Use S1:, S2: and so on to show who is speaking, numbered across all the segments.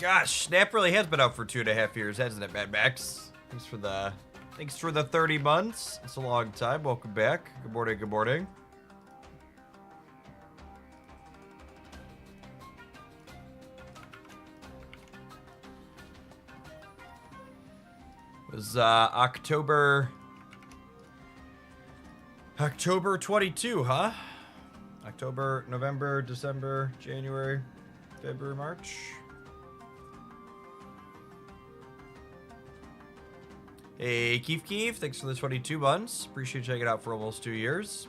S1: Gosh, Snap really has been out for 2.5 years, hasn't it, Mad Max? Thanks for the 30 months. It's a long time. Welcome back. Good morning, good morning. It was October 22, huh? October, November, December, January, February, March. Hey, Keef, thanks for the 22 months. Appreciate you checking it out for almost 2 years.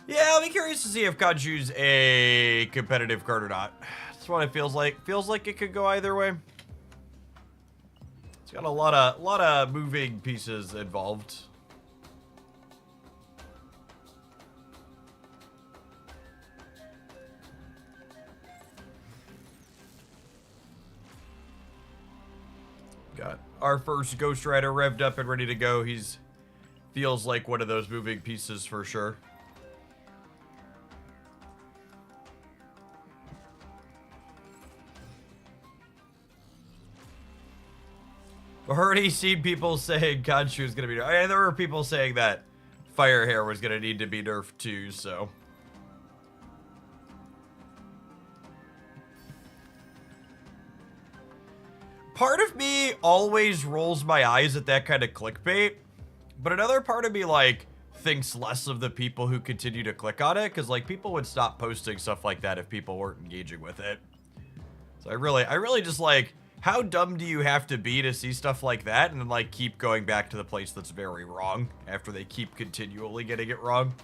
S1: Yeah, I'll be curious to see if Kaju's a competitive card or not. That's what it feels like. Feels like it could go either way. It's got a lot of moving pieces involved. Got our first Ghost Rider revved up and ready to go. He's feels like one of those moving pieces for sure. I've already seen people saying Khonshu is going to be nerfed. There were people saying that Fire Hair was going to need to be nerfed too, so. Part of me always rolls my eyes at that kind of clickbait, but another part of me, like, thinks less of the people who continue to click on it, because, like, people would stop posting stuff like that if people weren't engaging with it. So I really just, like, how dumb do you have to be to see stuff like that and then, like, keep going back to the place that's very wrong after they keep continually getting it wrong?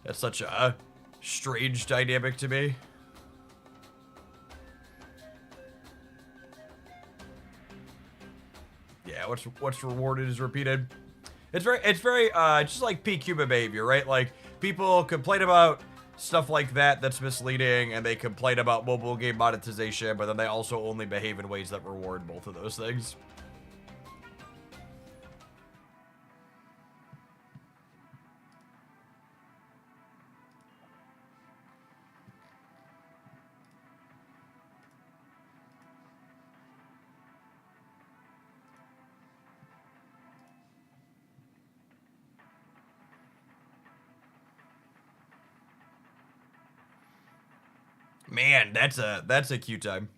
S1: That's such a strange dynamic to me. Yeah, what's rewarded is repeated. It's very just like peak human behavior, right? Like, people complain about stuff like that that's misleading, and they complain about mobile game monetization, but then they also only behave in ways that reward both of those things. Man, that's a cute time.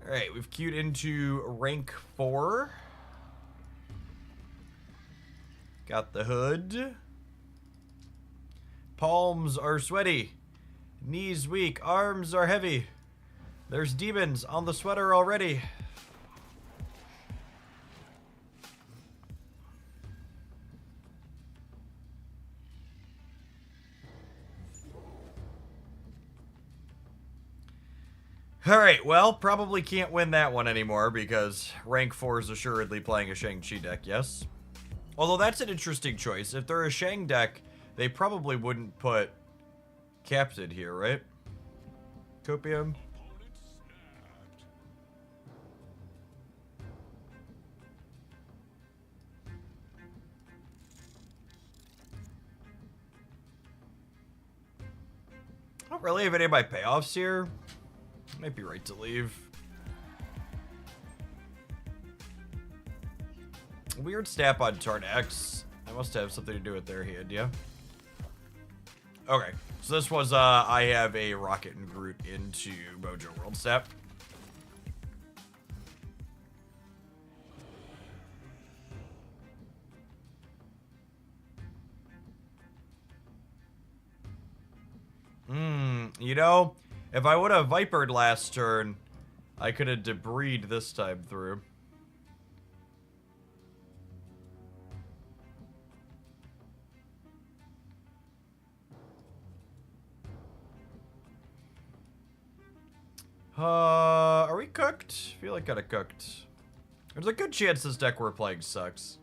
S1: All right, we've queued into rank 4. Got the hood. Palms are sweaty. Knees weak. Arms are heavy. There's demons on the sweater already. Alright, well, probably can't win that one anymore because rank 4 is assuredly playing a Shang-Chi deck, yes? Although that's an interesting choice. If they're a Shang deck, they probably wouldn't put Captain here, right? Copium? I don't really have any of my payoffs here. Might be right to leave. Weird snap on turn X. That must have something to do with their hand, yeah? Okay, so this was, I have a Rocket and Groot into Mojo World snap. You know, if I would have Vipered last turn, I could have debrised this time through. Are we cooked? I feel like kinda cooked. There's a good chance this deck we're playing sucks.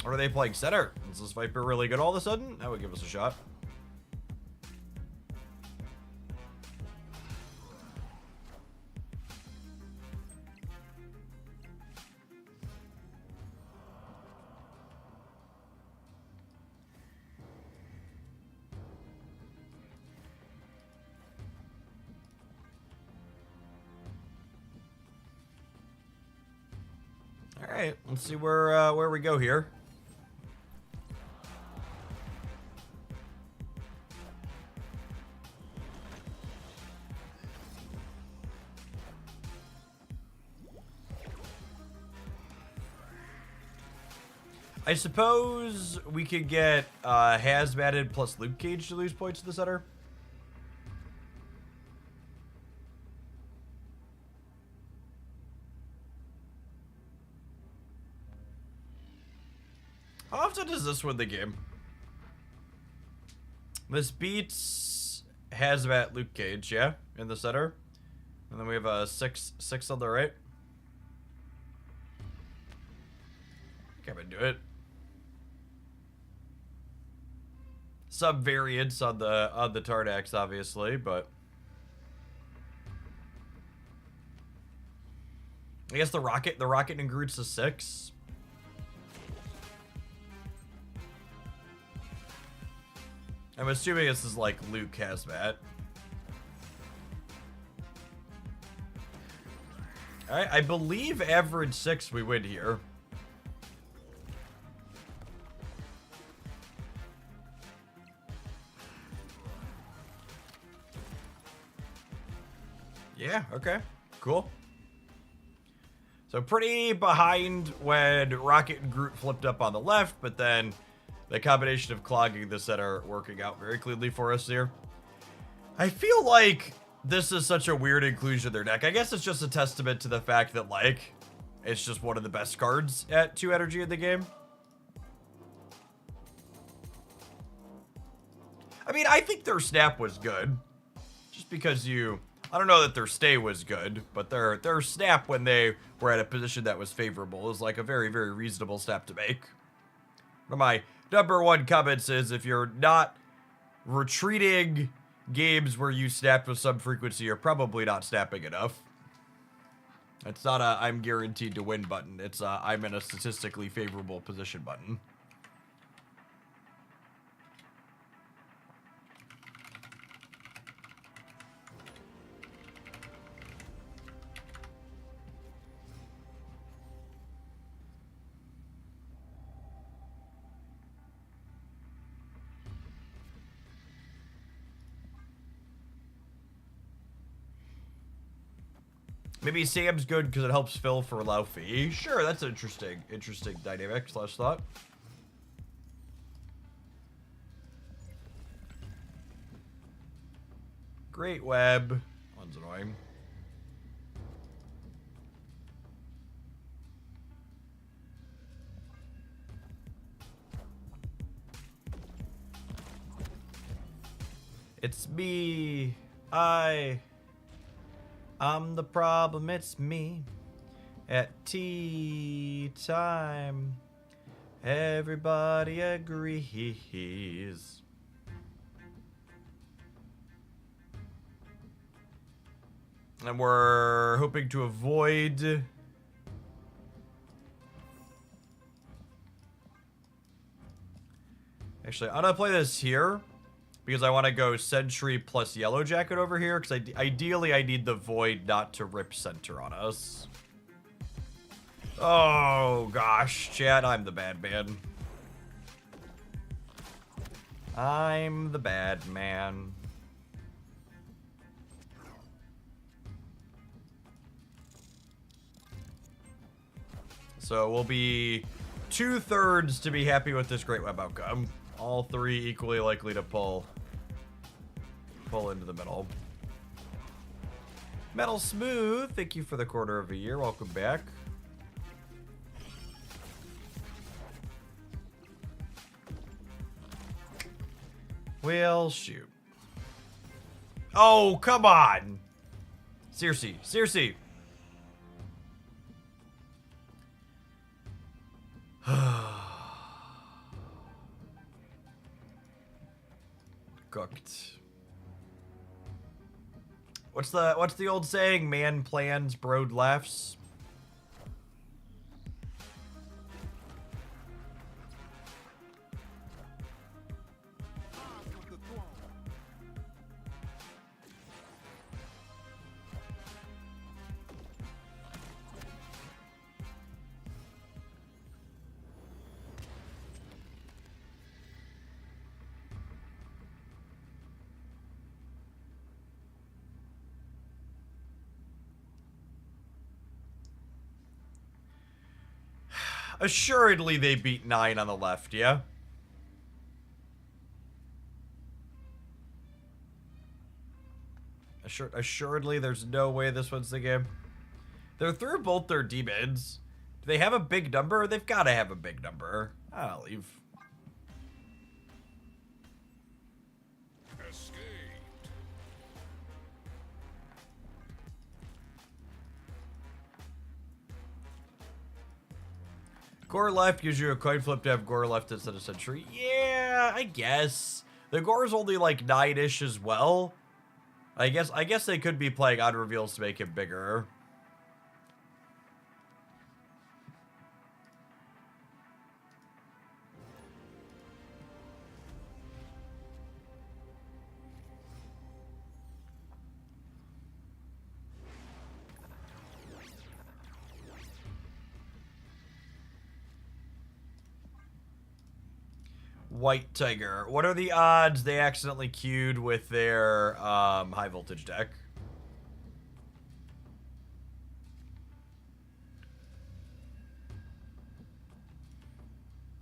S1: Or are they playing center? Is this Viper really good all of a sudden? That would give us a shot. All right, let's see where we go here. I suppose we could get Hazmated plus Luke Cage to lose points to the center. How often does this win the game? This beats Hazmat Luke Cage, yeah, in the center. And then we have a 6 on the right. Come and do it. Some variants on the Tardax, obviously, but I guess the rocket and Groot's a 6. I'm assuming this is like Luke Hazmat. Alright, I believe average 6 we win here. Yeah, okay. Cool. So pretty behind when Rocket and Groot flipped up on the left, but then the combination of clogging the center working out very cleanly for us here. I feel like this is such a weird inclusion of their deck. I guess it's just a testament to the fact that, like, it's just one of the best cards at 2 energy in the game. I mean, I think their snap was good. Just because I don't know that their stay was good, but their snap when they were at a position that was favorable is like a very, very reasonable snap to make. One of my #1 comments is if you're not retreating games where you snapped with some frequency, you're probably not snapping enough. It's not a I'm guaranteed to win button. It's a I'm in a statistically favorable position button. Maybe Sam's good because it helps Phil for Laufey. Sure, that's an interesting dynamic / thought. Great web. One's annoying. It's me. I'm the problem, it's me. At tea time, everybody agrees. And we're hoping to avoid actually, I'm gonna play this here because I want to go Sentry plus Yellow Jacket over here, because ideally I need the Void not to rip center on us. Oh, gosh. Chat, I'm the bad man. I'm the bad man. So we'll be 2/3 to be happy with this Great Web outcome. All 3 equally likely to pull into the middle. Metal Smooth, thank you for the quarter of a year. Welcome back. We'll shoot. Oh, come on. Seriously. Cooked. What's the old saying? Man plans, broad laughs. Assuredly, they beat 9 on the left, yeah? Assuredly, there's no way this wins the game. They're through both their demons. Do they have a big number? They've got to have a big number. I'll leave. Gore left gives you a coin flip to have Gore left instead of Sentry. Yeah, I guess. The Gore's only like 9-ish as well. I guess they could be playing odd reveals to make him bigger. White Tiger. What are the odds they accidentally queued with their high voltage deck?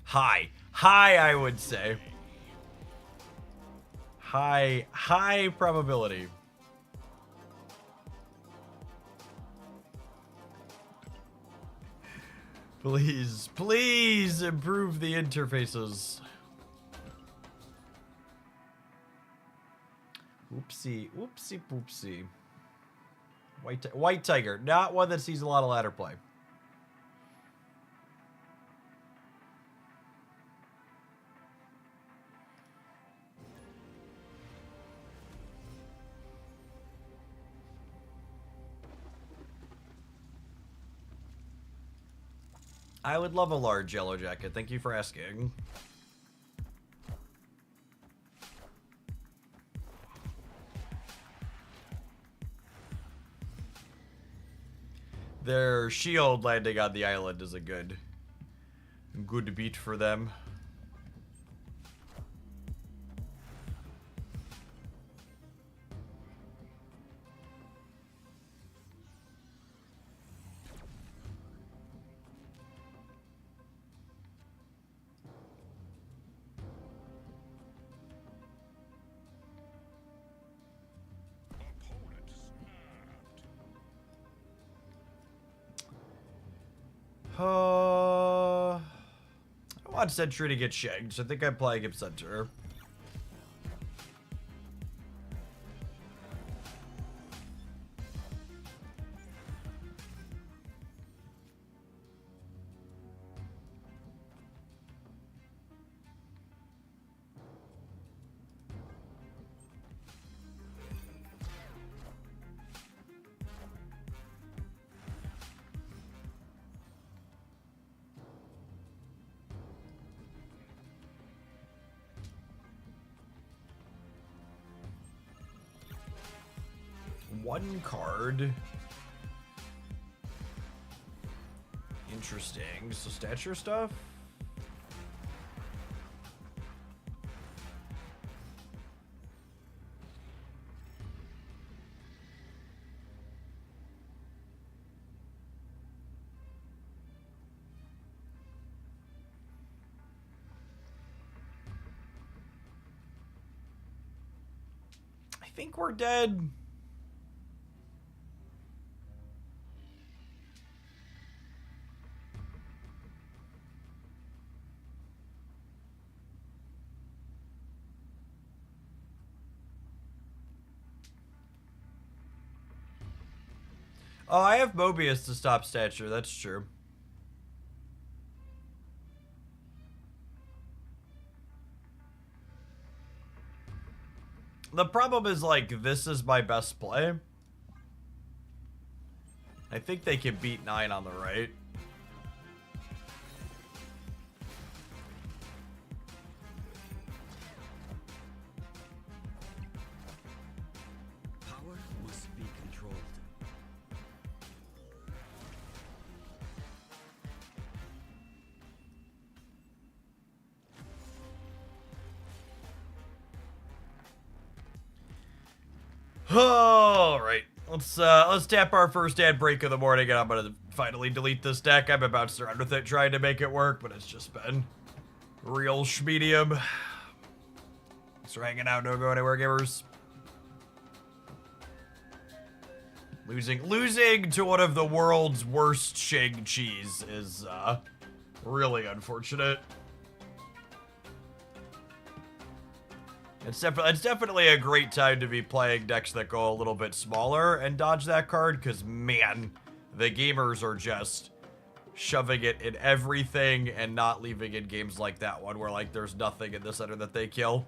S1: High. High, I would say. High probability. Please improve the interfaces. Oopsie poopsie. White Tiger, not one that sees a lot of ladder play. I would love a large yellow jacket. Thank you for asking. Their shield landing on the island is a good beat for them. I want Sentry to get shagged, so I think I'm playing him Center. One card. Interesting. So stature stuff? I think we're dead. Oh, I have Mobius to stop stature, that's true. The problem is, like, this is my best play. I think they can beat 9 on the right.
S2: Power must be controlled.
S1: All right, let's tap our first ad break of the morning, and I'm gonna finally delete this deck. I'm about to start with it, trying to make it work, but it's just been real schmedium. Thanks for hanging out. Don't go anywhere, gamers. Losing to one of the world's worst Shang-Chis is really unfortunate. It's definitely a great time to be playing decks that go a little bit smaller and dodge that card, because, man, the gamers are just shoving it in everything and not leaving in games like that one where, like, there's nothing in the center that they kill.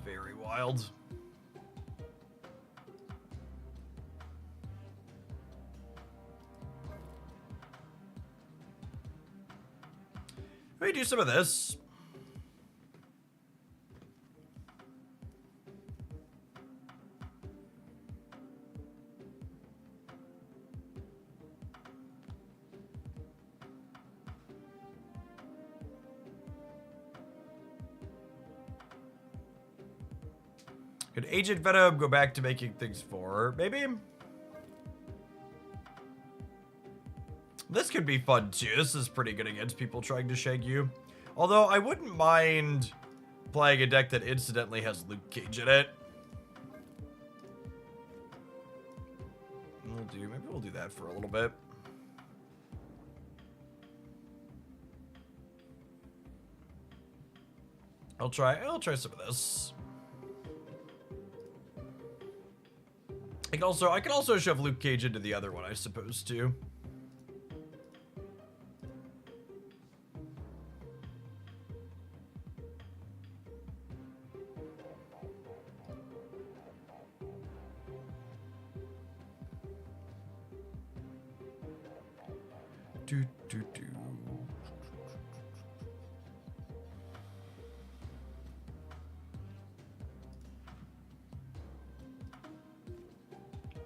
S1: Very wild. Let me do some of this. Could Agent Venom go back to making things 4? Maybe? This could be fun too. This is pretty good against people trying to shag you. Although I wouldn't mind playing a deck that incidentally has Luke Cage in it. Maybe we'll do that for a little bit. I'll try some of this. I can also shove Luke Cage into the other one, I suppose, too.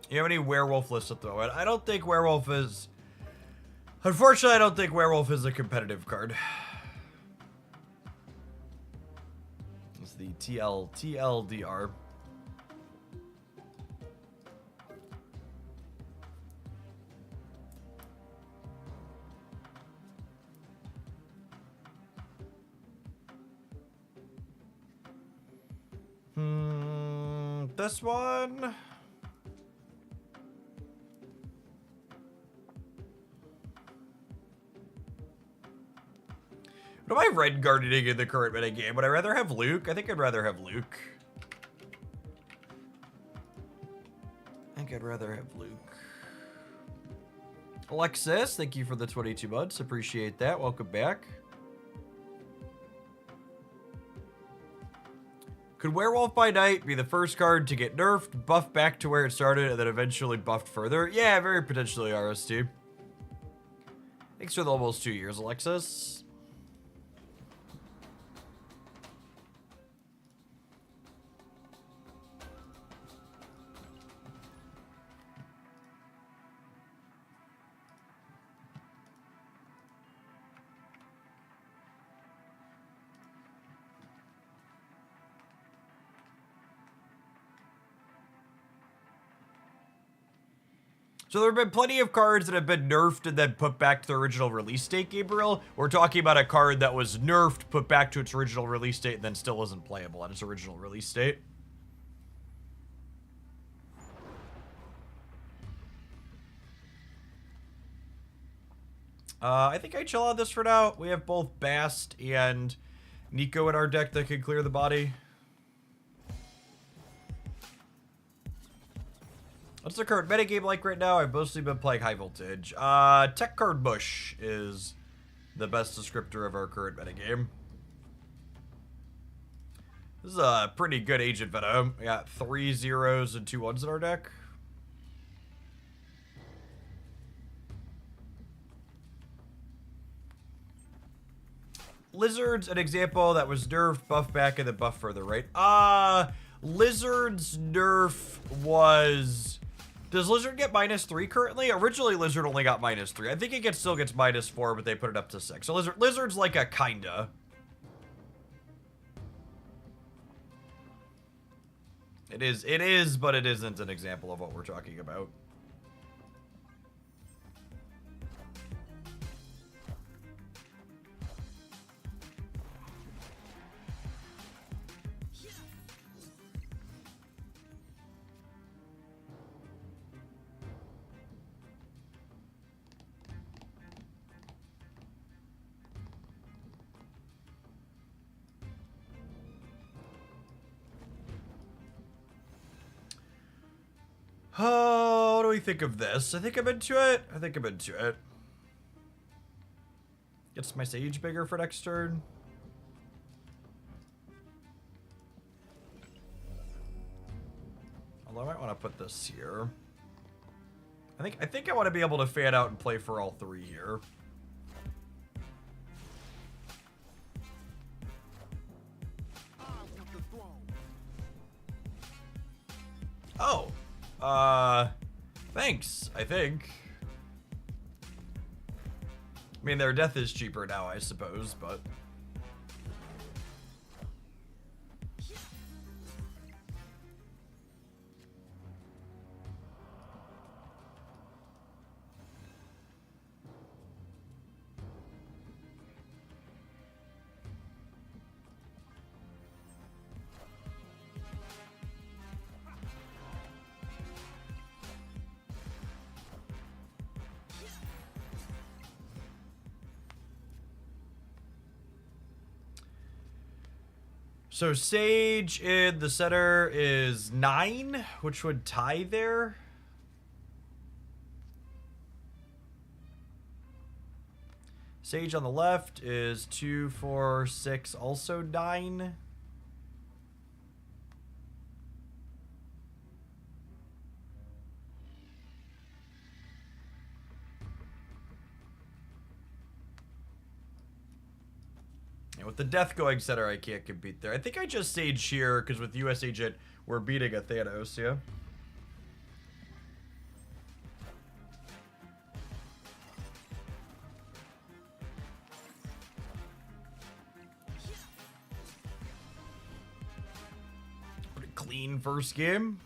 S1: You have any werewolf lists to throw in? I don't think werewolf is... Unfortunately, I don't think werewolf is a competitive card. It's the TLDR. This one... What am I red guarding in the current metagame? Would I rather have Luke? I think I'd rather have Luke. Alexis, thank you for the 22 months. Appreciate that. Welcome back. Could Werewolf by Night be the first card to get nerfed, buffed back to where it started, and then eventually buffed further? Yeah, very potentially, RST. Thanks for the almost 2 years, Alexis. So there have been plenty of cards that have been nerfed and then put back to the original release date, Gabriel. We're talking about a card that was nerfed, put back to its original release date, and then still isn't playable at its original release date. I think I chill on this for now. We have both Bast and Nico in our deck that can clear the body. What's the current metagame like right now? I've mostly been playing high voltage. Tech card Bush is the best descriptor of our current metagame. This is a pretty good Agent Venom. We got 3 zeros and 2 ones in our deck. Lizard's an example that was nerfed, buffed back, and then buffed further, right? Lizard's nerf was... Does Lizard get -3 currently? Originally, Lizard only got -3. I think it still gets -4, but they put it up to 6. So Lizard's like a kinda. It is, but it isn't an example of what we're talking about. Oh, what do we think of this? I think I'm into it. I think I'm into it. Gets my Sage bigger for next turn. Although I might want to put this here. I think I want to be able to fan out and play for all 3 here. Oh. Thanks, I think. I mean, their death is cheaper now, I suppose, but... So Sage in the center is 9, which would tie there. Sage on the left is 2, 4, 6, also 9. And with the death going center, I can't compete there. I think I just Sage here, because with US Agent, we're beating a Thanos, yeah? Pretty clean first game.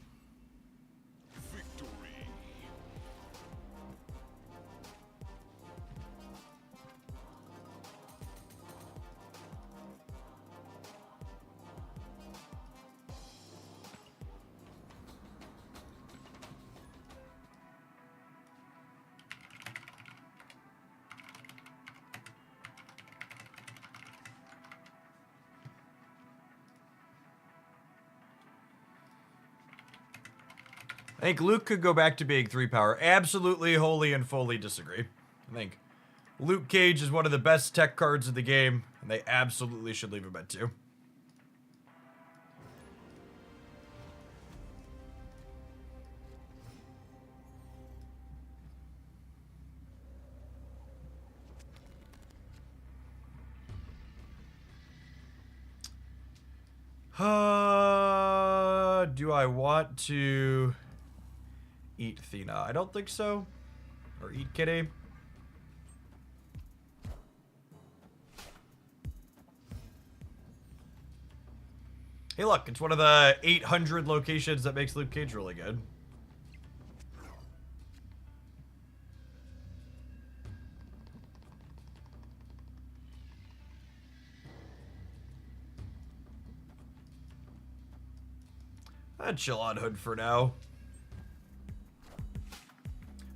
S1: I think Luke could go back to being 3 power. Absolutely, wholly, and fully disagree. I think Luke Cage is one of the best tech cards in the game, and they absolutely should leave him at 2. Do I want to eat Thena? I don't think so. Or eat Kitty. Hey, look, it's one of the 800 locations that makes Luke Cage really good. I'd chill on Hood for now.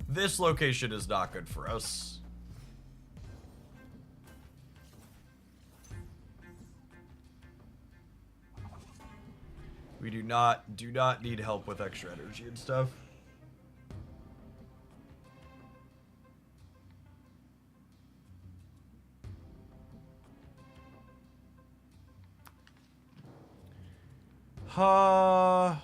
S1: This location is not good for us. We do not need help with extra energy and stuff. Uh...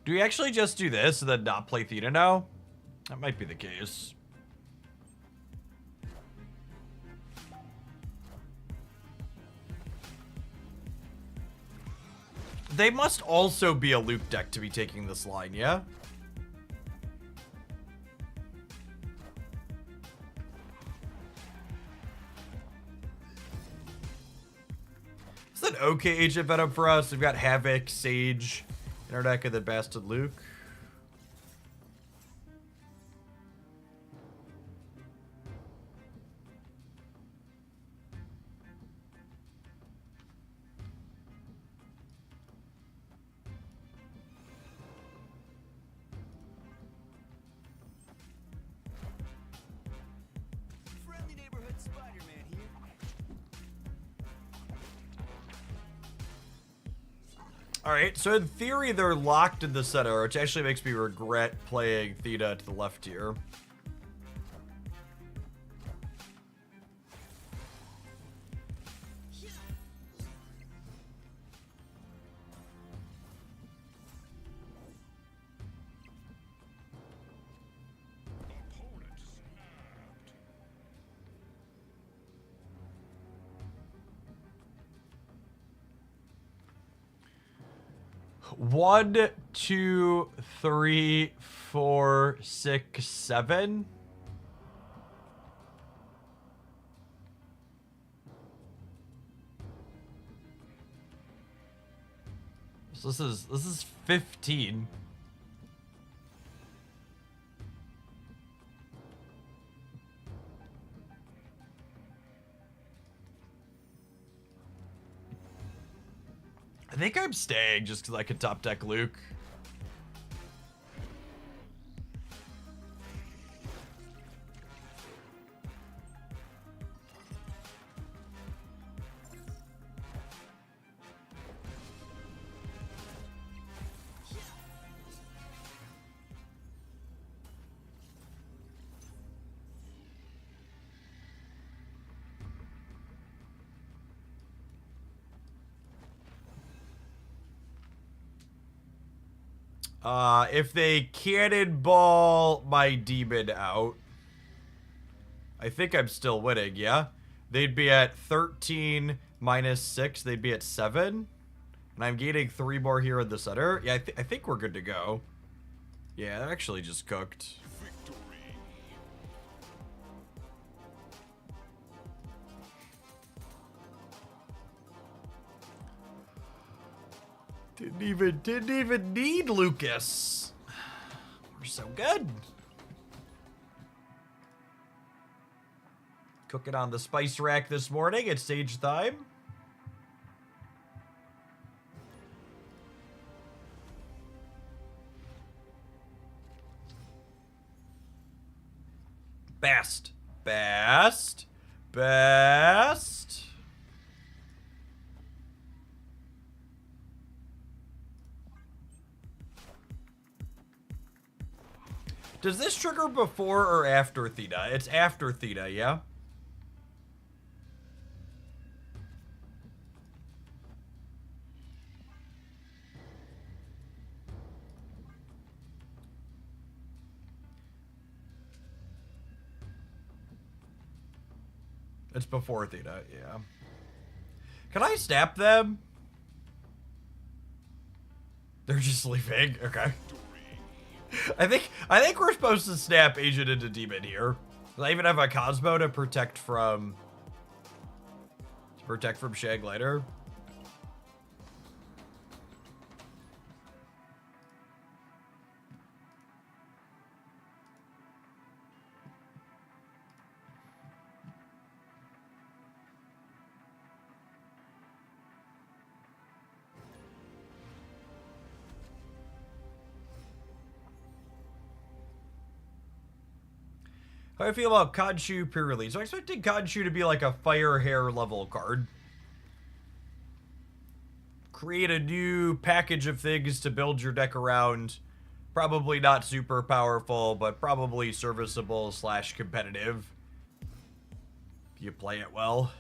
S1: Do we actually just do this and then not play Theta now? That might be the case. They must also be a Luke deck to be taking this line, yeah? It's an okay agent venom for us. We've got Havoc, Sage in our deck, and then Bastard Luke. Alright, so in theory, they're locked in the center, which actually makes me regret playing Theta to the left here. One, two, three, four, six, seven. So this is 15. I think I'm staying just because I can top deck Luke. If they cannonball my demon out, I think I'm still winning, yeah? They'd be at 13 minus 6. They'd be at 7. And I'm gaining 3 more here in the center. Yeah, I think we're good to go. Yeah, that actually just cooked. Didn't even need Lucas. We're so good. Cooking on the spice rack this morning. It's sage time. Best. Best. Best. Does this trigger before or after Theta? It's after Theta, yeah? It's before Theta, yeah. Can I snap them? They're just leaving, okay. I think we're supposed to snap Agent into Demon here. I even have a Cosmo to protect from Shag later. How do I feel about Khonshu pre-release? I'm expecting Kaju to be like a fire hair level card. Create a new package of things to build your deck around. Probably not super powerful, but probably serviceable / competitive. You play it well.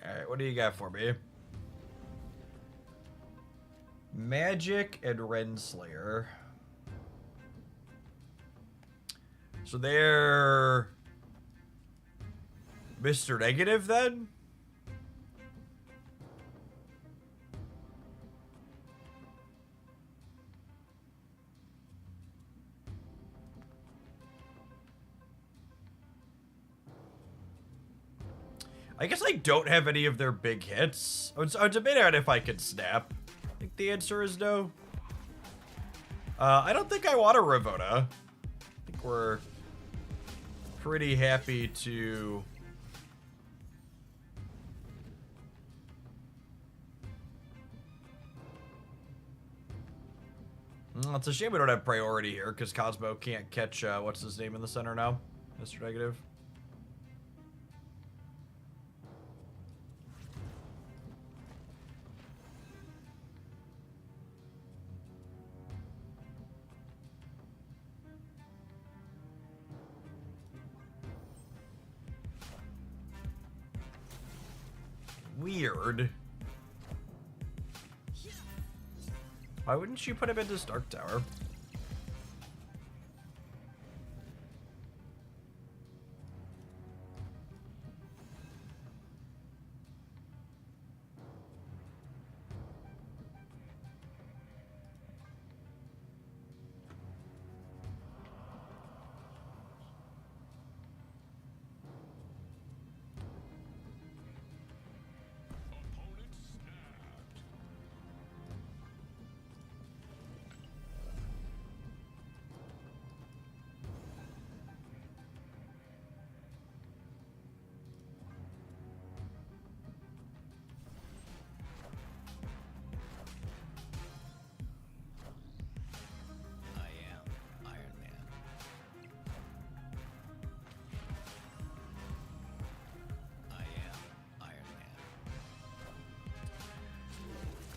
S1: Alright, what do you got for me? Magic and Renslayer. So they're Mr. Negative then? I guess I don't have any of their big hits. I was debating on if I could snap. I think the answer is no. I don't think I want a Ravona. I think we're pretty happy to... It's a shame we don't have priority here, because Cosmo can't catch, what's his name in the center now? Mr. Negative. Weird. Why wouldn't you put him into Stark Tower?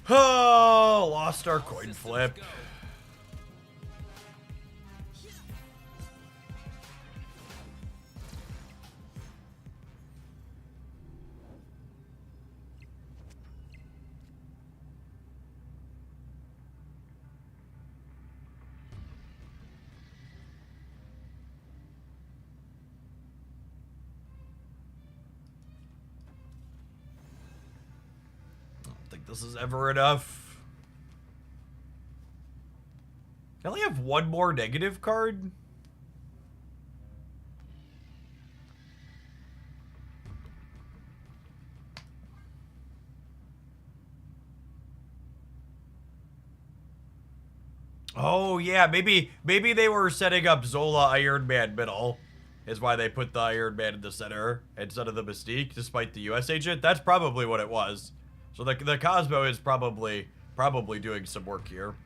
S1: Oh, lost our coin flip. This is ever enough. I only have one more negative card. Oh yeah, maybe they were setting up Zola Iron Man middle, is why they put the Iron Man in the center instead of the Mystique, despite the US agent. That's probably what it was. So the Cosmo is probably doing some work here.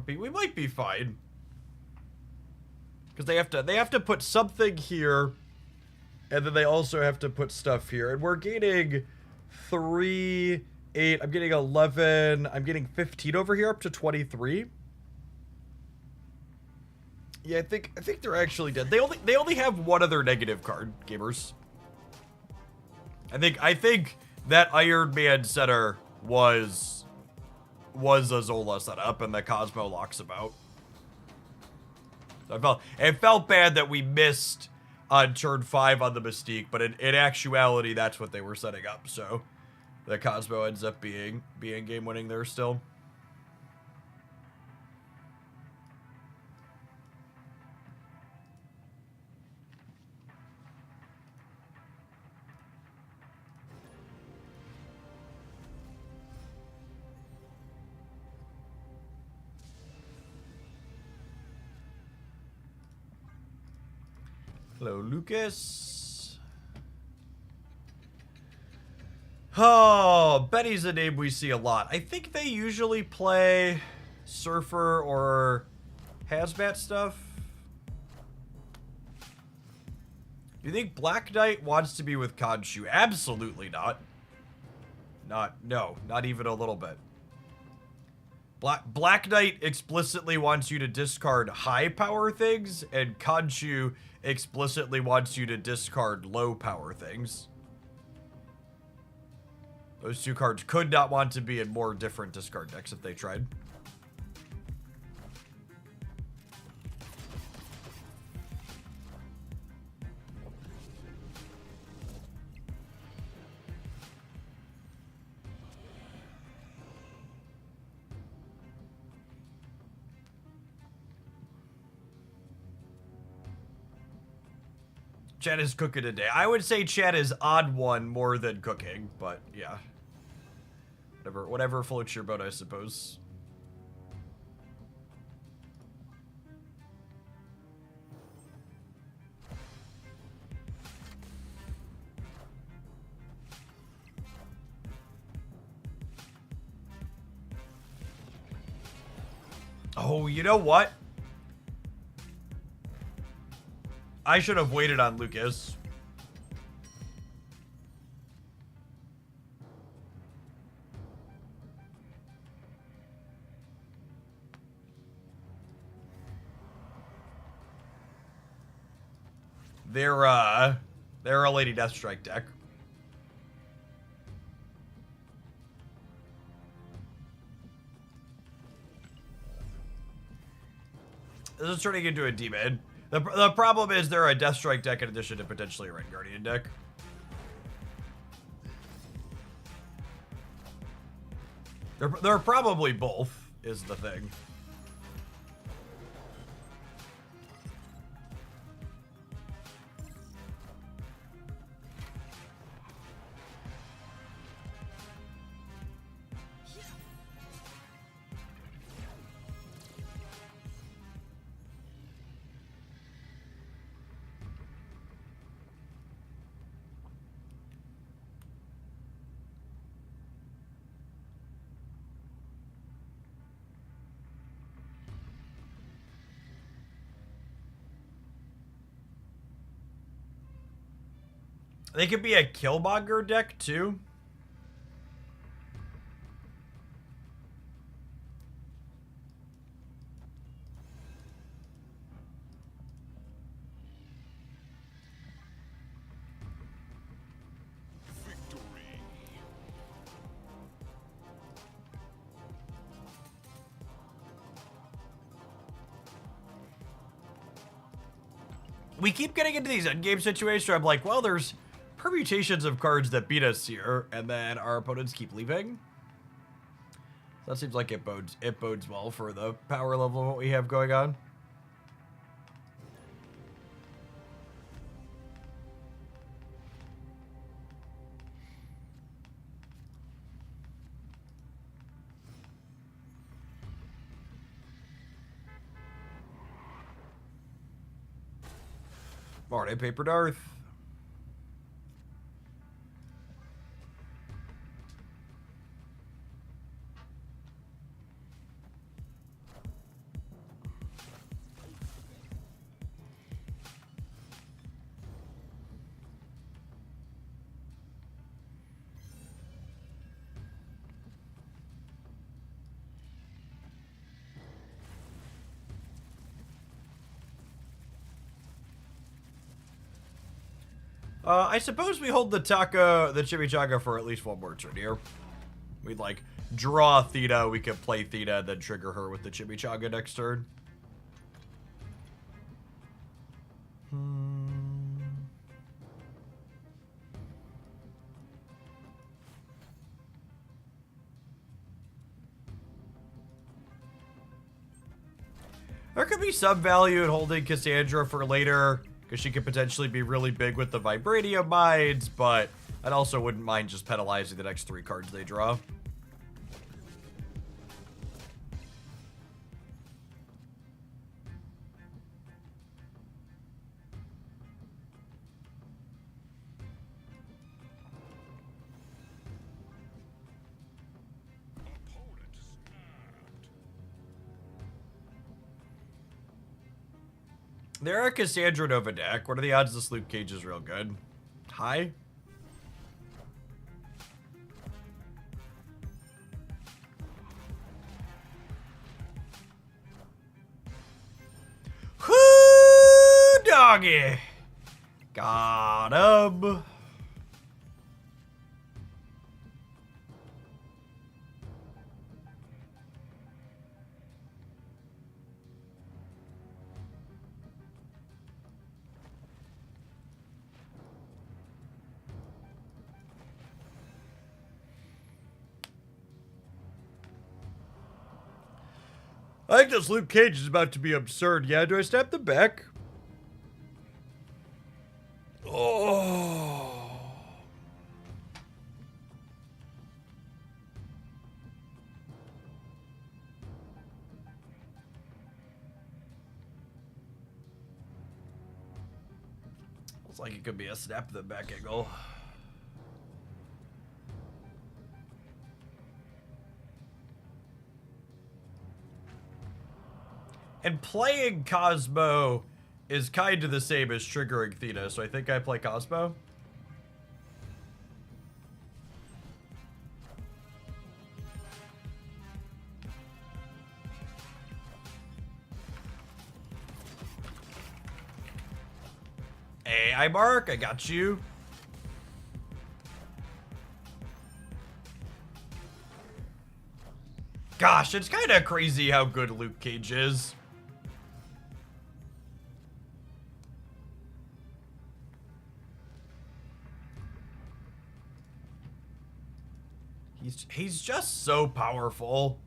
S1: We might be fine. Because they have to put something here, and then they also have to put stuff here. And we're gaining 3, 8, I'm getting 11, I'm getting 15 over here, up to 23. Yeah, I think they're actually dead. They only have one other negative card, gamers. I think that Iron Man center was a Zola setup, and the Cosmo locks about. It felt bad that we missed on turn 5 on the Mystique, but in actuality, that's what they were setting up. So the Cosmo ends up being game winning there still. Hello, Lucas. Oh, Betty's a name we see a lot. I think they usually play Surfer or hazmat stuff. You think Black Knight wants to be with Khonshu? Absolutely not. No, not even a little bit. Black Knight explicitly wants you to discard high power things, and Khonshu explicitly wants you to discard low power things. Those two cards could not want to be in more different discard decks if they tried. Chad is cooking today. I would say Chad is odd one more than cooking, but yeah. Whatever floats your boat, I suppose. Oh, you know what? I should have waited on Lucas. They're a Lady Deathstrike deck. This is turning into a demon. The problem is they're a Deathstrike deck in addition to potentially a Red Guardian deck. They're probably both, is the thing. They could be a Killmonger deck, too.
S2: Victory.
S1: We keep getting into these endgame situations where I'm like, well, there's permutations of cards that beat us here, and then our opponents keep leaving. That seems like it bodes well for the power level of what we have going on. Alright, Paper Darth. I suppose we hold the Chimichanga for at least one more turn here. We'd like draw Theta, we could play Theta, then trigger her with the Chimichanga next turn. There could be some value in holding Cassandra for later, because she could potentially be really big with the Vibranium Mines, but I also wouldn't mind just penalizing the next 3 cards they draw.
S2: Opponent snapped.
S1: There are Cassandra Nova deck. What are the odds this Luke Cage is real good? High? Whoo, doggy. Got him. I think this Luke Cage is about to be absurd. Yeah, do I stab the back? Oh. Looks like it could be a snap the back angle. And playing Cosmo is kind of the same as triggering Theta, so I think I play Cosmo. Hey, I Mark, I got you. Gosh, it's kind of crazy how good Luke Cage is. He's just so powerful.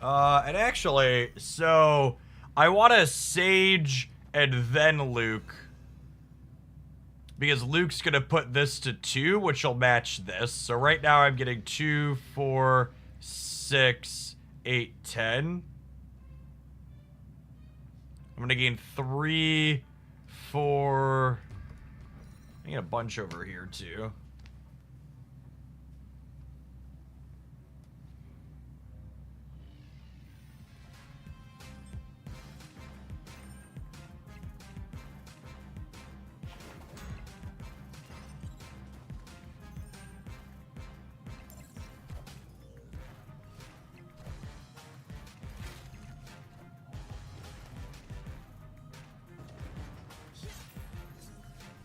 S1: And actually, so I want to Sage and then Luke. Because Luke's going to put this to 2, which will match this. So right now I'm getting 2, 4, 6, 8, 10. I'm going to gain 3, 4... I get a bunch over here, too.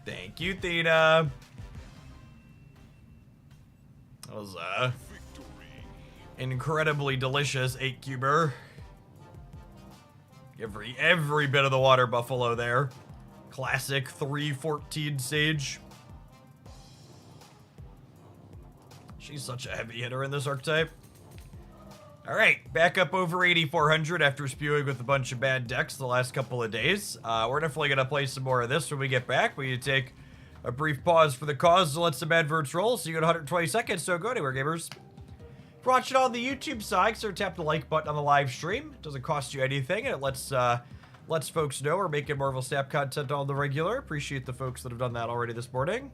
S1: Thank you, Theta. That was incredibly delicious 8-cuber. Every bit of the water buffalo there. Classic 3/14 Sage. She's such a heavy hitter in this archetype. Alright, back up over 8,400 after spewing with a bunch of bad decks the last couple of days. We're definitely going to play some more of this when we get back. We need to take a brief pause for the cause to let some adverts roll. See you in 120 seconds, so go anywhere, gamers. If you're watching on the YouTube side, so tap the like button on the live stream. It doesn't cost you anything, and it lets folks know we're making Marvel Snap content on the regular. Appreciate the folks that have done that already this morning.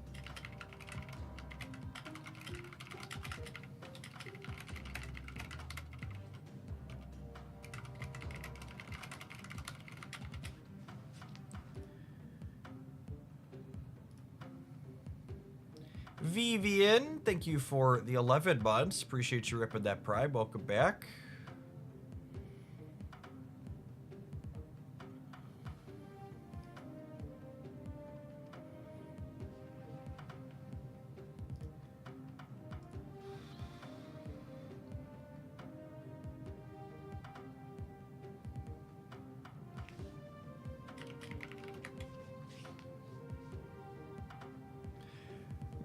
S1: Vivian, thank you for the 11 months. Appreciate you ripping that prime. Welcome back.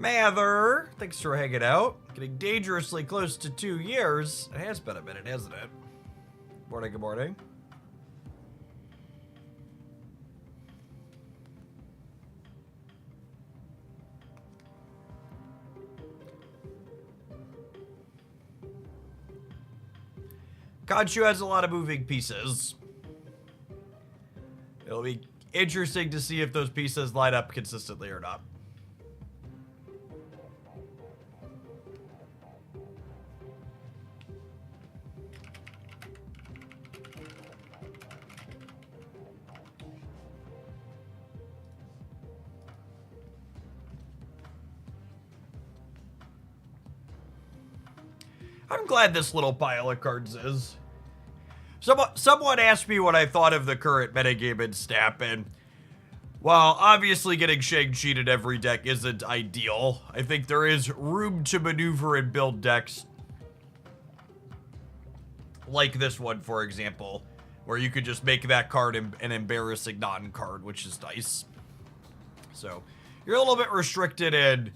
S1: Mather, thanks for hanging out. Getting dangerously close to 2 years. It has been a minute, hasn't it? Morning, good morning. Khonshu has a lot of moving pieces. It'll be interesting to see if those pieces line up consistently or not. I'm glad this little pile of cards is. Someone asked me what I thought of the current metagame in Snap, and while obviously getting Shang-Chi in every deck isn't ideal, I think there is room to maneuver and build decks like this one, for example, where you could just make that card an embarrassing non-card, which is nice. So, you're a little bit restricted in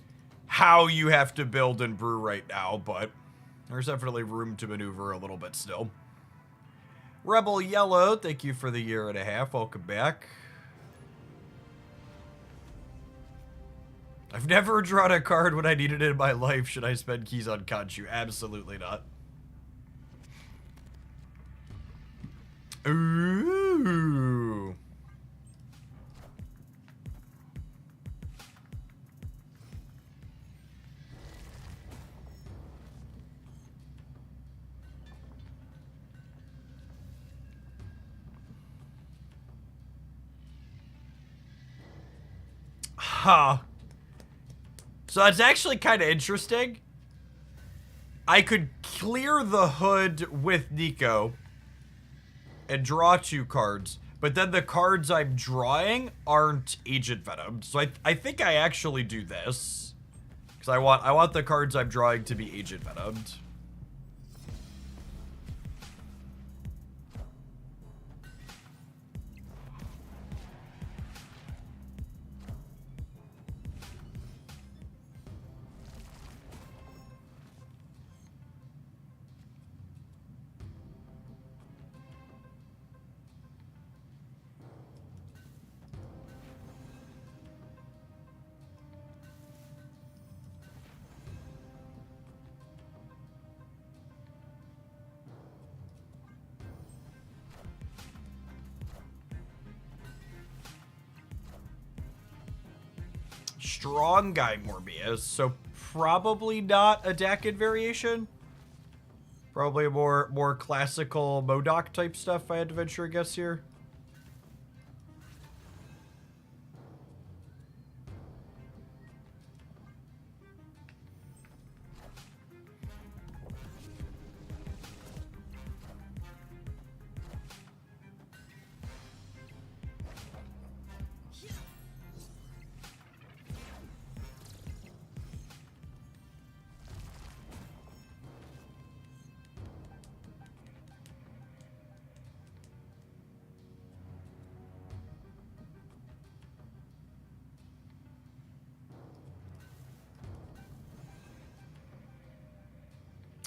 S1: how you have to build and brew right now, but there's definitely room to maneuver a little bit still. Rebel Yellow, thank you for the 1.5 years. Welcome back. I've never drawn a card when I needed it in my life. Should I spend keys on Khonshu? Absolutely not. Ooh. Huh. So it's actually kind of interesting. I could clear the hood with Nico and draw 2 cards, but then the cards I'm drawing aren't Agent Venomed. So I think I actually do this, because I want the cards I'm drawing to be Agent Venomed. Strong Guy Morbius, so probably not a Dakin variation. Probably a more classical MODOK type stuff, I had to venture a guess here.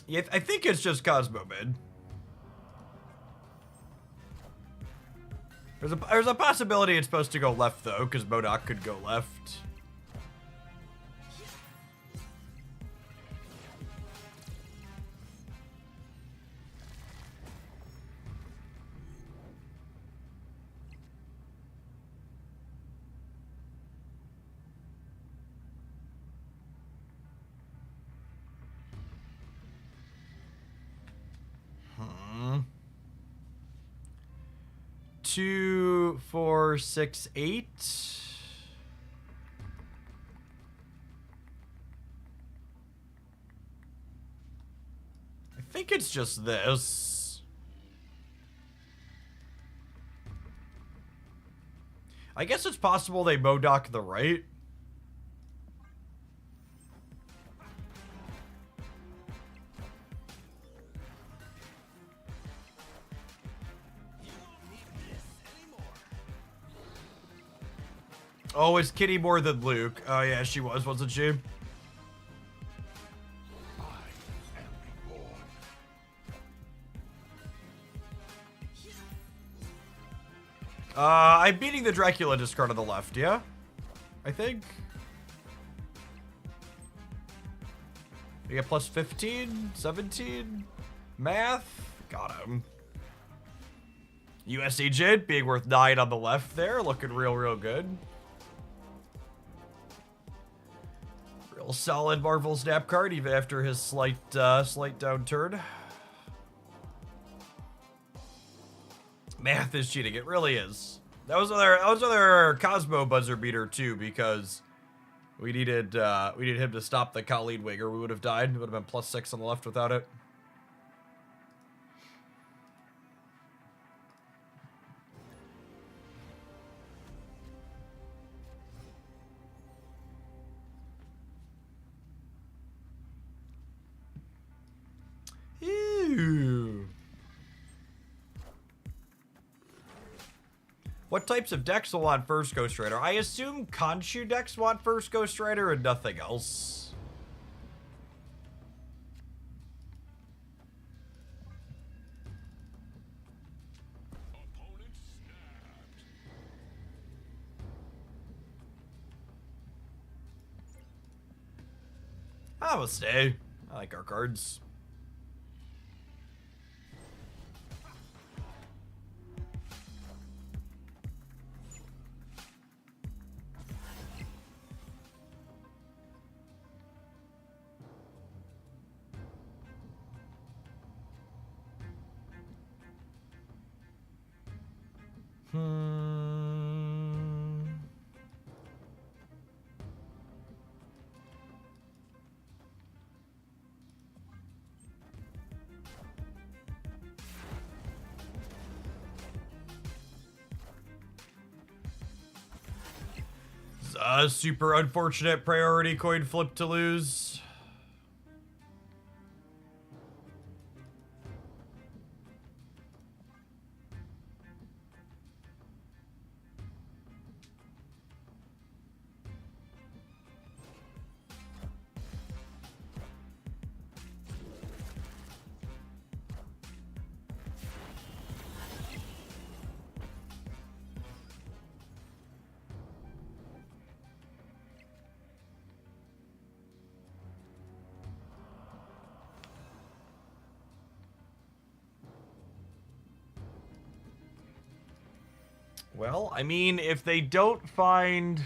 S1: Yeah, I think it's just Cosmo Mid. There's a possibility it's supposed to go left though, because MODOK could go left. Hmm. 2, 4, 6, 8. I think it's just this. I guess it's possible they MODOK the right. Oh, is Kitty more than Luke? Oh yeah, she was, wasn't she? I'm beating the Dracula discard on the left, yeah? I think. We get plus 15, 17, math. Got him. US Agent being worth 9 on the left there, looking real good. Real solid Marvel Snap card, even after his slight downturn. Math is cheating. It really is. That was another Cosmo buzzer beater too, because we needed him to stop the Colleen Winger. We would have died. It would have been plus 6 on the left without it. What types of decks will want first Ghost Rider? I assume Khonshu decks want first Ghost Rider and nothing else. I will stay. I like our cards. A super unfortunate priority coin flip to lose. Well, I mean, if they don't find...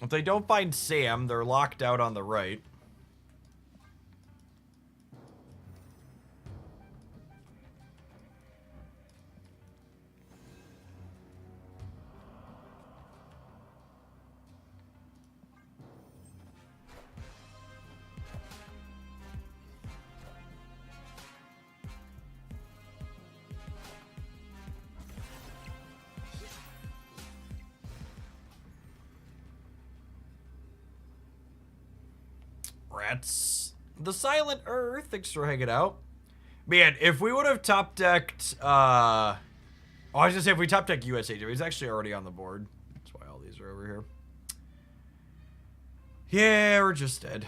S1: If they don't find Sam, they're locked out on the right. Rats. The Silent Earth, thanks for hanging out. Man, if we would have top decked, I was gonna say if we top decked USA, he's actually already on the board. That's why all these are over here. Yeah, we're just dead.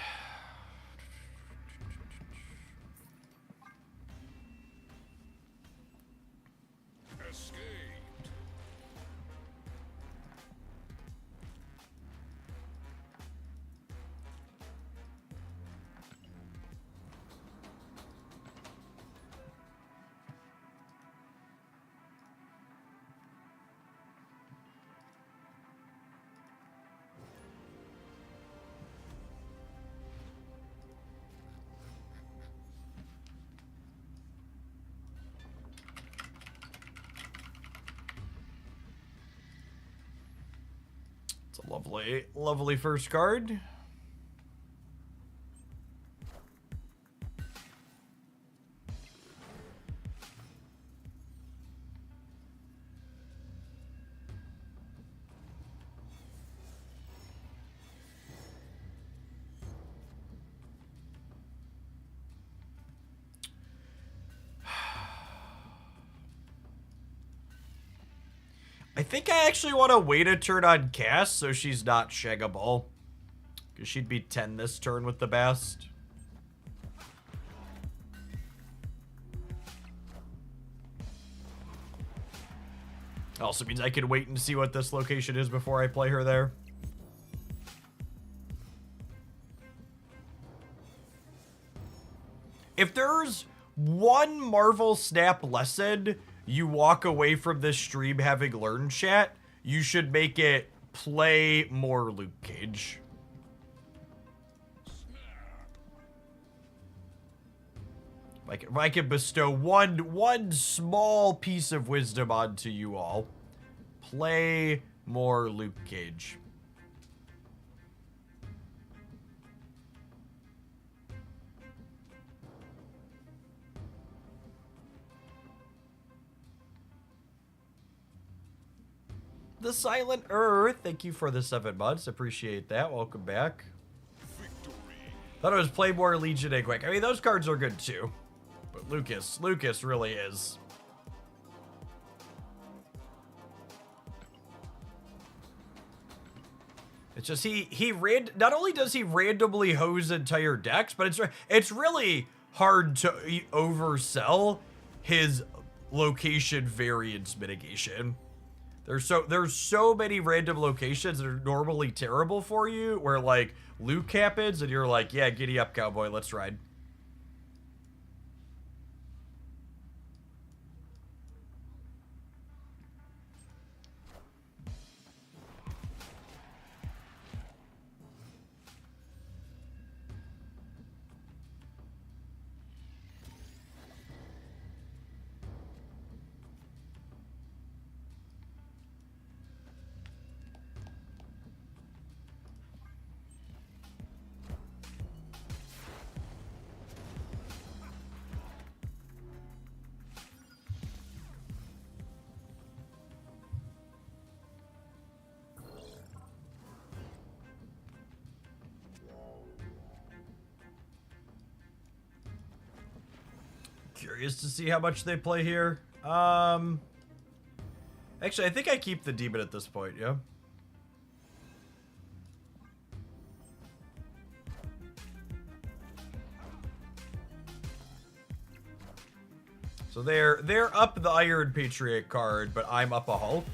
S1: It's a lovely, lovely first card. I think I actually want to wait a turn on Cass so she's not shaggable. Because she'd be 10 this turn with the best. Also means I can wait and see what this location is before I play her there. If there's one Marvel Snap lesson you walk away from this stream having learned, chat, you should make it play more Luke Cage. If I could bestow one small piece of wisdom onto you all, play more Luke Cage. The Silent Earth, thank you for the 7 months. Appreciate that. Welcome back. Thought it was play more Legion and quick. I mean, those cards are good too. But Lucas really is. It's just not only does he randomly hose entire decks, but it's really hard to oversell his location variance mitigation. There's so many random locations that are normally terrible for you, where like Luke happens and you're like, yeah, giddy up, cowboy, let's ride. Curious to see how much they play here. Actually, I think I keep the demon at this point, yeah. So they're up the Iron Patriot card, but I'm up a Hulk.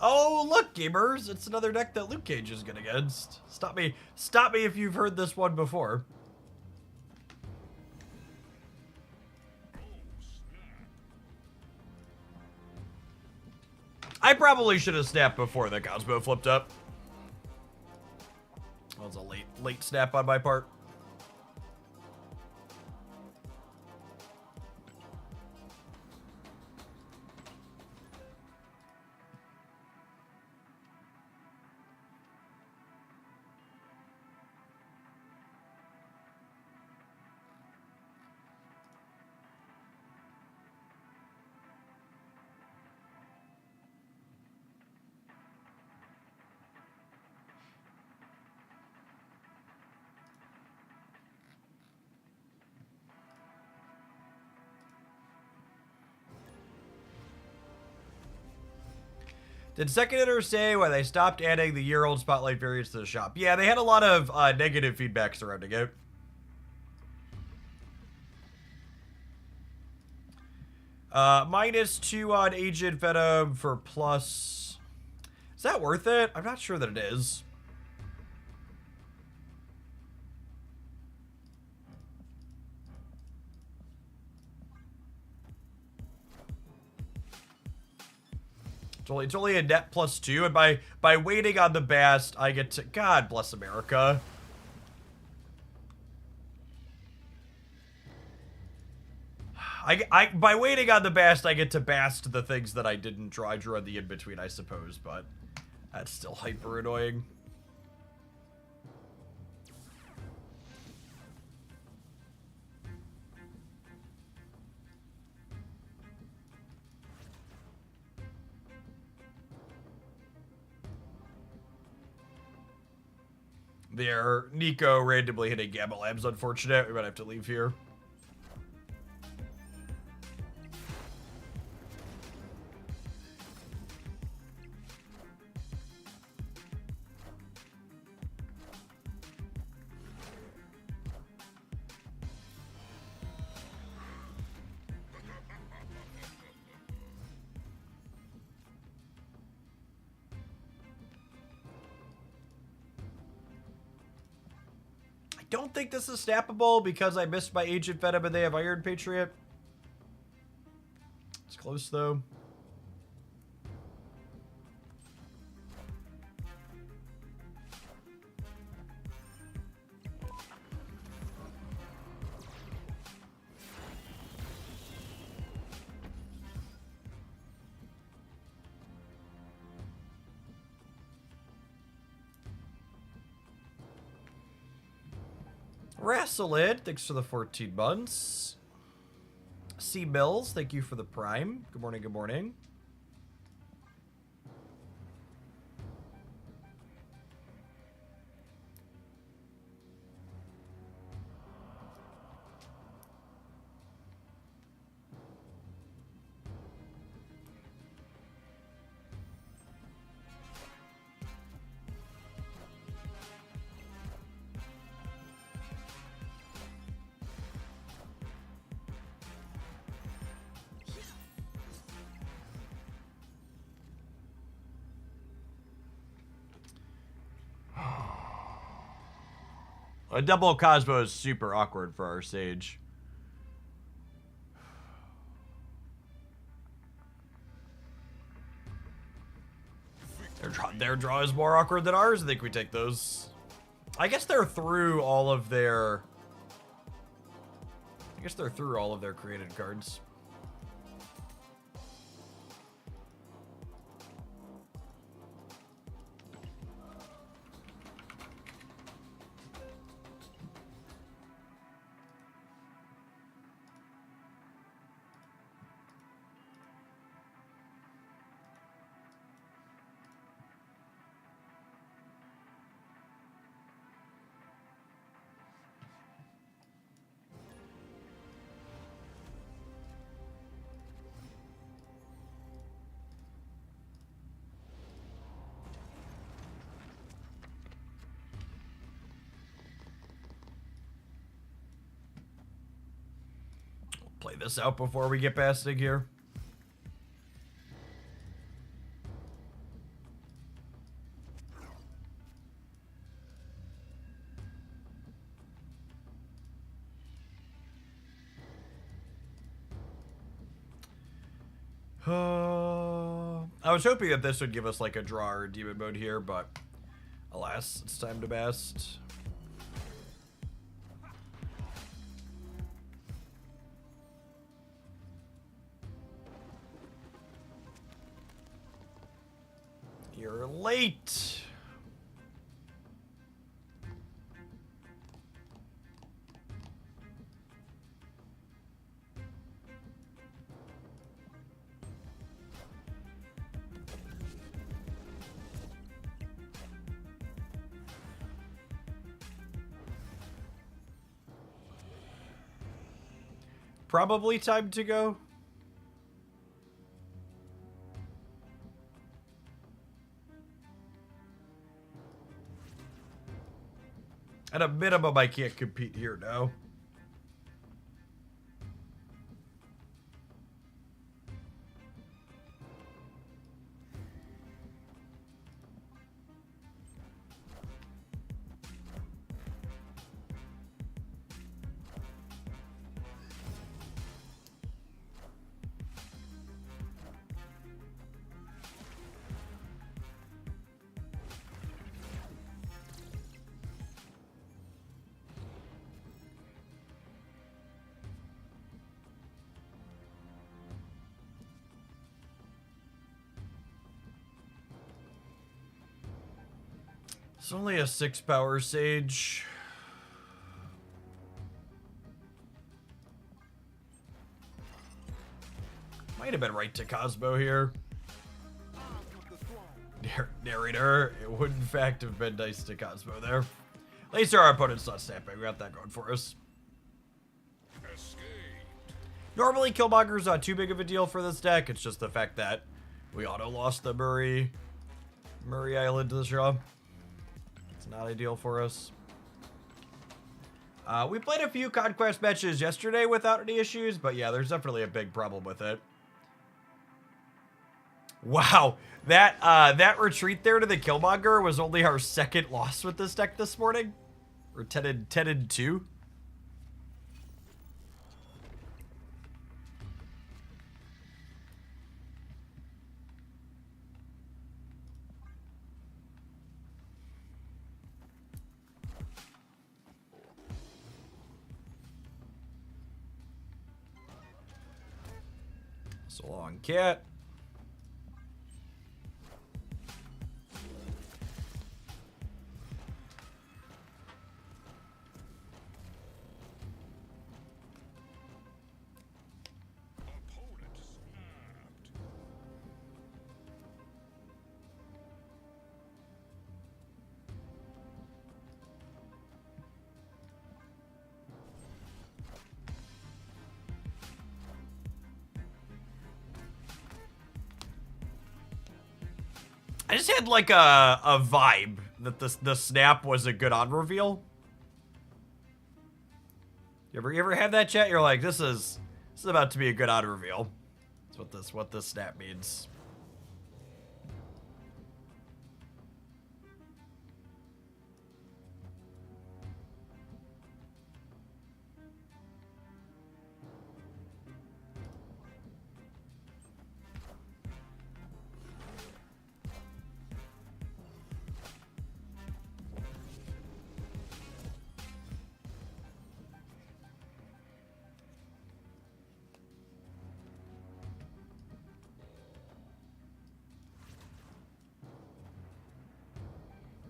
S1: Oh, look, gamers! It's another deck that Luke Cage is good against. Stop me if you've heard this one before. I probably should have snapped before the Cosmo flipped up. That was a late snap on my part. Did Second Hitter say why they stopped adding the year-old Spotlight variants to the shop? Yeah, they had a lot of negative feedback surrounding it. -2 on Agent Venom for plus. Is that worth it? I'm not sure that it is. It's only a net +2, and by waiting on the bast, I get to... God bless America. By waiting on the bast, I get to bast the things that I didn't draw. I drew on the in-between, I suppose, but that's still hyper annoying. There, Nico randomly hitting Gamma Labs, unfortunate. We might have to leave here. I don't think this is snappable because I missed my Agent Venom and they have Iron Patriot. It's close though. Rasselid, thanks for the 14 months. C. Mills, thank you for the prime. Good morning, good morning. A double Cosmo is super awkward for our Sage. Their draw is more awkward than ours. I think we take those. I guess they're through all of their... created cards. Play this out before we get past it here. I was hoping that this would give us like a draw or demon mode here, but alas, it's time to best. You're late. Probably time to go. At a minimum, I can't compete here now. It's only a 6-power Sage. Might have been right to Cosmo here. Narrator, it would in fact have been nice to Cosmo there. At least our opponent's not snapping. We got that going for us. Normally, Killmonger's not too big of a deal for this deck. It's just the fact that we auto-lost the Murray Island to the draw. It's not ideal for us. We played a few Conquest matches yesterday without any issues, but yeah, there's definitely a big problem with it. Wow, that retreat there to the Killmonger was only our second loss with this deck this morning. We're 10-2. So long, cat. I just had like a vibe that the snap was a good on reveal. You ever have that, chat? You're like, this is about to be a good on reveal. That's what this snap means.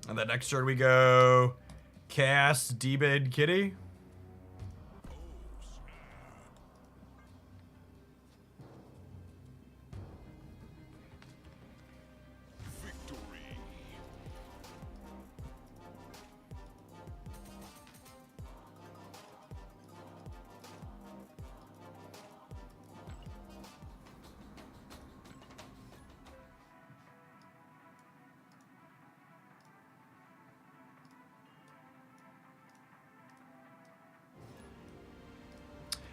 S1: And then next turn we go Cass, Demon, Kitty.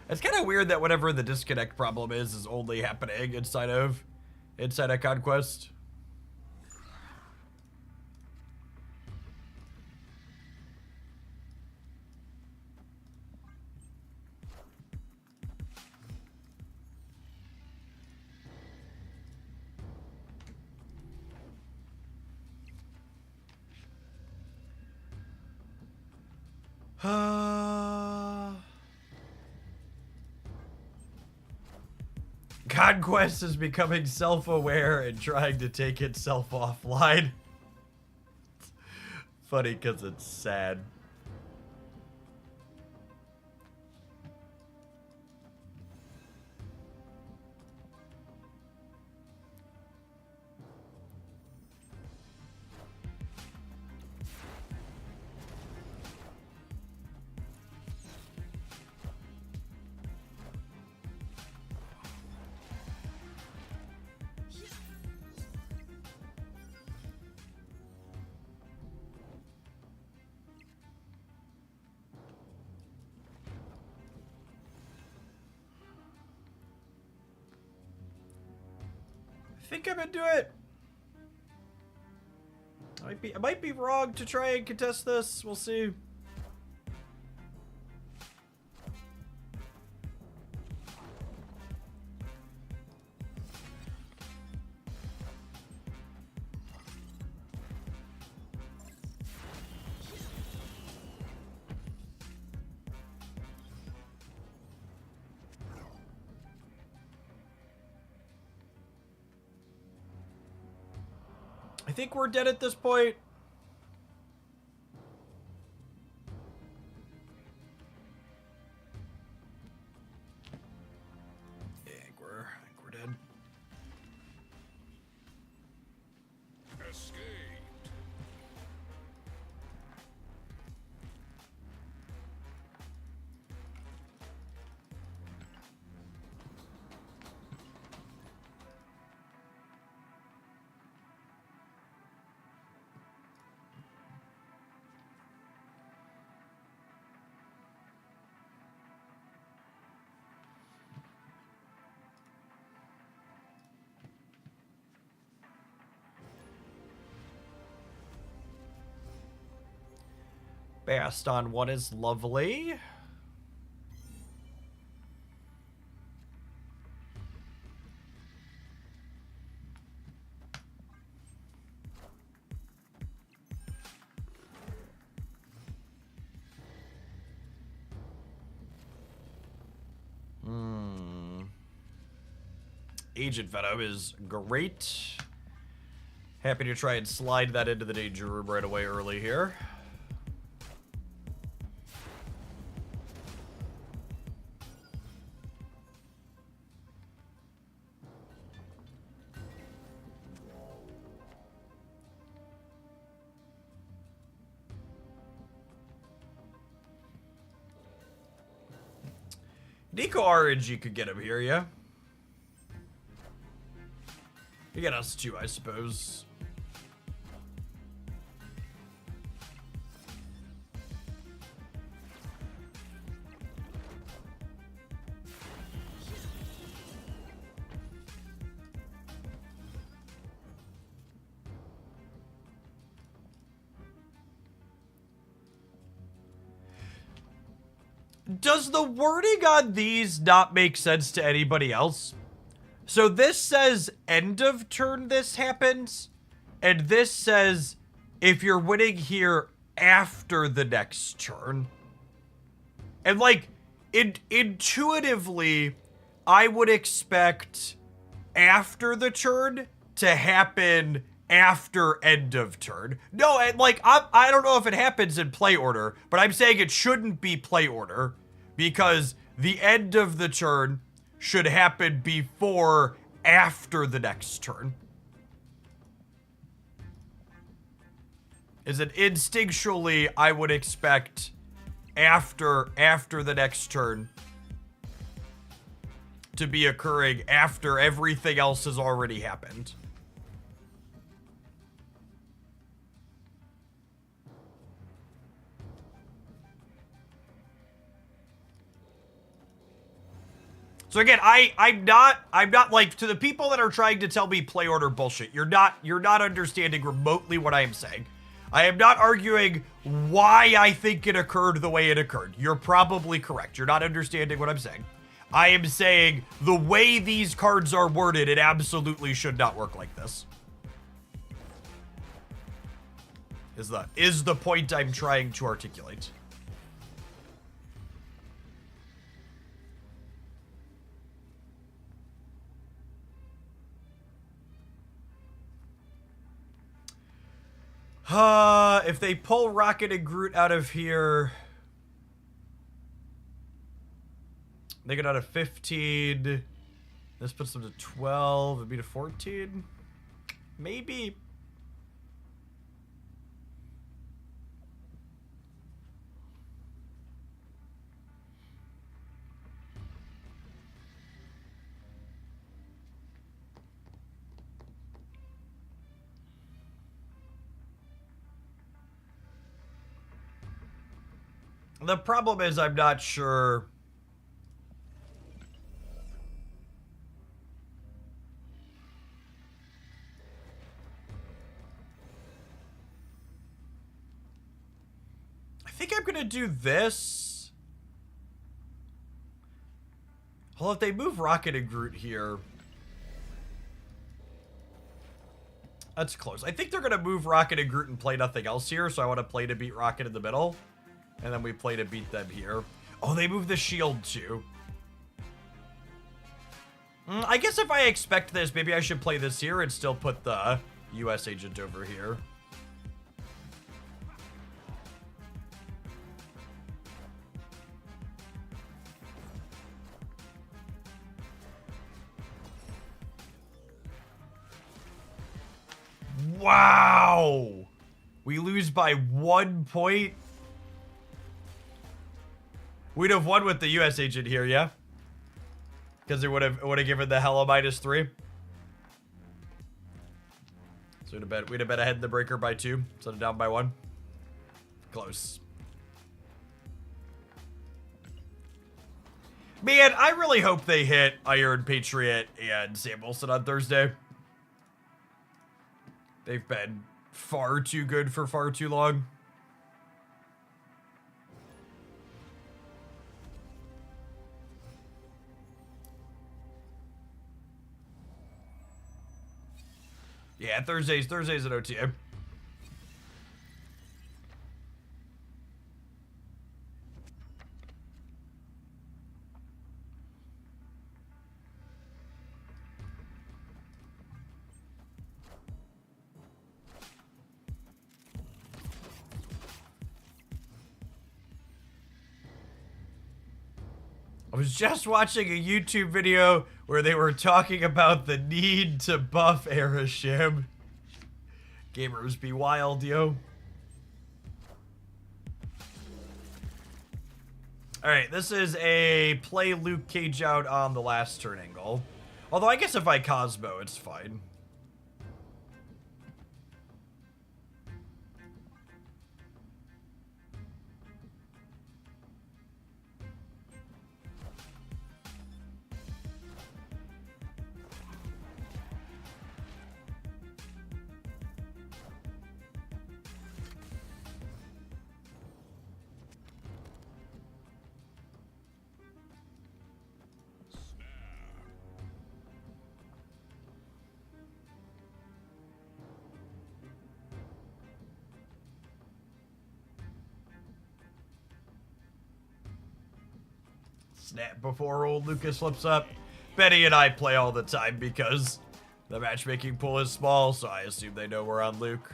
S1: It's kind of weird that whatever the disconnect problem is only happening inside a conquest. Conquest is becoming self-aware and trying to take itself offline. Funny because it's sad. I think I'm into it. I might be wrong to try and contest this. We'll see. I think we're dead at this point. I think we're dead.
S2: Escaped.
S1: Baston 1 is lovely. Agent Venom is great. Happy to try and slide that into the danger room right away early here. Nico RNG could get him here, yeah? You get us too, I suppose. Does the wording on these not make sense to anybody else? So this says end of turn this happens, and this says if you're winning here after the next turn. And like, intuitively, I would expect after the turn to happen after end of turn. No, and like, I don't know if it happens in play order, but I'm saying it shouldn't be play order because the end of the turn should happen before after the next turn. Is it instinctually I would expect after the next turn to be occurring after everything else has already happened. So again, I'm not like, to the people that are trying to tell me play order bullshit, you're not understanding remotely what I am saying. I am not arguing why I think it occurred the way it occurred. You're probably correct. You're not understanding what I'm saying. I am saying the way these cards are worded, it absolutely should not work like this. Is the point I'm trying to articulate. If they pull Rocket and Groot out of here, they get out of 15. This puts them to 12. It'd be to 14. Maybe. The problem is I'm not sure. I think I'm gonna do this. Well, if they move Rocket and Groot here, that's close. I think they're gonna move Rocket and Groot and play nothing else here, so I want to play to beat Rocket in the middle. And then we play to beat them here. Oh, they move the shield too. I guess if I expect this, maybe I should play this here and still put the US agent over here. Wow! We lose by 1 point. We'd have won with the US agent here, yeah? Because it would have given the Hella -3. So we'd have been ahead in the breaker by 2 instead of down by 1. Close. Man, I really hope they hit Iron Patriot and Sam Wilson on Thursday. They've been far too good for far too long. Yeah, Thursday's an OTA. I was just watching a YouTube video where they were talking about the need to buff Aeroshem. Gamers be wild, yo. Alright, this is a play Luke Cage out on the last turn angle. Although I guess if I Cosmo, it's fine. snap before old Lucas slips up. Betty and I play all the time because the matchmaking pool is small, so I assume they know we're on Luke.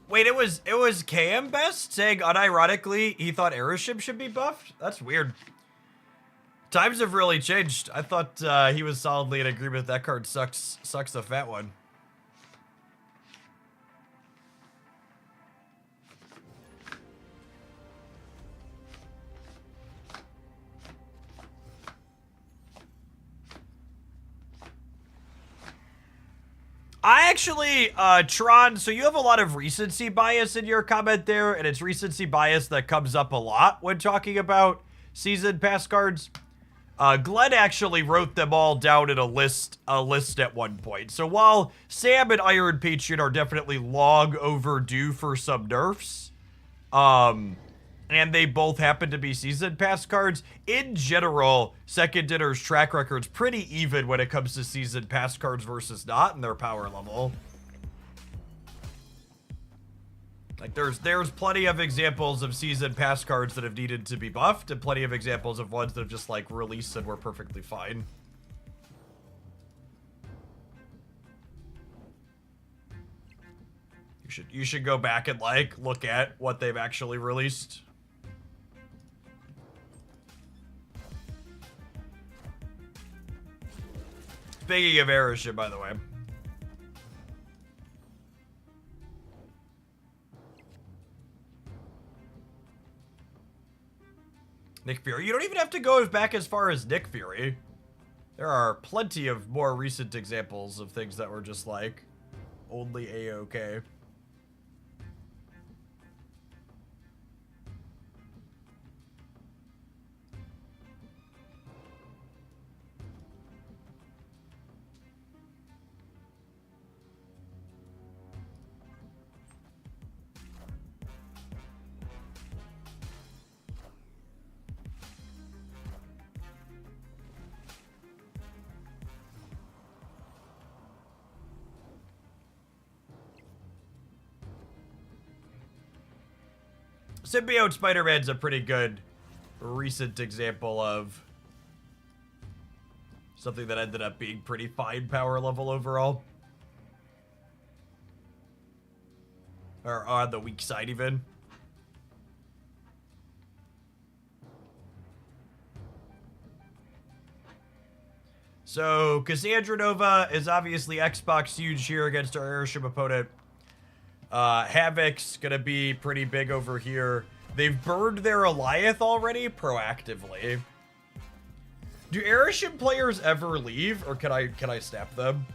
S1: Wait, it was KM Best saying unironically he thought Aeroship should be buffed? That's weird. Times have really changed. I thought he was solidly in agreement that card sucks the fat one. I actually, Tron, so you have a lot of recency bias in your comment there, and it's recency bias that comes up a lot when talking about season pass cards. Glenn actually wrote them all down in a list at one point. So while Sam and Iron Patriot are definitely long overdue for some nerfs, and they both happen to be season pass cards, in general, Second Dinner's track record's pretty even when it comes to season pass cards versus not in their power level. Like, there's plenty of examples of season pass cards that have needed to be buffed, and plenty of examples of ones that have just, like, released and were perfectly fine. You should go back and, like, look at what they've actually released. Speaking of Aeroship, by the way. Nick Fury. You don't even have to go back as far as Nick Fury. There are plenty of more recent examples of things that were just like only A-OK. Symbiote Spider-Man's a pretty good recent example of something that ended up being pretty fine power level overall. Or on the weak side even. So Cassandra Nova is obviously Xbox huge here against our Airship opponent. Havoc's gonna be pretty big over here. They've burned their Goliath already proactively. Do Airship players ever leave, or can I snap them?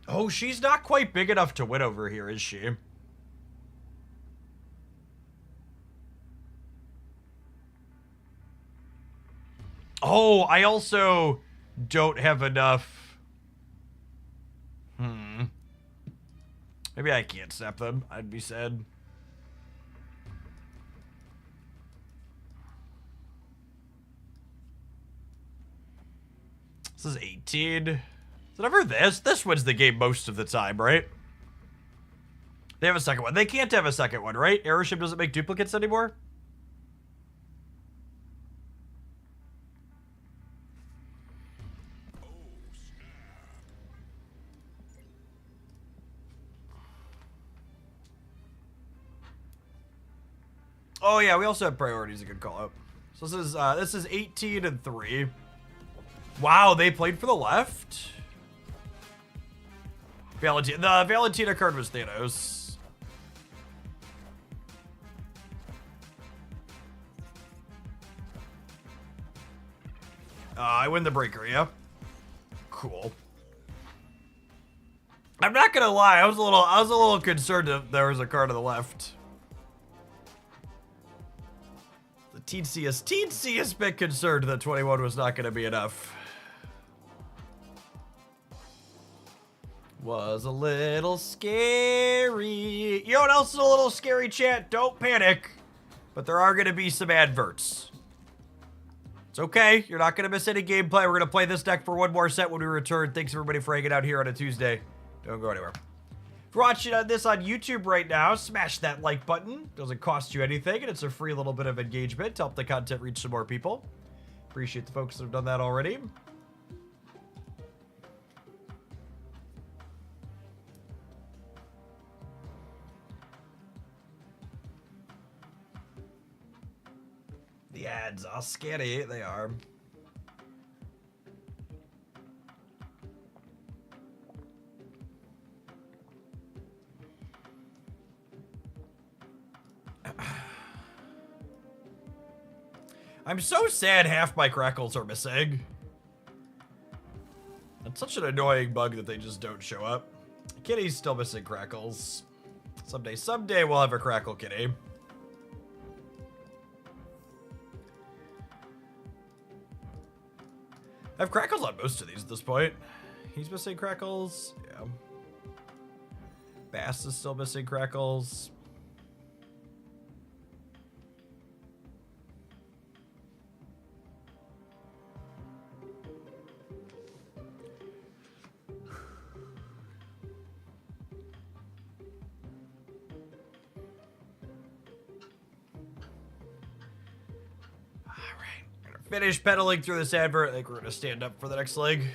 S1: Oh, she's not quite big enough to win over here, is she? Oh, I also don't have enough. Maybe I can't snap them. I'd be sad. This is 18. Is it ever this? This wins the game most of the time, right? They have a second one. They can't have a second one, right? Airship doesn't make duplicates anymore? Oh yeah, we also have priorities. A good call out. So this is 18 and 3. Wow, they played for the left. Valentina. The Valentina card was Thanos. I win the breaker, yeah. Cool. I'm not gonna lie, I was a little concerned if there was a card to the left. Teensy is a bit concerned that 21 was not going to be enough. Was a little scary. You know what else is a little scary, chat? Don't panic. But there are going to be some adverts. It's okay. You're not going to miss any gameplay. We're going to play this deck for one more set when we return. Thanks, everybody, for hanging out here on a Tuesday. Don't go anywhere. If you're watching this on YouTube right now, smash that like button. Doesn't cost you anything, and it's a free little bit of engagement to help the content reach some more people. Appreciate the folks that have done that already. The ads are scary, they are. I'm so sad half my crackles are missing. It's such an annoying bug that they just don't show up. Kitty's still missing crackles. Someday we'll have a crackle kitty. I have crackles on most of these at this point. He's missing crackles. Yeah. Bass is still missing crackles. Finish pedaling through this advert. I think we're gonna stand up for the next leg.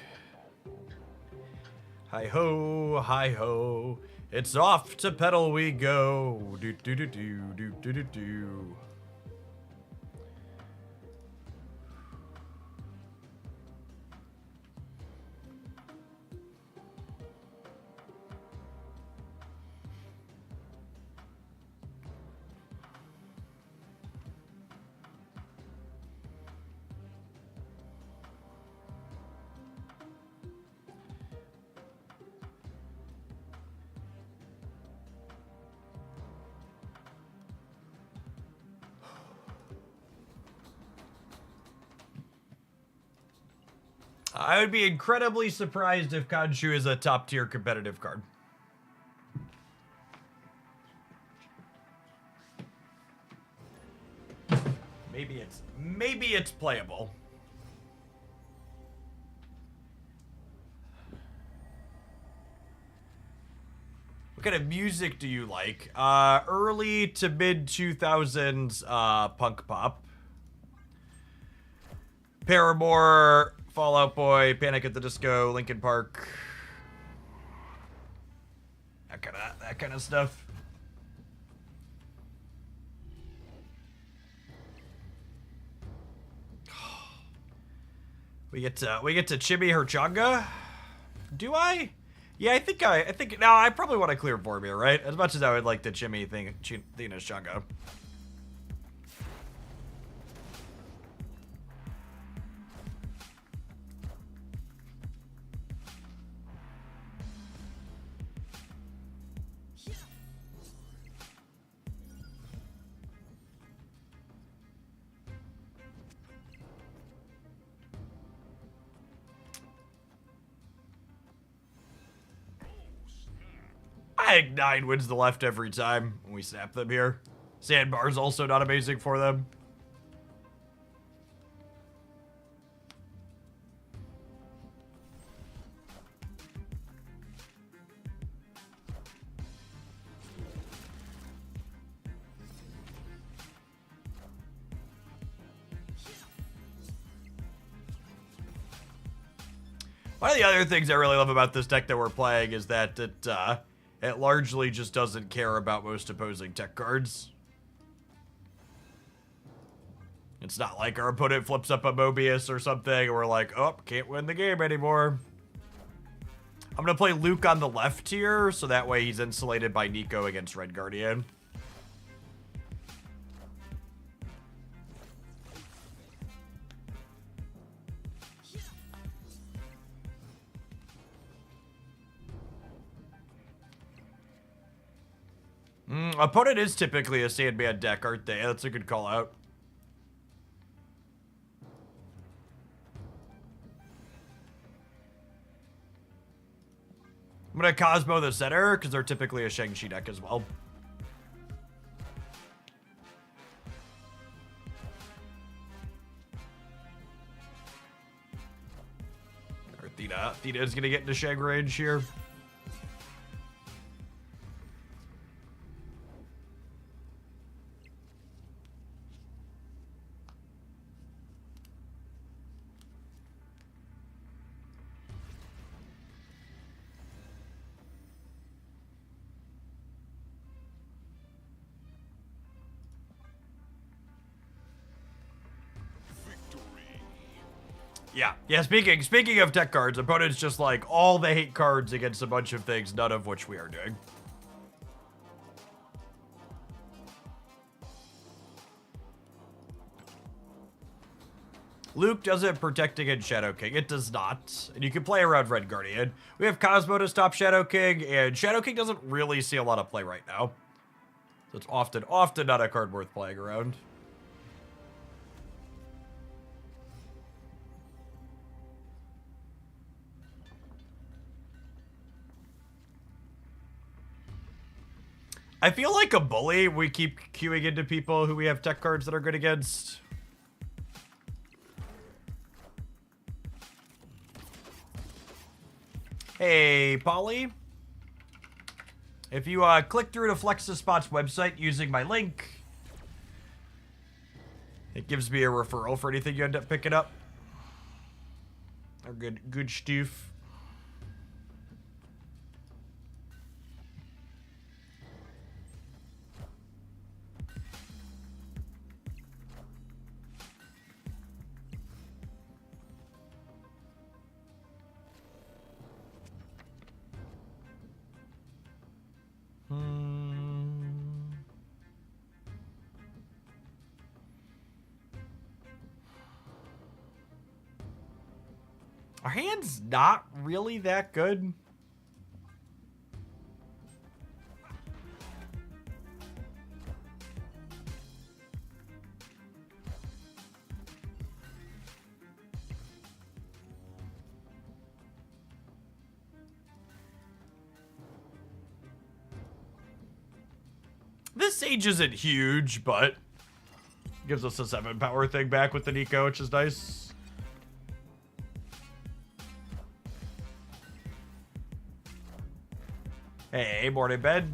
S1: Hi ho, hi ho. It's off to pedal we go. Do do do do do do do do. I would be incredibly surprised if Khonshu is a top tier competitive card. Maybe it's playable. What kind of music do you like? Early to mid 2000s punk pop. Paramore, Fall Out Boy, Panic at the Disco, Linkin Park. That kind of stuff. We get to Chibi Herchanga. Do I? Yeah, I think no, I probably want to clear Vormir, right? As much as I would like the Chimmy thing, Thina's Changa. I think 9 wins the left every time when we snap them here. Sandbar's also not amazing for them. One of the other things I really love about this deck that we're playing is that it largely just doesn't care about most opposing tech cards. It's not like our opponent flips up a Mobius or something and we're like, oh, can't win the game anymore. I'm going to play Luke on the left here, so that way he's insulated by Nico against Red Guardian. Opponent is typically a Sandman deck, aren't they? That's a good call out. I'm going to Cosmo the center, because they're typically a Shang-Chi deck as well. Theta is gonna get into shag range here. Yeah, speaking of tech cards, opponents just like all the hate cards against a bunch of things, none of which we are doing. Luke doesn't protect against Shadow King. It does not. And you can play around Red Guardian. We have Cosmo to stop Shadow King, and Shadow King doesn't really see a lot of play right now. So it's often not a card worth playing around. I feel like a bully. We keep queuing into people who we have tech cards that are good against. Hey, Polly. If you click through to FlexaSpot's website using my link, it gives me a referral for anything you end up picking up. Or good stuff. Our hand's not really that good. This Sage isn't huge, but gives us a 7 power thing back with the Nico, which is nice. Hey, morning, bed.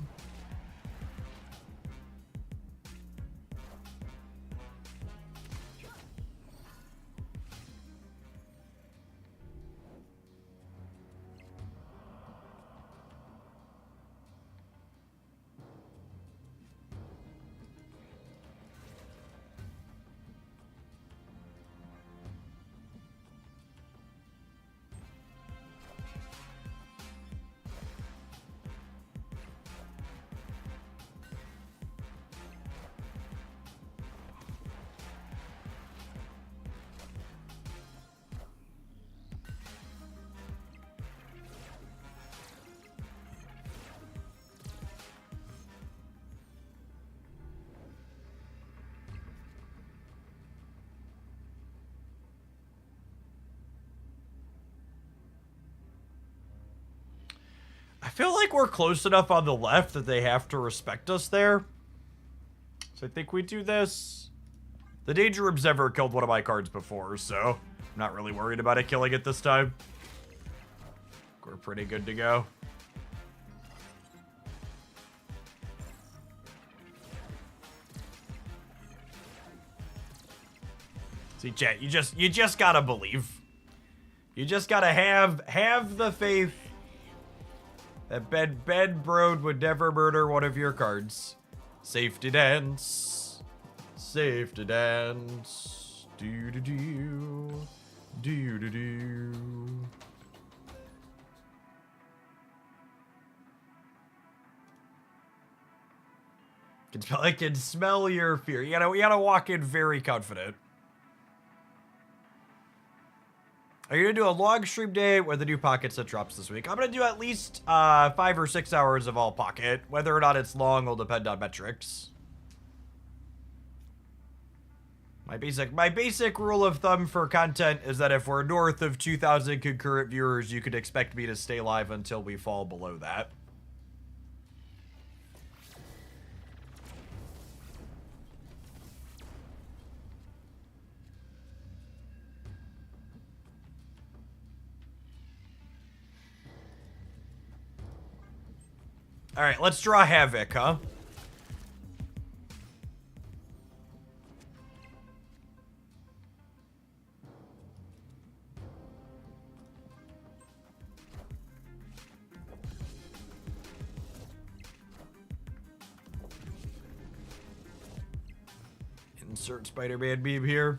S1: I feel like we're close enough on the left that they have to respect us there. So I think we do this. The Danger Room's never killed one of my cards before, so I'm not really worried about it killing it this time. We're pretty good to go. See, chat, you just gotta believe. You just gotta have the faith that Ben Brode would never murder one of your cards. Safety dance. Safety dance. Do-do-do. Do-do-do. I can smell your fear. You gotta walk in very confident. Are you gonna do a long stream day with the new pocket set drops this week? I'm gonna do at least 5 or 6 hours of all pocket. Whether or not it's long will depend on metrics. My basic rule of thumb for content is that if we're north of 2,000 concurrent viewers, you could expect me to stay live until we fall below that. All right, let's draw Havoc, huh? Insert Spider-Man beam here.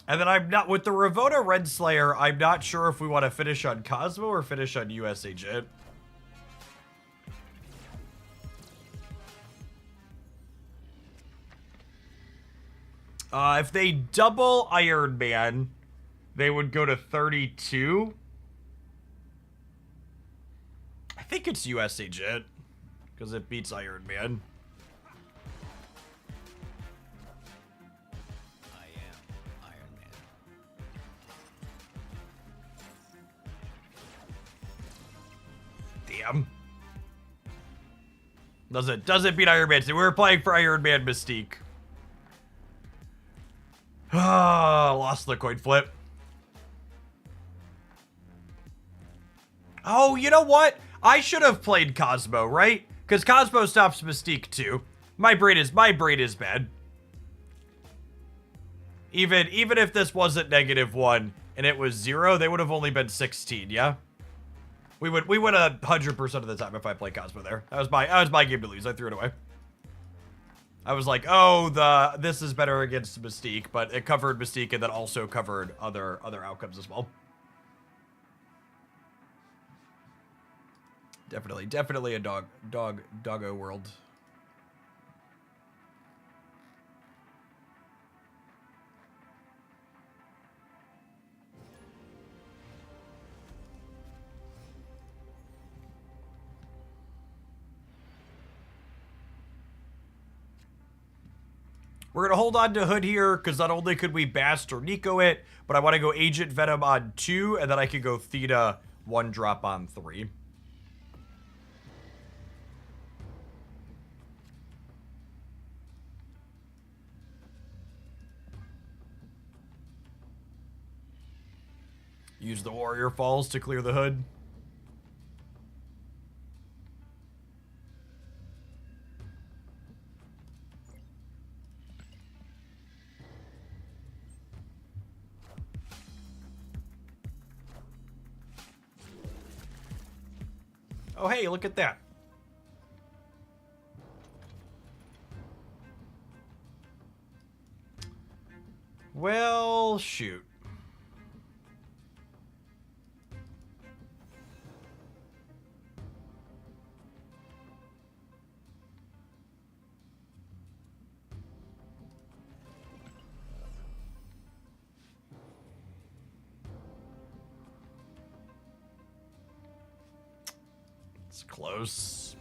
S1: And then I'm not, with the Ravona Red Slayer, I'm not sure if we want to finish on Cosmo or finish on US Agent. If they double Iron Man, they would go to 32. I think it's US Agent, because it beats Iron Man. Damn. Doesn't beat Iron Man. So we were playing for Iron Man Mystique. Lost the coin flip. Oh, you know what? I should have played Cosmo, right? Because Cosmo stops Mystique too. My brain is bad. Even if this wasn't -1 and it was 0, they would have only been 16, yeah? We would 100% of the time if I played Cosmo there. That was my game to lose. I threw it away. I was like, oh, this is better against Mystique, but it covered Mystique and then also covered other outcomes as well. Definitely a doggo world. We're going to hold on to Hood here, because not only could we Bast or Nico it, but I want to go Agent Venom on 2, and then I could go Theta 1-drop on 3. Use the Warrior Falls to clear the Hood. Oh, hey, look at that. Well, shoot. It's close.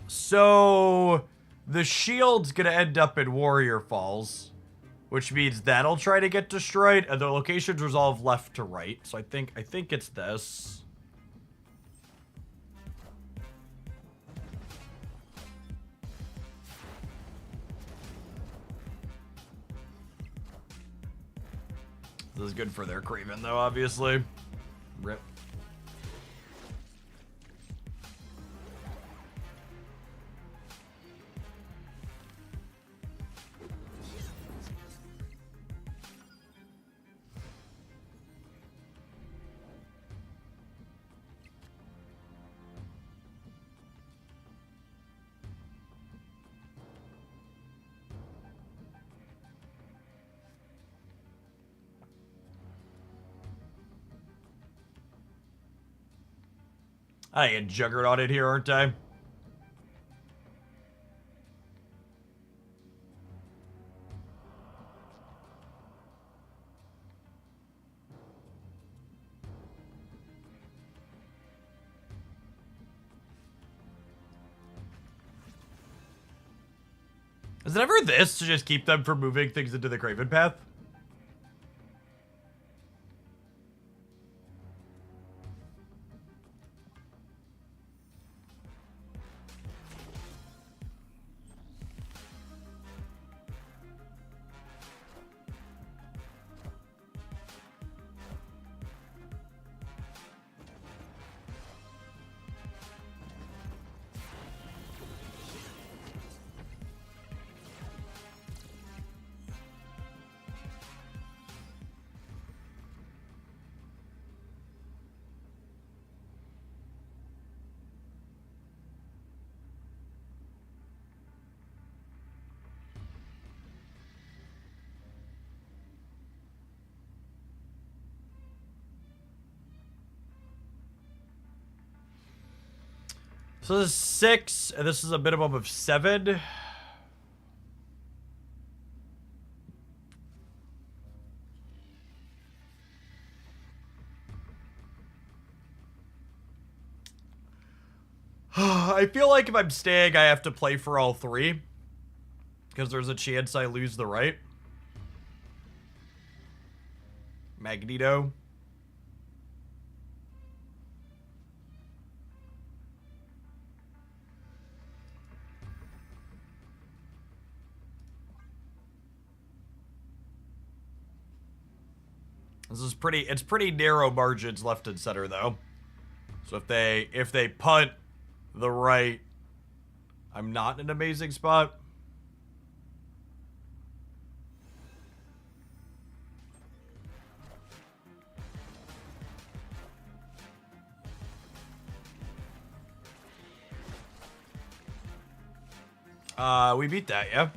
S1: So the shield's gonna end up in Warrior Falls, which means that'll try to get destroyed, and the locations resolve left to right. So I think it's this. This is good for their Craven, though, obviously. Rip. I get Juggernaut in here, aren't I? Is it ever this to just keep them from moving things into the Craven path? So this is 6, and this is a minimum of 7. I feel like if I'm staying, I have to play for all 3. Because there's a chance I lose the right. Magneto. This is it's pretty narrow margins left and center though. So if they punt the right, I'm not in an amazing spot. We beat that, yeah.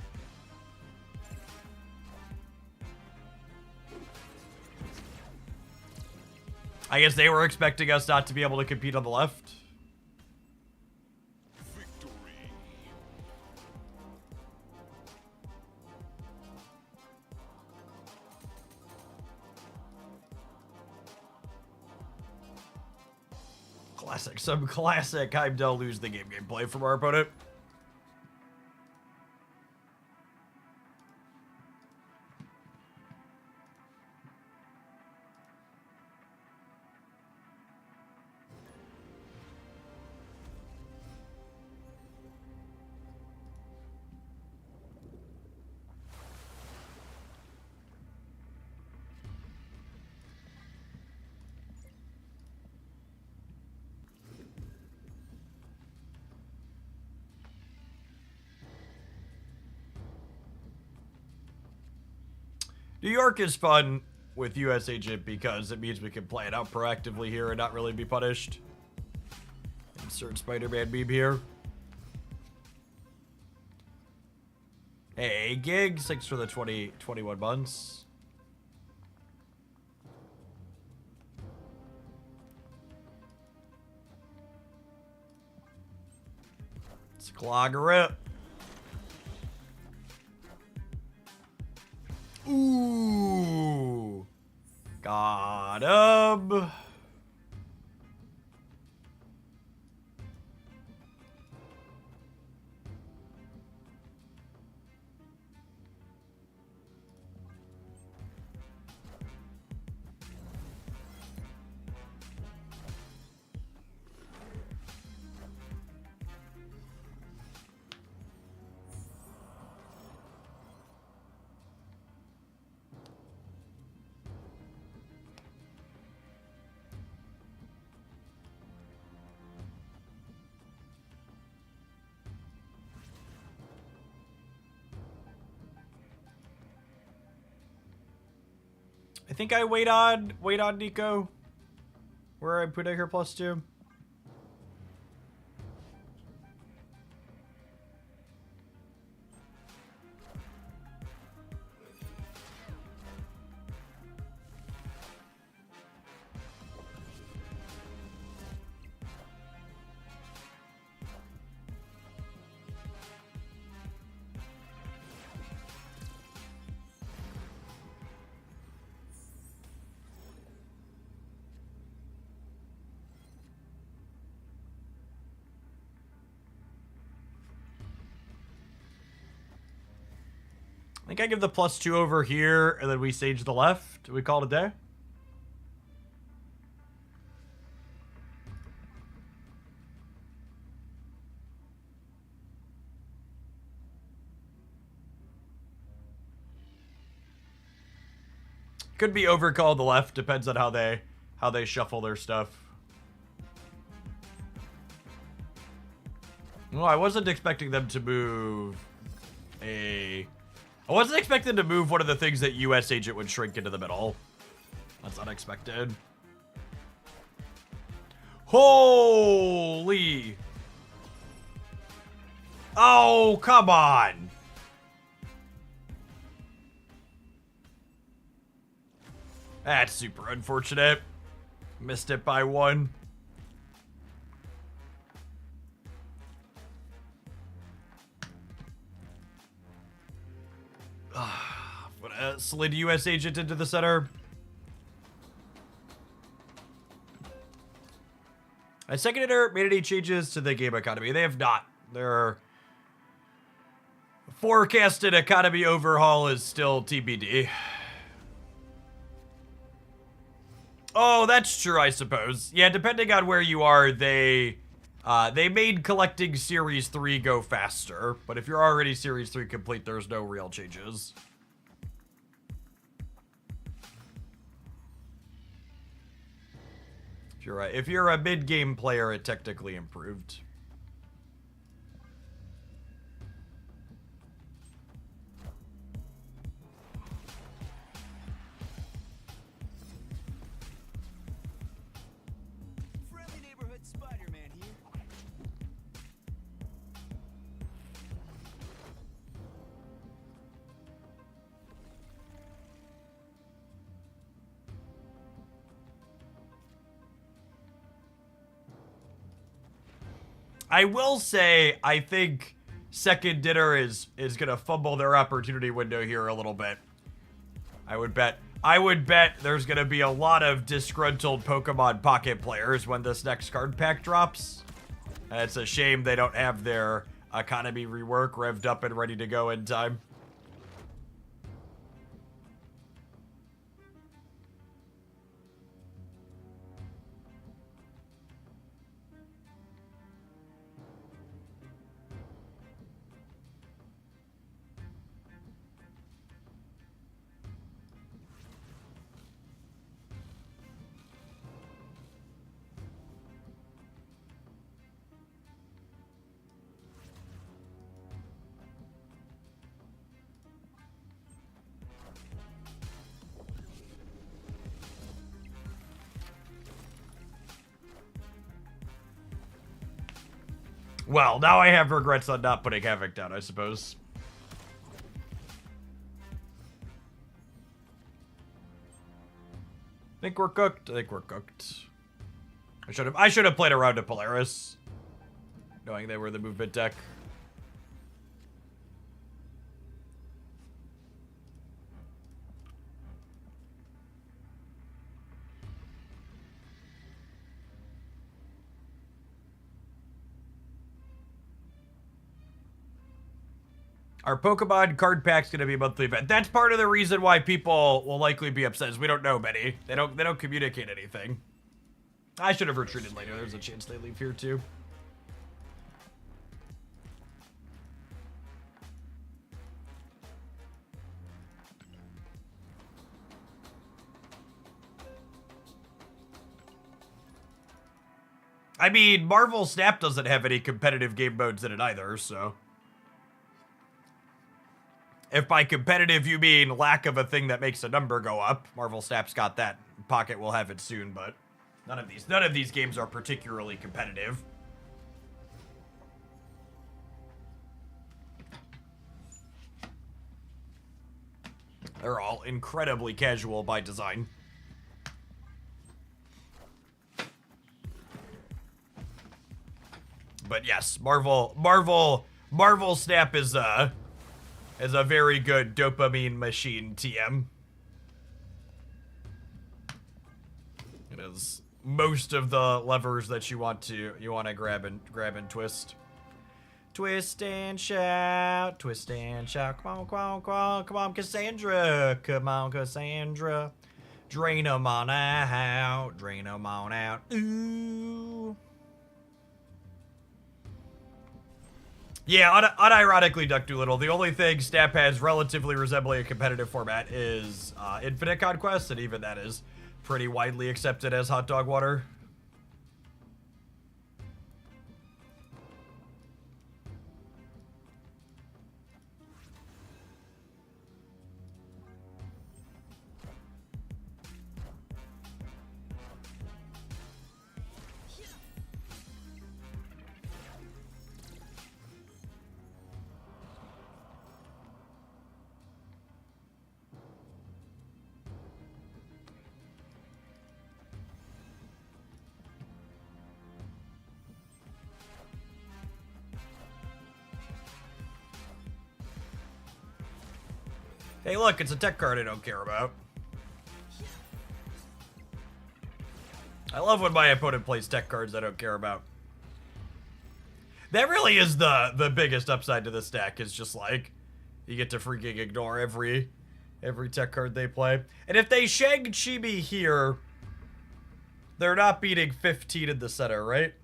S1: I guess they were expecting us not to be able to compete on the left.
S2: Victory.
S1: Some classic Heimdall lose the game gameplay from our opponent. New York is fun with US Agent because it means we can play it out proactively here and not really be punished. Insert Spider-Man meme here. Hey, gig, 6 for the 21 months. It's a clogger it. Ooh. Got him. I think I wait on Nico. Where I put her +2. I think I give the +2 over here, and then we sage the left. Do we call it a day? Could be overcall the left, depends on how they shuffle their stuff. Well, I wasn't expecting them to move I wasn't expecting to move one of the things that US agent would shrink into the middle. That's unexpected. Holy! Oh, come on! That's super unfortunate. Missed it by 1. Slid US agent into the center. A second hitter made any changes to the game economy? They have not. Their forecasted economy overhaul is still TBD. Oh, that's true, I suppose. Yeah, depending on where you are, they made collecting Series 3 go faster. But if you're already Series 3 complete, there's no real changes. If you're a mid-game player, it technically improved.
S3: Friendly neighborhood Spider-Man here.
S1: I will say, I think second dinner is gonna fumble their opportunity window here a little bit. I would bet there's gonna be a lot of disgruntled Pokemon Pocket players when this next card pack drops. And it's a shame they don't have their economy rework revved up and ready to go in time. Well, now I have regrets on not putting Havoc down, I suppose. Think we're cooked. I think we're cooked. I should have played around to Polaris, knowing they were the movement deck. Our Pokemon card pack's gonna be a monthly event. That's part of the reason why people will likely be upset. Is we don't know many. They don't communicate anything. I should have retreated later. There's a chance they leave here too. I mean, Marvel Snap doesn't have any competitive game modes in it either, so. If by competitive you mean lack of a thing that makes a number go up, Marvel Snap's got that. Pocket will have it soon, but none of these games are particularly competitive. They're all incredibly casual by design. But yes, Marvel Snap is a very good dopamine machine TM. It is most of the levers that you want to grab and twist. Twist and shout, twist and shout. Come on, come on, come on, come on, Cassandra. Come on, Cassandra. Drain 'em on out, drain 'em on out. Ooh. Yeah, unironically, Duck Doolittle, the only thing Snap has relatively resembling a competitive format is Infinite Conquest, and even that is pretty widely accepted as hot dog water. Hey, look, it's a tech card I don't care about. I love when my opponent plays tech cards I don't care about. That really is the biggest upside to this deck, is just like, you get to freaking ignore every tech card they play. And if they shag Chibi here, they're not beating 15 in the center, right?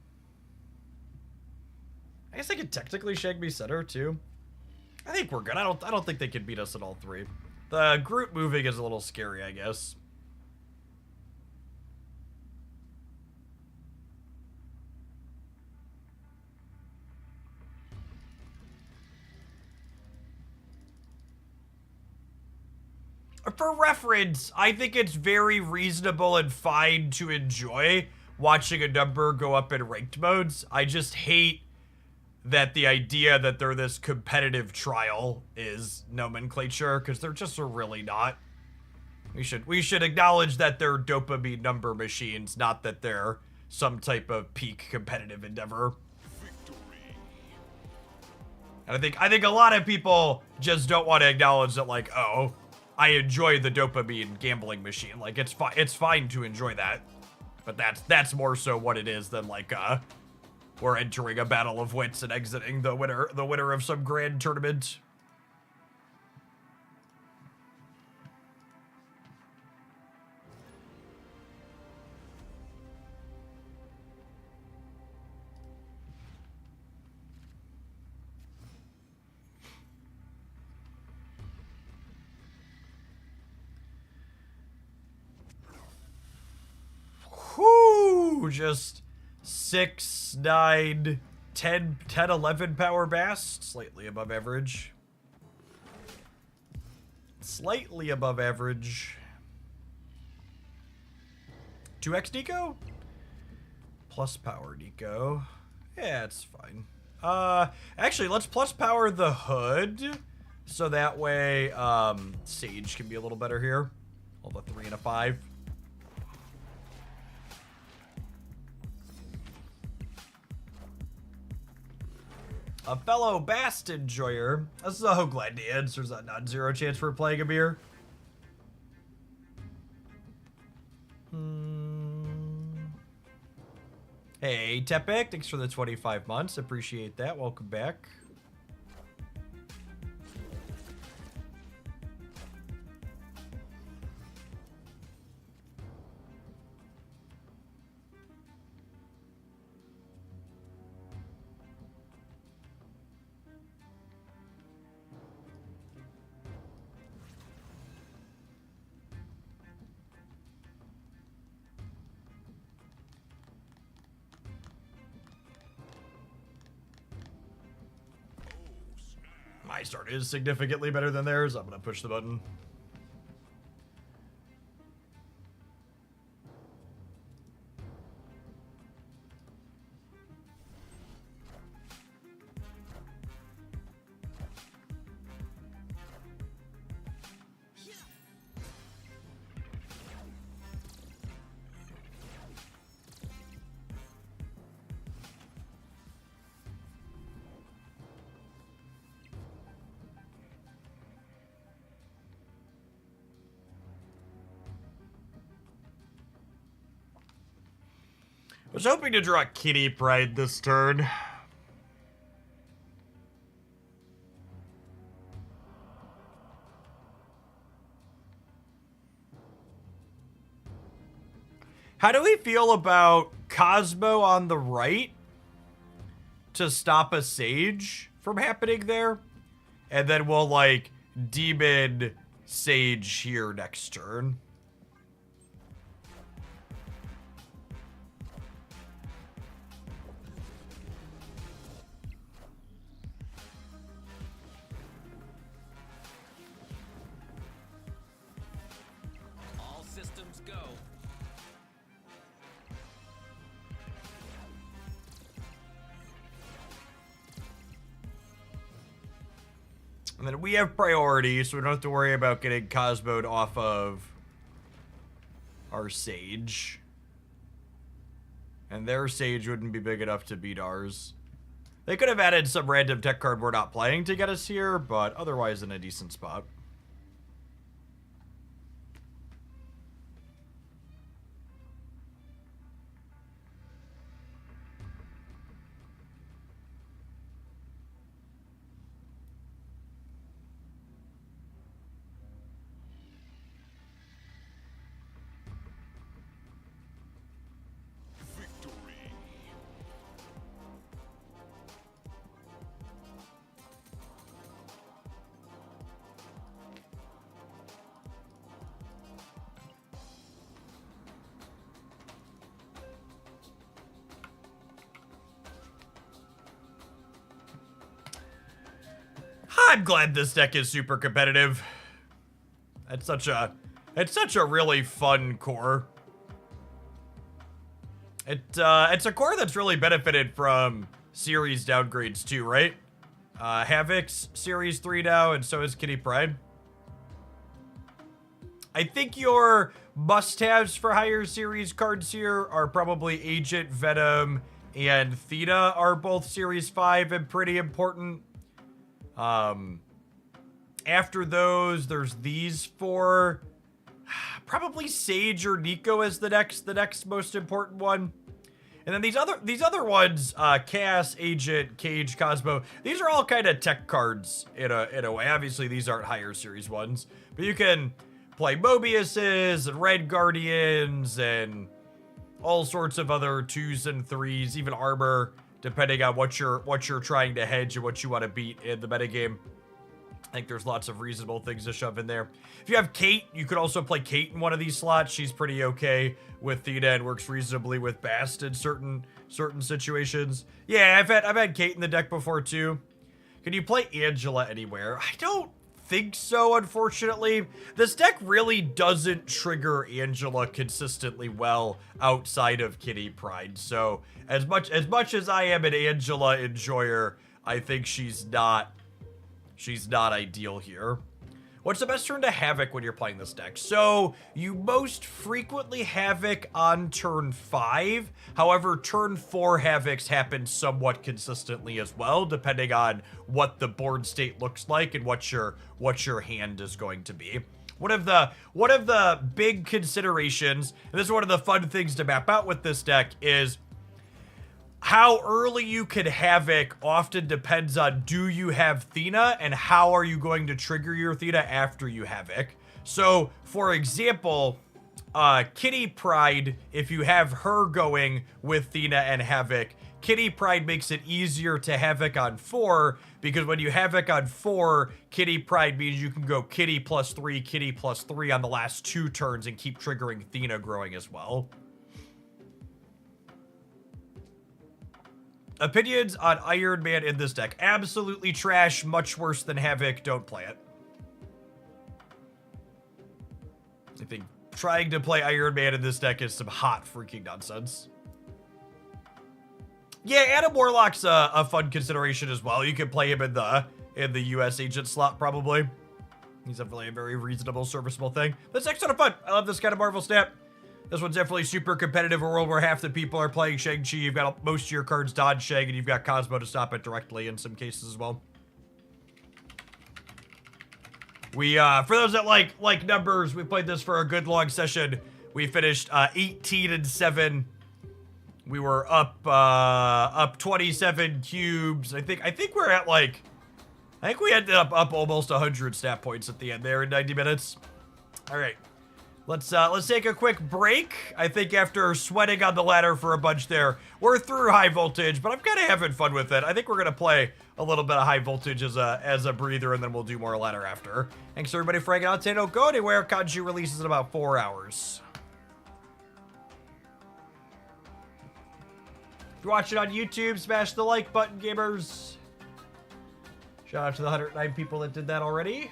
S1: I guess they could technically shag me center too. I think we're good. I don't think they can beat us at all three. The group moving is a little scary, I guess. For reference, I think it's very reasonable and fine to enjoy watching a number go up in ranked modes. I just hate that the idea that they're this competitive trial is nomenclature, because they're just really not. We should acknowledge that they're dopamine number machines, not that they're some type of peak competitive endeavor. And I think a lot of people just don't want to acknowledge that, like, oh, I enjoy the dopamine gambling machine. Like, it's fine to enjoy that, but that's more so what it is than like we're entering a battle of wits and exiting the winner of some grand tournament. Whoo! Just 6, 9, 10, 11 power bast. Slightly above average. Slightly above average. 2x Nico? Plus power Nico. Yeah, it's fine. Actually, let's plus power the hood. So that way, Sage can be a little better here. All the 3 and a 5. A fellow Bast enjoyer. So glad the answer's a non-zero chance for playing a beer. Hey, Tepek, thanks for the 25 months. Appreciate that. Welcome back. My start is significantly better than theirs. I'm gonna push the button. I was hoping to draw Kitty Pride this turn. How do we feel about Cosmo on the right to stop a Sage from happening there? And then we'll, like, Demon Sage here next turn.
S3: All systems go.
S1: And then we have priority, so we don't have to worry about getting Cosmo'd off of our Sage. And their Sage wouldn't be big enough to beat ours. They could have added some random tech card we're not playing to get us here, but otherwise in a decent spot.
S2: Victory.
S1: I'm glad this deck is super competitive. It's such a really fun core. It's a core that's really benefited from series downgrades too, right? Havoc's Series 3 now, and so is Kitty Pride. I think your must-haves for higher series cards here are probably Agent, Venom, and Theta are both Series 5 and pretty important. After those, there's these four. Probably Sage or Nico as the next most important one. And then these other ones, Cass, Agent, Cage, Cosmo, these are all kind of tech cards in a way. Obviously, these aren't higher series ones, but you can play Mobiuses and Red Guardians and all sorts of other 2s and 3s, even armor, depending on what you're trying to hedge and what you want to beat in the metagame. I think there's lots of reasonable things to shove in there. If you have Kate, you could also play Kate in one of these slots. She's pretty okay with Theta and works reasonably with Bast in certain situations. Yeah, I've had Kate in the deck before too. Can you play Angela anywhere? I don't think so, unfortunately. This deck really doesn't trigger Angela consistently well outside of Kitty Pride. So as much as I am an Angela enjoyer, I think she's not ideal here. What's the best turn to Havoc when you're playing this deck? So, you most frequently Havoc on turn 5. However, turn 4 Havocs happen somewhat consistently as well, depending on what the board state looks like and what your hand is going to be. One of the big considerations, and this is one of the fun things to map out with this deck, is how early you can Havoc often depends on, do you have Thena, and how are you going to trigger your Thena after you Havoc. So, for example, Kitty Pride, if you have her going with Thena and Havoc, Kitty Pride makes it easier to Havoc on 4, because when you Havoc on 4, Kitty Pride means you can go Kitty +3 on the last 2 turns and keep triggering Thena growing as well. Opinions on Iron Man in this deck. Absolutely trash, much worse than Havoc. Don't play it. I think trying to play Iron Man in this deck is some hot freaking nonsense. Yeah, Adam Warlock's a fun consideration as well. You can play him in the US agent slot probably. He's definitely a very reasonable, serviceable thing. This deck's ton of fun. I love this kind of Marvel snap. This one's definitely super competitive. A world where half the people are playing Shang-Chi. You've got most of your cards dodge Shang, and you've got Cosmo to stop it directly in some cases as well. We, for those that like numbers, we played this for a good long session. We finished 18-7. We were up 27 cubes. I think we're at I think we ended up almost 100 stat points at the end there in 90 minutes. All right. Let's take a quick break. I think after sweating on the ladder for a bunch there, we're through high voltage, but I'm kind of having fun with it. I think we're gonna play a little bit of high voltage as a breather, and then we'll do more ladder after. Thanks everybody for hanging out today. Don't go anywhere. Kaju releases in about 4 hours. If you're watching on YouTube, smash the like button, gamers. Shout out to the 109 people that did that already.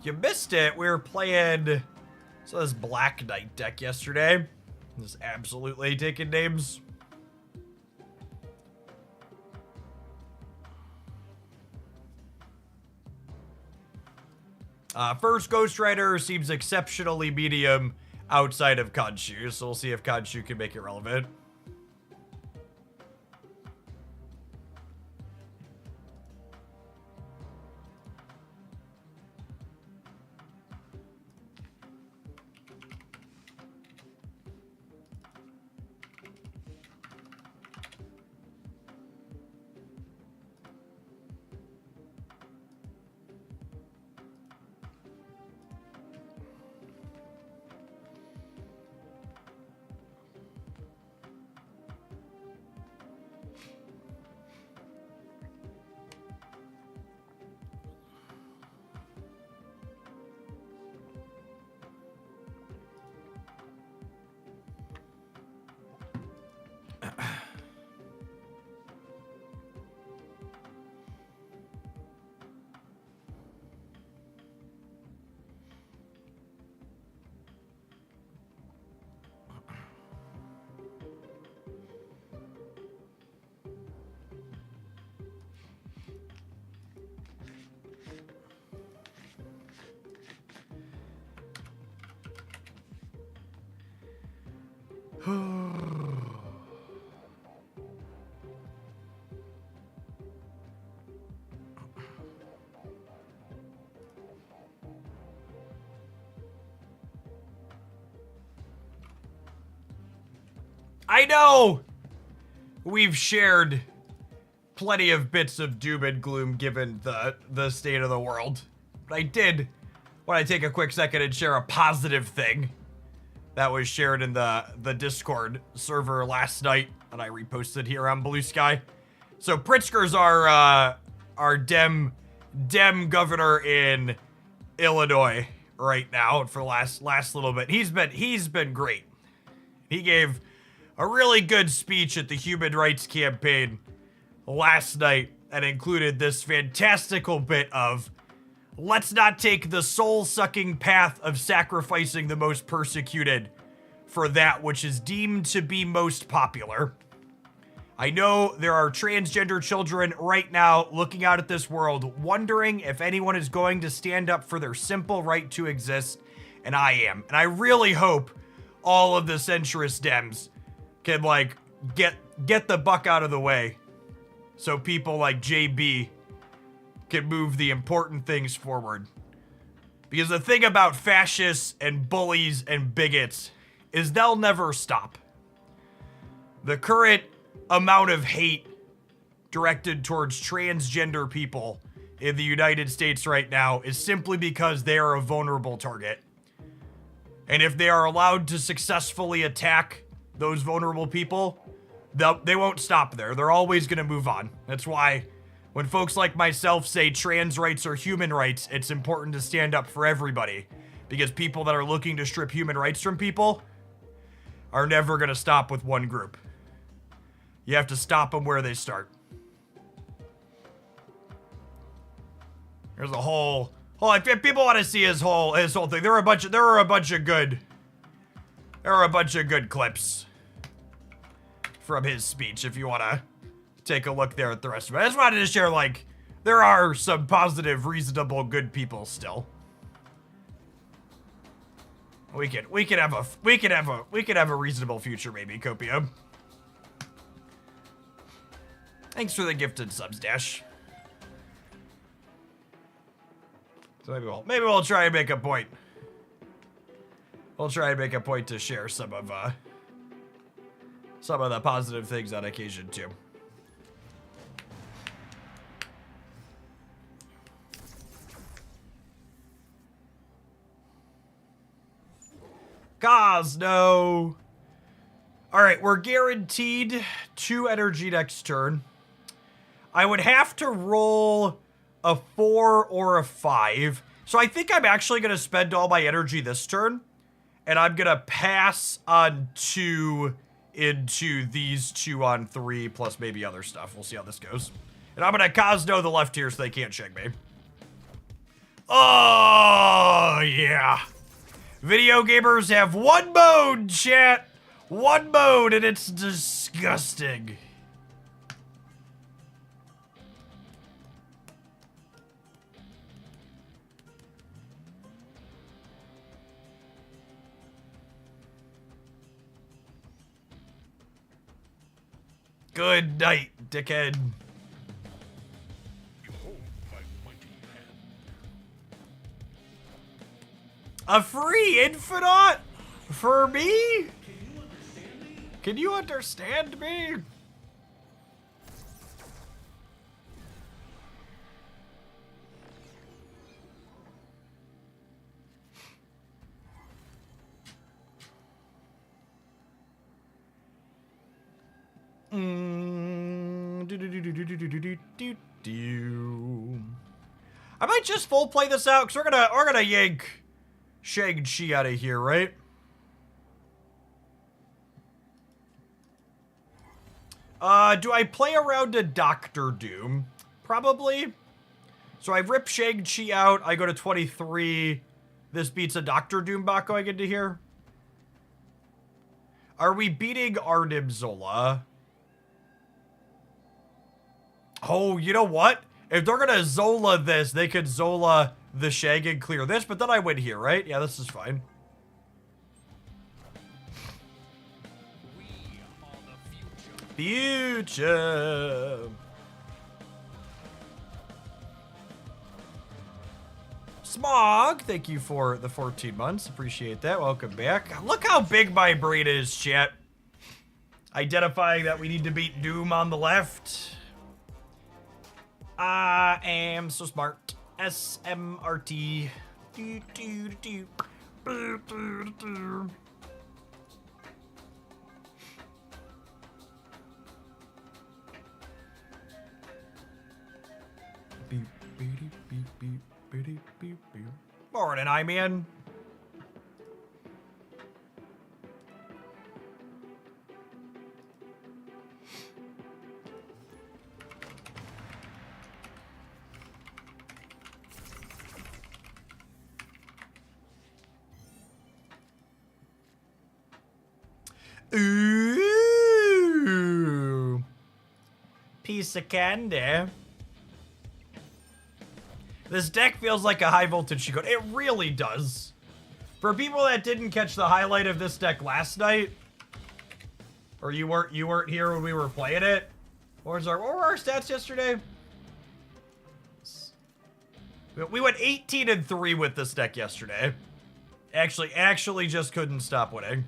S1: You missed it. We were playing this Black Knight deck yesterday. Just absolutely taking names. First Ghost Rider seems exceptionally medium outside of Khonshu, so we'll see if Khonshu can make it relevant. I know we've shared plenty of bits of doom and gloom given the state of the world, but I did want to take a quick second and share a positive thing that was shared in the Discord server last night, and I reposted here on Blue Sky. So Pritzker's our Dem governor in Illinois right now for the last little bit. He's been great. He gave a really good speech at the Human Rights Campaign last night and included this fantastical bit of, let's not take the soul-sucking path of sacrificing the most persecuted for that which is deemed to be most popular. I know there are transgender children right now looking out at this world, wondering if anyone is going to stand up for their simple right to exist, and I am. And I really hope all of the centrist Dems can, like, get the buck out of the way so people like JB can move the important things forward. Because the thing about fascists and bullies and bigots is they'll never stop. The current amount of hate directed towards transgender people in the United States right now is simply because they are a vulnerable target. And if they are allowed to successfully attack those vulnerable people, they won't stop there. They're always going to move on. That's why when folks like myself say trans rights are human rights, it's important to stand up for everybody. Because people that are looking to strip human rights from people are never going to stop with one group. You have to stop them where they start. There's a whole if people want to see his whole thing. There are a bunch of good clips from his speech if you want to take a look there at the rest of it. I just wanted to share, like, there are some positive, reasonable, good people still. We could have a reasonable future, maybe, Copia. Thanks for the gifted subs, Dash. So maybe we'll try and make a point. We'll try and make a point to share some of the positive things on occasion too. Kaz, no. All right, we're guaranteed 2 energy next turn. I would have to roll a 4 or a 5. So I think I'm actually going to spend all my energy this turn. And I'm going to pass on 2 into these 2 on 3 plus maybe other stuff. We'll see how this goes. And I'm going to Cosno the left here so they can't check me. Oh, yeah. Video gamers have one mode, chat. One mode, and it's disgusting. Good night, dickhead.
S2: Behold my mighty hand.
S1: A free infinite for me? Can you understand me? I might just full play this out because we're gonna yank Shang-Chi out of here, right? Do I play around a Doctor Doom? Probably. So I rip Shang-Chi out, I go to 23. This beats a Doctor Doom bot going into here. Are we beating Arnim Zola? Oh, you know what? If they're gonna Zola this, they could Zola the Shang and clear this, but then I win here, right? Yeah, this is fine.
S3: We are the future.
S1: Future. Smog, thank you for the 14 months. Appreciate that. Welcome back. Look how big my brain is, chat. Identifying that we need to beat Doom on the left. I am so smart. SMRT. Do, do, do, do, do, do. Beep, beep, beep, beep, beep, beep, beep. Morning, I-Man. Ooh. Piece of candy. This deck feels like a high voltage Shigota. It really does. For people that didn't catch the highlight of this deck last night, or you weren't here when we were playing it. What were our stats yesterday? We went 18-3 with this deck yesterday. Actually just couldn't stop winning.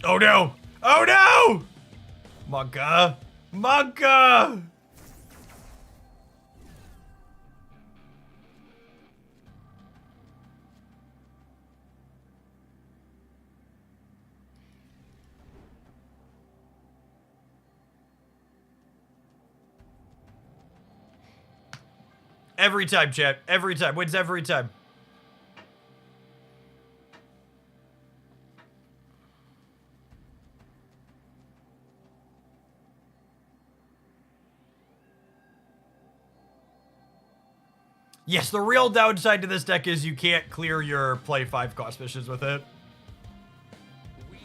S1: Oh no! Oh no! Monka! Monka! Every time, chat. Every time. Wins every time. Yes, the real downside to this deck is you can't clear your play 5 cost missions with it.
S3: We are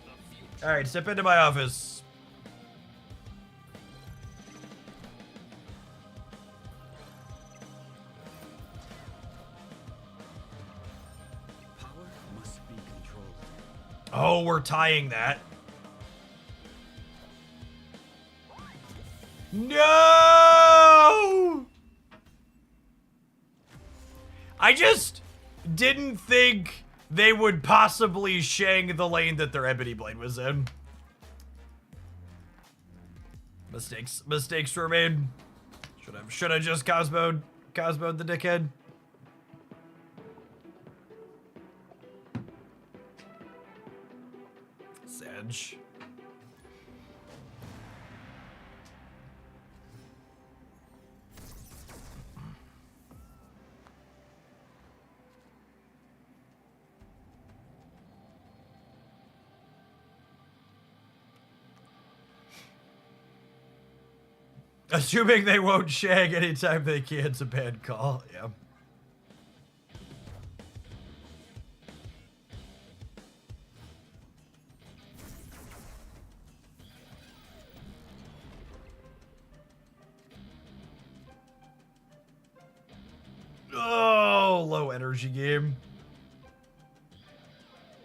S3: the future.
S1: Alright, step into my office.
S3: Power must be controlled.
S1: Oh, we're tying that. No! I just didn't think they would possibly Shang the lane that their Ebony Blade was in. Mistakes were made. Should have just Cosmo'd the dickhead. Sedge. Assuming they won't shag anytime they can's a bad call. Yeah. Oh, low energy game.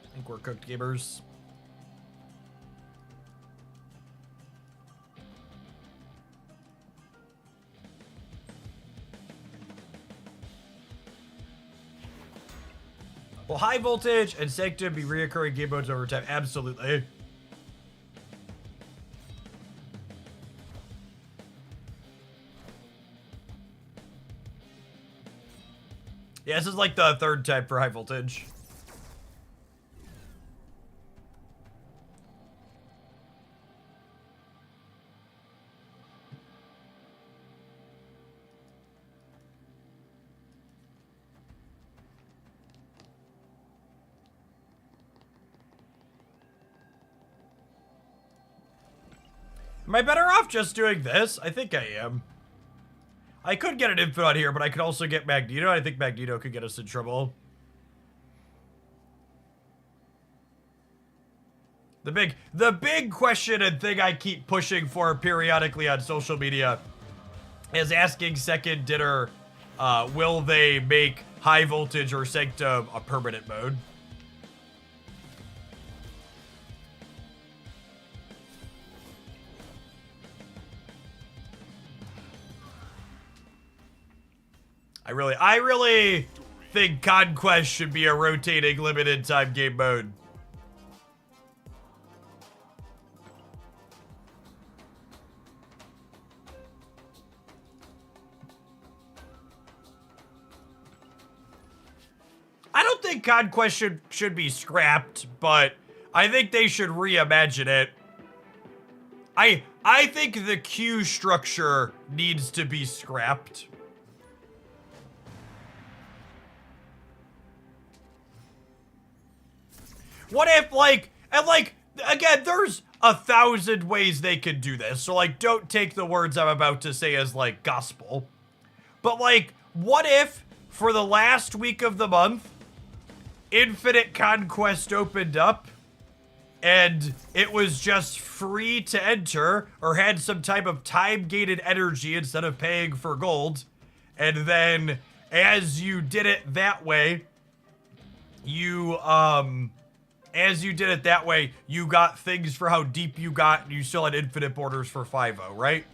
S1: I think we're cooked, gamers. Will high voltage and sanctum be reoccurring game modes over time? Absolutely. Yeah, this is like the third type for high voltage. Am I better off just doing this? I think I am. I could get an infant on here, but I could also get Magneto. I think Magneto could get us in trouble. The big question and thing I keep pushing for periodically on social media is asking Second Dinner, will they make high voltage or sanctum a permanent mode? I really think Conquest should be a rotating limited time game mode. I don't think Conquest should be scrapped, but I think they should reimagine it. I think the queue structure needs to be scrapped. What if, like, and like, again, there's 1,000 ways they could do this, so, like, don't take the words I'm about to say as, like, gospel. But, like, what if, for the last week of the month, Infinite Conquest opened up, and it was just free to enter, or had some type of time-gated energy instead of paying for gold, and then, as you did it that way, you got things for how deep you got, and you still had infinite borders for 5-0, right?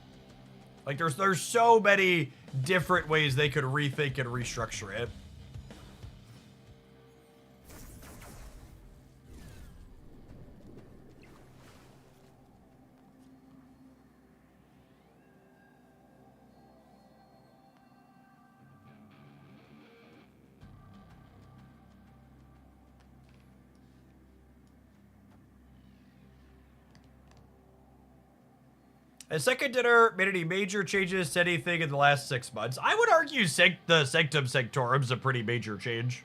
S1: Like, there's so many different ways they could rethink and restructure it. Has Second Dinner made any major changes to anything in the last 6 months? I would argue the Sanctum Sanctorum's a pretty major change.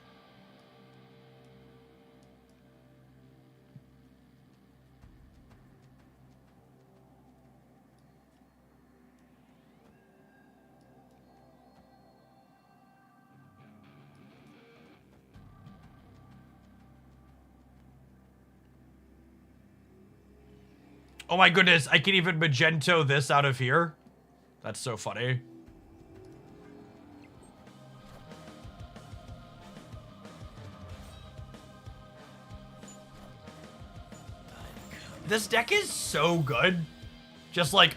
S1: Oh my goodness, I can even Magento this out of here. That's so funny. This deck is so good. Just like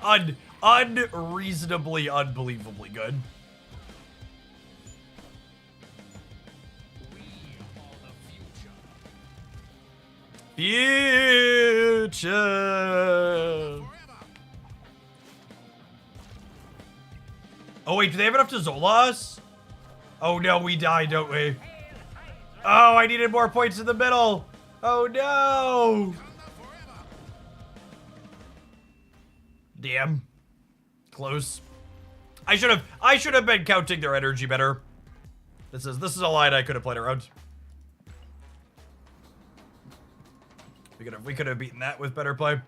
S1: unreasonably, unbelievably good. Future. Oh, wait, do they have enough to Zola us? Oh, no, we die, don't we? Oh, I needed more points in the middle. Oh, no. Damn. Close. I should have been counting their energy better. This is a line I could have played around. We could have beaten that with better play.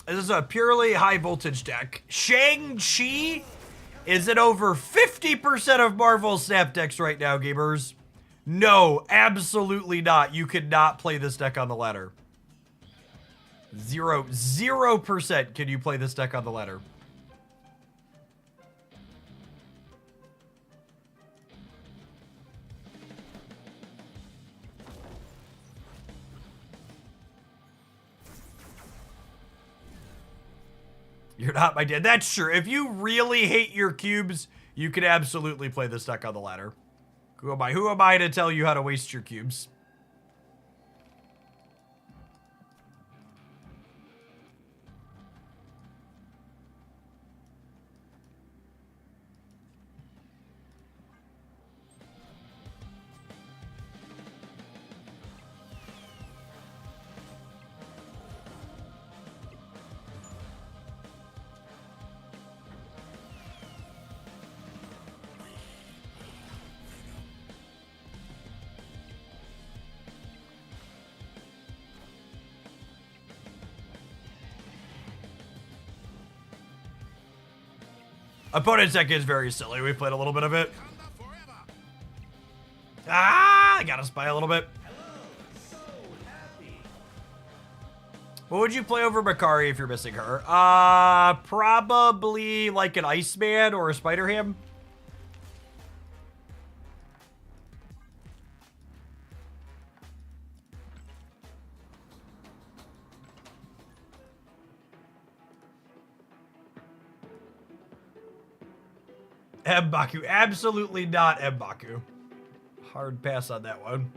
S1: This is a purely high voltage deck. Shang-Chi is at over 50% of Marvel Snap decks right now, gamers. No, absolutely not. You could not play this deck on the ladder. 0% can you play this deck on the ladder. You're not my dad. That's true. If you really hate your cubes, you could absolutely play this deck on the ladder. Who am I? Who am I to tell you how to waste your cubes? Opponent's deck is very silly. We played a little bit of it. Ah, I got us by a little bit. What would you play over Makari if you're missing her? Probably like an Iceman or a Spider-Ham. M'Baku. Absolutely not M'Baku. Hard pass on that one.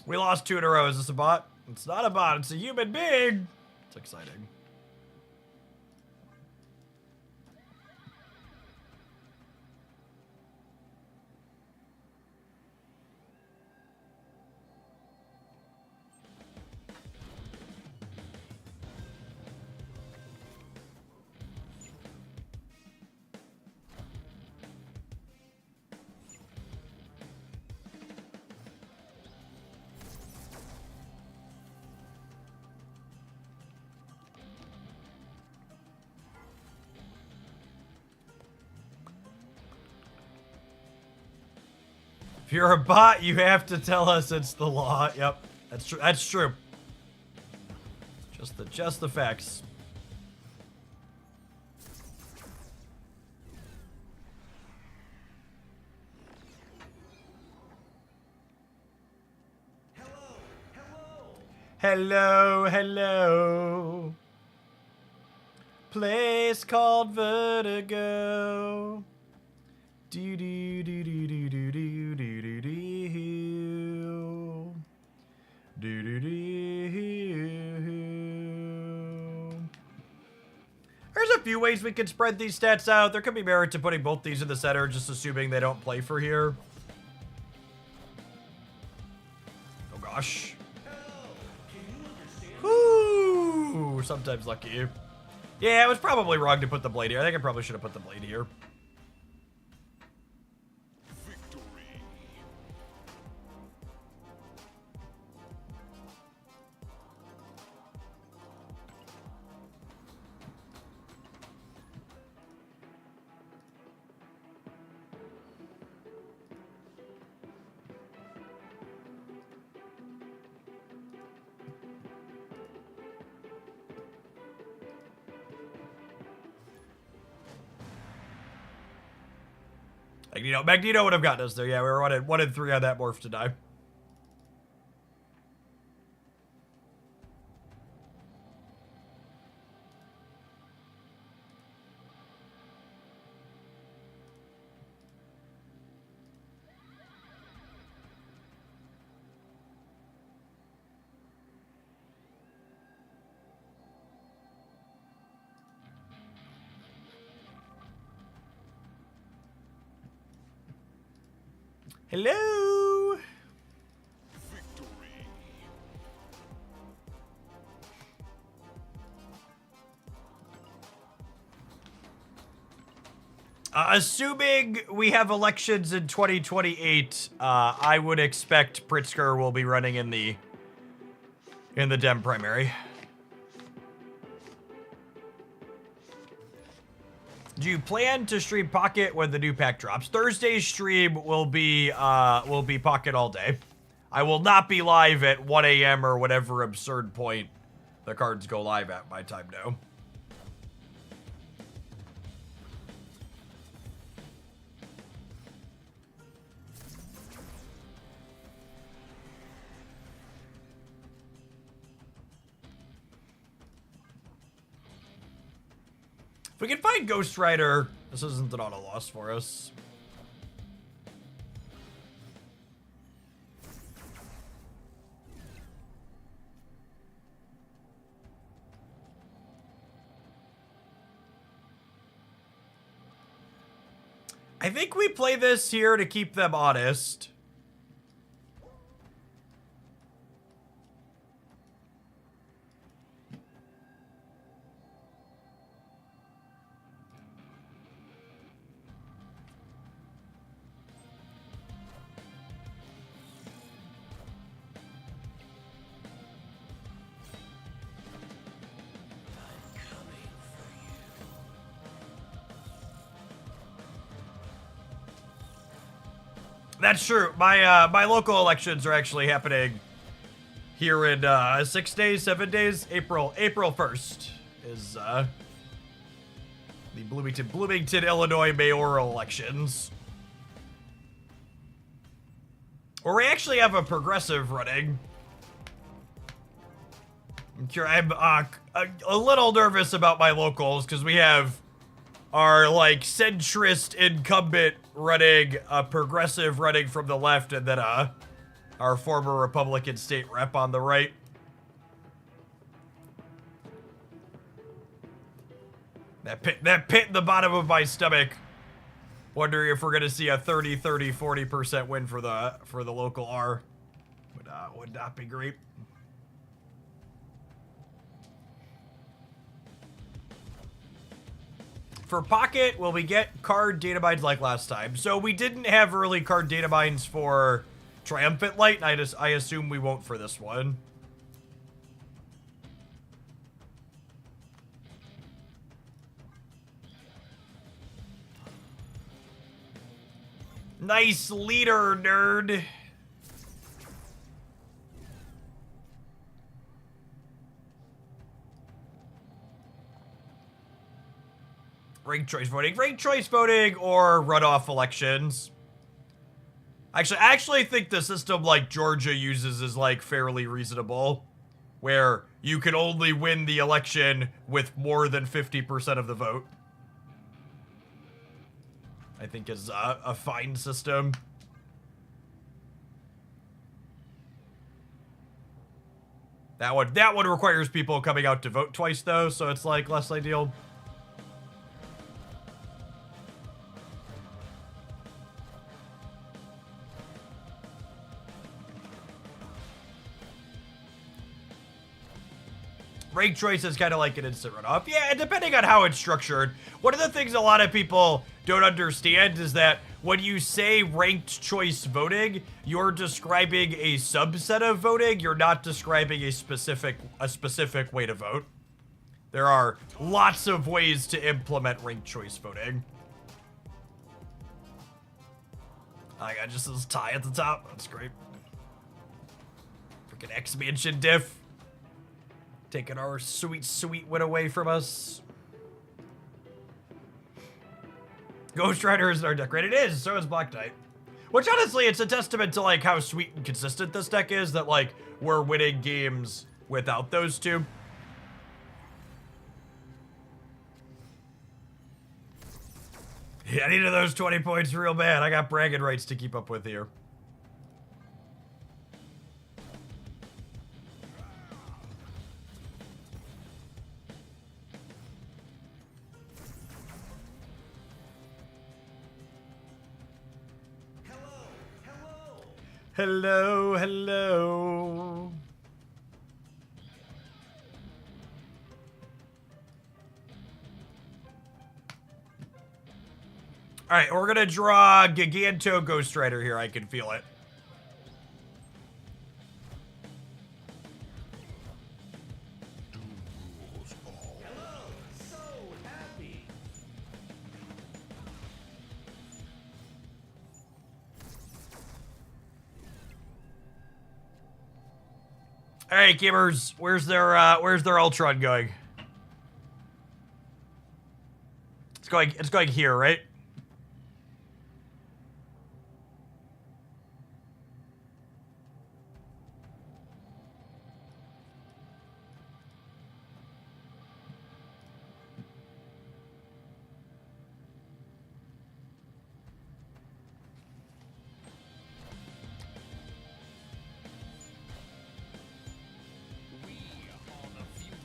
S1: We lost 2 in a row. Is this a bot? It's not a bot. It's a human being. It's exciting. If you're a bot, you have to tell us it's the law. Yep, that's true. That's true. Just the facts. Hello, hello. Place called Vertigo. Do do do do do do do do do do do do do. There's a few ways we could spread these stats out. There could be merit to putting both these in the center, just assuming they don't play for here. Oh gosh. Whoo! Sometimes lucky. Yeah, it was probably wrong to put the blade here. I think I probably should have put the blade here. Magneto would have gotten us there. Yeah, we were 1-3 on that morph to die. Hello.
S2: Victory.
S1: Assuming we have elections in 2028, I would expect Pritzker will be running in the Dem primary. Do you plan to stream Pocket when the new pack drops? Thursday's stream will be Pocket all day. I will not be live at 1 a.m. or whatever absurd point the cards go live at my time now. If we can find Ghost Rider, this isn't an auto loss for us. I think we play this here to keep them honest. That's true. My local elections are actually happening here in 6 days, 7 days. April 1st is the Bloomington, Illinois mayoral elections. Or we actually have a progressive running. I'm a little nervous about my locals because we have our like centrist incumbent running, a progressive running from the left, and then our former Republican state rep on the right. That pit in the bottom of my stomach. Wondering if we're gonna see a 30, 40% win for the local R. Would not be great. For Pocket, will we get card data mines like last time? So we didn't have early card data mines for Triumphant Light, and I assume we won't for this one. Nice leader, nerd. Ranked choice voting or runoff elections. I actually think the system like Georgia uses is like fairly reasonable, where you can only win the election with more than 50% of the vote. I think is a fine system. That one requires people coming out to vote twice though, so it's like less ideal. Ranked choice is kind of like an instant runoff. Yeah, depending on how it's structured. One of the things a lot of people don't understand is that when you say ranked choice voting, you're describing a subset of voting. You're not describing a specific way to vote. There are lots of ways to implement ranked choice voting. I got just this tie at the top. That's great. Freaking expansion diff. Taking our sweet win away from us. Ghost Rider is our deck, right? It is, so is Black Knight. Which honestly, it's a testament to like how sweet and consistent this deck is that like we're winning games without those two. Yeah, I needed those 20 points real bad. I got bragging rights to keep up with here. Hello, hello. All right, we're gonna draw Giganto Ghost Rider here. I can feel it. All right, gamers, where's their Ultron going? It's going here, right?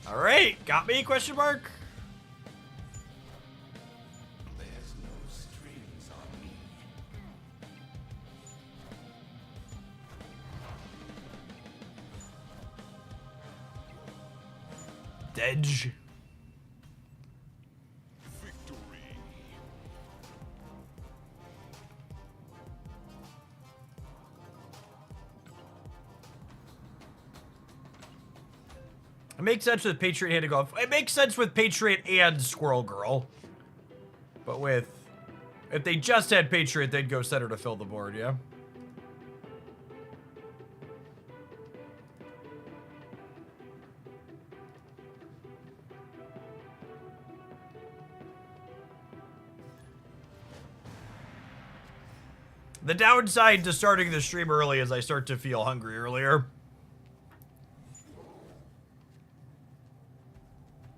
S1: All right, got me? Question mark.
S3: There's no strings on me.
S1: Dedge.
S2: Victory.
S1: It makes sense with Patriot Hand to go off. It makes sense with Patriot and Squirrel Girl. But if they just had Patriot, they'd go center to fill the board, yeah? The downside to starting the stream early is I start to feel hungry earlier.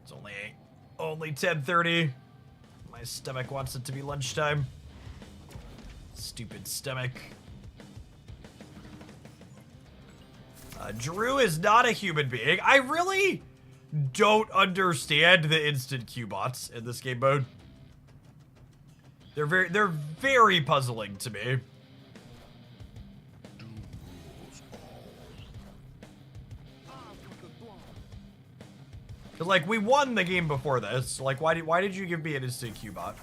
S1: It's only 10:30. My stomach wants it to be lunchtime. Stupid stomach. Drew is not a human being. I really don't understand the instant Q bots in this game mode. They're very puzzling to me. Cause like we won the game before this. Like why did you give me an instant Q bot?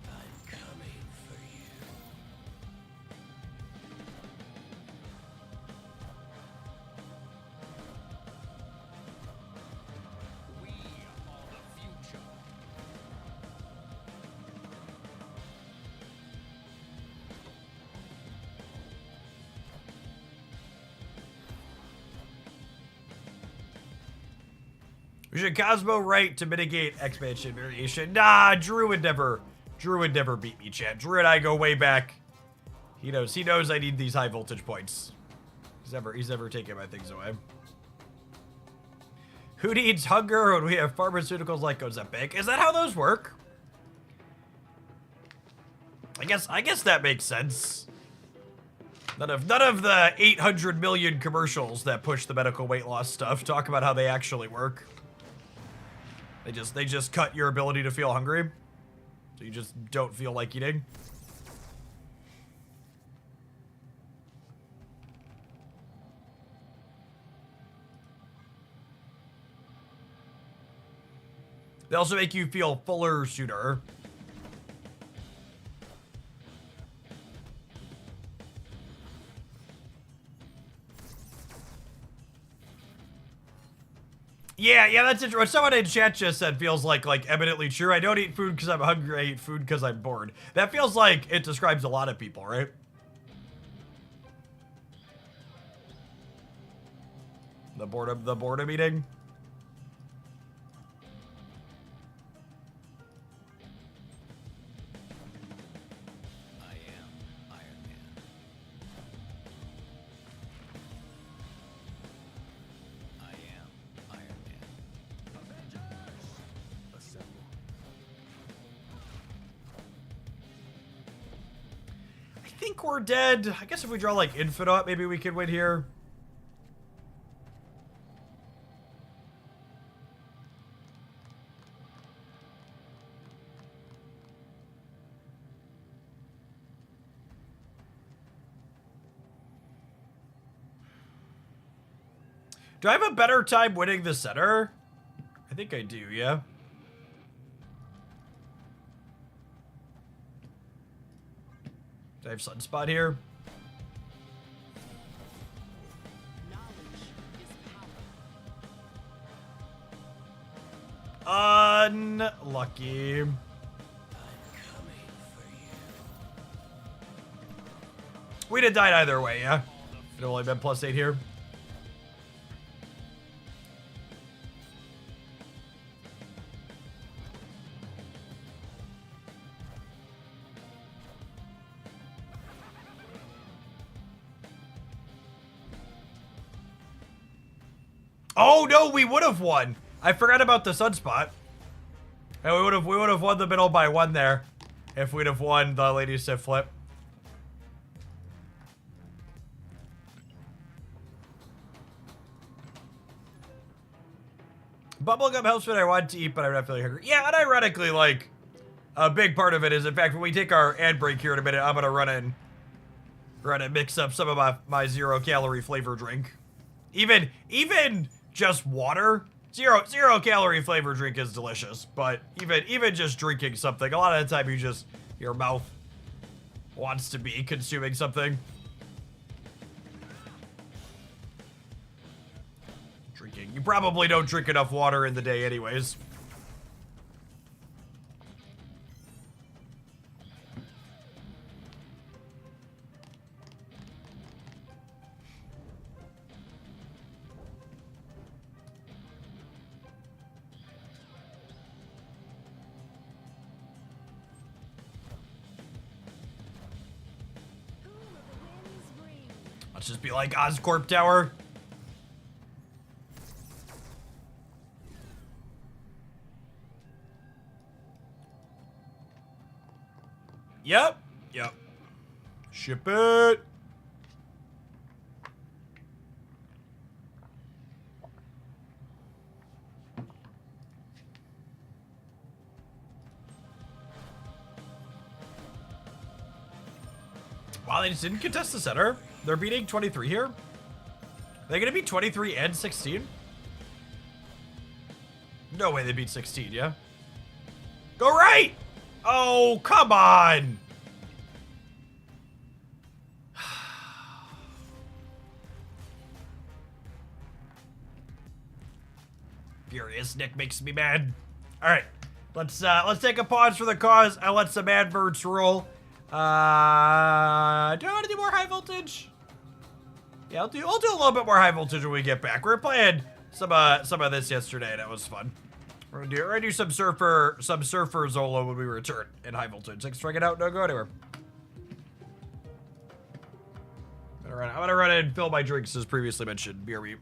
S3: I'm coming for you. We are the future.
S1: We should Cosmo right to mitigate expansion variation. Nah, Drew would never beat me, chat. Drew and I go way back. He knows I need these high voltage points. He's never taken my things away. Who needs hunger when we have pharmaceuticals like Ozempic? Is that how those work? I guess that makes sense. None of the 800 million commercials that push the medical weight loss stuff talk about how they actually work. They just cut your ability to feel hungry. So you just don't feel like eating. They also make you feel fuller sooner. Yeah, that's interesting. What someone in chat just said feels like eminently true. I don't eat food because I'm hungry. I eat food because I'm bored. That feels like it describes a lot of people, right? The boredom eating.
S3: I am Iron Man. I am Iron Man. Avengers! Assemble.
S1: I think we're dead. I guess if we draw like Infinite, maybe we could win here. Do I have a better time winning the center? I think I do, yeah. Do I have Sunspot here? Unlucky.
S3: I'm coming for you.
S1: We'd have died either way, yeah? It'd only been +8 here. Oh no, we would have won. I forgot about the Sunspot. And we would have won the middle by 1 there if we'd have won the Lady Sif flip. Bubblegum helps when I want to eat, but I'm not feeling hungry. Yeah, and ironically, like, a big part of it is, in fact, when we take our ad break here in a minute, I'm gonna run and mix up some of my 0-calorie flavor drink. Even just water, zero calorie flavor drink is delicious. But even just drinking something, a lot of the time your mouth wants to be consuming something. Drinking. You probably don't drink enough water in the day anyways. Let's just be like Oscorp Tower. Yep. Ship it. Wow, they just didn't contest the center. They're beating 23 here. They're gonna beat 23 and 16? No way they beat 16, yeah? Go right! Oh, come on! Furious Nick makes me mad. Alright. Let's take a pause for the cause and let some adverts roll. Do I want to do more high voltage? Yeah, I'll do a little bit more high voltage when we get back. We were playing some of this yesterday, and it was fun. We're gonna do some surfer Zolo when we return in high voltage. Thanks for checking out. Don't go anywhere. I'm gonna run and fill my drinks as previously mentioned. BRB.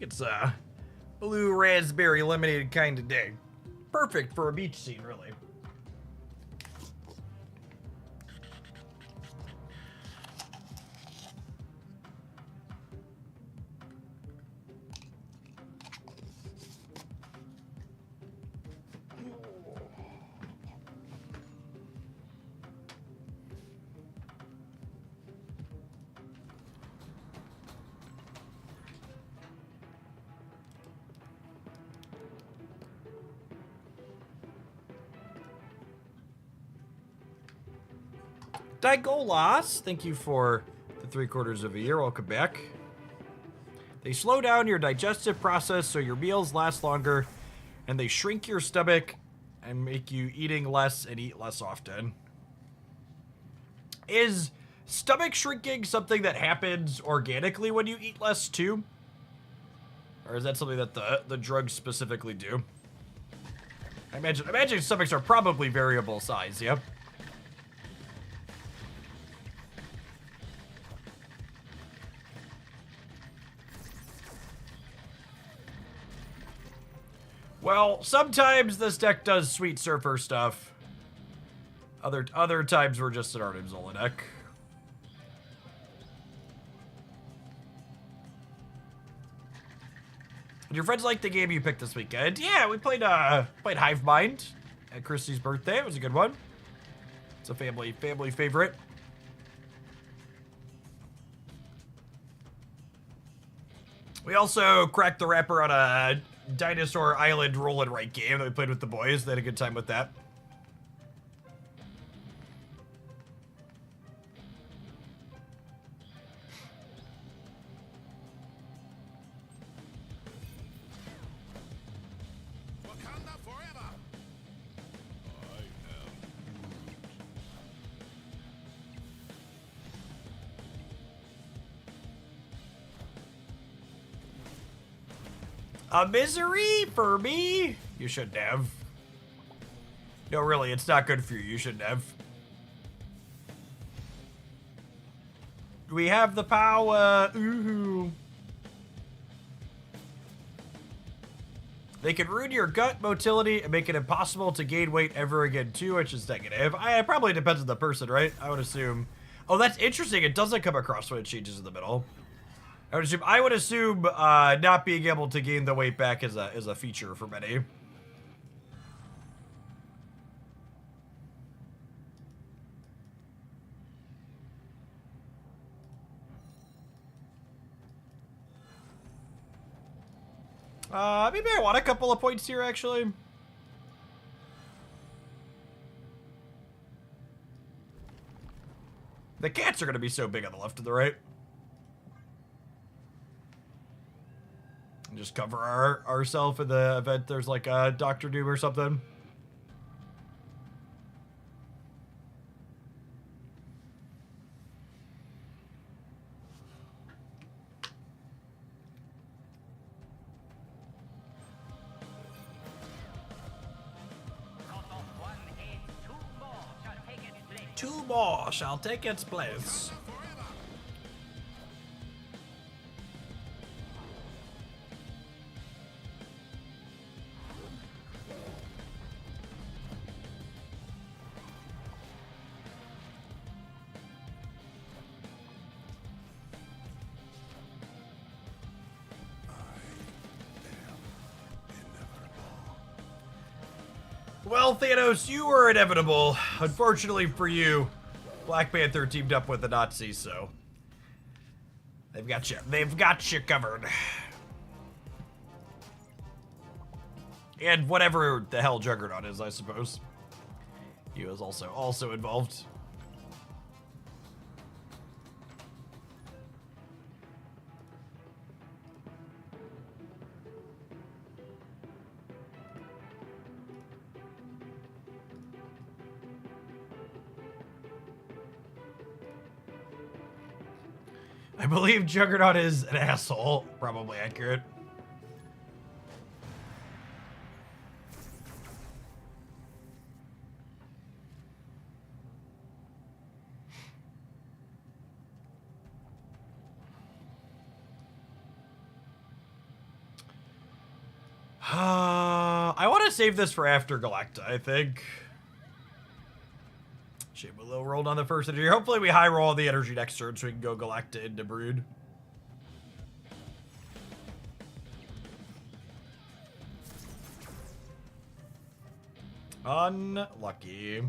S1: It's a blue raspberry lemonade kind of day. Perfect for a beach scene, really. Digolas, thank you for the 3/4 of a year. Welcome back. They slow down your digestive process so your meals last longer, and they shrink your stomach and make you eating less and eat less often. Is stomach shrinking something that happens organically when you eat less too? Or is that something that the drugs specifically do? I imagine stomachs are probably variable size, yep. Well, sometimes this deck does Sweet Surfer stuff. Other times we're just an Arnim Zola deck. Did your friends like the game you picked this weekend? Yeah, we played Hive Mind at Christy's birthday. It was a good one. It's a family favorite. We also cracked the wrapper on a Dinosaur Island roll and write game that we played with the boys. They had a good time with that.
S2: Wakanda forever. I am
S1: A misery for me? You shouldn't have. No, really, it's not good for you. You shouldn't have. We have the power. Ooh. They can ruin your gut motility and make it impossible to gain weight ever again too, which is negative. It probably depends on the person, right? I would assume. Oh, that's interesting. It doesn't come across when it changes in the middle. I would assume not being able to gain the weight back is a feature for many. Maybe I want a couple of points here, actually. The cats are going to be so big on the left and the right. Just cover ourselves in the event there's like a Doctor Doom or something. Two more shall take its place. Well, Thanos, you were inevitable. Unfortunately for you, Black Panther teamed up with the Nazis, so they've got you covered. And whatever the hell Juggernaut is, I suppose. He was also involved. I believe Juggernaut is an asshole. Probably accurate. I want to save this for after Galacta, I think. Shame we low rolled on the first energy. Hopefully we high roll the energy next turn so we can go Galacta into Brood. Unlucky.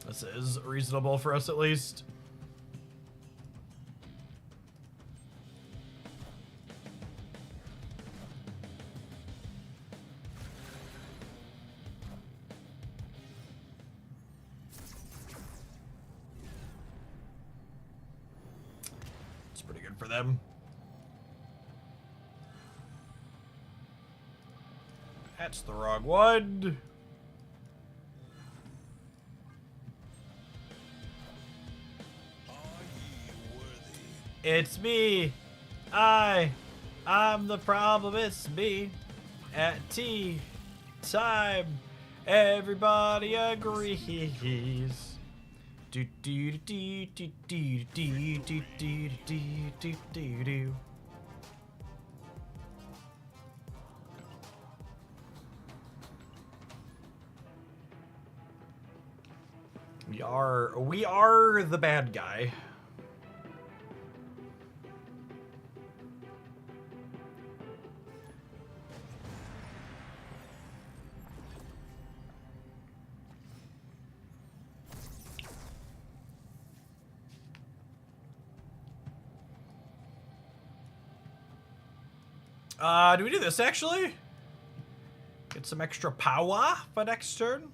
S1: This is reasonable for us at least. It's pretty good for them. That's the wrong one. It's me. I'm the problem. It's me. At tea time, everybody agrees. Do do do do do do do do do do do do. We are the bad guy. Do we do this actually? Get some extra power for next turn?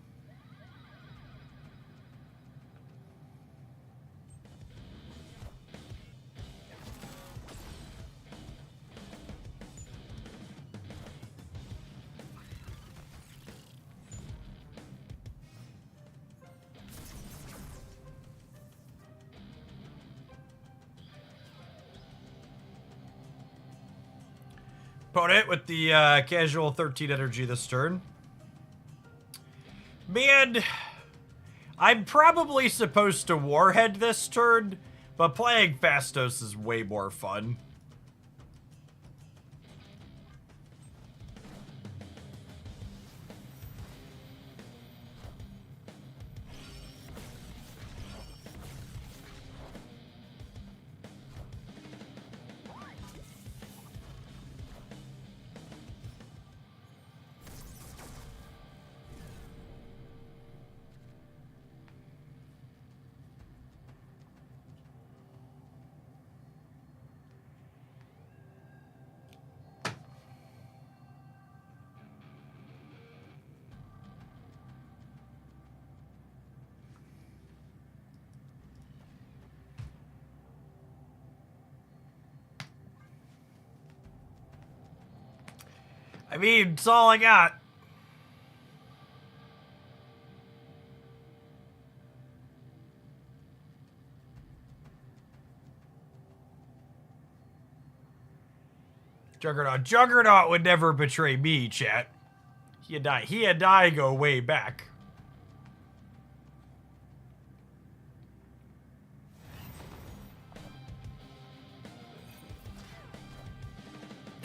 S1: Opponent with the casual 13 energy this turn. Man, I'm probably supposed to Warhead this turn, but playing Fastos is way more fun. I mean, it's all I got. Juggernaut would never betray me, chat. He and I go way back.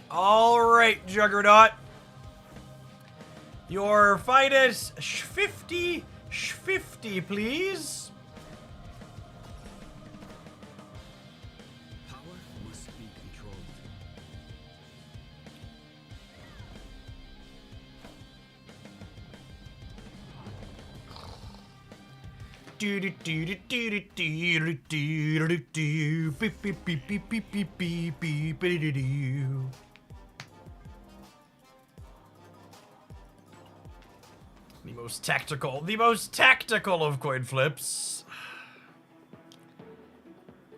S1: All right, Juggernaut. Your fight is 50, please.
S3: Power must be controlled.
S1: Do do do do do do do do do do beep beep beep beep beep beep beep beep beep do. The most tactical of coin flips.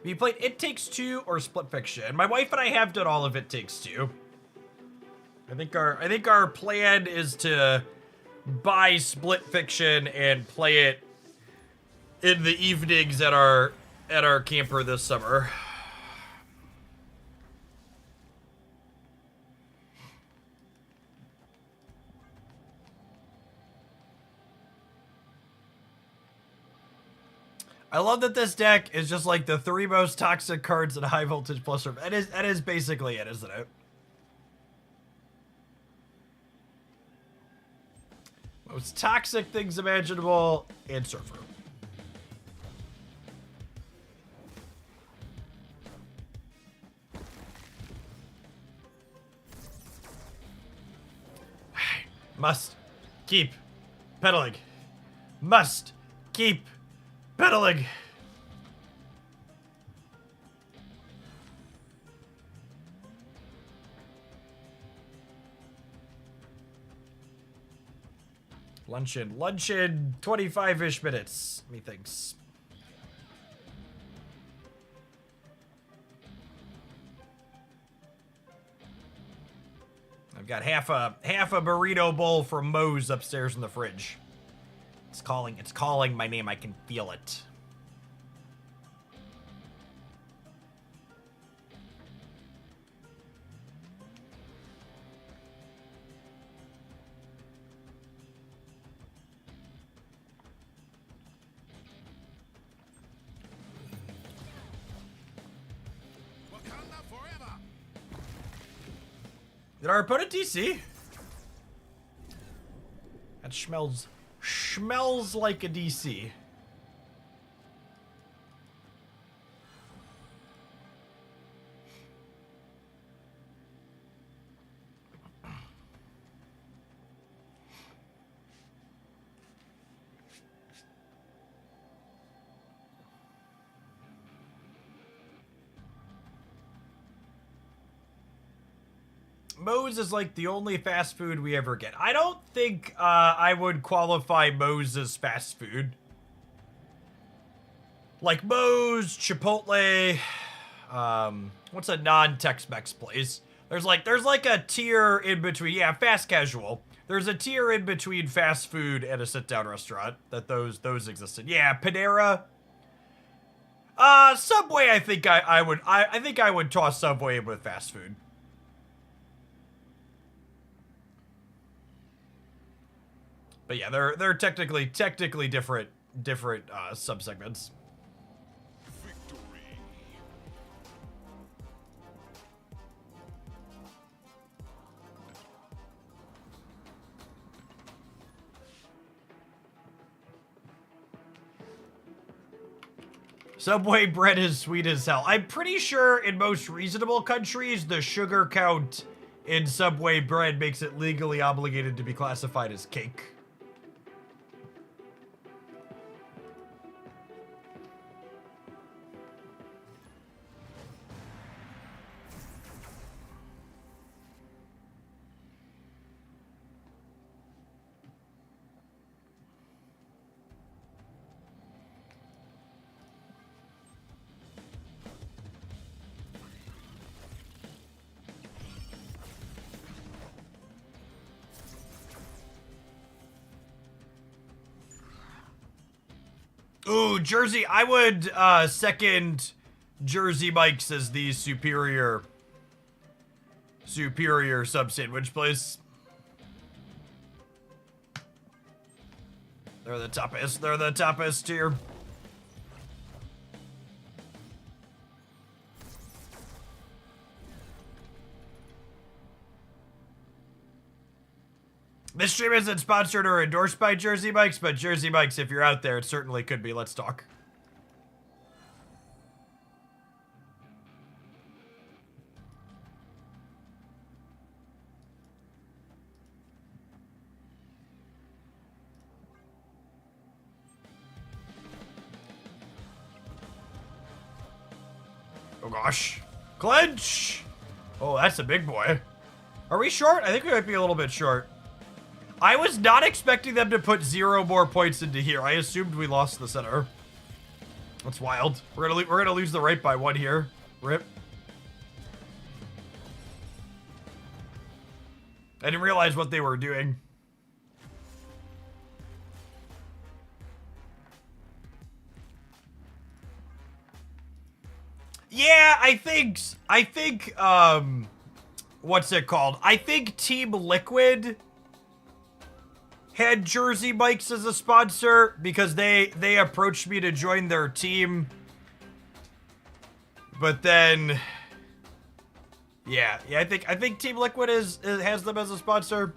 S1: We played It Takes Two or Split Fiction. My wife and I have done all of It Takes Two. I think our plan is to buy Split Fiction and play it in the evenings at our camper this summer. I love that this deck is just like the 3 most toxic cards in High Voltage Plus. That is basically it, isn't it? Most toxic things imaginable and Surfer. Must keep pedaling. Must keep pedaling. Luncheon, 25-ish minutes, methinks. I've got half a burrito bowl from Moe's upstairs in the fridge. It's calling my name. I can feel it.
S2: Wakanda forever.
S1: Did our opponent DC? That smells like a DC. Moe's is like the only fast food we ever get. I don't think I would qualify Moe's as fast food. Like Moe's, Chipotle, what's a non-Tex-Mex place? There's like a tier in between. Yeah, fast casual. There's a tier in between fast food and a sit-down restaurant that those existed. Yeah, Panera. Subway. I think I would toss Subway in with fast food. But yeah, they're technically different subsegments.
S2: Victory.
S1: Subway bread is sweet as hell. I'm pretty sure in most reasonable countries, the sugar count in Subway bread makes it legally obligated to be classified as cake. Ooh, Jersey. I would second Jersey Mike's as the superior sub sandwich place. They're the toughest. They're the toughest tier. This stream isn't sponsored or endorsed by Jersey Mike's, but Jersey Mike's, if you're out there, it certainly could be. Let's talk. Oh gosh. Clench! Oh, that's a big boy. Are we short? I think we might be a little bit short. I was not expecting them to put 0 more points into here. I assumed we lost the center. That's wild. We're gonna lose the right by 1 here. Rip. I didn't realize what they were doing. Yeah, I think what's it called? I think Team Liquid had Jersey Mike's as a sponsor because they approached me to join their team. But then, yeah, I think Team Liquid has them as a sponsor.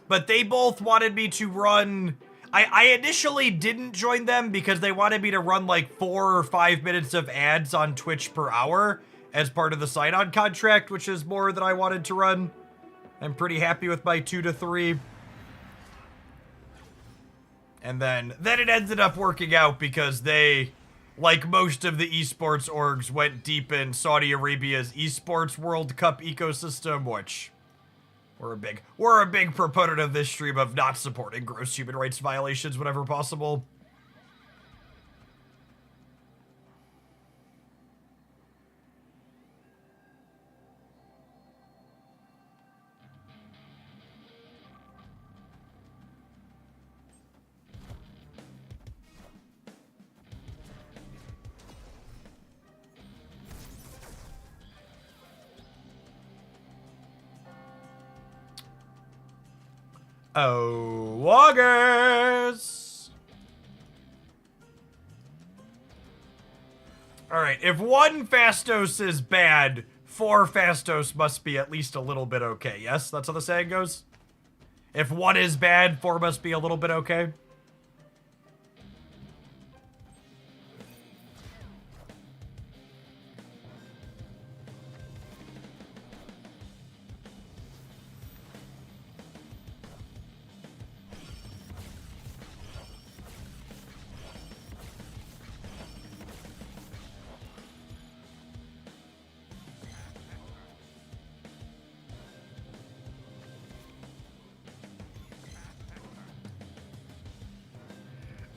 S1: But they both wanted me to run. I initially didn't join them because they wanted me to run like 4 or 5 minutes of ads on Twitch per hour as part of the sign-on contract, which is more than I wanted to run. I'm pretty happy with my 2 to 3. And then it ended up working out because they, like most of the esports orgs, went deep in Saudi Arabia's esports World Cup ecosystem, which we're a big proponent of this stream of not supporting gross human rights violations whenever possible. Oh, August! Alright, if 1 Fastos is bad, 4 Fastos must be at least a little bit okay, yes? That's how the saying goes? If 1 is bad, 4 must be a little bit okay?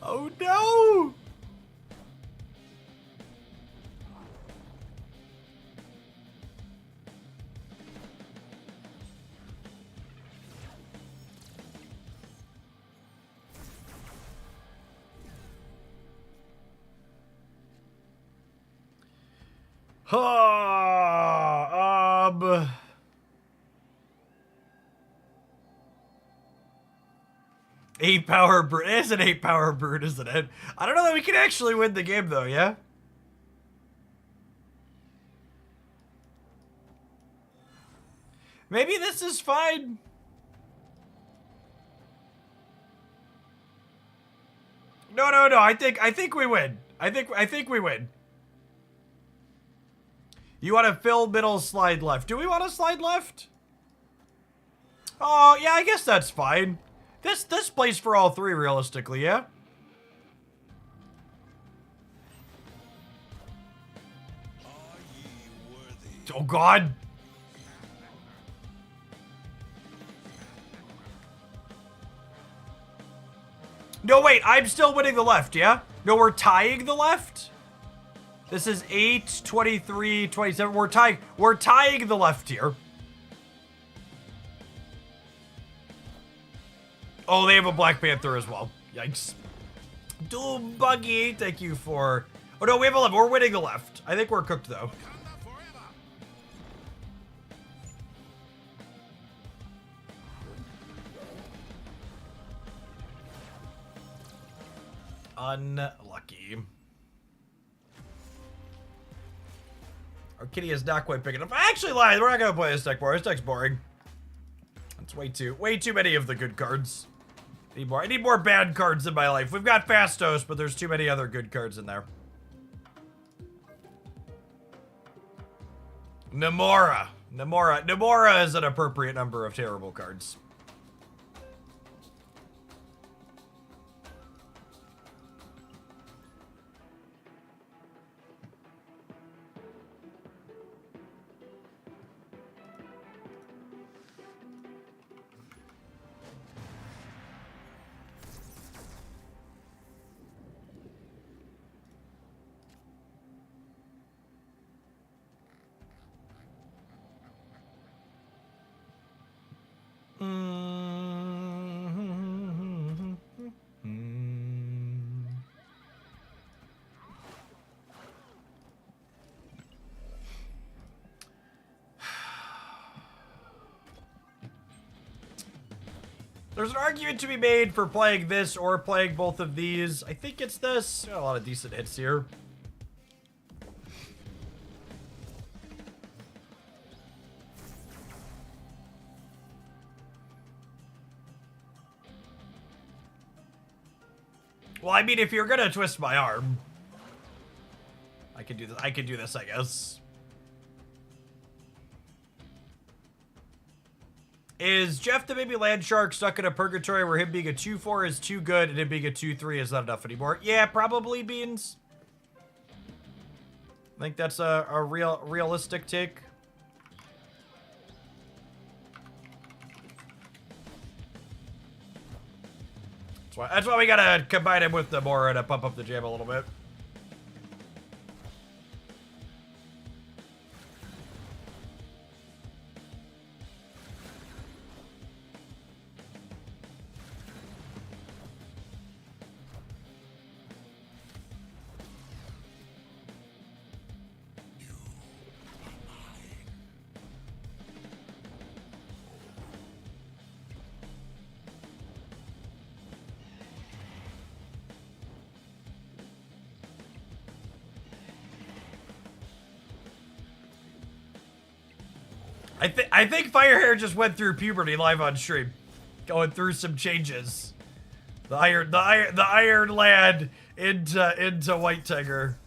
S1: Oh no! Um... 8 power brute. It is an 8 power brute, isn't it? I don't know that we can actually win the game though, yeah? Maybe this is fine. No. I think we win. I think we win. You want to fill middle, slide left. Do we want to slide left? Oh, yeah, I guess that's fine. This plays for all 3 realistically, yeah? Oh god. No, wait, I'm still winning the left, yeah? No, we're tying the left? This is 8, 23, 27. We're tying the left here. Oh, they have a Black Panther as well. Yikes. Doom Buggy, thank you for... Oh no, we have a left. We're winning the left. I think we're cooked though. Unlucky. Our kitty is not quite big enough. I actually lied. We're not gonna play this deck more. This deck's boring. That's way too many of the good cards. I need more bad cards in my life. We've got Fastos, but there's too many other good cards in there. Namora. Namora is an appropriate number of terrible cards. There's an argument to be made for playing this or playing both of these. I think it's this. Got a lot of decent hits here. Well, I mean, if you're gonna twist my arm, I could do this. I could do this, I guess. Is Jeff the baby land shark stuck in a purgatory where him being a 2-4 is too good and him being a 2-3 is not enough anymore? Yeah, probably, Beans. I think that's a realistic take. That's why we gotta combine him with the Mora to pump up the jam a little bit. I think Firehair just went through puberty live on stream, going through some changes. The Iron Lad into White Tiger.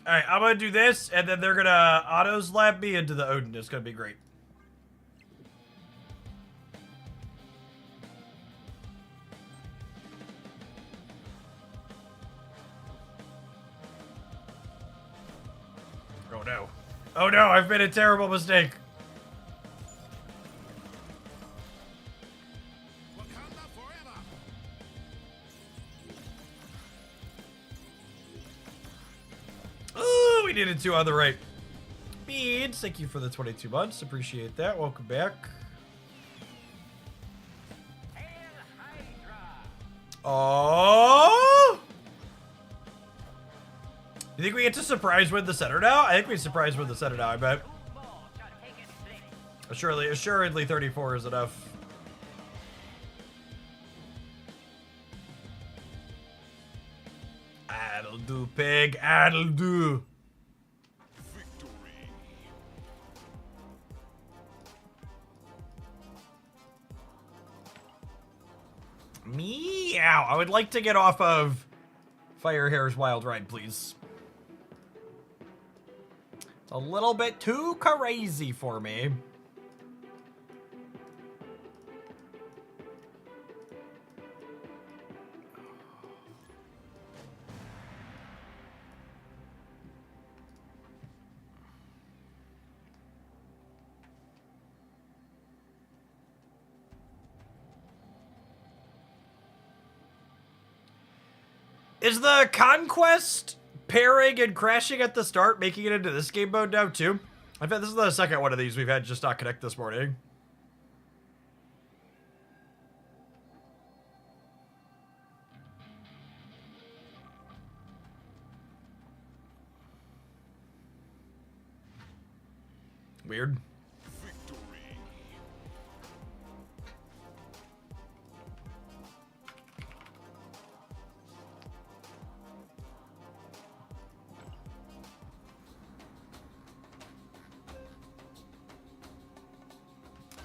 S1: Alright, I'm gonna do this, and then they're gonna auto-slap me into the Odin. It's gonna be great. Oh no. Oh no, I've made a terrible mistake.
S2: Wakanda forever.
S1: Ooh, we needed 2 on the right. Beads, thank you for the 22 months. Appreciate that. Welcome back. Oh! You think we get to surprise win the center now? I think we surprise win the center now, I bet. Assuredly 34 is enough. That'll do, pig. That'll do.
S2: Victory.
S1: Meow. I would like to get off of Firehair's wild ride, please. It's a little bit too crazy for me. Is the Conquest pairing and crashing at the start making it into this game mode now too? I bet this is the second one of these we've had just not connect this morning. Weird.
S2: Victory.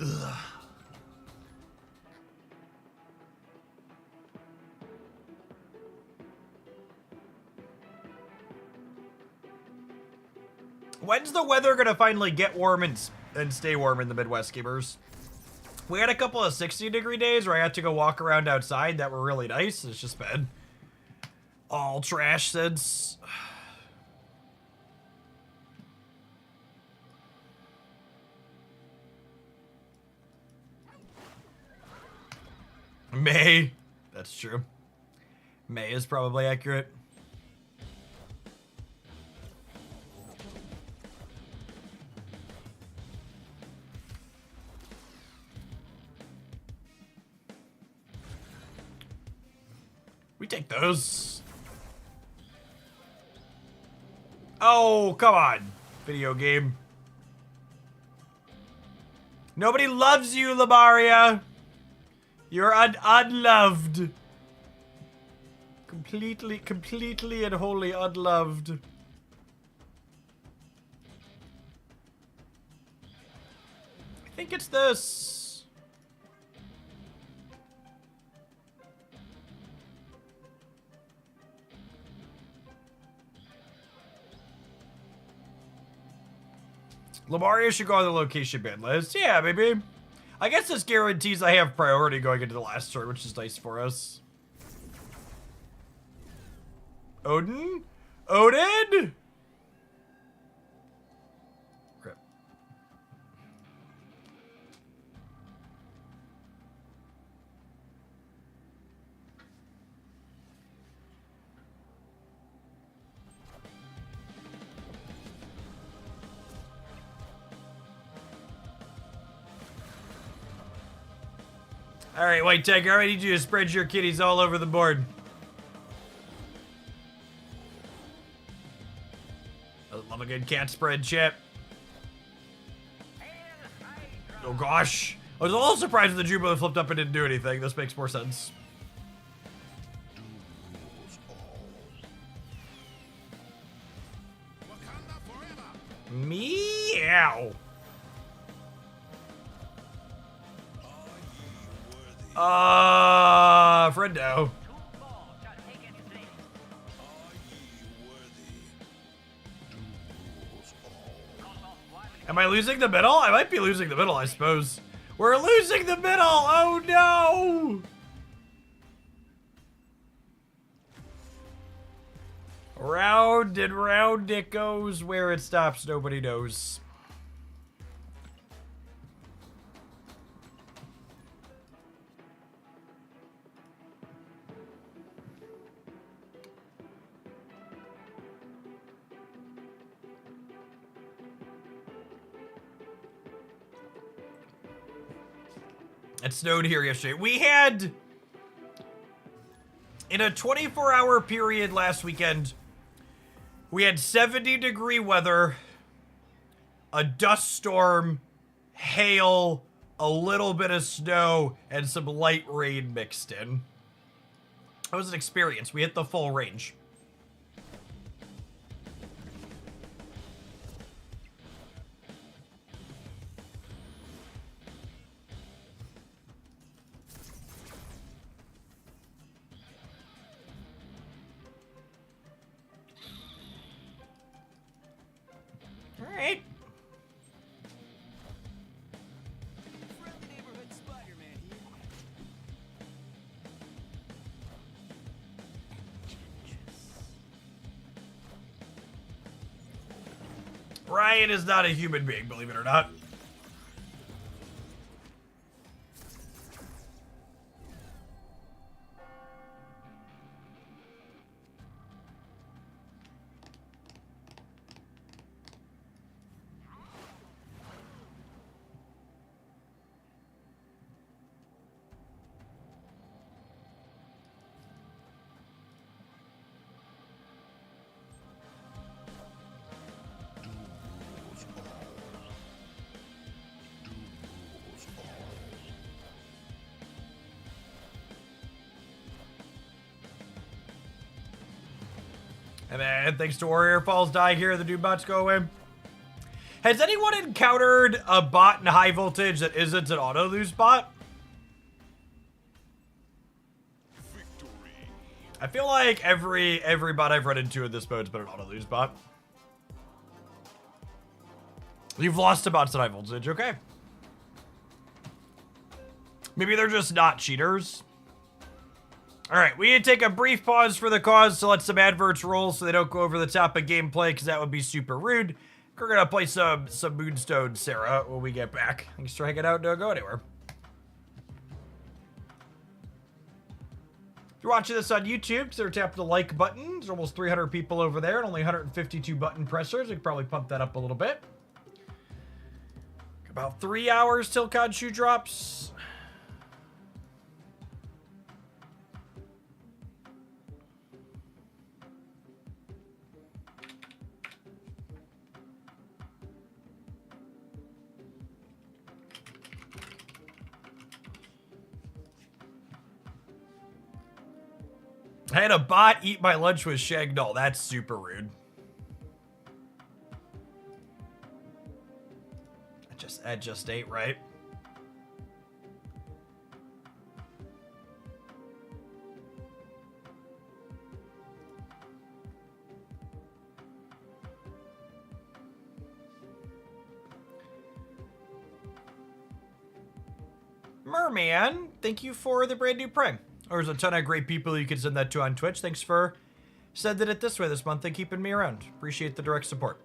S1: Ugh. When's the weather gonna finally get warm and stay warm in the Midwest, gamers? We had a couple of 60-degree days where I had to go walk around outside that were really nice. It's just been all trash since. May. That's true. May is probably accurate. We take those. Oh, come on. Video game. Nobody loves you, Labaria. You're unloved. Completely and wholly unloved. I think it's this. Labaria should go on the location ban list. Yeah, maybe. I guess this guarantees I have priority going into the last turn, which is nice for us. Odin? Odin? Rip. All right, White Tiger, I need you to spread your kitties all over the board. I love a good cat spread, chip. Oh gosh. I was a little surprised that the Jubilee flipped up and didn't do anything. This makes more sense.
S2: Wakanda forever.
S1: Meow. Friendo. Am I losing the middle? I might be losing the middle, I suppose. We're losing the middle! Oh no! Round and round it goes. Where it stops, nobody knows. It snowed here yesterday. We had, in a 24-hour period last weekend, we had 70-degree weather, a dust storm, hail, a little bit of snow, and some light rain mixed in. It was an experience. We hit the full range. Alright.
S3: Friendly neighborhood Spider-Man here.
S1: Ryan is not a human being, believe it or not. And then, thanks to Warrior Falls die here, the dude bots go away. Has anyone encountered a bot in high voltage that isn't an auto lose bot?
S2: Victory.
S1: I feel like every bot I've run into in this mode's been an auto lose bot. You've lost to bots at high voltage, okay. Maybe they're just not cheaters. Alright, we need to take a brief pause for the cause to let some adverts roll so they don't go over the top of gameplay, because that would be super rude. We're gonna play some Moonstone Sarah when we get back. Thanks for hanging out, don't go anywhere. If you're watching this on YouTube, consider tapping the like button. There's almost 300 people over there and only 152 button pressers. We could probably pump that up a little bit. About 3 hours till Kaju drops. I had a bot eat my lunch with Shagnall. That's super rude. I just ate, right? Merman, thank you for the brand new Prime. There's a ton of great people you can send that to on Twitch. Thanks for sending it this way this month and keeping me around. Appreciate the direct support.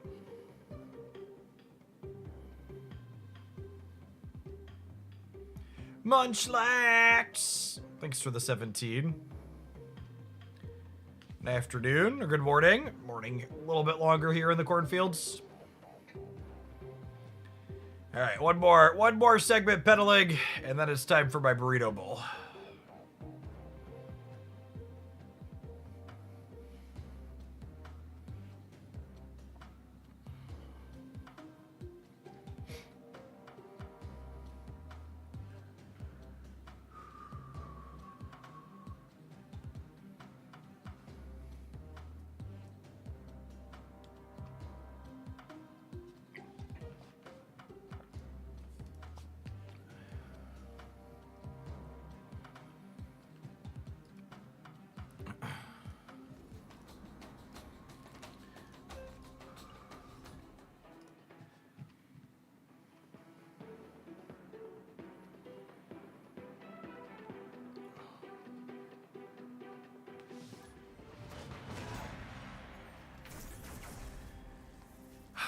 S1: Munchlax! Thanks for the 17. Good afternoon, or good morning. Morning a little bit longer here in the cornfields. All right, one more segment pedaling, and then it's time for my burrito bowl.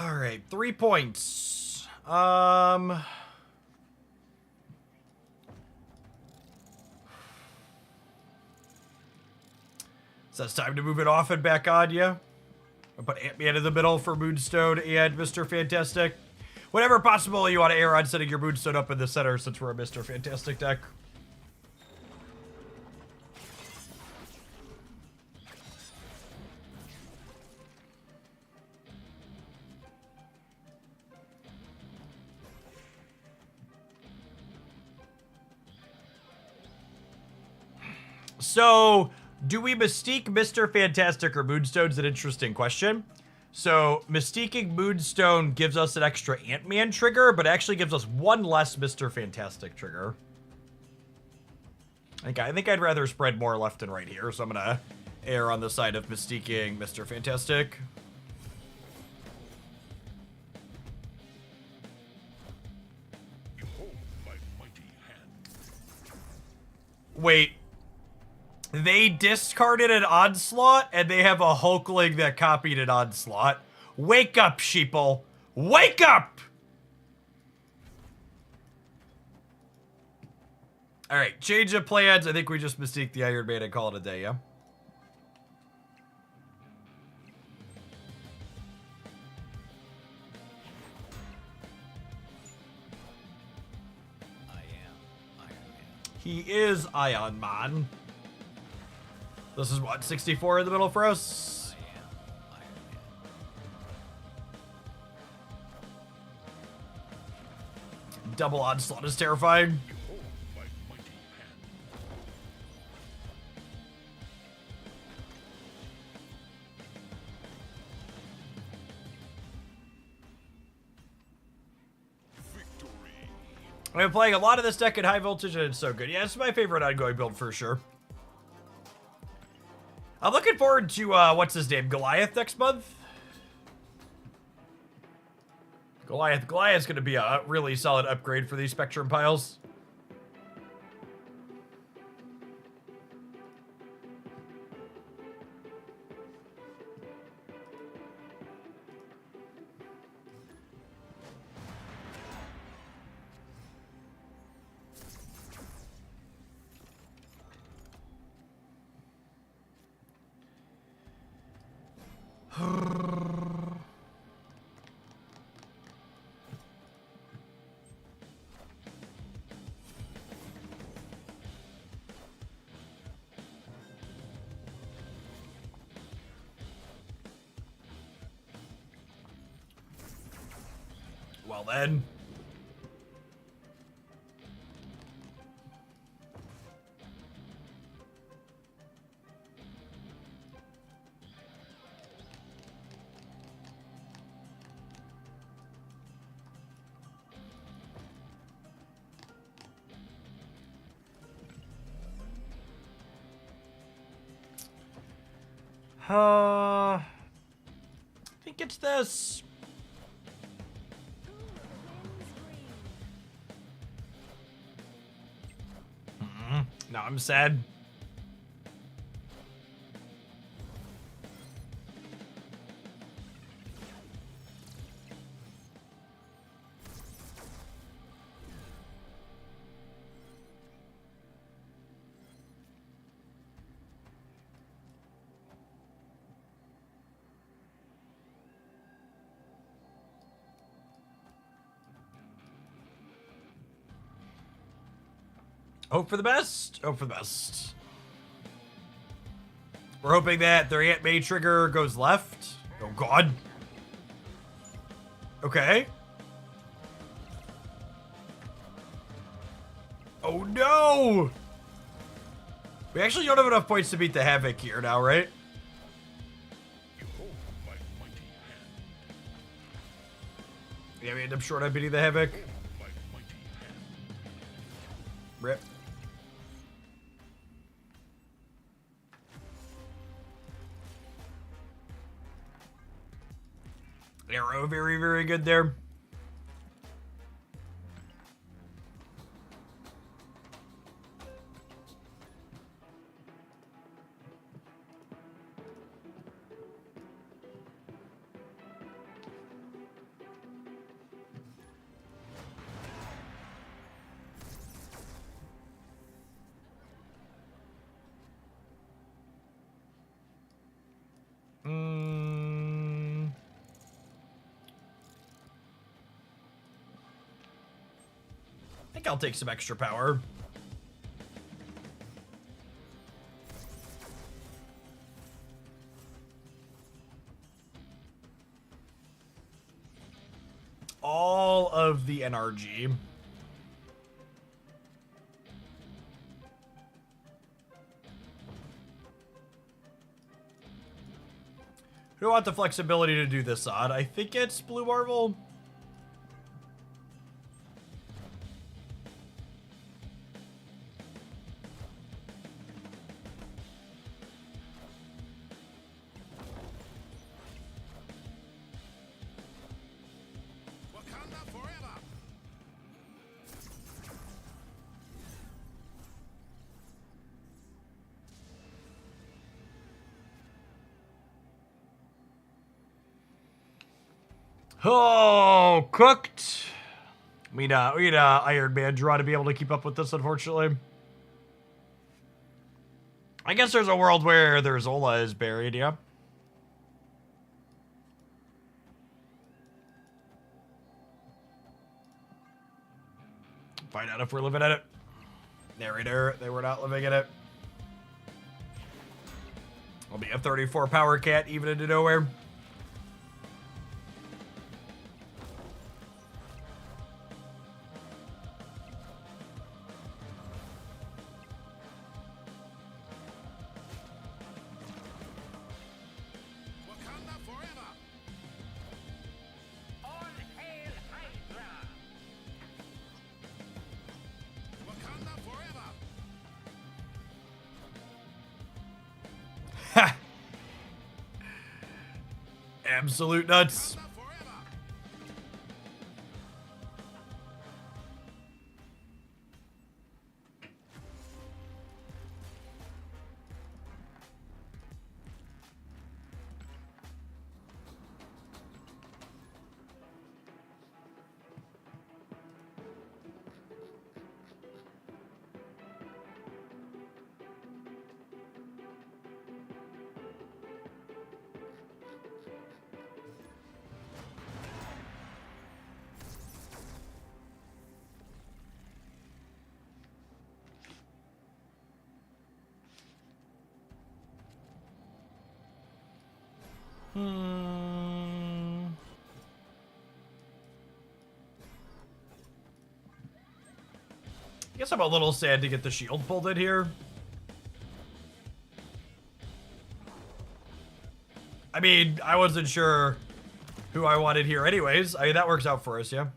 S1: All right, 3 points. So it's time to move it off and back on, yeah? I'll put Ant-Man in the middle for Moonstone and Mr. Fantastic. Whatever possible you want to err on setting your Moonstone up in the center since we're a Mr. Fantastic deck. So, do we Mystique Mr. Fantastic or Moonstone is an interesting question. So, Mystiquing Moonstone gives us an extra Ant-Man trigger, but actually gives us one less Mr. Fantastic trigger. I think I'd rather spread more left and right here, so I'm gonna err on the side of Mystiquing Mr. Fantastic.
S2: Behold my mighty hand.
S1: Wait. They discarded an Onslaught, and they have a Hulkling that copied an Onslaught. Wake up, sheeple! Wake up! Alright, change of plans. I think we just Mystique the Iron Man and call it a day, yeah?
S3: I am Iron Man.
S1: He is Ion Man. This is what, 64 in the middle for us?
S3: I am Iron Man.
S1: Double Onslaught is terrifying.
S2: Behold my mighty hand. Victory.
S1: I've been playing a lot of this deck at high voltage, and it's so good. Yeah, it's my favorite ongoing build for sure. I'm looking forward to, what's his name, Goliath next month. Goliath's gonna be a really solid upgrade for these Spectrum piles. Well then. I think it's this. Now I'm sad. Hope for the best. Hope for the best. We're hoping that their Aunt May trigger goes left. Oh, God. Okay. Oh, no. We actually don't have enough points to beat the Havoc here now, right?
S2: You hold my mighty hand.
S1: Yeah, we end up short on beating the Havoc.
S2: My mighty hand.
S1: Rip. Arrow, very, very good there. I think I'll take some extra power. All of the NRG. Who want the flexibility to do this on? I think it's Blue Marvel.
S2: Wakanda forever.
S1: Oh, cooked. We need Iron Man draw to be able to keep up with this, unfortunately. I guess there's a world where their Zola is buried, yeah. Find out if we're living in it. Narrator, they were not living in it. I'll be a 34 power cat even into nowhere.
S2: Wakanda forever.
S4: All hail Hydra!
S2: Wakanda forever.
S1: Ha! Absolute nuts.
S2: Wakanda forever.
S1: I guess I'm a little sad to get the shield pulled in here. I mean, I wasn't sure who I wanted here anyways. I mean, that works out for us, yeah.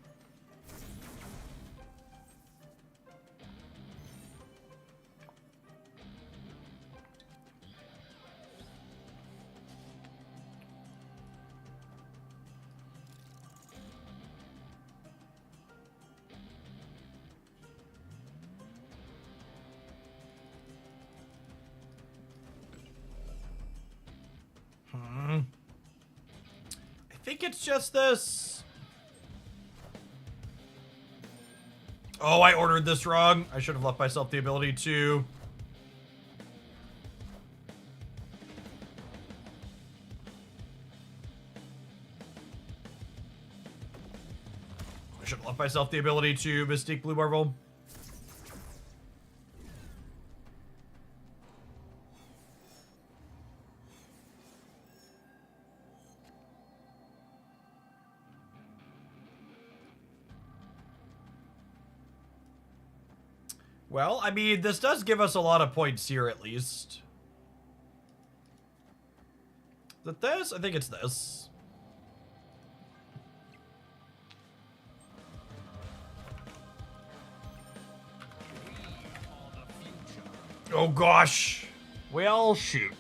S1: I think it's just this. Oh, I ordered this wrong. I should have left myself the ability to. I should have left myself the ability to Mystique Blue Marvel. Well, I mean, this does give us a lot of points here, at least. Is it this? I think it's this. Oh, gosh. Well, shoot.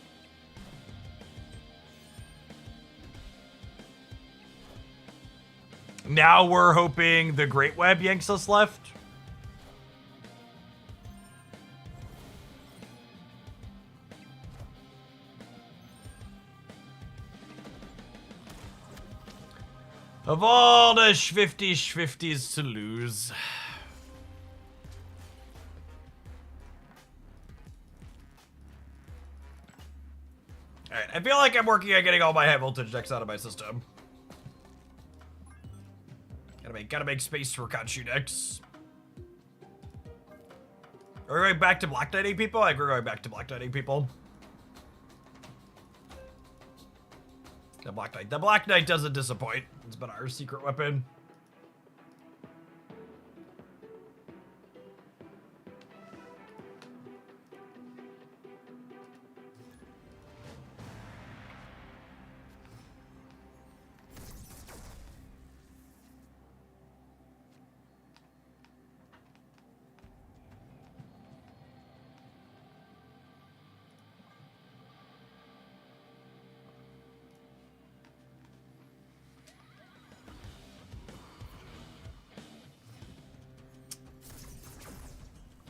S1: Now we're hoping the Great Web yanks us left. Of all the schwifties to lose. Alright, I feel like I'm working on getting all my high voltage decks out of my system. Gotta make space for Khonshu decks. Are we going back to Black Knighting people? I think we're going back to Black Knighting people. The Black Knight doesn't disappoint. It's been our secret weapon.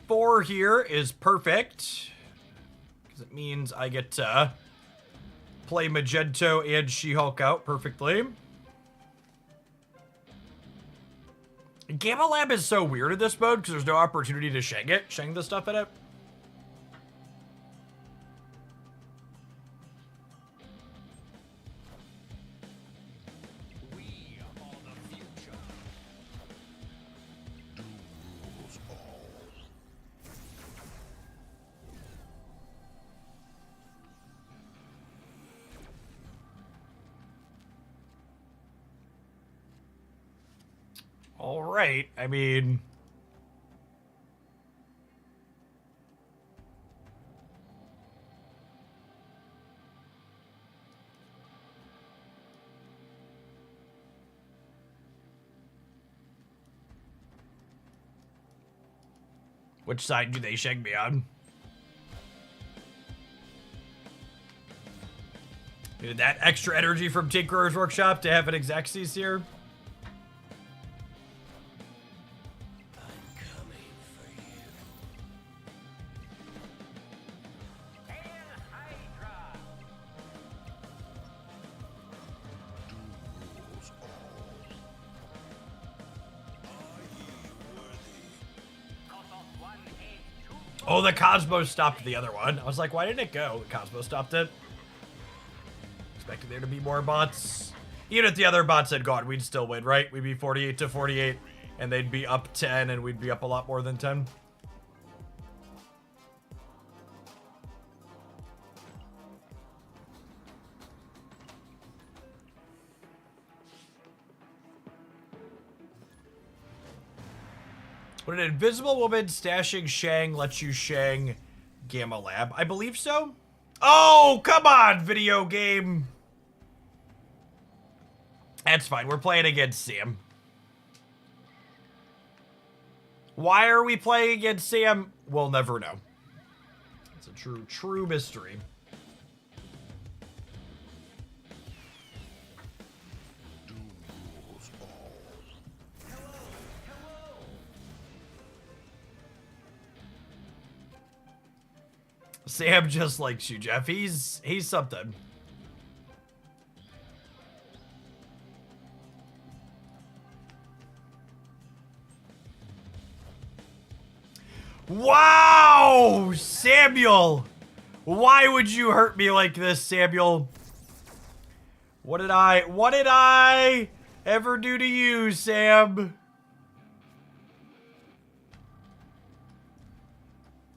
S1: Four here is perfect, because it means I get to play Magento and She-Hulk out perfectly. Gamma Lab is so weird in this mode because there's no opportunity to shang the stuff in it. All right, I mean... Which side do they shag me on? Needed that extra energy from Tinkerer's Workshop to have an Exaxis here. Oh, the Cosmos stopped the other one. I was like, why didn't it go? The Cosmos stopped it. Expected there to be more bots. Even if the other bots had gone, we'd still win, right? We'd be 48 to 48, and they'd be up 10, and we'd be up a lot more than 10. Would an invisible woman stashing Shang let you Shang Gamma Lab? I believe so. Oh, come on, video game. That's fine. We're playing against Sam. Why are we playing against Sam? We'll never know. It's a true mystery. Sam just likes you, Jeff. He's something. Wow, Samuel. Why would you hurt me like this, Samuel? What did I ever do to you, Sam?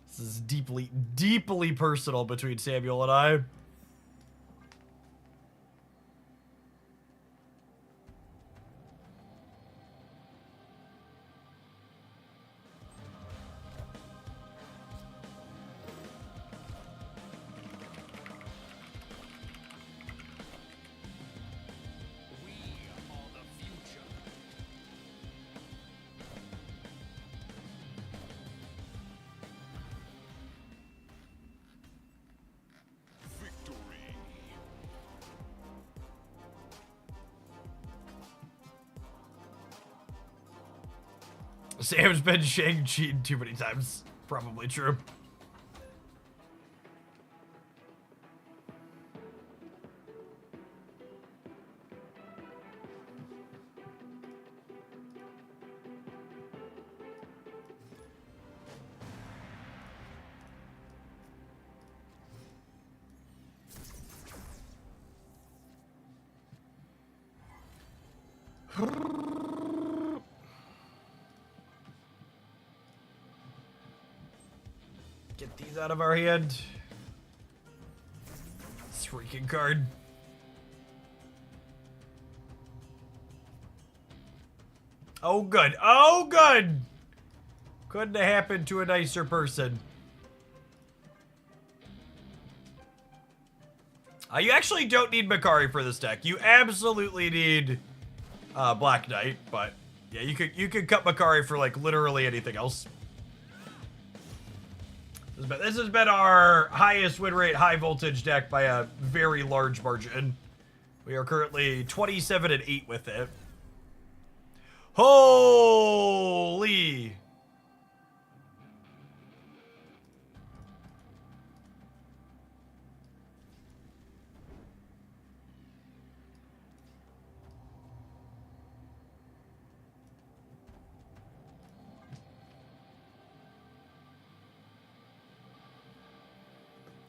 S1: This is deeply personal between Samuel and I. Sam's been Shang-Chi'd too many times. Probably true. Get these out of our hand. This freaking card. Oh, good. Oh, good. Couldn't have happened to a nicer person. You actually don't need Makari for this deck. You absolutely need Black Knight, but yeah, you could cut Makari for like literally anything else. This has been our highest win rate, high voltage deck by a very large margin. We are currently 27-8 with it. Holy!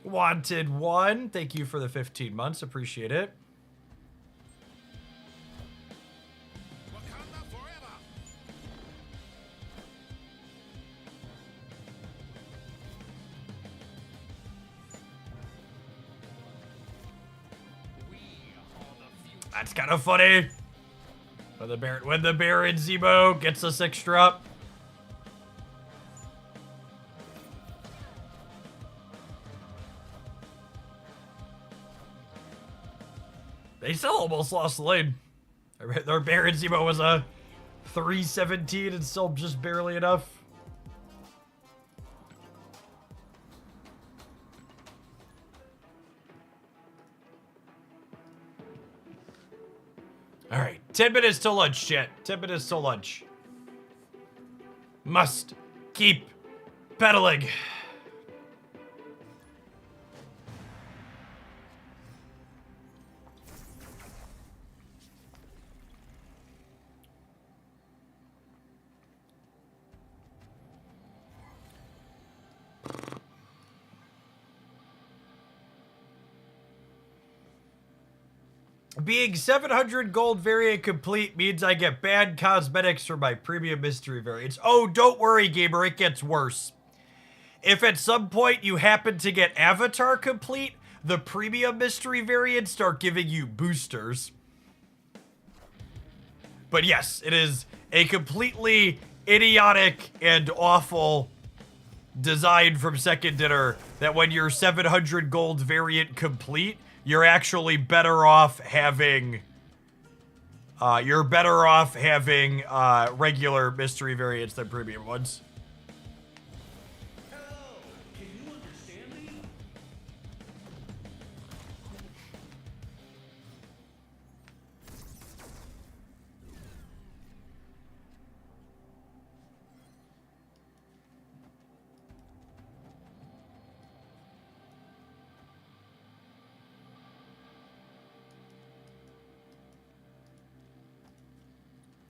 S1: Wanted one. Thank you for the 15 months. Appreciate it.
S2: Wakanda forever.
S1: That's kind of funny. When the Baron Zemo gets a 6-drop. They still almost lost the lane. Their Baron Zemo was a 317 and still just barely enough. All right, 10 minutes till lunch, chat. 10 minutes till lunch. Must keep pedaling. Being 700 gold variant complete means I get bad cosmetics for my premium mystery variants. Oh, don't worry, gamer, it gets worse. If at some point you happen to get Avatar complete, the premium mystery variants start giving you boosters. But yes, it is a completely idiotic and awful design from Second Dinner that when you're 700 gold variant complete, you're actually better off having regular mystery variants than premium ones.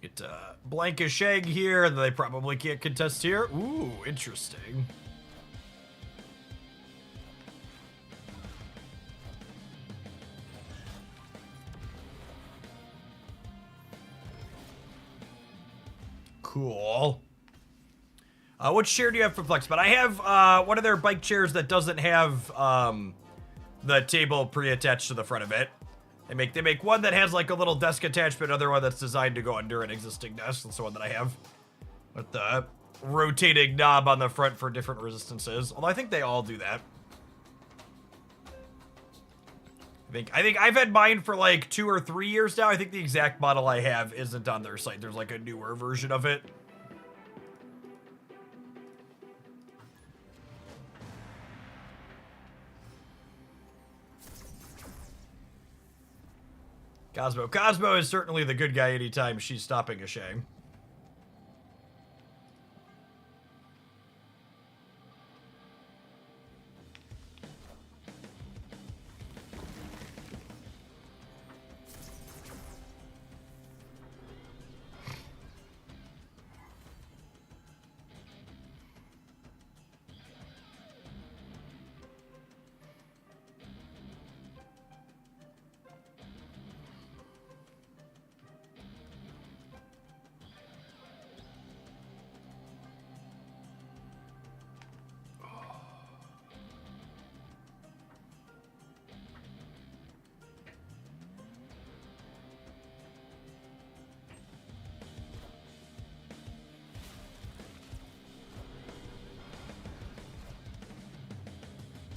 S1: Get Blankish Egg here, and they probably can't contest here. Ooh, interesting. Cool. What chair do you have for Flex? But I have one of their bike chairs that doesn't have the table pre-attached to the front of it. They make one that has like a little desk attachment, another one that's designed to go under an existing desk. That's the one that I have with the rotating knob on the front for different resistances. Although I think they all do that. I think I've had mine for like 2 or 3 years now. I think the exact model I have isn't on their site. There's like a newer version of it. Cosmo. Cosmo is certainly the good guy anytime she's stopping a shame.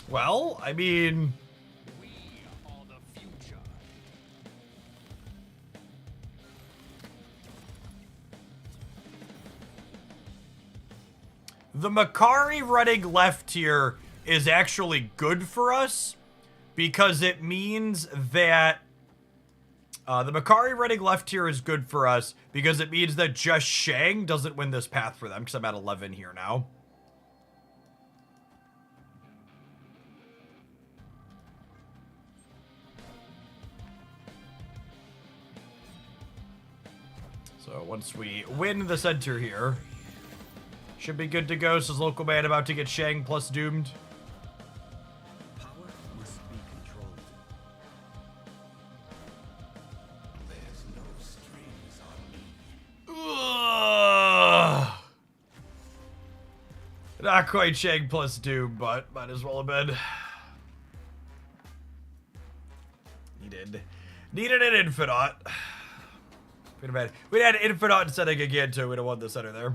S1: Well, I mean...
S2: We are the future.
S1: The Makari running left here is actually good for us because it means that the Makari running left here is good for us because it means that just Shang doesn't win this path for them because I'm at 11 here now. So once we win the center here, should be good to go. Says local man about to get Shang plus doomed.
S3: Power must be controlled. There's no strings on me.
S1: Ugh. Not quite Shang plus doom, but might as well have been. Needed an Infinite. We'd had Infinite instead of Giganto, we'd have won the center there.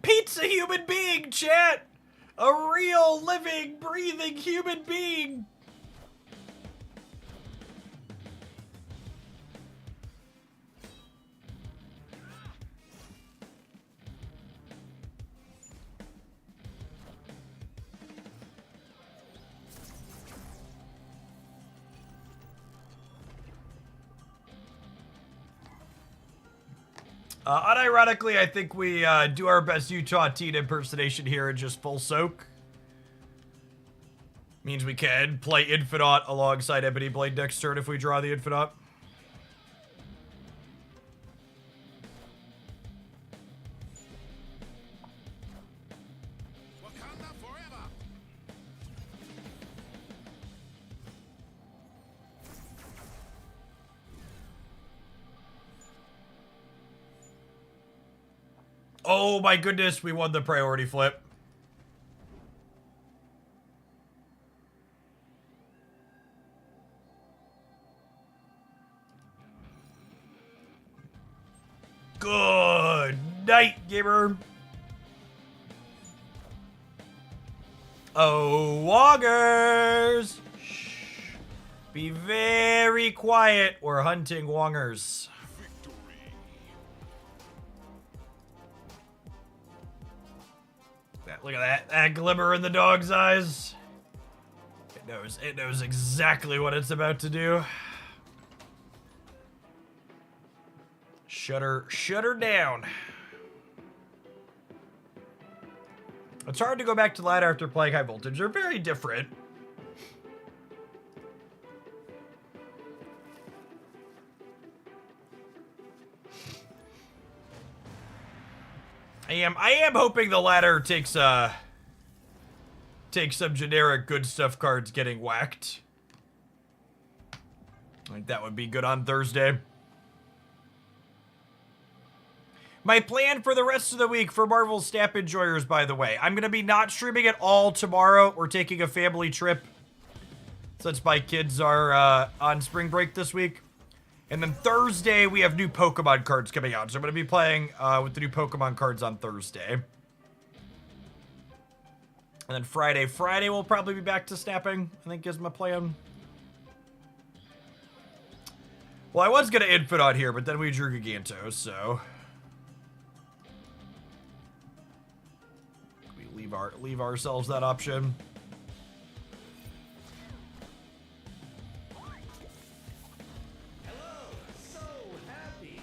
S1: Pete's a human being, chat! A real, living, breathing human being! Unironically, I think we do our best Utah teen impersonation here and just full soak. Means we can play Infinite alongside Ebony Blade next turn if we draw the Infinite. Oh my goodness, we won the priority flip. Good night, gamer. Oh, wongers. Shh. Be very quiet. We're hunting wongers. Look at that glimmer in the dog's eyes. It knows exactly what it's about to do. Shut her down. It's hard to go back to ladder after playing high voltage. They're very different. I am hoping the ladder takes some generic good stuff cards getting whacked. I think that would be good on Thursday. My plan for the rest of the week for Marvel Snap enjoyers, by the way, I'm going to be not streaming at all tomorrow. We're taking a family trip since my kids are on spring break this week. And then Thursday, we have new Pokemon cards coming out. So I'm going to be playing with the new Pokemon cards on Thursday. And then Friday we'll probably be back to snapping, I think is my plan. Well, I was going to input on here, but then we drew Giganto, so... leave ourselves that option.
S3: Hello, so happy.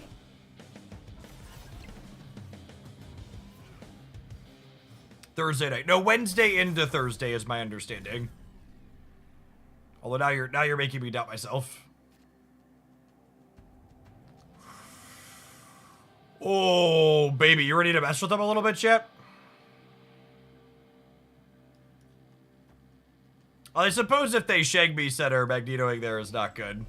S1: Thursday night. No, Wednesday into Thursday is my understanding. Although now you're making me doubt myself. Oh, baby, you ready to mess with them a little bit, yet? I suppose if they Shang-Bi center, Magnetoing there is not good.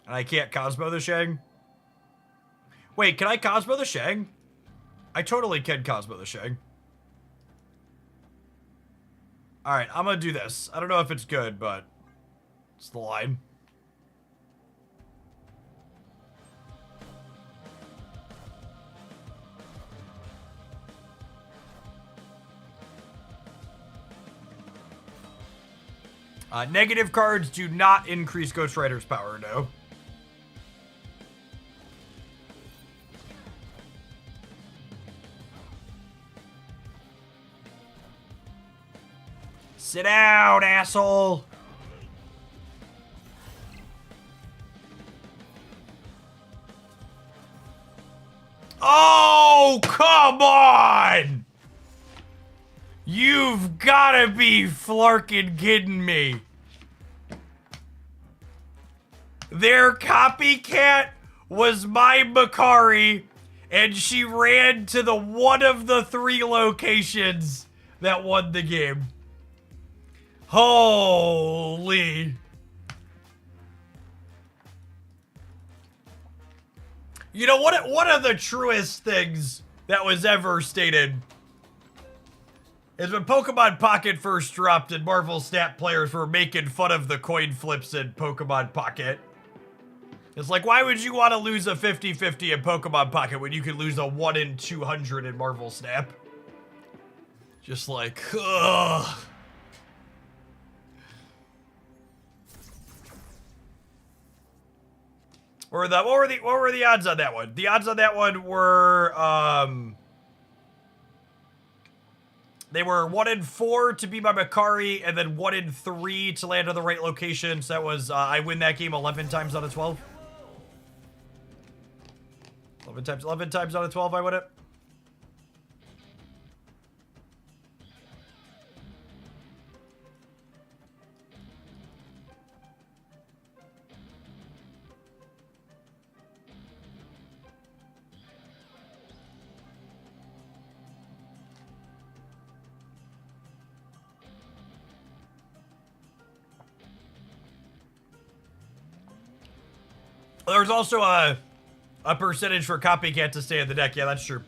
S1: And I can't Cosmo the Shang? Wait, can I Cosmo the Shang? I totally can Cosmo the Shang. Alright, I'm gonna do this. I don't know if it's good, but it's the line. Negative cards do not increase Ghost Rider's power, no. Sit down, asshole. Oh, come on! You've gotta be flarkin' kidding me. Their copycat was my Makari, and she ran to the one of the 3 locations that won the game. Holy. You know, one of the truest things that was ever stated is when Pokemon Pocket first dropped and Marvel Snap players were making fun of the coin flips in Pokemon Pocket. It's like, why would you want to lose a 50-50 in Pokemon Pocket when you could lose a 1 in 200 in Marvel Snap? Just like, ugh. What were the odds on that one? The odds on that one were, they were 1 in 4 to be my Makari, and then 1 in 3 to land on the right location. So that was, I win that game 11 times out of 12. 11 times out of 12 I win it. There was also a a percentage for copycat to stay in the deck. Yeah, that's true.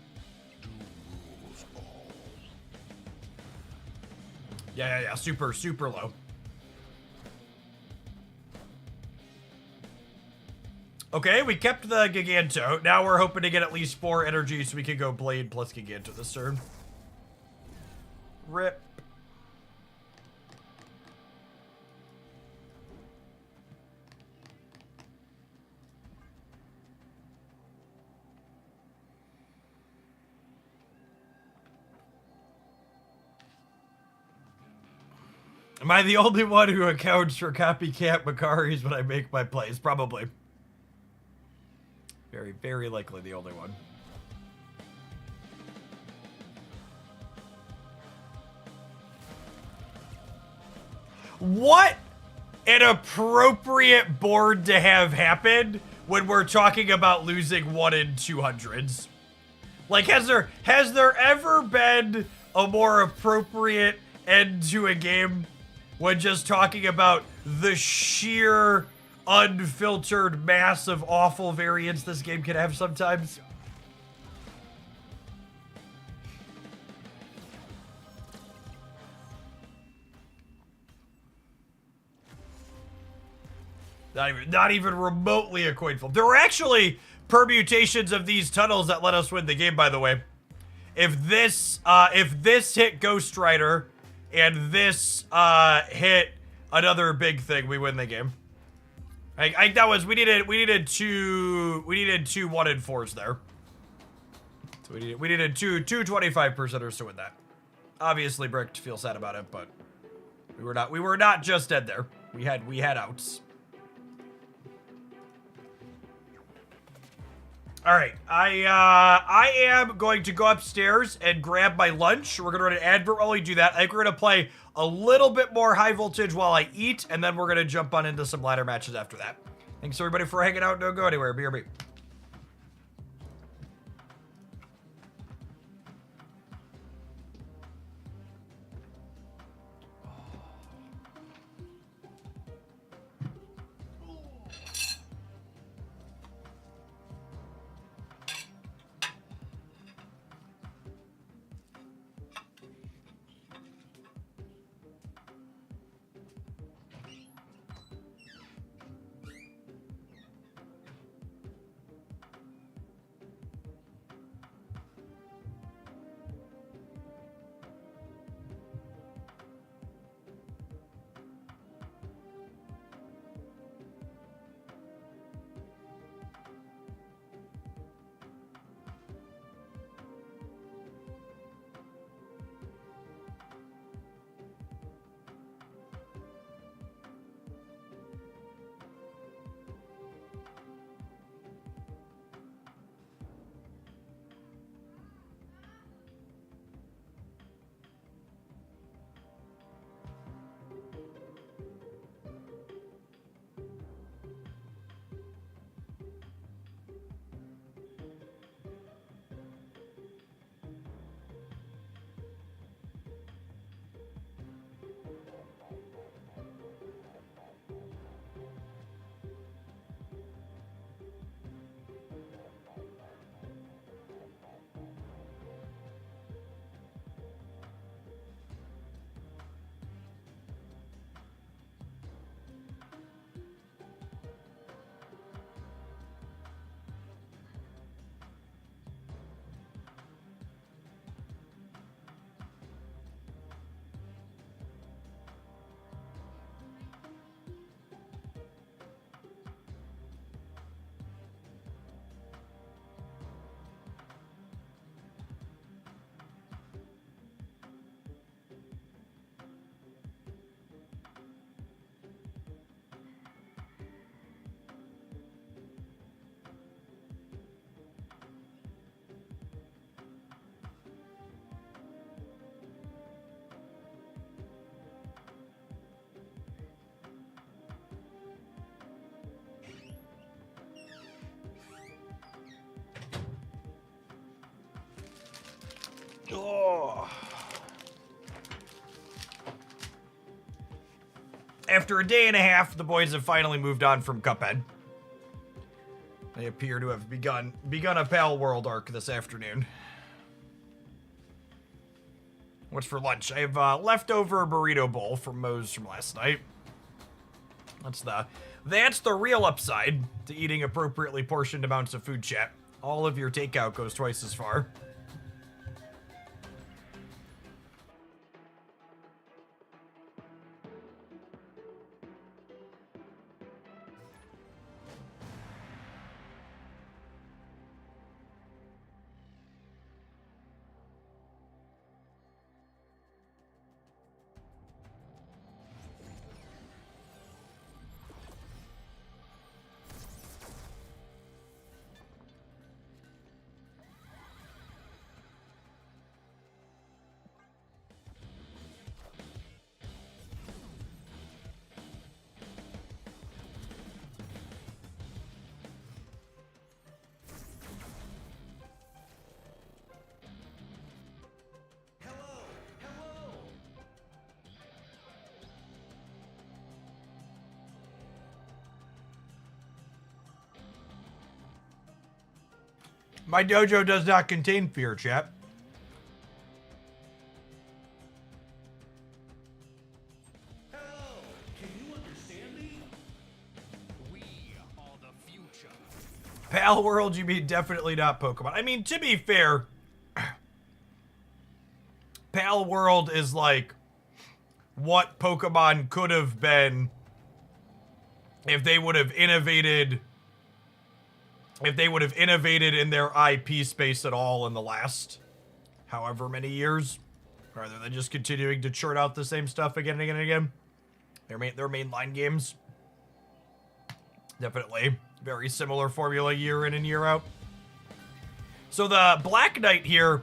S1: Yeah. Super low. Okay, we kept the Giganto. Now we're hoping to get at least 4 energy so we can go Blade plus Giganto this turn. Rip. Am I the only one who accounts for copycat Makaris when I make my plays? Probably. Very likely the only one. What an appropriate board to have happen when we're talking about losing 1 in 200s. Like, has there ever been a more appropriate end to a game when just talking about the sheer unfiltered mass of awful variance this game can have sometimes? Not even remotely a coin flip. There were actually permutations of these tunnels that let us win the game, by the way. If this hit Ghost Rider and this hit another big thing, we win the game. That was we needed two 1 in 4s there. So we needed two 25%ers to win that. Obviously, Bricked feels sad about it, but we were not just dead there. We had outs. All right, I am going to go upstairs and grab my lunch. We're gonna run an advert while we do that. I think we're gonna play a little bit more high voltage while I eat, and then we're gonna jump on into some ladder matches after that. Thanks everybody for hanging out. Don't go anywhere. BRB. Oh. After a day and a half, the boys have finally moved on from Cuphead. They appear to have begun a Pal World arc this afternoon. What's for lunch? I have leftover burrito bowl from Moe's from last night. That's the real upside to eating appropriately portioned amounts of food, chat. All of your takeout goes twice as far. My dojo does not contain fear, chat.
S3: Hello, can you understand me?
S2: We are the future.
S1: Pal World, you mean definitely not Pokemon. I mean, to be fair, Pal World is like what Pokemon could have been if they would have innovated. If they would have innovated in their IP space at all in the last however many years, rather than just continuing to churn out the same stuff again and again and again. Their mainline games. Definitely very similar formula year in and year out. So the Black Knight here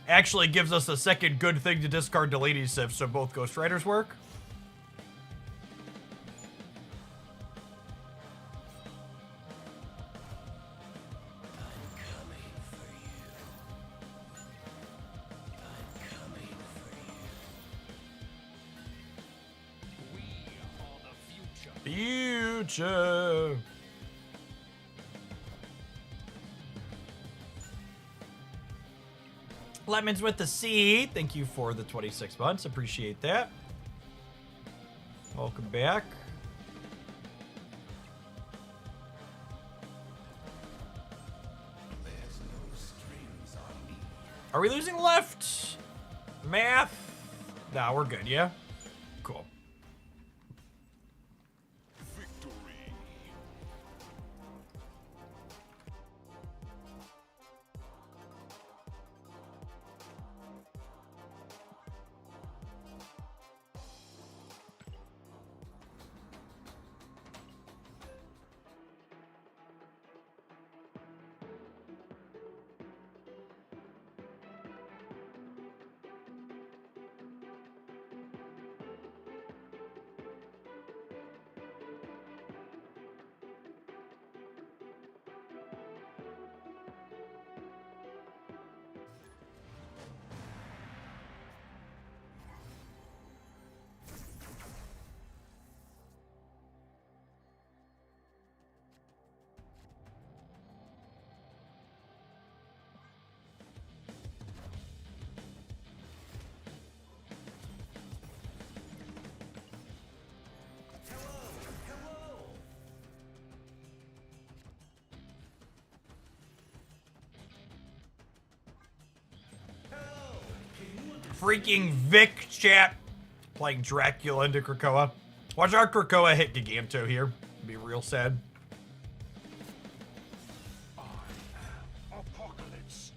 S1: actually gives us a second good thing to discard to Lady Sif, so both Ghost Riders work.
S2: We are the future.
S1: Future. Lemons with the C. Thank you for the 26 months. Appreciate that. Welcome back. Are we losing left? Math? Nah, we're good, yeah? Cool. Freaking Vic, chat. Playing Dracula into Krakoa. Watch our Krakoa hit Giganto here. Be real sad.
S2: Apocalypse.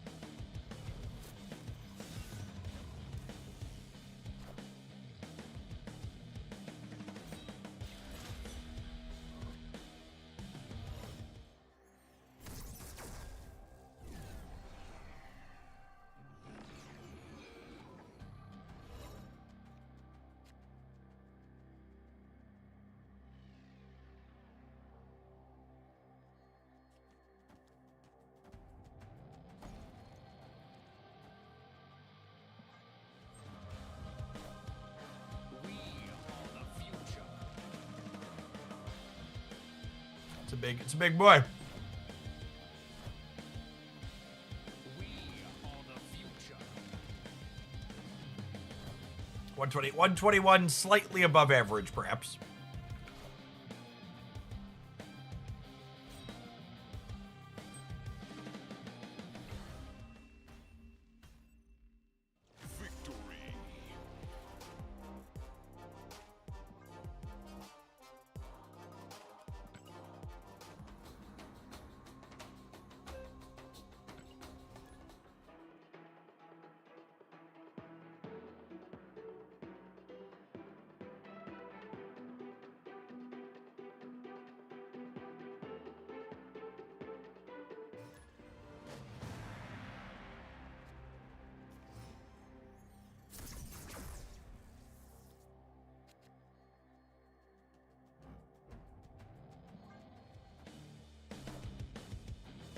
S2: We are the future.
S1: It's a big boy. 120, 121, slightly above average, perhaps.
S2: Victory.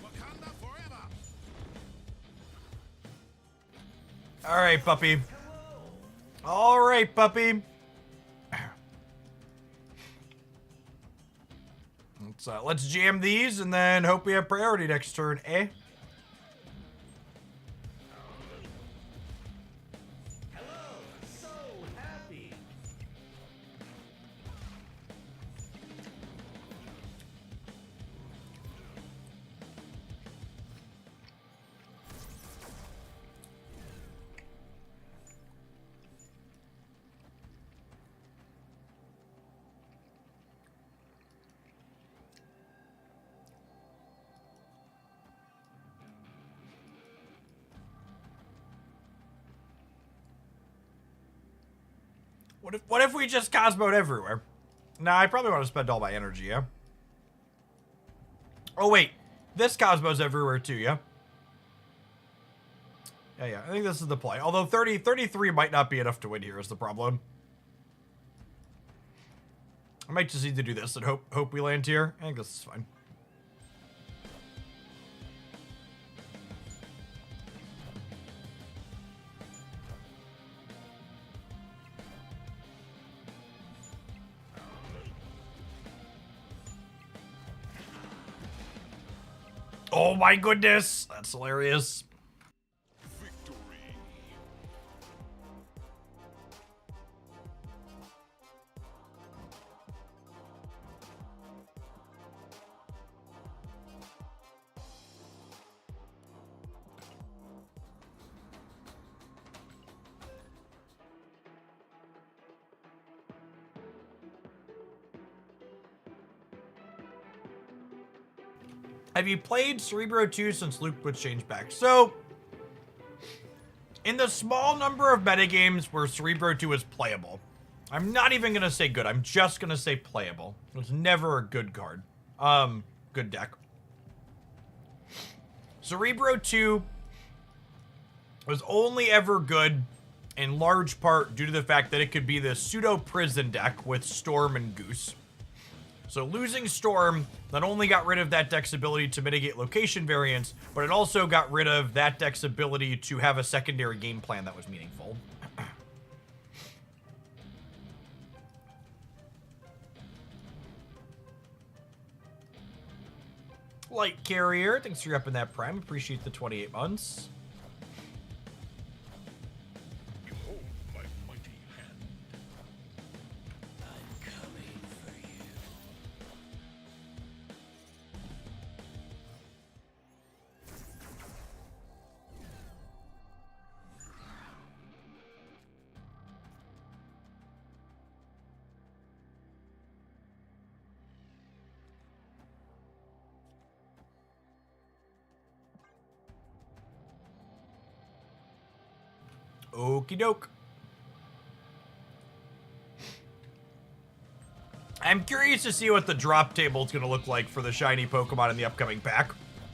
S2: Wakanda forever.
S1: All right, puppy. All right, puppy. Let's jam these and then hope we have priority next turn, eh?
S3: Hello, so happy.
S1: What if we just Cosmoed everywhere? Nah, I probably want to spend all my energy, yeah? Oh, wait. This Cosmo's everywhere, too, yeah? Yeah, I think this is the play. Although 33 might not be enough to win here is the problem. I might just need to do this and hope we land here. I think this is fine. Oh my goodness! That's hilarious.
S2: Victory.
S1: Have you played Cerebro 2 since Luke was changed back? So, in the small number of metagames where Cerebro 2 is playable, I'm not even going to say good, I'm just going to say playable. It was never a good card. Good deck. Cerebro 2 was only ever good in large part due to the fact that it could be the pseudo-prison deck with Storm and Goose. So losing Storm not only got rid of that deck's ability to mitigate location variance, but it also got rid of that deck's ability to have a secondary game plan that was meaningful. Light Carrier, thanks for upping that prime. Appreciate the 28 months.
S2: Behold my mighty hand. I'm coming for you.
S1: Okie doke. I'm curious to see what the drop table is going to look like for the shiny Pokemon in the upcoming pack.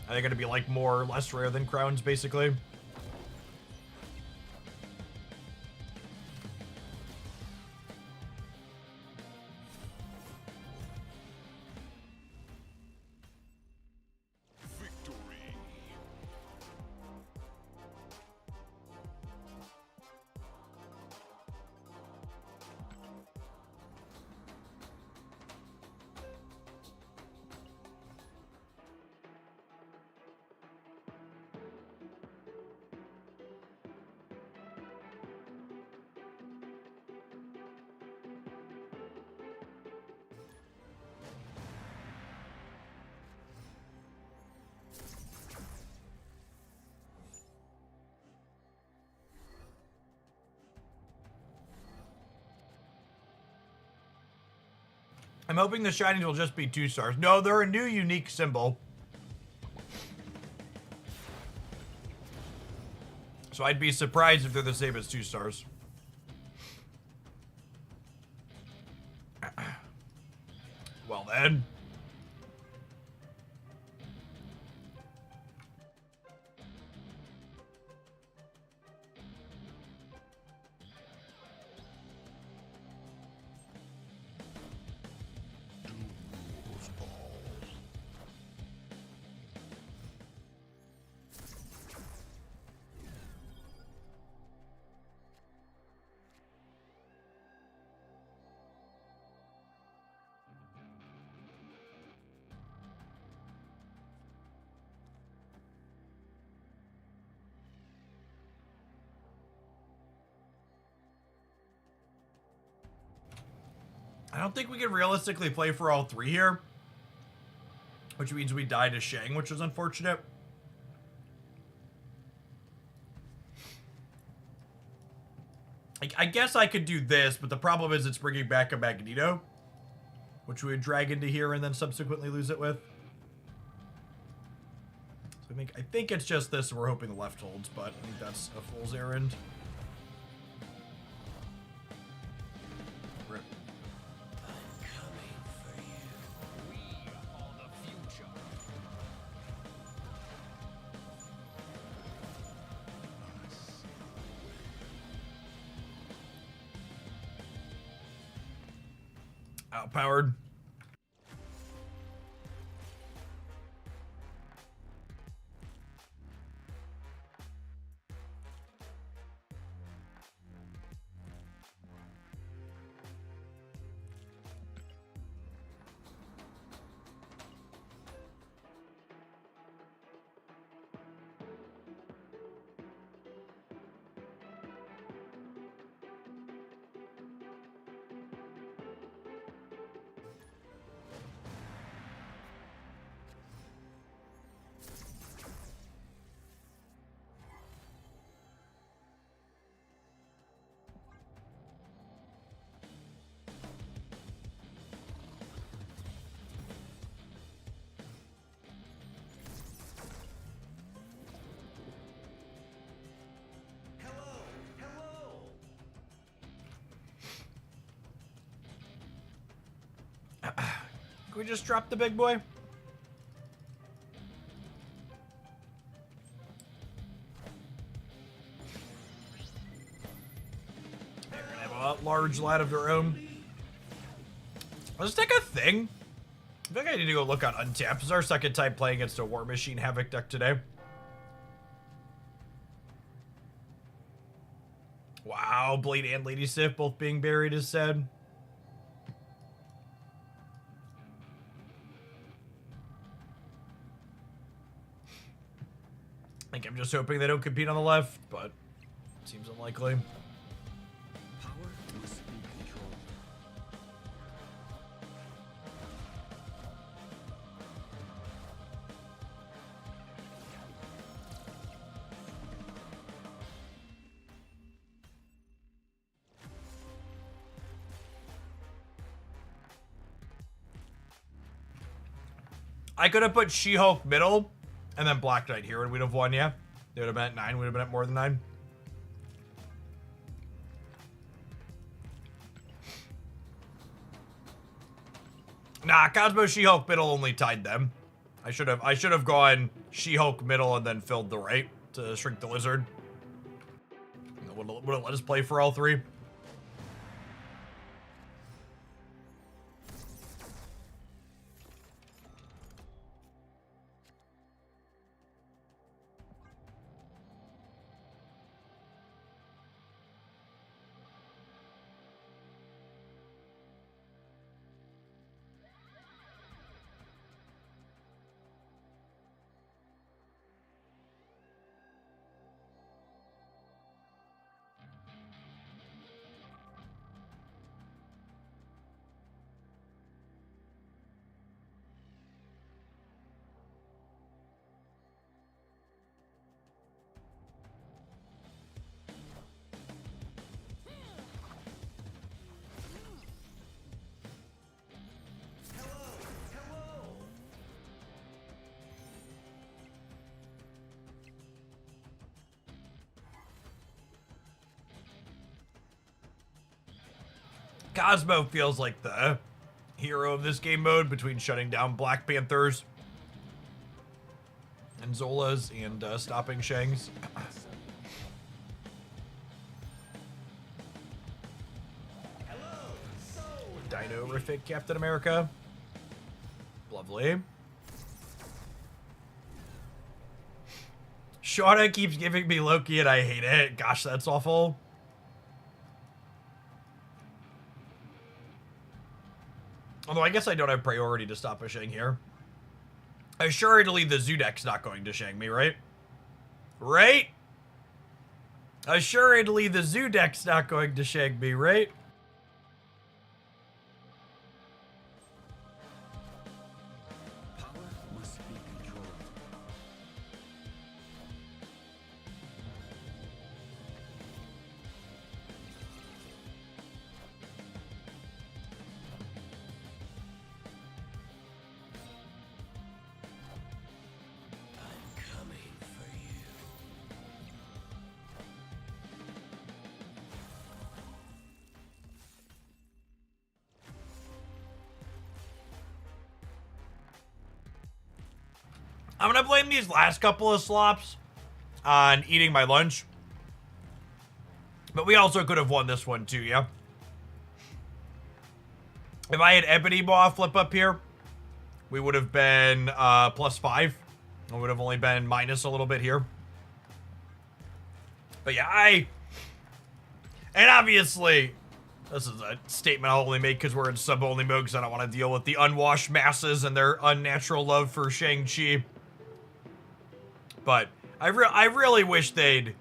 S1: Are they going to be like more or less rare than crowns, basically?
S2: Victory.
S1: I'm hoping the shinies will just be 2 stars. No, they're a new unique symbol. So I'd be surprised if they're the same as 2 stars. Well then. I don't think we can realistically play for all 3 here. Which means we die to Shang, which is unfortunate. I guess I could do this, but the problem is it's bringing back a Magneto. Which we would drag into here and then subsequently lose it with. So I think it's just this and we're hoping the left holds, but I think that's a fool's errand. Rip. Outpowered. Can we just drop the big boy? They're gonna have a large lad of their own. Let's take a thing. I think I need to go look on Untap. This is our second time playing against a War Machine Havoc deck today. Wow, Blade and Lady Sif both being buried is sad. I think I'm just hoping they don't compete on the left, but it seems unlikely.
S3: Power must be controlled.
S1: I could have put She-Hulk middle and then Black Knight here and we'd have won, yeah. They would have been at 9, we'd have been at more than 9. Nah, Cosmo She-Hulk middle only tied them. I should have gone She-Hulk middle and then filled the right to shrink the lizard. Would have let us play for all 3. Cosmo feels like the hero of this game mode between shutting down Black Panthers and Zolas and stopping Shangs. Dino Rific Captain America. Lovely. Shauna keeps giving me Loki and I hate it. Gosh, that's awful. Although I guess I don't have priority to stop a Shang here. Assuredly, the Zudek's not going to Shang me, right? Right? Assuredly, the Zudek's not going to Shang me, right?
S3: Power must be controlled. I'm coming for you.
S1: I'm gonna blame these last couple of slops on eating my lunch. But we also could have won this one too, yeah? If I had Ebony Maw flip up here, we would have been +5. We would have only been minus a little bit here. But yeah, and obviously, this is a statement I'll only make because we're in sub-only mode because I don't want to deal with the unwashed masses and their unnatural love for Shang-Chi. But I really wish they'd...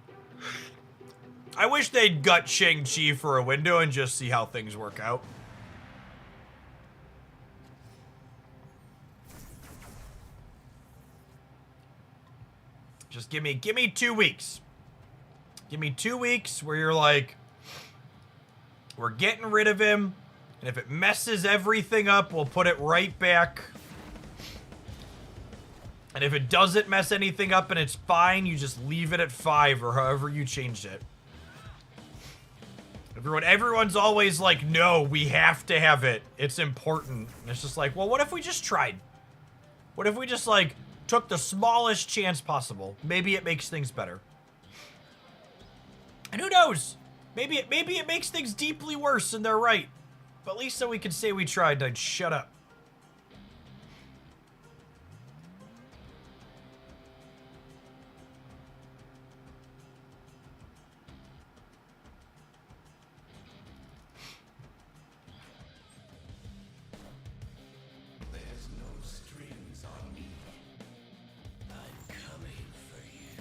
S1: I wish they'd gut Shang-Chi for a window and just see how things work out. Just give me 2 weeks. Give me 2 weeks where you're like, we're getting rid of him, and if it messes everything up, we'll put it right back. And if it doesn't mess anything up and it's fine, you just leave it at 5 or however you changed it. Everyone's always like, no, we have to have it. It's important. And it's just like, well, what if we just tried? What if we just, like, took the smallest chance possible? Maybe it makes things better. And who knows? Maybe it makes things deeply worse and they're right. But at least so we can say we tried and I'd shut up.
S2: There's no strings on me. I'm coming for you.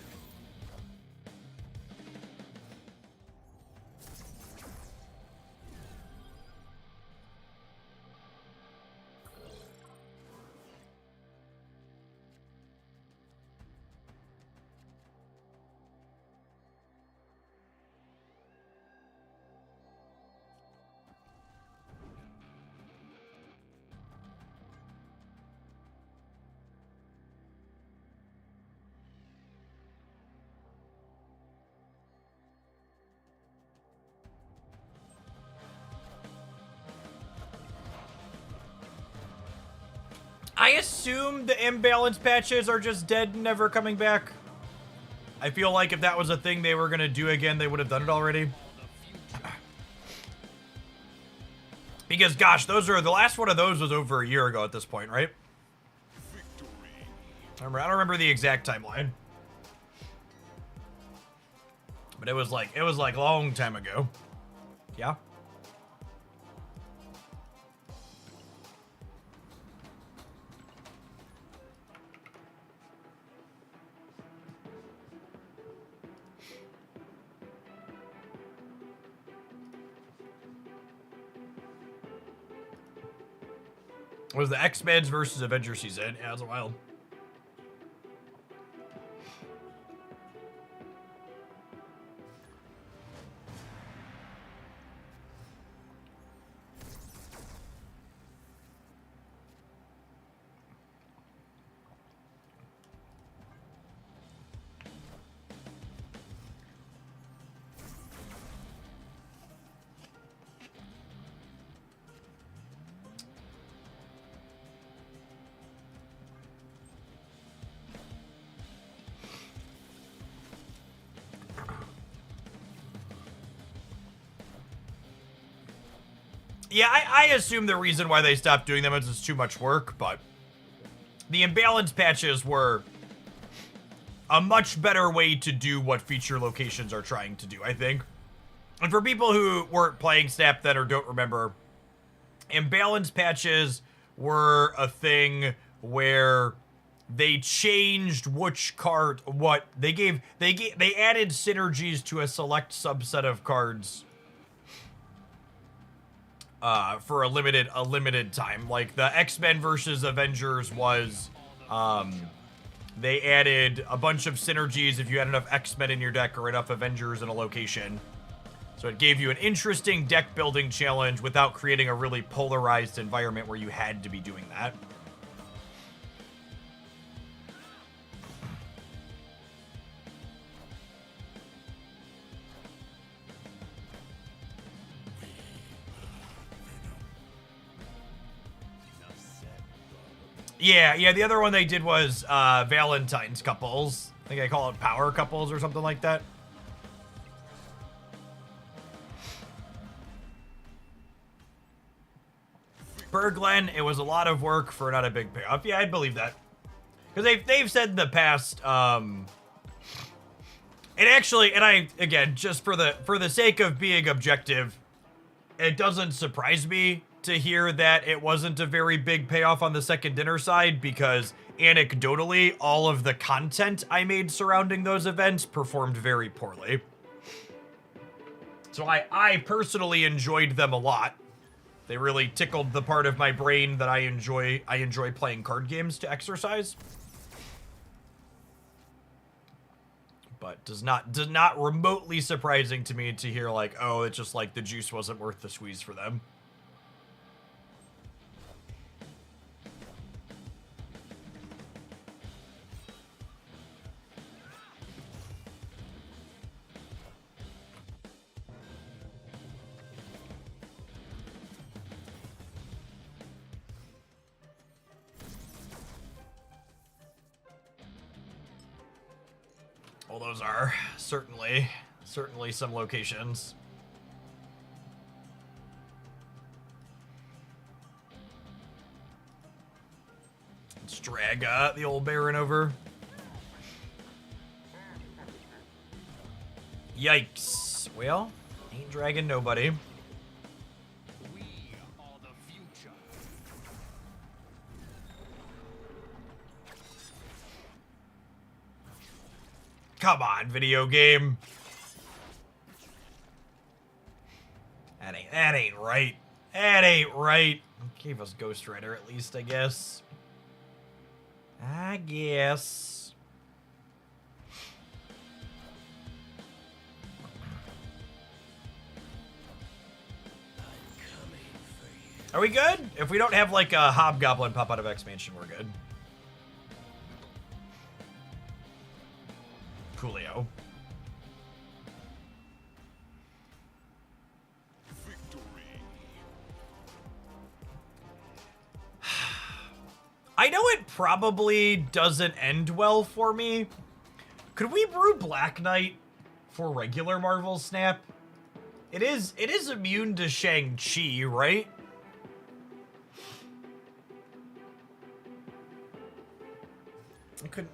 S1: I assume the imbalance patches are just dead and never coming back. I feel like if that was a thing they were going to do again, they would have done it already. Because, gosh, the last one of those was over a year ago at this point, right?
S2: Victory.
S1: I don't remember the exact timeline. But it was like a long time ago. Yeah? It was the X-Men versus Avengers season. Yeah, it was wild. Yeah, I assume the reason why they stopped doing them is it's too much work, but the imbalance patches were a much better way to do what feature locations are trying to do, I think. And for people who weren't playing Snap then or don't remember, imbalance patches were a thing where they changed which card, what they added synergies to a select subset of cards for a limited time. Like the X-Men versus Avengers was, they added a bunch of synergies if you had enough X-Men in your deck or enough Avengers in a location. So it gave you an interesting deck building challenge without creating a really polarized environment where you had to be doing that. Yeah, the other one they did was Valentine's couples. I think I call it power couples or something like that. Berglen, it was a lot of work for not a big payoff. Yeah, I'd believe that. Because they've said in the past, and actually, and I, again, just for the sake of being objective, it doesn't surprise me to hear that it wasn't a very big payoff on the second dinner side, because anecdotally, all of the content I made surrounding those events performed very poorly. So I personally enjoyed them a lot. They really tickled the part of my brain that I enjoy playing card games to exercise. But does not remotely surprising to me to hear like, oh, it's just like the juice wasn't worth the squeeze for them. Well, those are certainly some locations. Let's drag the old Baron over. Yikes. Well, ain't dragging nobody.
S2: We are the future.
S1: Come on, video game. That ain't right. That ain't right. Gave us Ghost Rider at least, I guess. I guess. Are we good? If we don't have like a Hobgoblin pop out of X-Mansion, we're good. Coolio. I know it probably doesn't end well for me. Could we brew Black Knight for regular Marvel Snap? It is immune to Shang-Chi, right?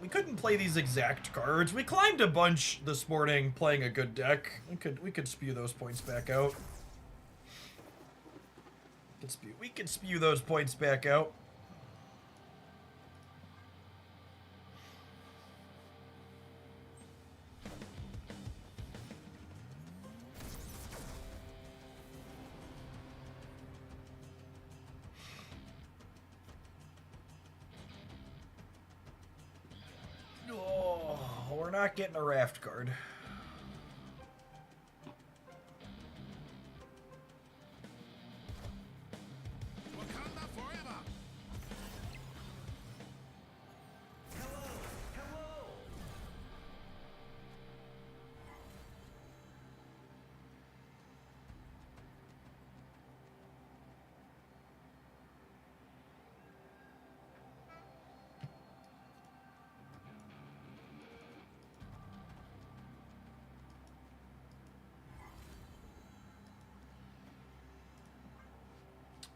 S1: We couldn't play these exact cards. We climbed a bunch this morning playing a good deck. We could spew those points back out. We could spew those points back out. Oh, we're not getting a raft card.
S2: Wakanda forever.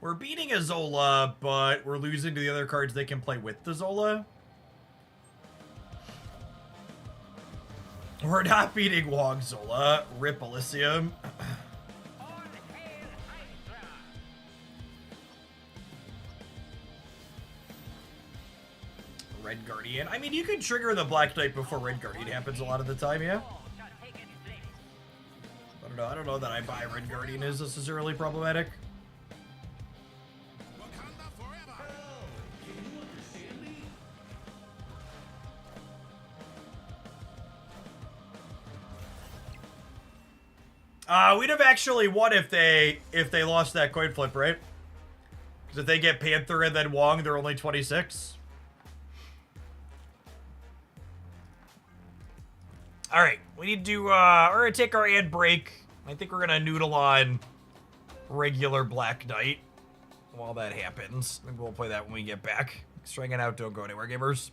S1: We're beating a Zola, but we're losing to the other cards they can play with the Zola. We're not beating Wong Zola. Rip Elysium.
S4: All hail Hydra!
S1: Red Guardian. I mean, you can trigger the Black Knight before Red Guardian happens a lot of the time, yeah?
S4: All shall take its place.
S1: I don't know. I don't know that I buy Red Guardian is necessarily problematic. We'd have actually won if they lost that coin flip, right? Because if they get Panther and then Wong, they're only 26. All right, we need to. We're gonna take our ad break. I think we're gonna noodle on regular Black Knight while that happens. Maybe we'll play that when we get back. Stringing out, don't go anywhere, gamers.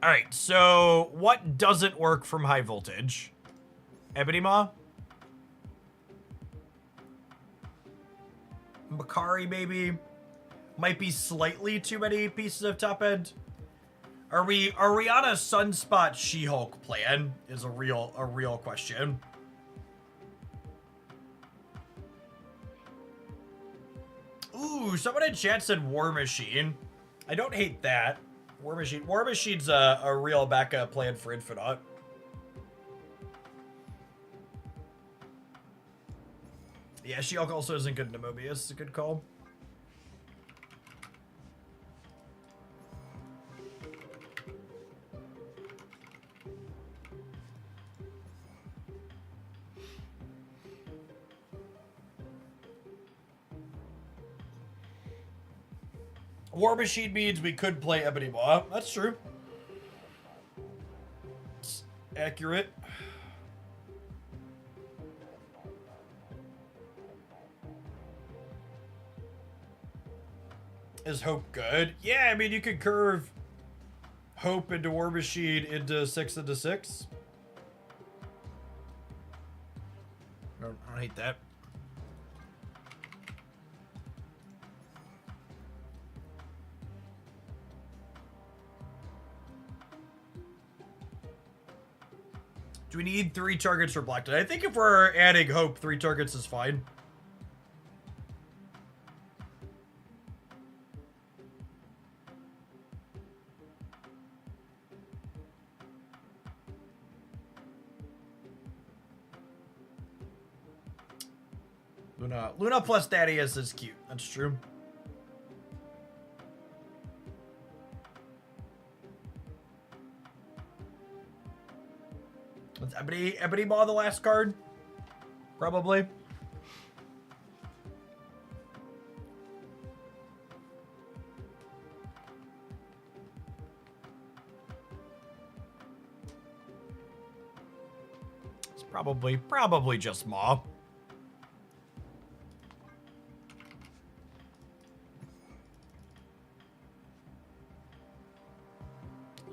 S1: All right, so what doesn't work from high voltage? Ebony Maw? Makari, maybe? Might be slightly too many pieces of top end. Are we on a Sunspot She-Hulk plan? Is a real question. Ooh, someone in chat said War Machine. I don't hate that. War Machine. War Machine's a real backup plan for Infinite. Yeah, She-Hulk also isn't good into Mobius. It's a good call. War Machine means we could play Ebony Maw. That's true. It's accurate. Is Hope good? Yeah, I mean, you could curve Hope into War Machine into 6 into 6. I don't hate that. Do we need 3 targets for Black Knight? I think if we're adding Hope, 3 targets is fine. Luna plus Thaddeus is cute. That's true. Was Ebony Maw the last card? Probably. It's probably just Maw.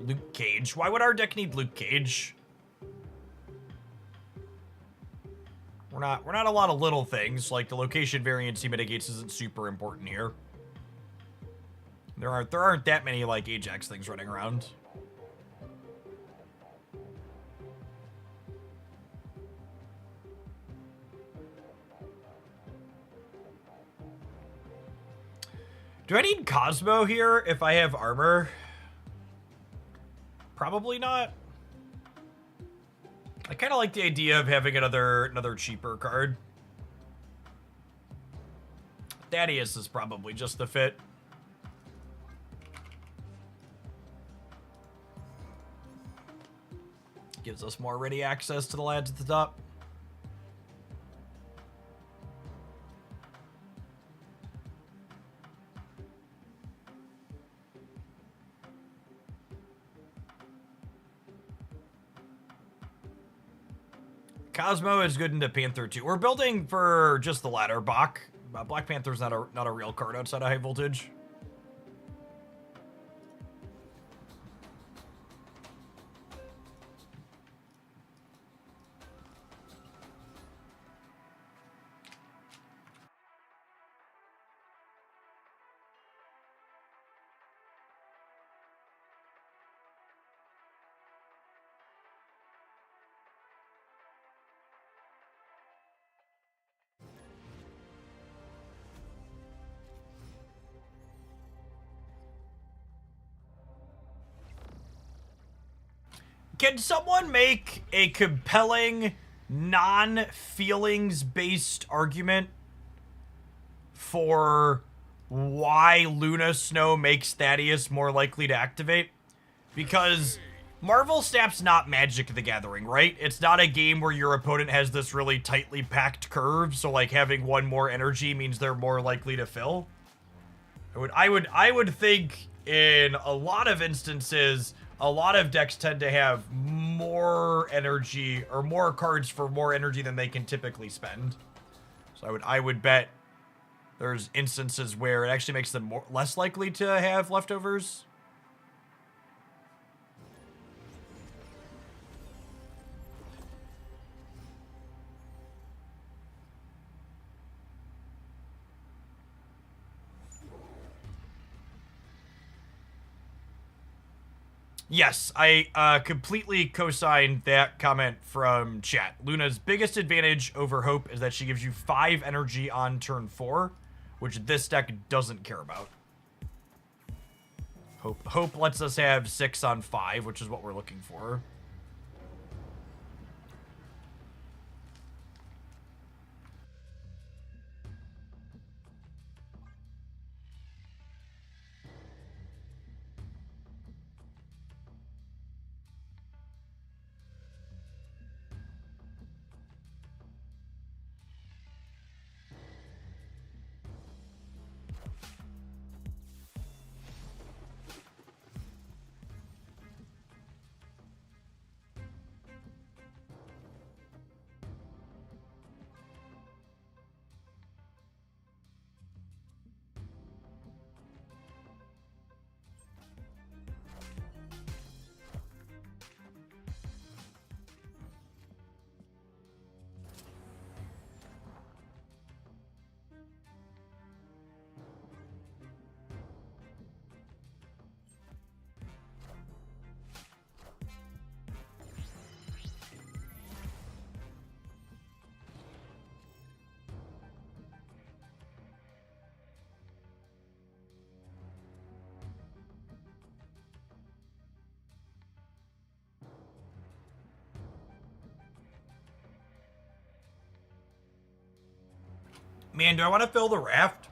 S1: Luke Cage. Why would our deck need Luke Cage? We're not a lot of little things, like the location variance he mitigates isn't super important here. There aren't that many like Ajax things running around. Do I need Cosmo here if I have armor? Probably not. I kind of like the idea of having another cheaper card. Thaddeus is probably just the fit. Gives us more ready access to the lads at the top. Cosmo is good into Panther too. We're building for just the latter, Bach. Black Panther's not a real card outside of high voltage. Can someone make a compelling, non-feelings-based argument for why Luna Snow makes Thaddeus more likely to activate? Because Marvel Snap's not Magic the Gathering, right? It's not a game where your opponent has this really tightly packed curve, so like having one more energy means they're more likely to fill. I would think in a lot of instances, a lot of decks tend to have more energy or more cards for more energy than they can typically spend. So I would bet there's instances where it actually makes them less likely to have leftovers. Yes, I completely co-signed that comment from chat. Luna's biggest advantage over Hope is that she gives you 5 energy on turn 4, which this deck doesn't care about. Hope lets us have 6 on 5, which is what we're looking for. Man, do I want to fill the raft?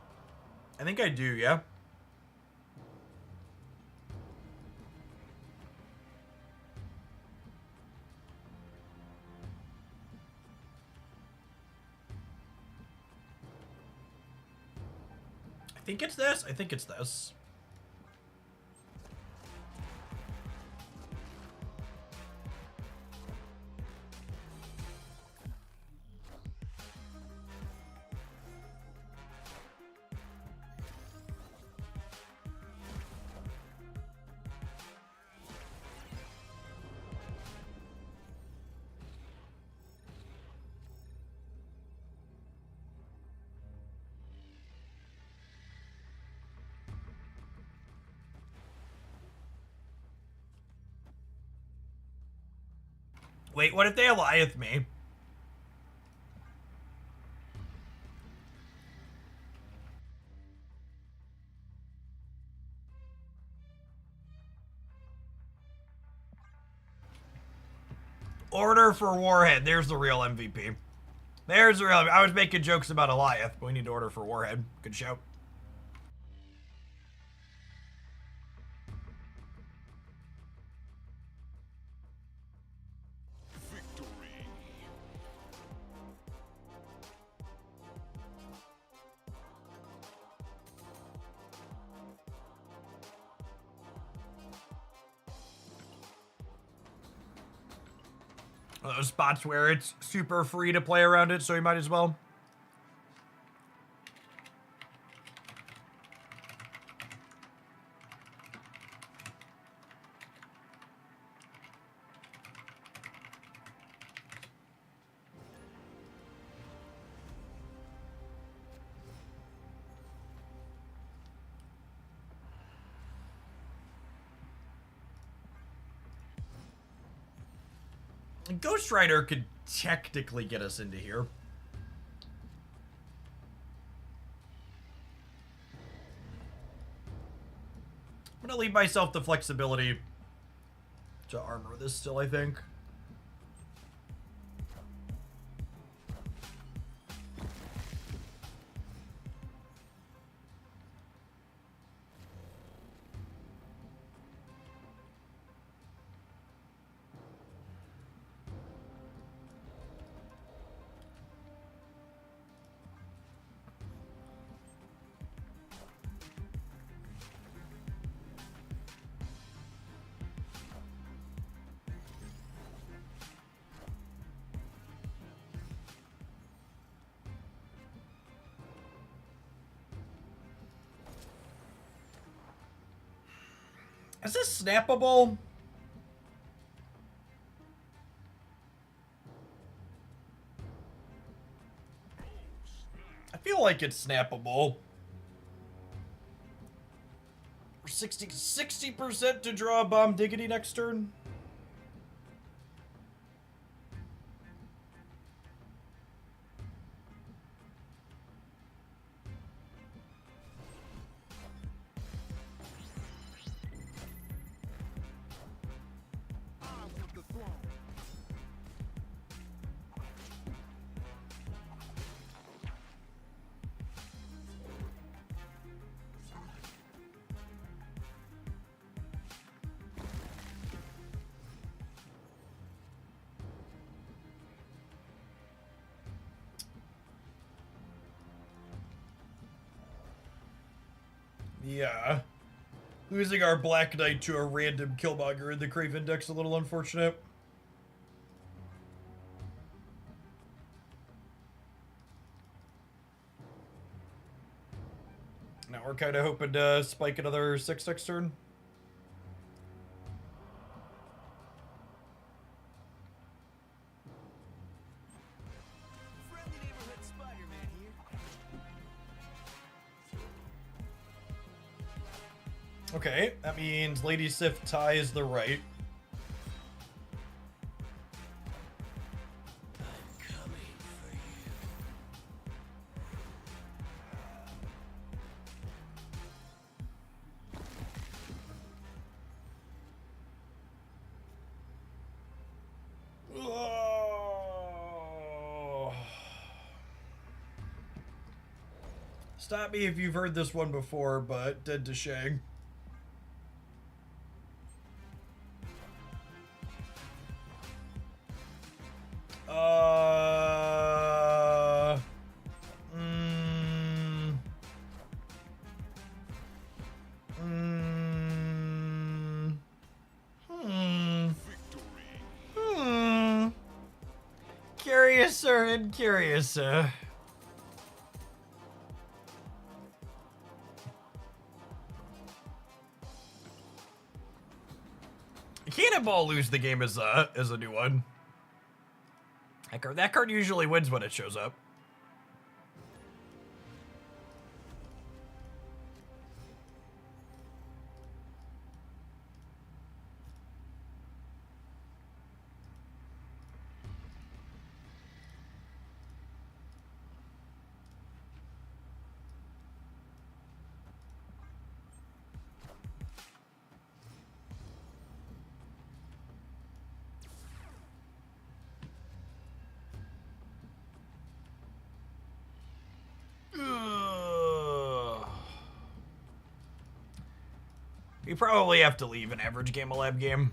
S1: I think I do, yeah. I think it's this. I think it's this. Wait, what if they Eliath me? Order for Warhead. There's the real MVP. There's the real. I was making jokes about Eliath, but we need to order for Warhead. Good show. Those spots where it's super free to play around it, so you might as well. Ghost Rider could technically get us into here. I'm gonna leave myself the flexibility to armor this still, I think. Is this snappable? I feel like it's snappable. 60% to draw a Bomb Diggity next turn. Yeah. Losing our Black Knight to a random Killmonger in the Craven deck's a little unfortunate. Now we're kind of hoping to spike another 6 next turn.
S3: Friendly neighborhood Spider-Man here.
S1: Okay, that means Lady Sif ties the right.
S3: I'm coming for you.
S1: Oh. Stop me if you've heard this one before, but Dead to Shang. Mm, mm, Curiouser and curiouser. Cannonball lose the game as a new one. That card usually wins when it shows up. Ugh. You probably have to leave an average game a lab game.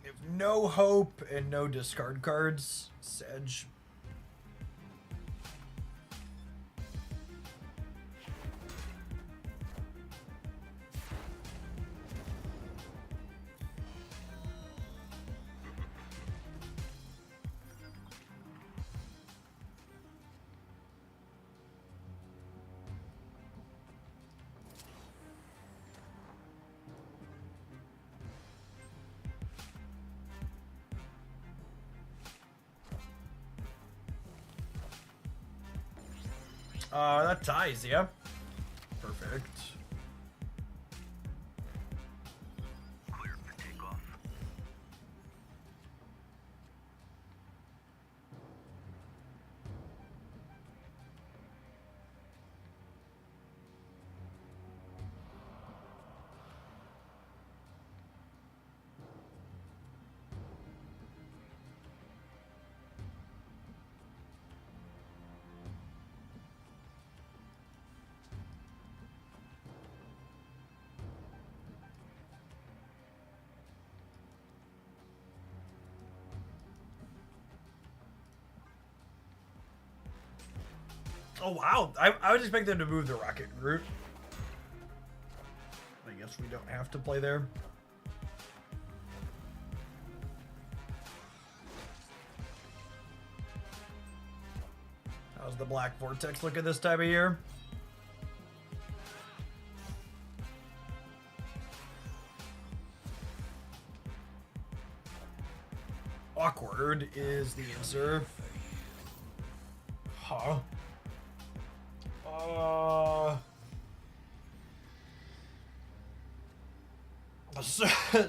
S1: We have no hope and no discard cards. Sedge. That ties, yeah. Perfect.
S2: Clear for takeoff.
S1: Oh, wow. I was expecting them to move the rocket route. I guess we don't have to play there. How's the Black Vortex looking this time of year? Awkward is the answer. Huh.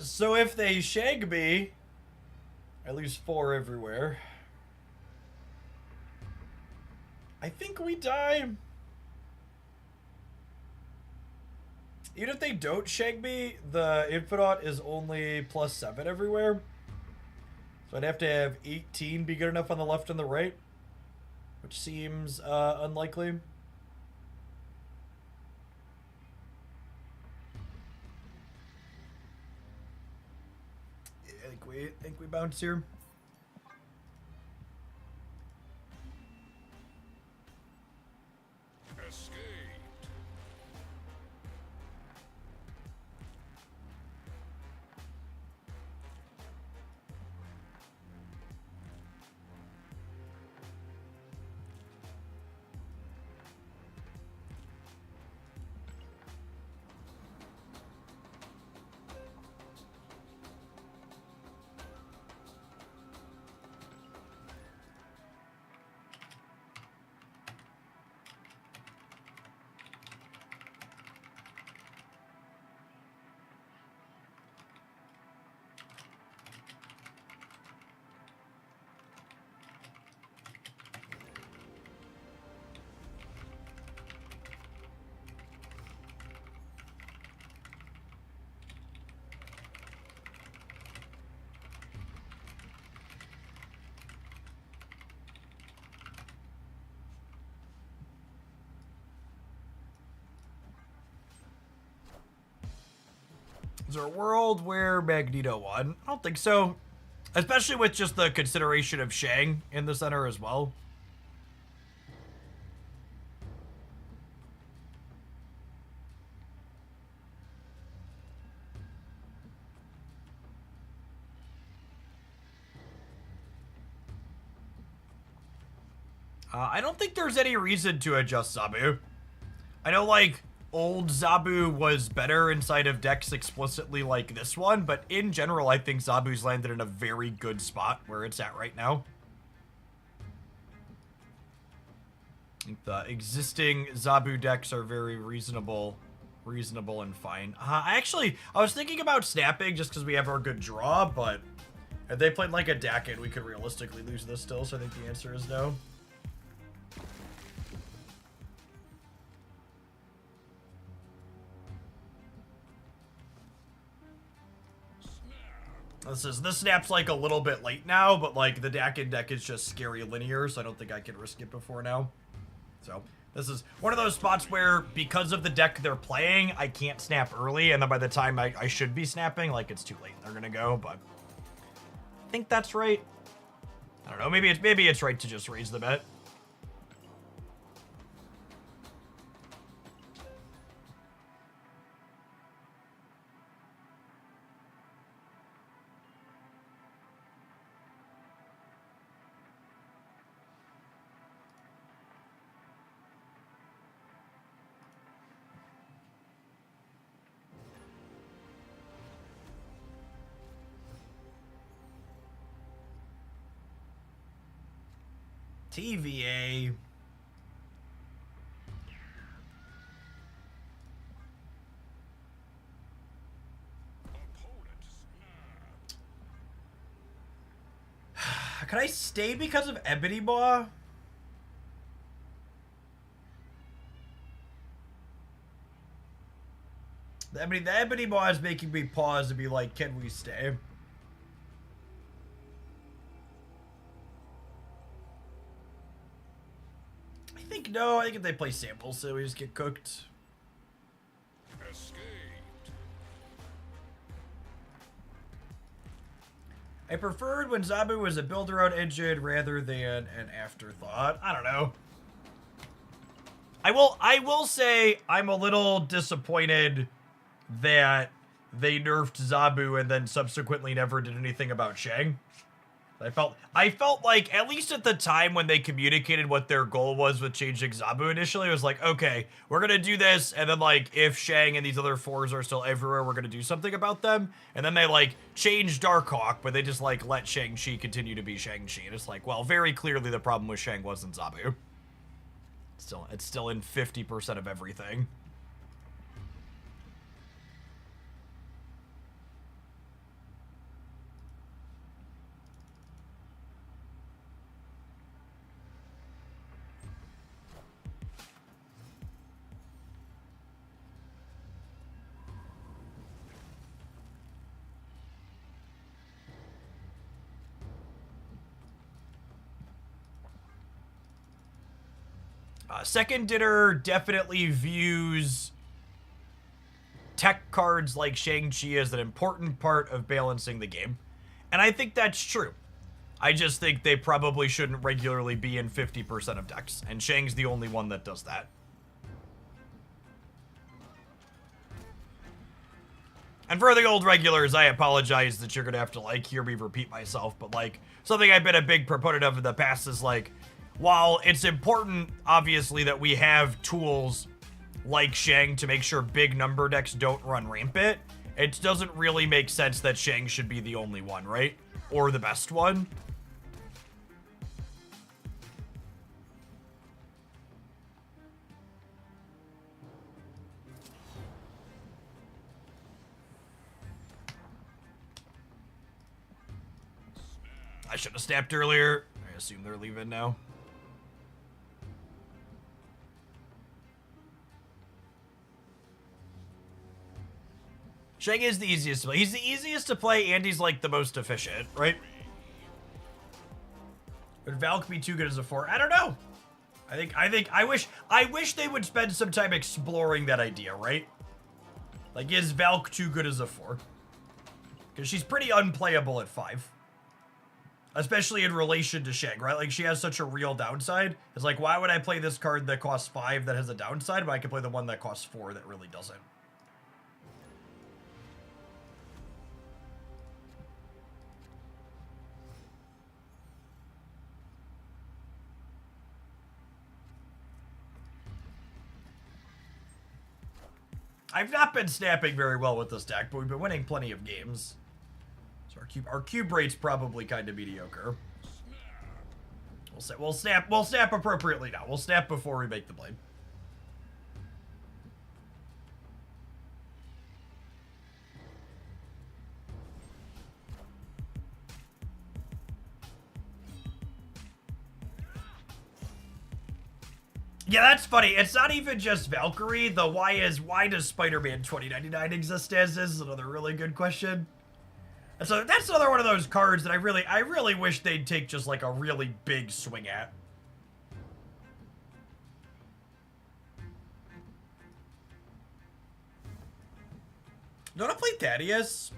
S1: So if they shag me, I lose 4 everywhere. I think we die. Even if they don't shag me, the Infinite is only +7 everywhere. So I'd have to have 18 be good enough on the left and the right, which seems unlikely. I think we bounce here.
S2: Escaped.
S1: Is there a world where Magneto won? I don't think so. Especially with just the consideration of Shang in the center as well. I don't think there's any reason to adjust Zabu. I know, like, old Zabu was better inside of decks explicitly like this one, but in general, I think Zabu's landed in a very good spot where it's at right now. I think the existing Zabu decks are very reasonable and fine. I was thinking about snapping just because we have our good draw, but if they played like a Dakin, we could realistically lose this still, so I think the answer is no. This snap's like a little bit late now, but like the Dakin deck is just scary linear, so I don't think I can risk it before now. So this is one of those spots where, because of the deck they're playing, I can't snap early, and then by the time I should be snapping, like, it's too late. They're gonna go, but think that's right. I don't know. Maybe it's right to just raise the bet. TVA. Can I stay because of Ebony Maw? The Ebony Maw is making me pause and be like, can we stay? I think no. I think if they play samples, so we just get cooked.
S2: Escaped.
S1: I preferred when Zabu was a build-around engine rather than an afterthought. I don't know. I will say I'm a little disappointed that they nerfed Zabu and then subsequently never did anything about Shang. I felt like, at least at the time when they communicated what their goal was with changing Zabu initially, it was like, okay, we're gonna do this, and then like, if Shang and these other fours are still everywhere, we're gonna do something about them. And then they like, changed Darkhawk, but they just like, let Shang-Chi continue to be Shang-Chi. And it's like, well, very clearly the problem with Shang wasn't Zabu. It's still in 50% of everything. Second Dinner definitely views tech cards like Shang-Chi as an important part of balancing the game. And I think that's true. I just think they probably shouldn't regularly be in 50% of decks, and Shang's the only one that does that. And for the old regulars, I apologize that you're gonna have to, like, hear me repeat myself, but, like, something I've been a big proponent of in the past is, like, while it's important, obviously, that we have tools like Shang to make sure big number decks don't run rampant, it doesn't really make sense that Shang should be the only one, right? Or the best one. I should have snapped earlier. I assume they're leaving now. Shang is the easiest to play. He's the easiest to play, and he's like the most efficient, right? Would Valk be too good as a 4? I don't know. I wish they would spend some time exploring that idea, right? Like, is Valk too good as a 4? Because she's pretty unplayable at 5. Especially in relation to Shang, right? Like, she has such a real downside. It's like, why would I play this card that costs 5 that has a downside, but I can play the one that costs 4 that really doesn't? I've not been snapping very well with this deck, but we've been winning plenty of games. So our cube rate's probably kind of mediocre. We'll snap appropriately now. We'll snap before we make the blade. Yeah, that's funny. It's not even just Valkyrie. The why does Spider-Man 2099 exist as is another really good question. And so that's another one of those cards that I really wish they'd take just like a really big swing at. You want to play Thaddeus?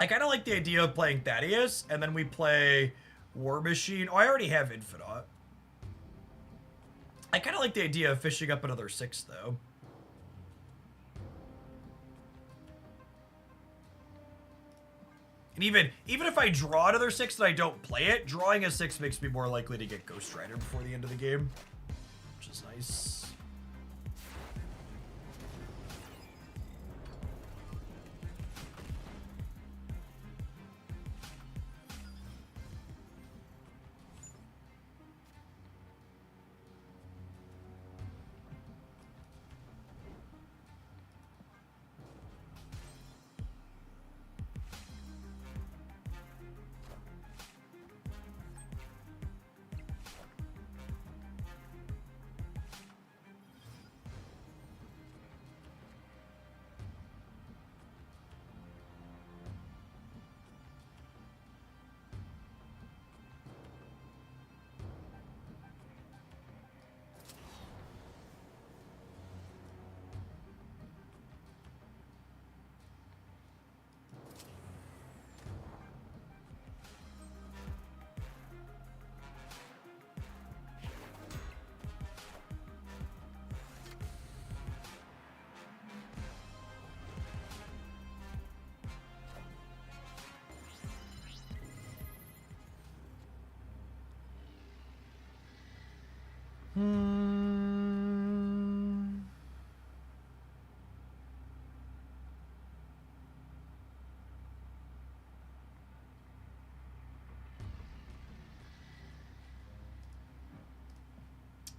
S1: I kind of like the idea of playing Thaddeus, and then we play War Machine. Oh, I already have Infinite. I kind of like the idea of fishing up another 6, though. And even if I draw another 6 and I don't play it, drawing a 6 makes me more likely to get Ghost Rider before the end of the game, which is nice.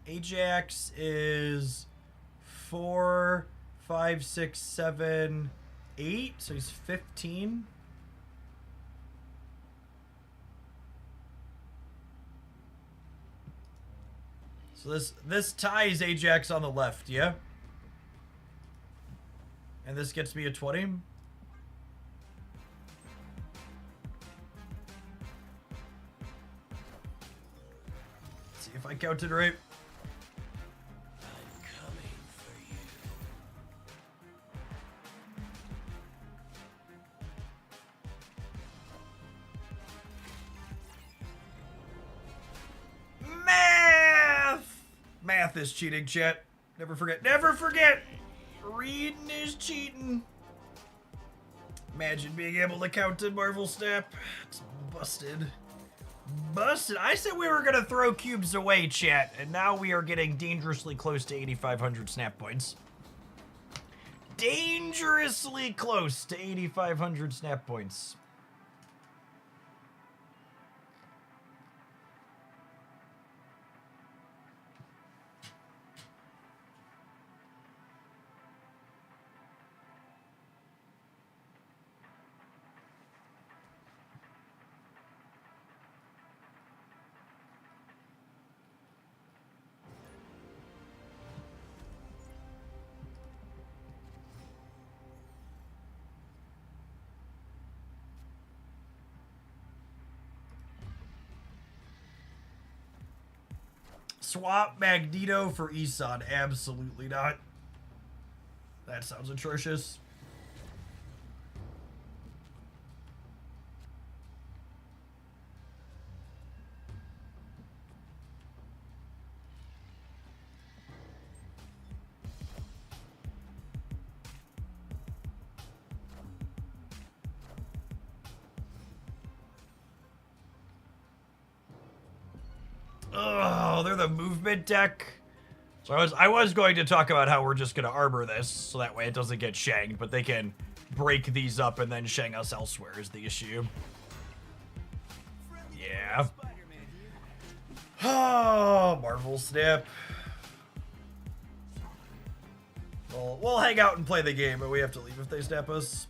S1: Ajax is 4, 5, 6, 7, 8, so he's 15. So this ties Ajax on the left, yeah? And this gets me a 20. Let's see if I counted right.
S3: I'm coming for you.
S1: Math! Math is cheating, chat. Never forget. Never forget! Reading is cheating. Imagine being able to count in Marvel Snap. It's busted. Busted. I said we were going to throw cubes away, chat, and now we are getting dangerously close to 8,500 snap points. Dangerously close to 8,500 snap points. Swap Magneto for Isan. Absolutely not. That sounds atrocious. Oh, they're the movement deck. So I was going to talk about how we're just going to armor this so that way it doesn't get shanged, but they can break these up and then shang us elsewhere is the issue. Yeah.
S3: Spider-Man here.
S1: Oh, Marvel Snap. Well, we'll hang out and play the game, but we have to leave if they snap us.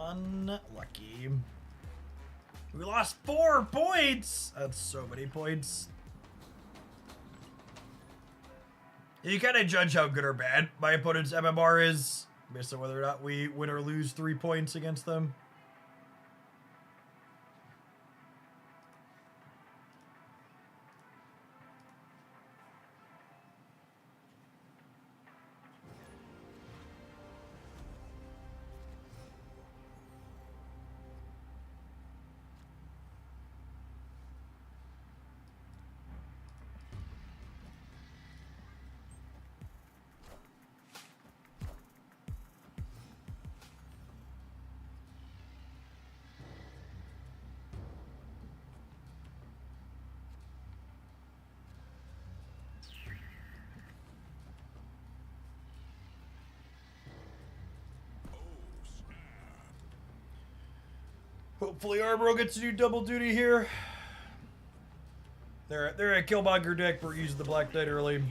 S1: Unlucky. We lost 4 points. That's so many points. You kind of judge how good or bad my opponent's MMR is based on whether or not we win or lose 3 points against them. Hopefully Arbro gets to do double duty here. They're at Killmonger deck, but we're using the Black Knight early.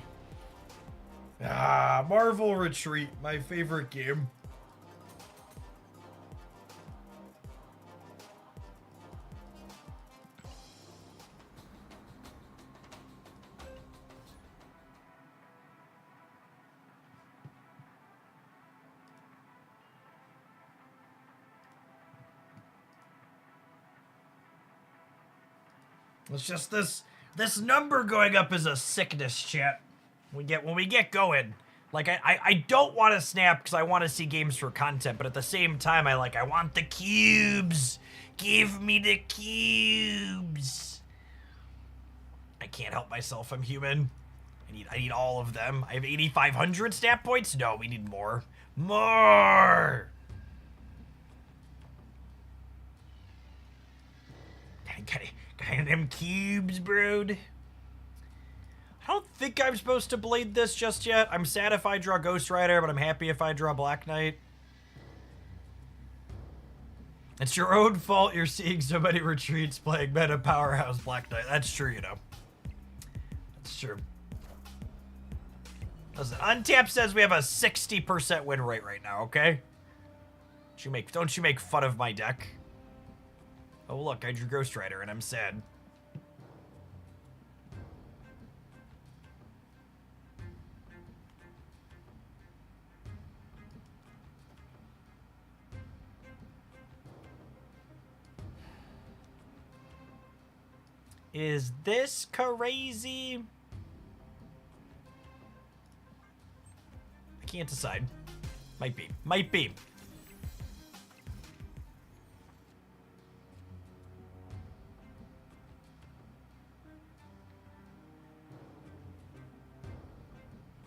S1: Ah, Marvel Retreat, my favorite game. It's just this number going up is a sickness, chat. When we get going. Like I don't want to snap because I want to see games for content, but at the same time I want the cubes. Give me the cubes. I can't help myself. I'm human. I need all of them. I have 8,500 snap points. No, we need more. More. Got them cubes, brood. I don't think I'm supposed to blade this just yet. I'm sad if I draw Ghost Rider, but I'm happy if I draw Black Knight. It's your own fault you're seeing so many retreats playing meta powerhouse Black Knight. That's true, you know. That's true. Listen, Untap says we have a 60% win rate right now, okay? Don't you make fun of my deck. Oh, look, I drew Ghost Rider, and I'm sad. Is this crazy? I can't decide. Might be. Might be.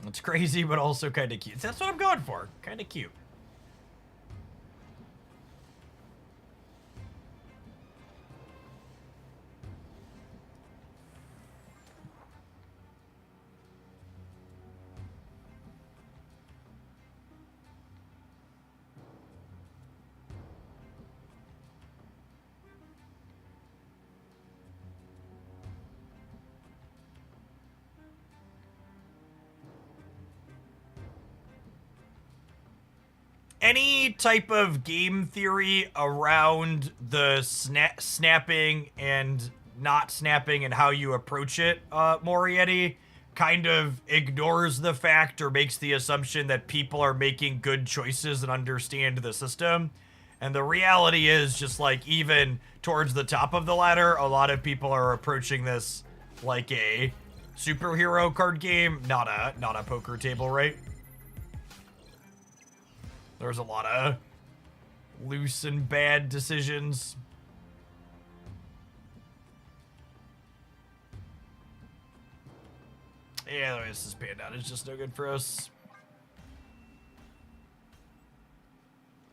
S1: It's crazy, but also kind of cute. That's what I'm going for. Kind of cute. Any type of game theory around the snapping and not snapping and how you approach it, Morietti, kind of ignores the fact or makes the assumption that people are making good choices and understand the system. And the reality is just like even towards the top of the ladder, a lot of people are approaching this like a superhero card game, not a poker table, right? There's a lot of loose and bad decisions. Yeah, the way this is panned out is just no good for us.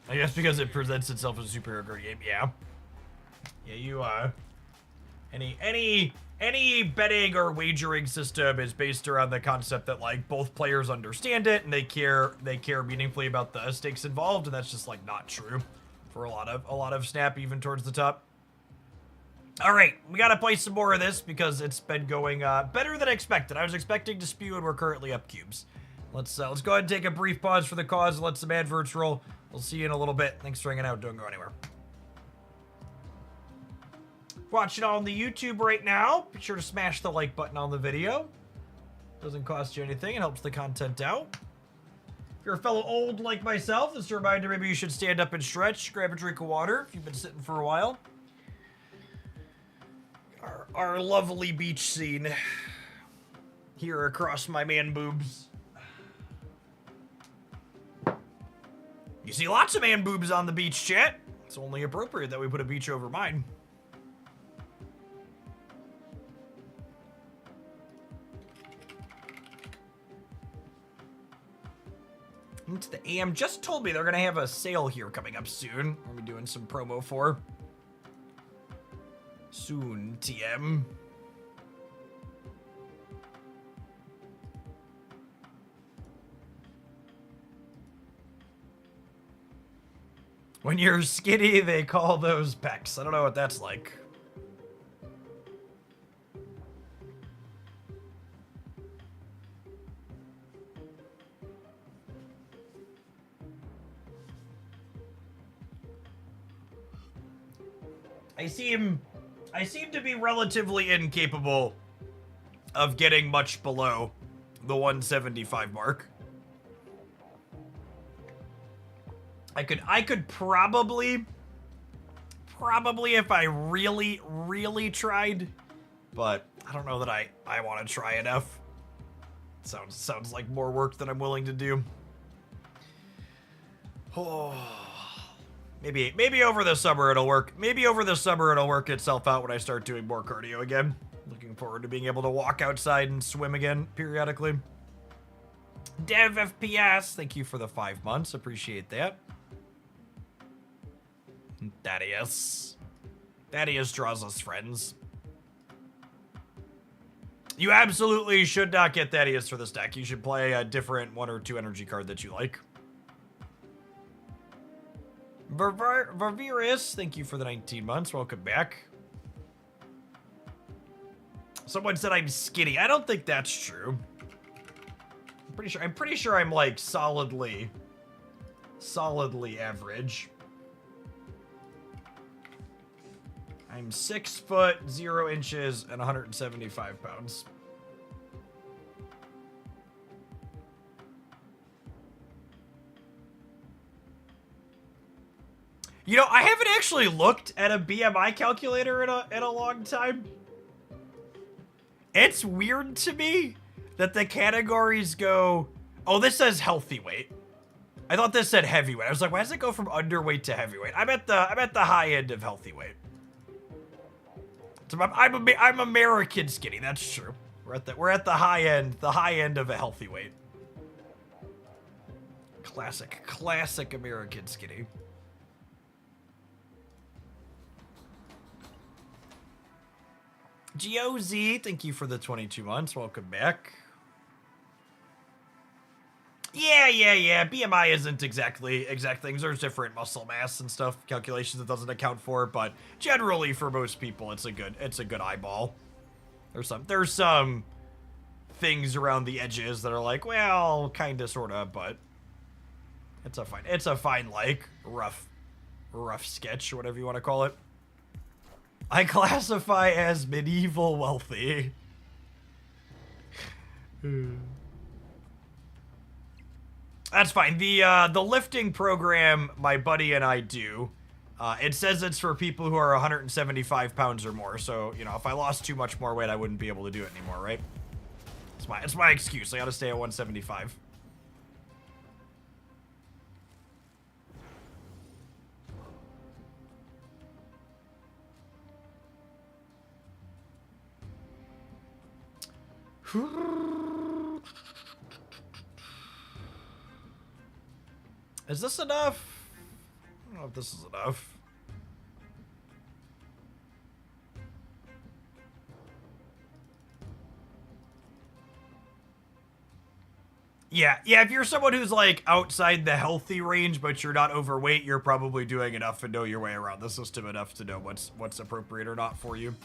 S1: I guess because it presents itself as a superhero card game, yeah. Yeah, you, any betting or wagering system is based around the concept that like both players understand it and they care meaningfully about the stakes involved, and that's just like not true for a lot of Snap even towards the top. All right, we gotta play some more of this because it's been going better than expected. I was expecting to spew and we're currently up cubes. Let's go ahead and take a brief pause for the cause and let some adverts roll. We'll see you in a little bit. Thanks for hanging out. Don't go anywhere. Watching on the YouTube right now, be sure to smash the like button on the video. Doesn't cost you anything, it helps the content out. If you're a fellow old like myself, just a reminder, maybe you should stand up and stretch, grab a drink of water if you've been sitting for a while. Our lovely beach scene here across my man boobs. You see lots of man boobs on the beach, chat. It's only appropriate that we put a beach over mine. The AM just told me they're gonna have a sale here coming up soon. We're gonna be doing some promo for. Soon, TM. When you're skinny, they call those pecs. I don't know what that's like. I seem to be relatively incapable of getting much below the 175 mark. I could probably if I really tried, but I don't know that I want to try enough. Sounds like more work than I'm willing to do. Oh. Maybe over the summer it'll work. Maybe over the summer it'll work itself out when I start doing more cardio again. Looking forward to being able to walk outside and swim again periodically. Dev FPS, thank you for the 5 months. Appreciate that. Thaddeus draws us friends. You absolutely should not get Thaddeus for this deck. You should play a different 1 or 2 energy card that you like. Varvirus, thank you for the 19 months. Welcome back. Someone said I'm skinny. I don't think that's true. I'm pretty sure I'm like solidly average. I'm 6 foot 0 inches and 175 pounds. You know, I haven't actually looked at a BMI calculator in a long time. It's weird to me that the categories go, oh, this says healthy weight. I thought this said heavyweight. I was like, why does it go from underweight to heavyweight? I'm at the high end of healthy weight. So I'm American skinny. That's true. We're at the high end of a healthy weight. Classic American skinny. GOZ, thank you for the 22 months. Welcome back. Yeah. BMI isn't exactly exact things. There's different muscle mass and stuff, calculations it doesn't account for, but generally for most people, it's a good eyeball. There's some things around the edges that are like, well, kinda, sorta, but it's a fine like rough sketch or whatever you want to call it. I classify as medieval wealthy. That's fine. The lifting program my buddy and I do, it says it's for people who are 175 pounds or more. So, you know, if I lost too much more weight, I wouldn't be able to do it anymore, right? It's my excuse. I gotta stay at 175. Is this enough? I don't know if this is enough. Yeah, if you're someone who's like outside the healthy range, but you're not overweight, you're probably doing enough and know your way around the system enough to know what's appropriate or not for you.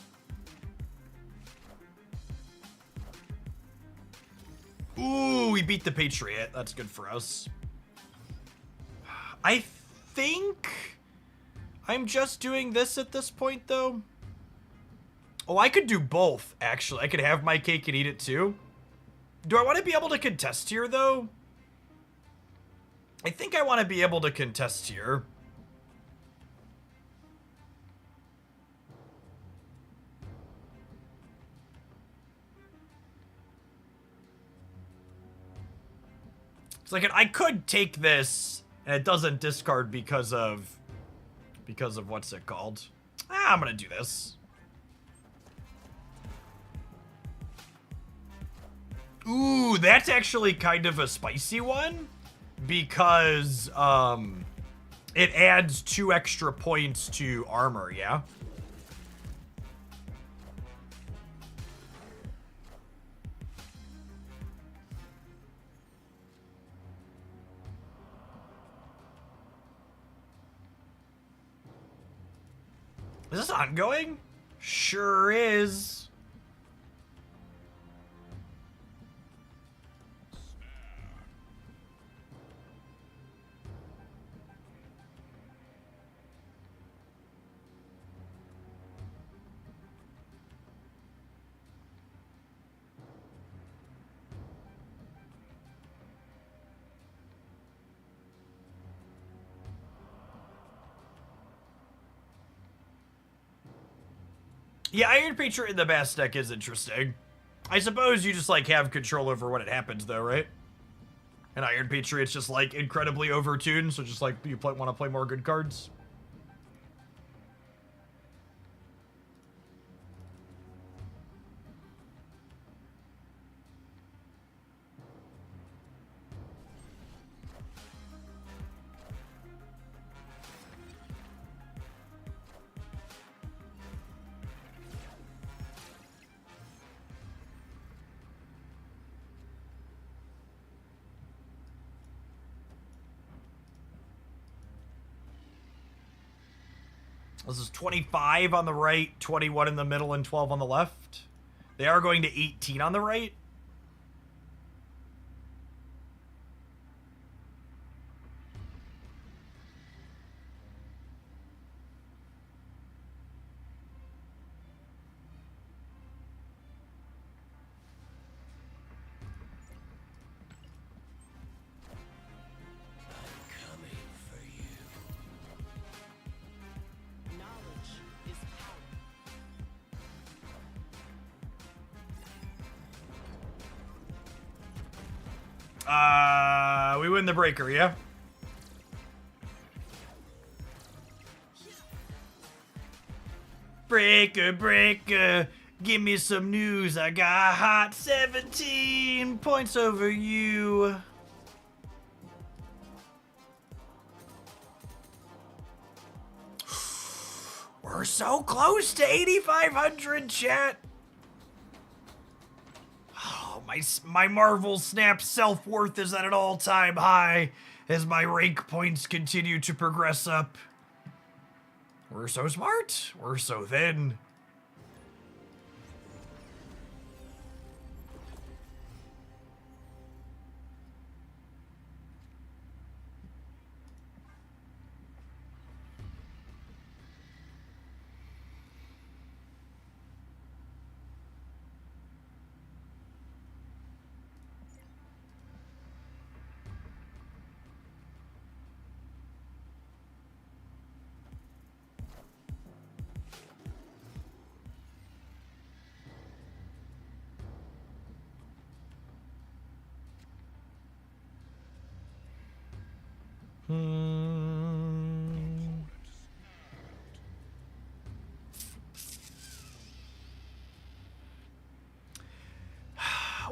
S1: Ooh, we beat the Patriot. That's good for us. I think I'm just doing this at this point, though. Oh, I could do both, actually. I could have my cake and eat it too. Do I want to be able to contest here, though? I think I want to be able to contest here. It's like I could take this, and it doesn't discard because of what's it called? I'm gonna do this. Ooh, that's actually kind of a spicy one because it adds 2 extra points to armor, yeah? Is this ongoing? Sure is. Yeah, Iron Patriot in the Bass deck is interesting. I suppose you just, like, have control over when it happens, though, right? And Iron Patriot's just, like, incredibly overtuned, so just, like, you want to play more good cards. This is 25 on the right, 21 in the middle, and 12 on the left. They are going to 18 on the right.
S3: Coming for you.
S2: Knowledge is power.
S1: We win the breaker, yeah? Breaker, breaker, give me some news. I got hot 17 points over you. We're so close to 8,500, chat. Oh, my Marvel Snap self-worth is at an all-time high as my rank points continue to progress up. We're so smart. We're so thin.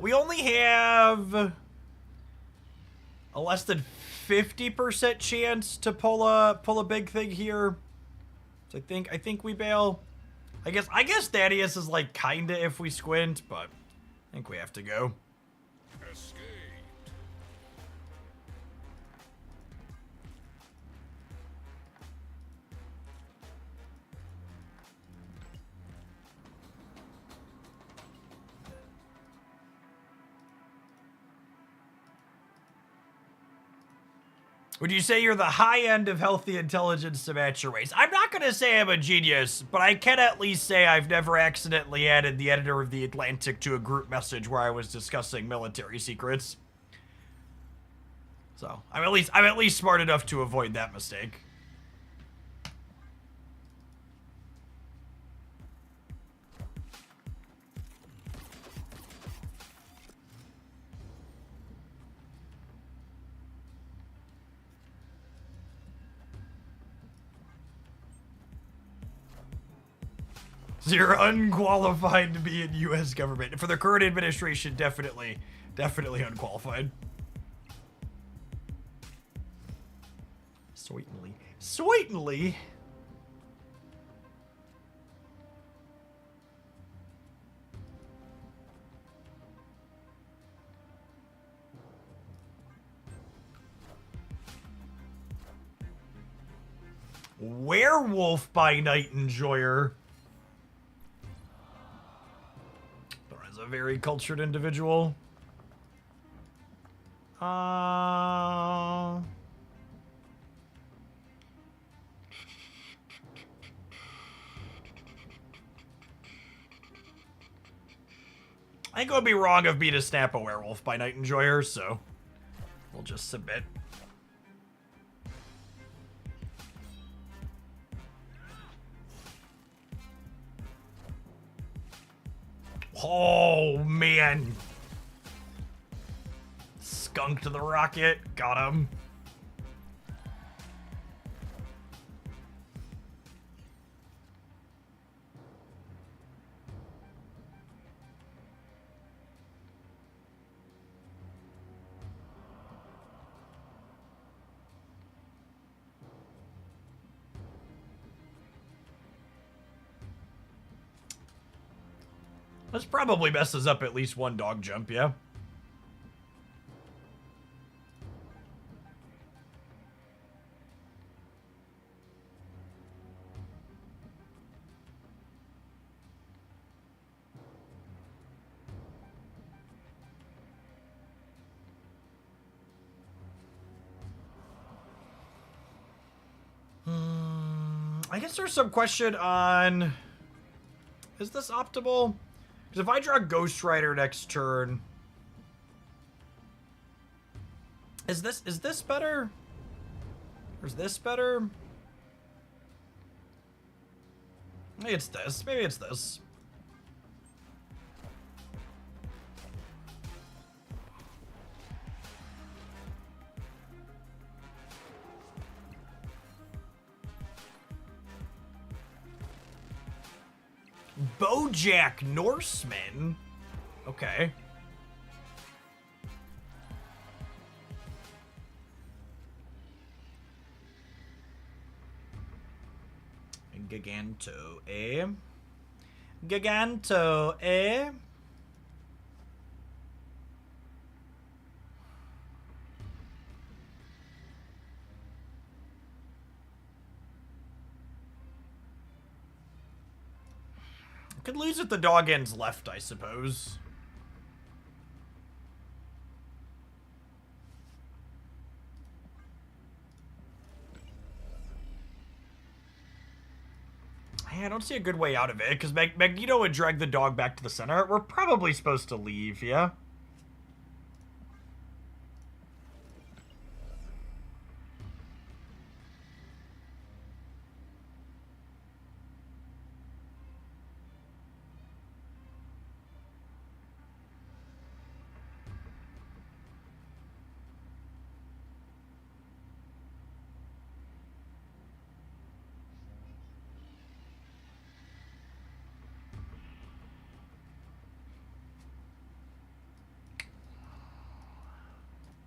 S1: We only have a less than 50% chance to pull a big thing here. So I think we bail. I guess Thaddeus is like kinda if we squint, but I think we have to go.
S3: Escaped.
S1: Would you say you're the high end of healthy intelligence to match your race? I'm not going to say I'm a genius, but I can at least say I've never accidentally added the editor of The Atlantic to a group message where I was discussing military secrets. So, I'm at least smart enough to avoid that mistake. So you're unqualified to be in U.S. government. For the current administration, definitely unqualified. Certainly. Werewolf by Night Enjoyer. As a very cultured individual. I think it would be wrong of me to snap a werewolf by Night Enjoyer, so we'll just submit. Oh, man. Skunked the rocket. Got him. This probably messes up at least one dog jump, yeah? I guess there's some question on... Is this optimal? Because if I draw Ghost Rider next turn... Is this better? Or is this better? Maybe it's this. Maybe it's this. BoJack Norseman? Okay. Giganto, eh? Giganto, eh? Could lose if the dog ends left, I suppose. I don't see a good way out of it, because Magneto would drag the dog back to the center. We're probably supposed to leave, yeah?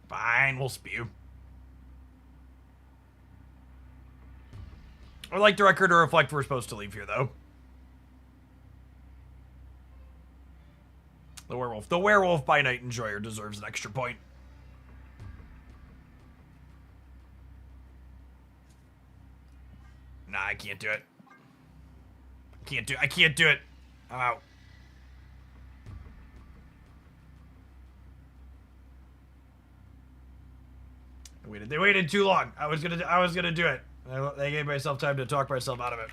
S1: Fine, we'll spew. I'd like the record to reflect we're supposed to leave here, though. The werewolf by Night Enjoyer deserves an extra point. Nah, I can't do it. I can't do it. I'm out. They waited too long. I was gonna do it. They gave myself time to talk myself out of it.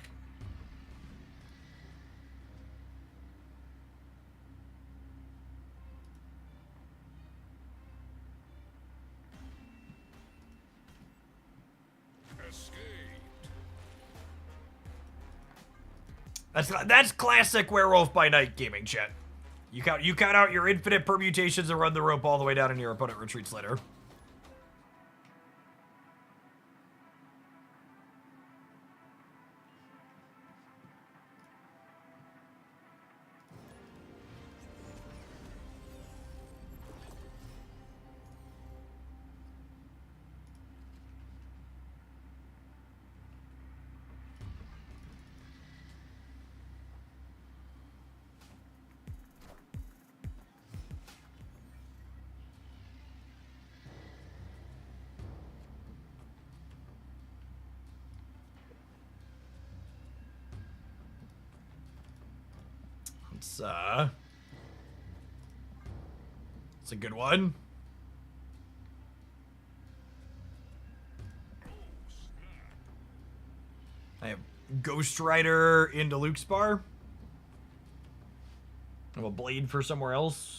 S1: That's classic Werewolf by Night gaming, chat. You count out your infinite permutations and run the rope all the way down, and your opponent retreats later. It's a good one. I have Ghost Rider into Luke's bar. I have a blade for somewhere else.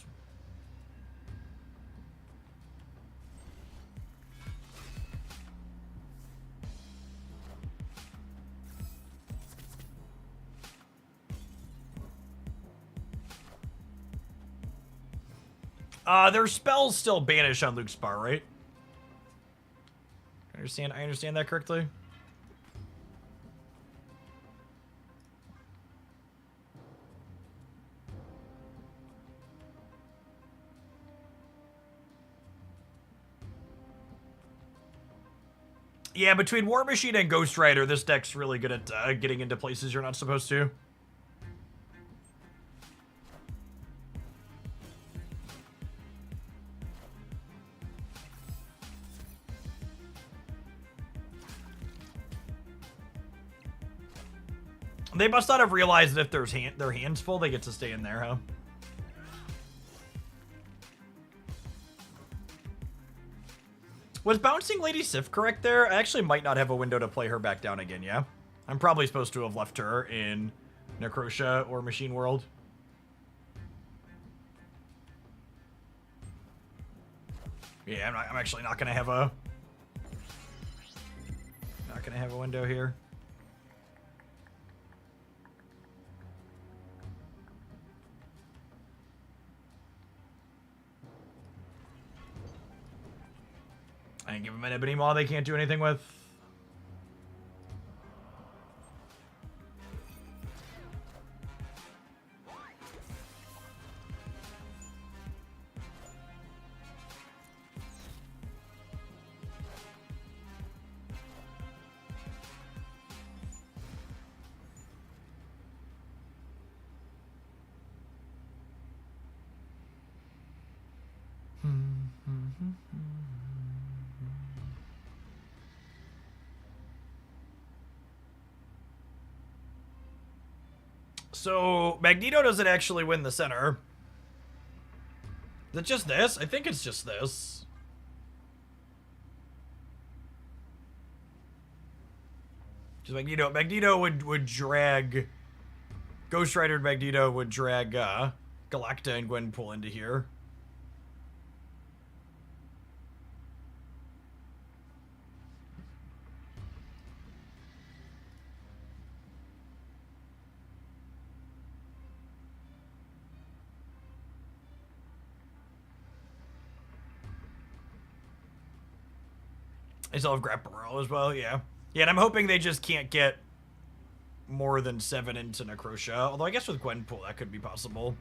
S1: Their spells still banish on Luke's bar, right? I understand that correctly? Yeah, between War Machine and Ghost Rider, this deck's really good at getting into places you're not supposed to. They must not have realized that if their hands full, they get to stay in there, huh? Was Bouncing Lady Sif correct there? I actually might not have a window to play her back down again, yeah? I'm probably supposed to have left her in Necrotia or Machine World. Yeah, I'm actually not gonna have a... Not gonna have a window here. I didn't give them an Ebony Maw they can't do anything with. So, Magneto doesn't actually win the center. Is it just this? I think it's just this. Just Magneto would drag... Ghost Rider and Magneto would drag Galacta and Gwenpool into here. I still have Grapparel as well, yeah. Yeah, and I'm hoping they just can't get more than 7 into Necrotia. Although I guess with Gwenpool that could be possible.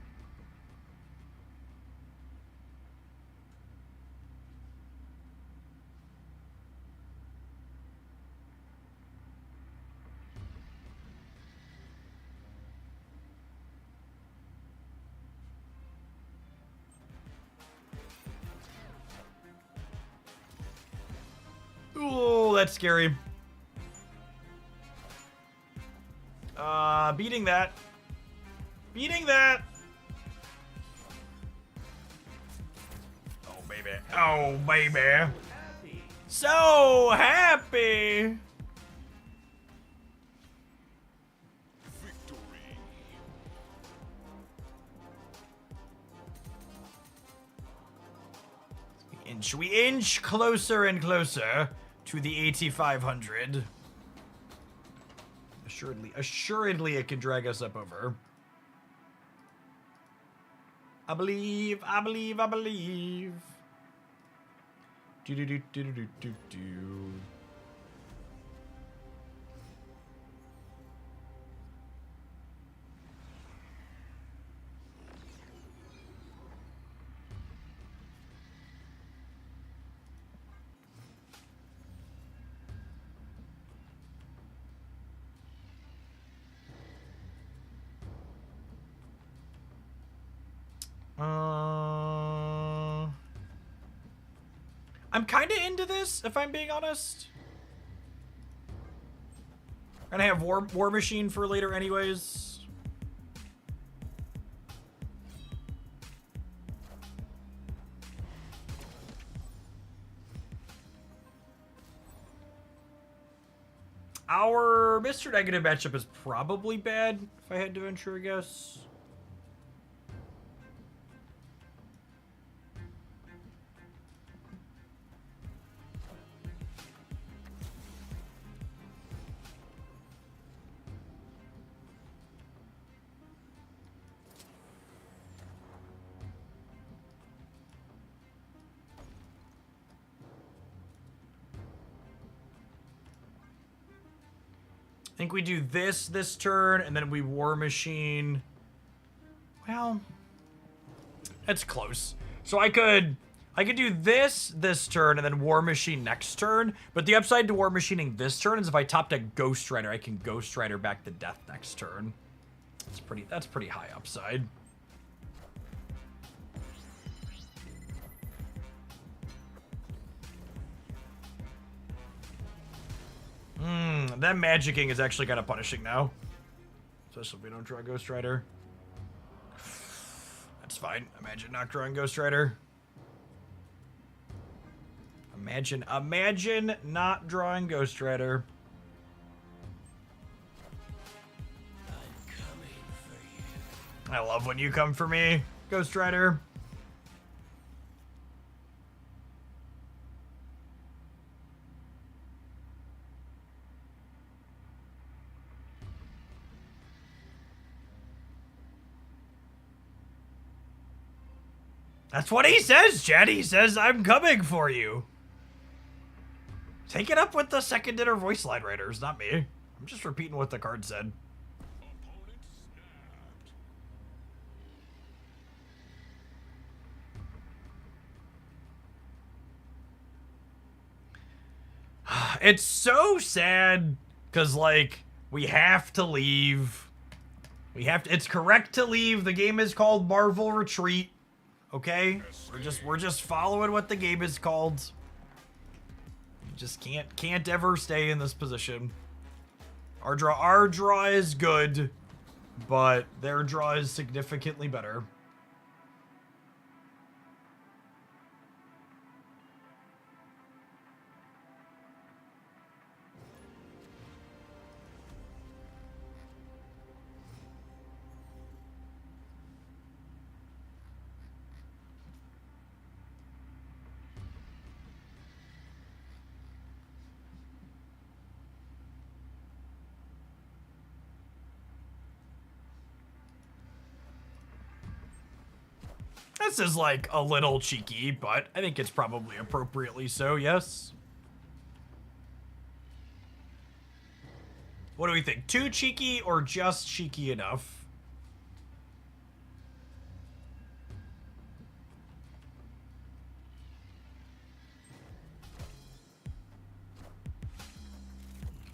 S1: Ooh, that's scary. Beating that. Beating that. Oh, baby. Oh, baby. So happy.
S3: Victory.
S1: We inch closer and closer to the 8,500. Assuredly it can drag us up over. I believe. Do do do do do do do. I'm kind of into this, if I'm being honest. Gonna have War Machine for later anyways. Our Mr. Negative matchup is probably bad, if I had to venture a guess. I think we do this turn, and then we War Machine. Well, that's close. So I could do this turn, and then War Machine next turn. But the upside to War Machining this turn is if I topped a Ghost Rider, I can Ghost Rider back to death next turn. That's pretty high upside. That magicking is actually kind of punishing now. Especially if we don't draw Ghost Rider. That's fine. Imagine not drawing Ghost Rider. Imagine not drawing Ghost Rider.
S3: I'm coming for you.
S1: I love when you come for me, Ghost Rider. That's what he says, Chad. He says, I'm coming for you. Take it up with the second dinner voice line writers, not me. I'm just repeating what the card said.
S3: Opponent snapped.
S1: It's so sad, because, like, we have to leave. It's correct to leave. The game is called Marvel Retreat. Okay? We're just following what the game is called. You just can't ever stay in this position. Our draw is good, but their draw is significantly better. This is like a little cheeky, but I think it's probably appropriately so, yes. What do we think? Too cheeky or just cheeky enough?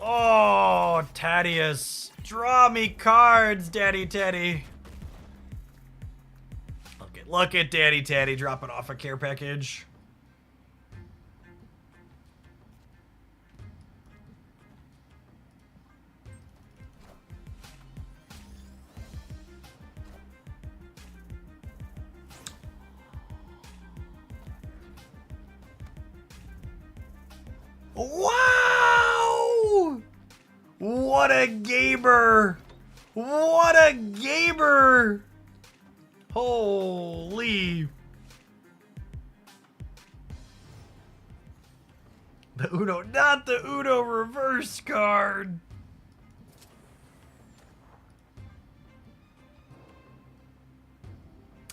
S1: Oh, Thaddeus. Draw me cards, Daddy Teddy. Look at Daddy Teddy dropping off a care package. Wow! What a gamer! What a gamer! Holy. The Uno, not the Uno reverse card.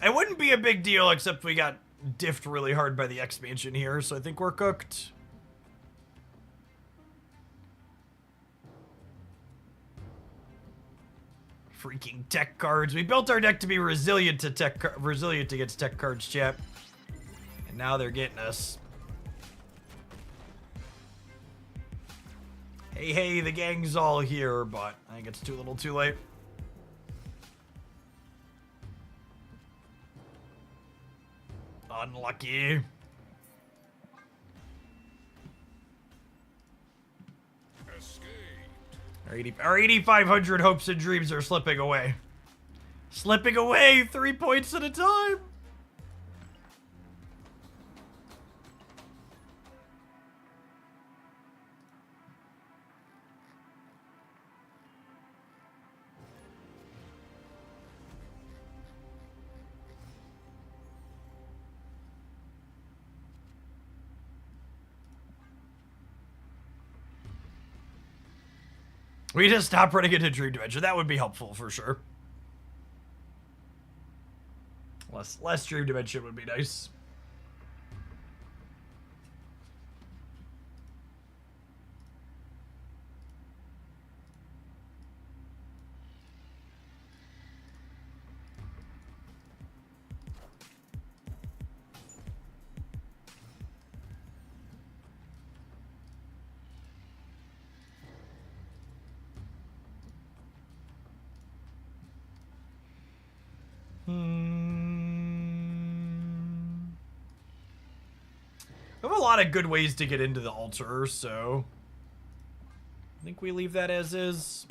S1: It wouldn't be a big deal except we got diffed really hard by the expansion here, so I think we're cooked. Freaking tech cards. We built our deck to be resilient to resilient against tech cards, chat. And now they're getting us. Hey, hey, the gang's all here, but I think it's too little too late. Unlucky.
S3: Escaped.
S1: Our 8,500 hopes and dreams are slipping away. Slipping away 3 points at a time. We just stop running into Dream Dimension. That would be helpful for sure. Less Dream Dimension would be nice. We have a lot of good ways to get into the altar, so I think we leave that as is.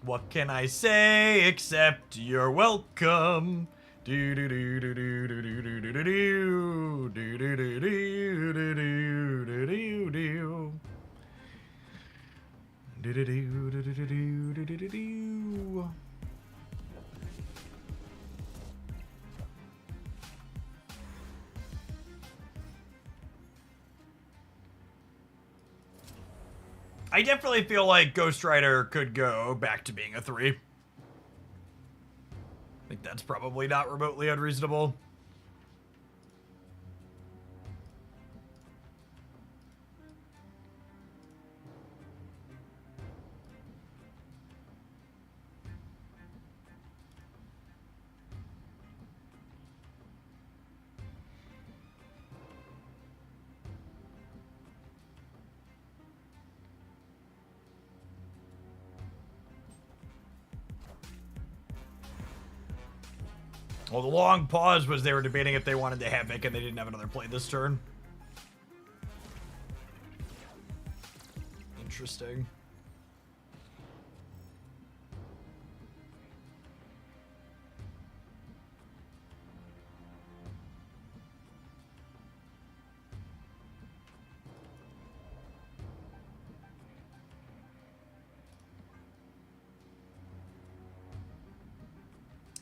S1: What can I say except you're welcome? Do do do do do do do do do do do do do do do do do do do do. I definitely feel like Ghost Rider could go back to being a 3. I think that's probably not remotely unreasonable. Well, the long pause was they were debating if they wanted to Havoc and they didn't have another play this turn. Interesting.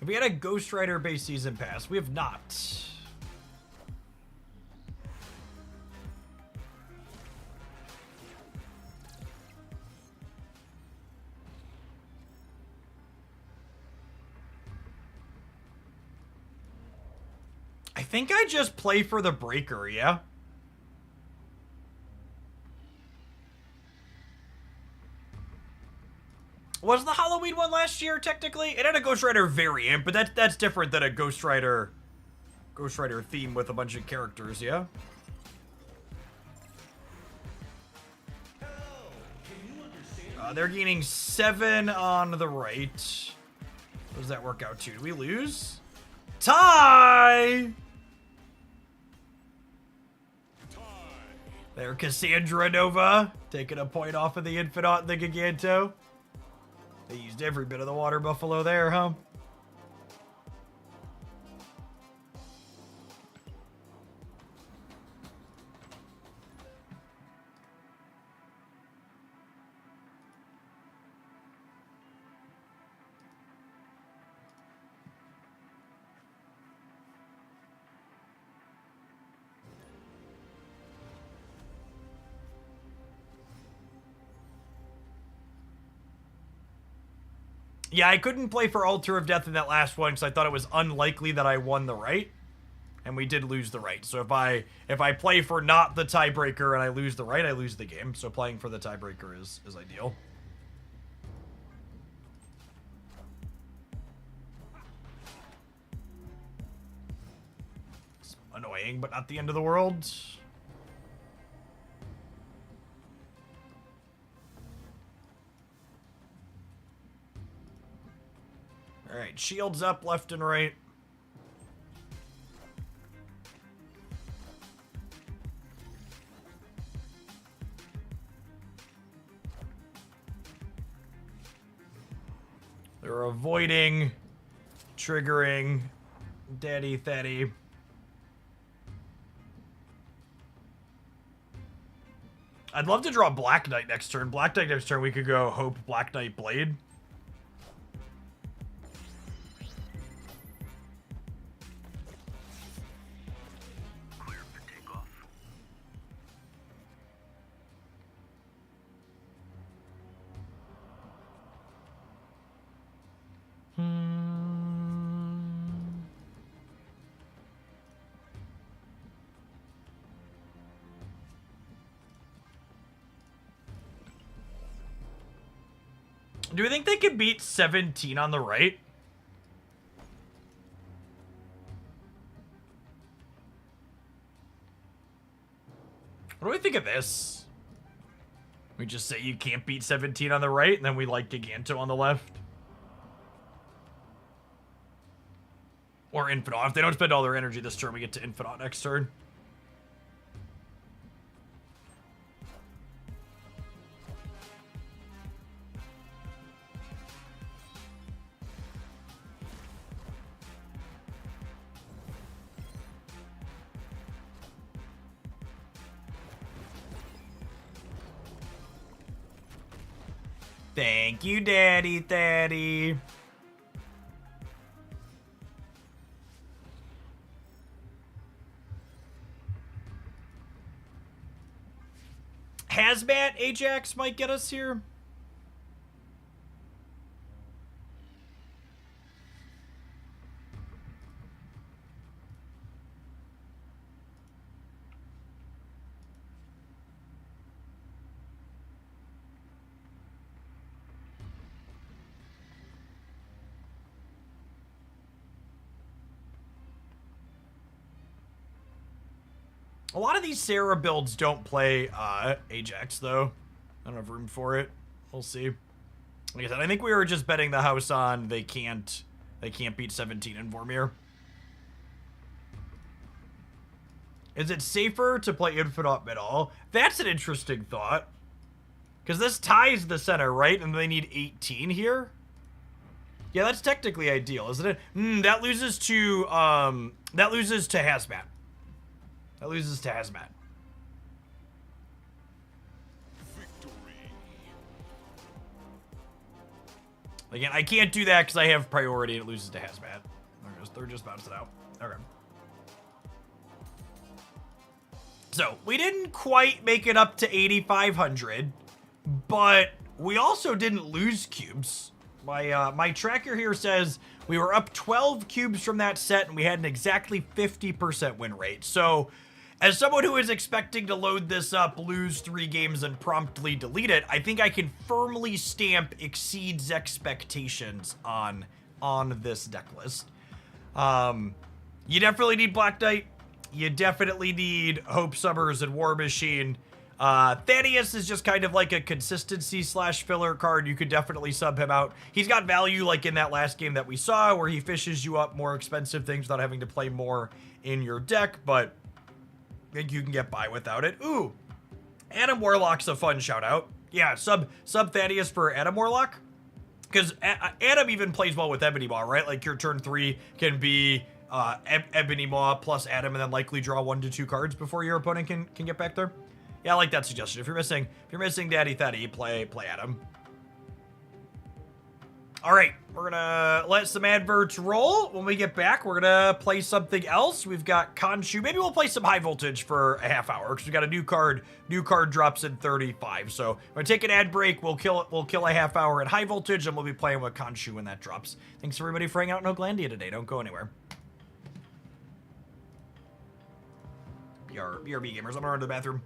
S1: Have we had a Ghost Rider base season pass? We have not. I think I just play for the breaker, yeah? Was the Halloween one last year, technically? It had a Ghost Rider variant, but that's different than a Ghost Rider theme with a bunch of characters, yeah? They're gaining 7 on the right. What does that work out to? Do we lose? Tie!
S3: Tie.
S1: There, Cassandra Nova, taking a point off of the Infinite and the Giganto. They used every bit of the water buffalo there, huh? Yeah, I couldn't play for Altar of Death in that last one because I thought it was unlikely that I won the right. And we did lose the right. So if I play for not the tiebreaker and I lose the right, I lose the game. So playing for the tiebreaker is ideal. It's annoying, but not the end of the world. Alright, shields up left and right. They're avoiding, triggering, daddy thaddy. I'd love to draw Black Knight next turn. Black Knight next turn, we could go Hope Black Knight Blade. Do we think they could beat 17 on the right? What do we think of this? We just say you can't beat 17 on the right, and then we like Giganto on the left. Or Infinite. If they don't spend all their energy this turn, we get to Infinite next turn. Thank you, Daddy Thaddy. Hazmat Ajax might get us here. A lot of these Sarah builds don't play Ajax, though. I don't have room for it. We'll see. Like I said, I think we were just betting the house on they can't beat 17 in Vormir. Is it safer to play Infinite Middle? That's an interesting thought. Because this ties the center, right? And they need 18 here? Yeah, that's technically ideal, isn't it? That loses to Hazmat. That loses to Hazmat.
S3: Victory.
S1: Again, I can't do that because I have priority and it loses to Hazmat. They're just bouncing out. Okay. So, we didn't quite make it up to 8,500, but we also didn't lose cubes. My tracker here says we were up 12 cubes from that set and we had an exactly 50% win rate. So, as someone who is expecting to load this up, lose 3 games, and promptly delete it, I think I can firmly stamp exceeds expectations on this deck list. You definitely need Black Knight. You definitely need Hope Summers and War Machine. Thaddeus is just kind of like a consistency / filler card. You could definitely sub him out. He's got value like in that last game that we saw where he fishes you up more expensive things without having to play more in your deck, but I think you can get by without it. Ooh, Adam Warlock's a fun shout out. Yeah, sub Thaddeus for Adam Warlock. Because Adam even plays well with Ebony Maw, right? Like your turn 3 can be Ebony Maw plus Adam, and then likely draw 1 to 2 cards before your opponent can get back there. Yeah, I like that suggestion. If you're missing Daddy Thaddy, play Adam. All right, we're gonna let some adverts roll. When we get back, we're gonna play something else. We've got Khonshu. Maybe we'll play some high voltage for a half hour because we got a new card. New card drops in 35. So we're gonna take an ad break. We'll kill a half hour at high voltage, and we'll be playing with Khonshu when that drops. Thanks everybody for hanging out in Oaklandia today. Don't go anywhere. BRB gamers. I'm gonna run to the bathroom.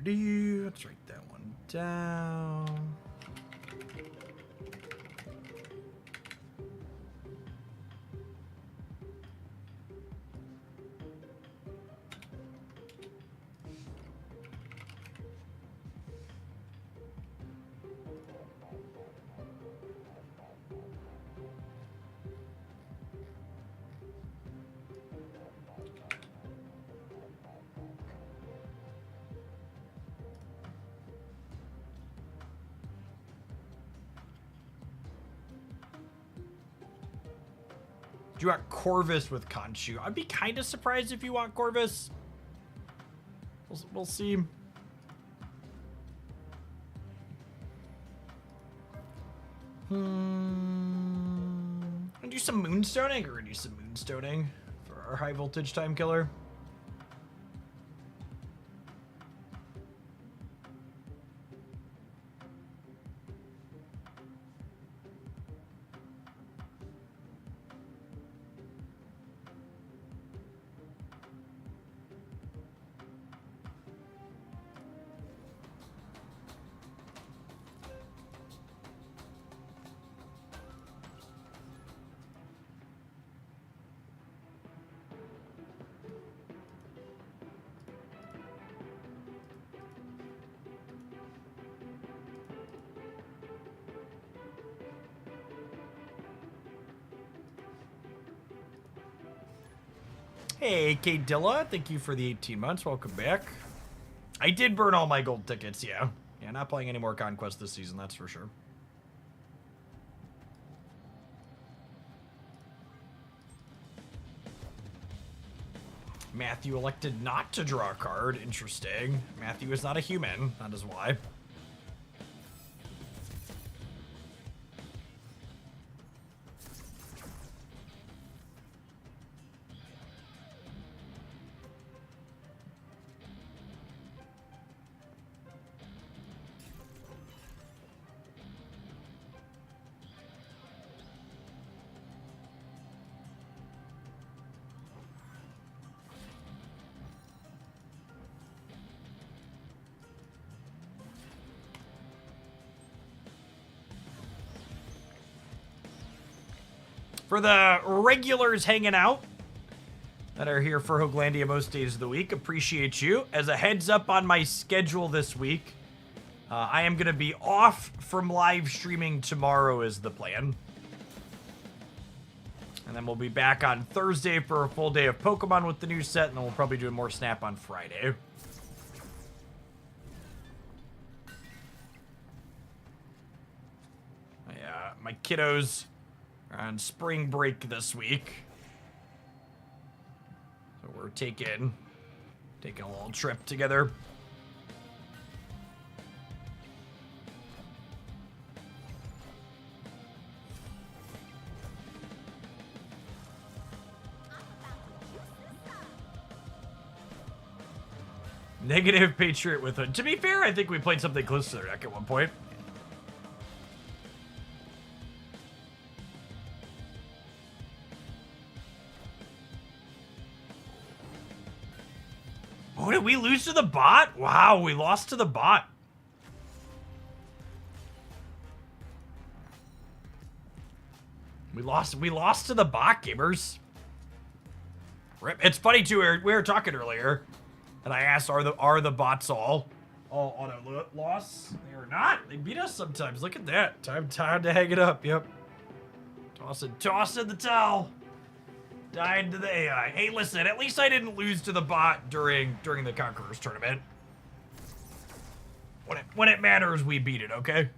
S1: Let's write that one down. Do you want Corvus with Khonshu? I'd be kind of surprised if you want Corvus. We'll see. Do some moonstoning or do some moonstoning for our high voltage time killer. Hey, K Dilla, thank you for the 18 months. Welcome back. I did burn all my gold tickets, yeah. Yeah, not playing any more Conquest this season, that's for sure. Matthew elected not to draw a card. Interesting. Matthew is not a human. That is why. For the regulars hanging out that are here for Hoaglandia most days of the week, appreciate you. As a heads up on my schedule this week, I am going to be off from live streaming tomorrow is the plan. And then we'll be back on Thursday for a full day of Pokemon with the new set, and then we'll probably do more Snap on Friday. Yeah, my kiddos are on spring break this week. So we're taking a little trip together. Negative Patriot with Hood. To be fair, I think we played something close to their deck at one point. Oh, did we lose to the bot? Wow, we lost to the bot. We lost to the bot, gamers. Rip. It's funny too, we were talking earlier. And I asked, are the bots all auto loss? They are not. They beat us sometimes. Look at that. Time to hang it up. Yep. Toss in the towel. Died to the AI. Hey, listen. At least I didn't lose to the bot during the Conquerors tournament. When it matters, we beat it. Okay.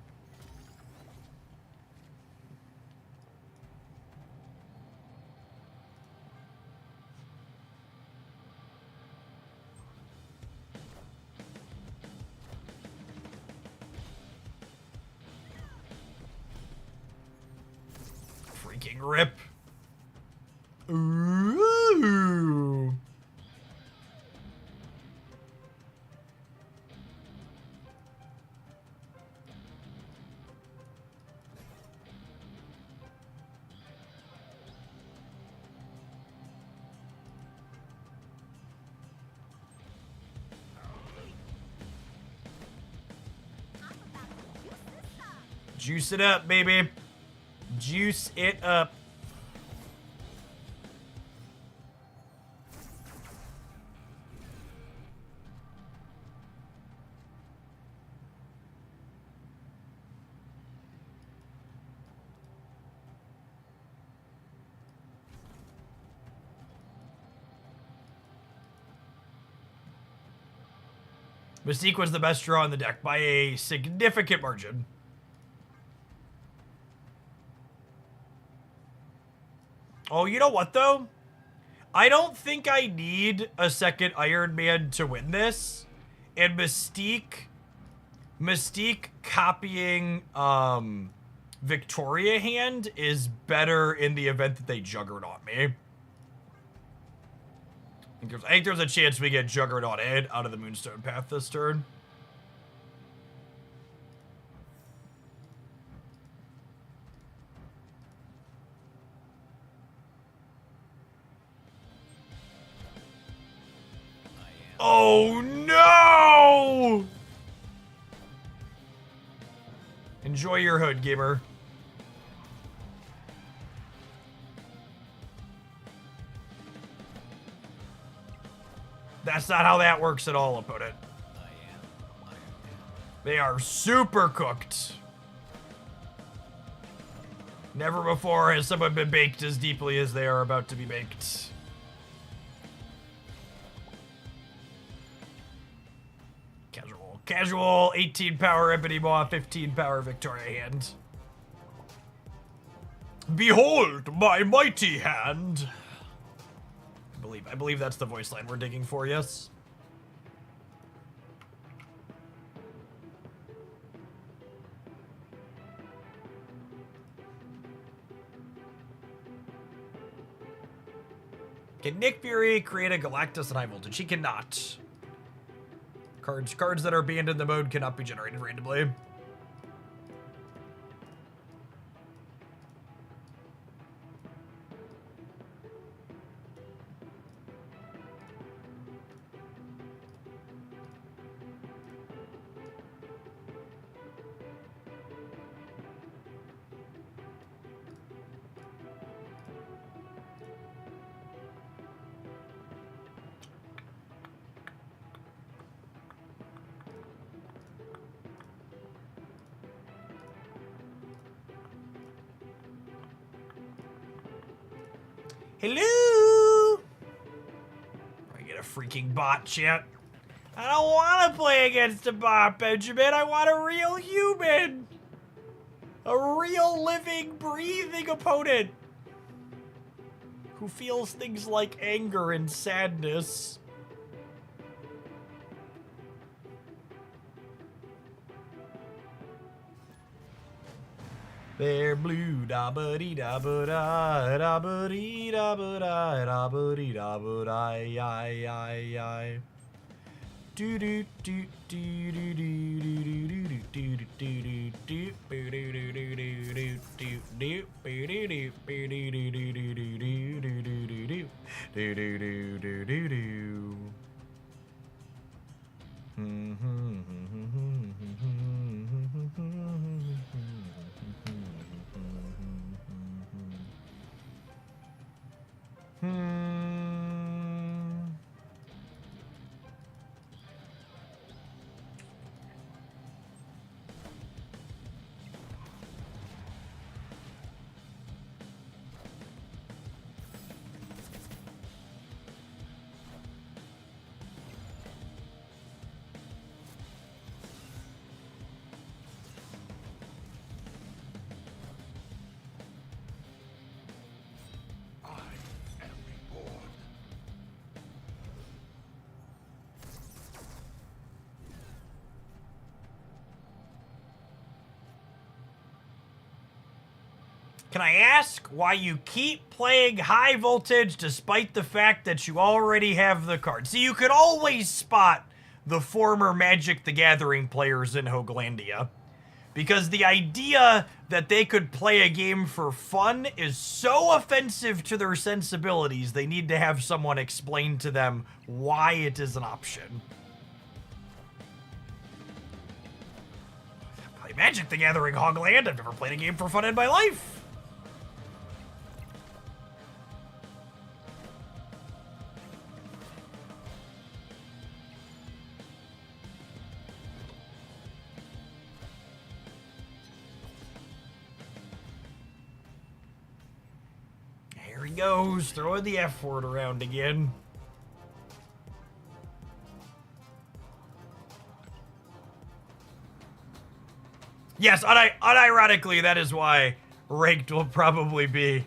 S1: Rip. Ooh. Juice it up, baby. Juice it up. Mystique was the best draw in the deck by a significant margin. Oh, you know what, though? I don't think I need a second Iron Man to win this. And Mystique copying Victoria Hand is better in the event that they Juggernaut me. I think there's a chance we get Juggernaut in out of the Moonstone Path this turn. Oh no! Enjoy your hood, gamer. That's not how that works at all, opponent. They are super cooked. Never before has someone been baked as deeply as they are about to be baked. Casual, 18 power Ebony Maw, 15 power Victoria Hand. Behold my mighty hand. I believe that's the voice line we're digging for, yes? Can Nick Fury create a Galactus at high voltage? He cannot. Cards that are banned in the mode cannot be generated randomly. Hello? I get a freaking bot, chat. I don't want to play against a bot, Benjamin. I want a real human. A real living, breathing opponent. Who feels things like anger and sadness. They're blue, da ba dee da ba da dee da ba dee da ba I. Do do do do do do do do do do do do do Can I ask why you keep playing high voltage despite the fact that you already have the card? See, you could always spot the former Magic the Gathering players in Hoaglandia. Because the idea that they could play a game for fun is so offensive to their sensibilities, they need to have someone explain to them why it is an option. I play Magic the Gathering Hogland, I've never played a game for fun in my life. Here he goes, throwing the F word around again. Yes, unironically, that is why ranked will probably be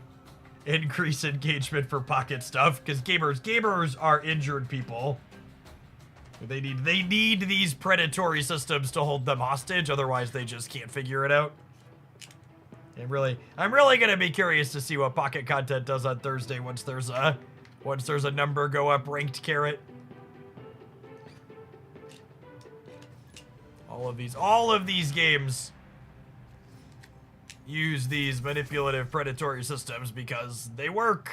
S1: increased engagement for pocket stuff, because gamers are injured people. They need these predatory systems to hold them hostage, otherwise they just can't figure it out. I'm really gonna be curious to see what pocket content does on Thursday once there's a number go up ranked carrot. All of these games use these manipulative predatory systems because they work.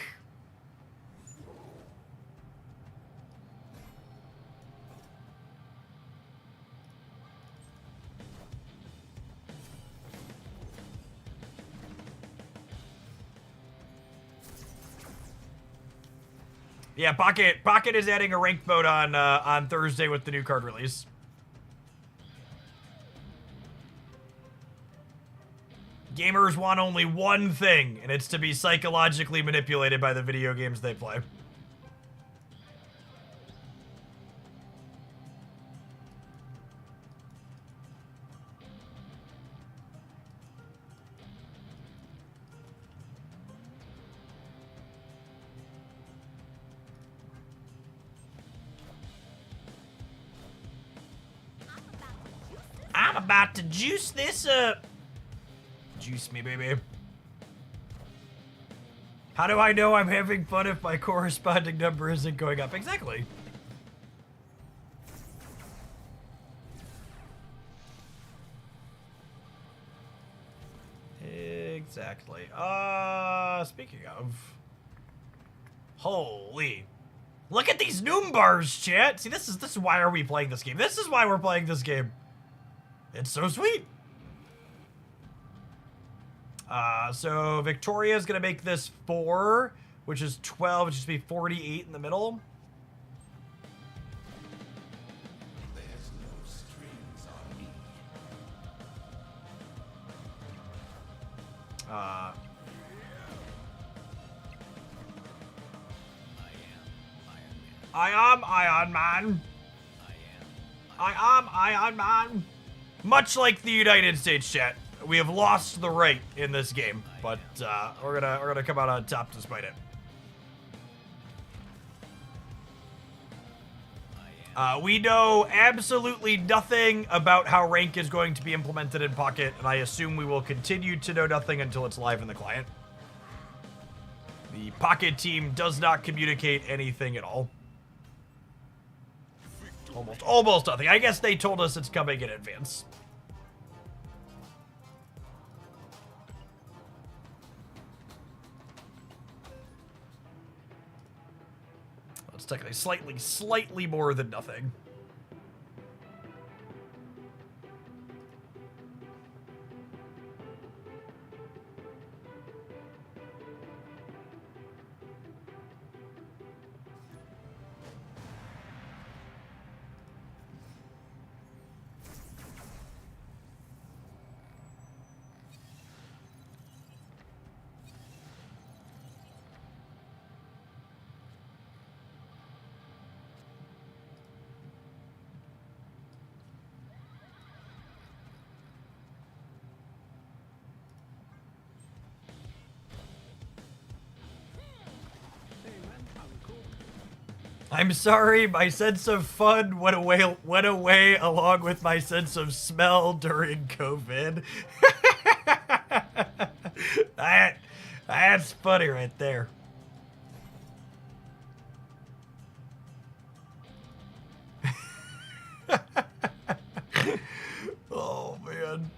S1: Yeah, Pocket is adding a ranked mode on Thursday with the new card release. Gamers want only one thing, and it's to be psychologically manipulated by the video games they play. I'm about to juice this up. Juice me, baby. How do I know I'm having fun if my corresponding number isn't going up? Exactly. Exactly. Speaking of. Holy. Look at these Noom bars, chat. See, this is why are we playing this game? This is why we're playing this game. It's so sweet. So Victoria's gonna make this 4, which is 12, which should be 48 in the middle.
S2: There's no strings on me.
S1: I am Iron Man. I am Iron Man. Much like the United States, chat, we have lost the right in this game, but we're gonna come out on top despite it. We know absolutely nothing about how rank is going to be implemented in Pocket, and I assume we will continue to know nothing until it's live in the client. The Pocket team does not communicate anything at all. Almost nothing. I guess they told us it's coming in advance. It's technically slightly more than nothing. I'm sorry, my sense of fun went away along with my sense of smell during COVID. That's funny right there. Oh, man.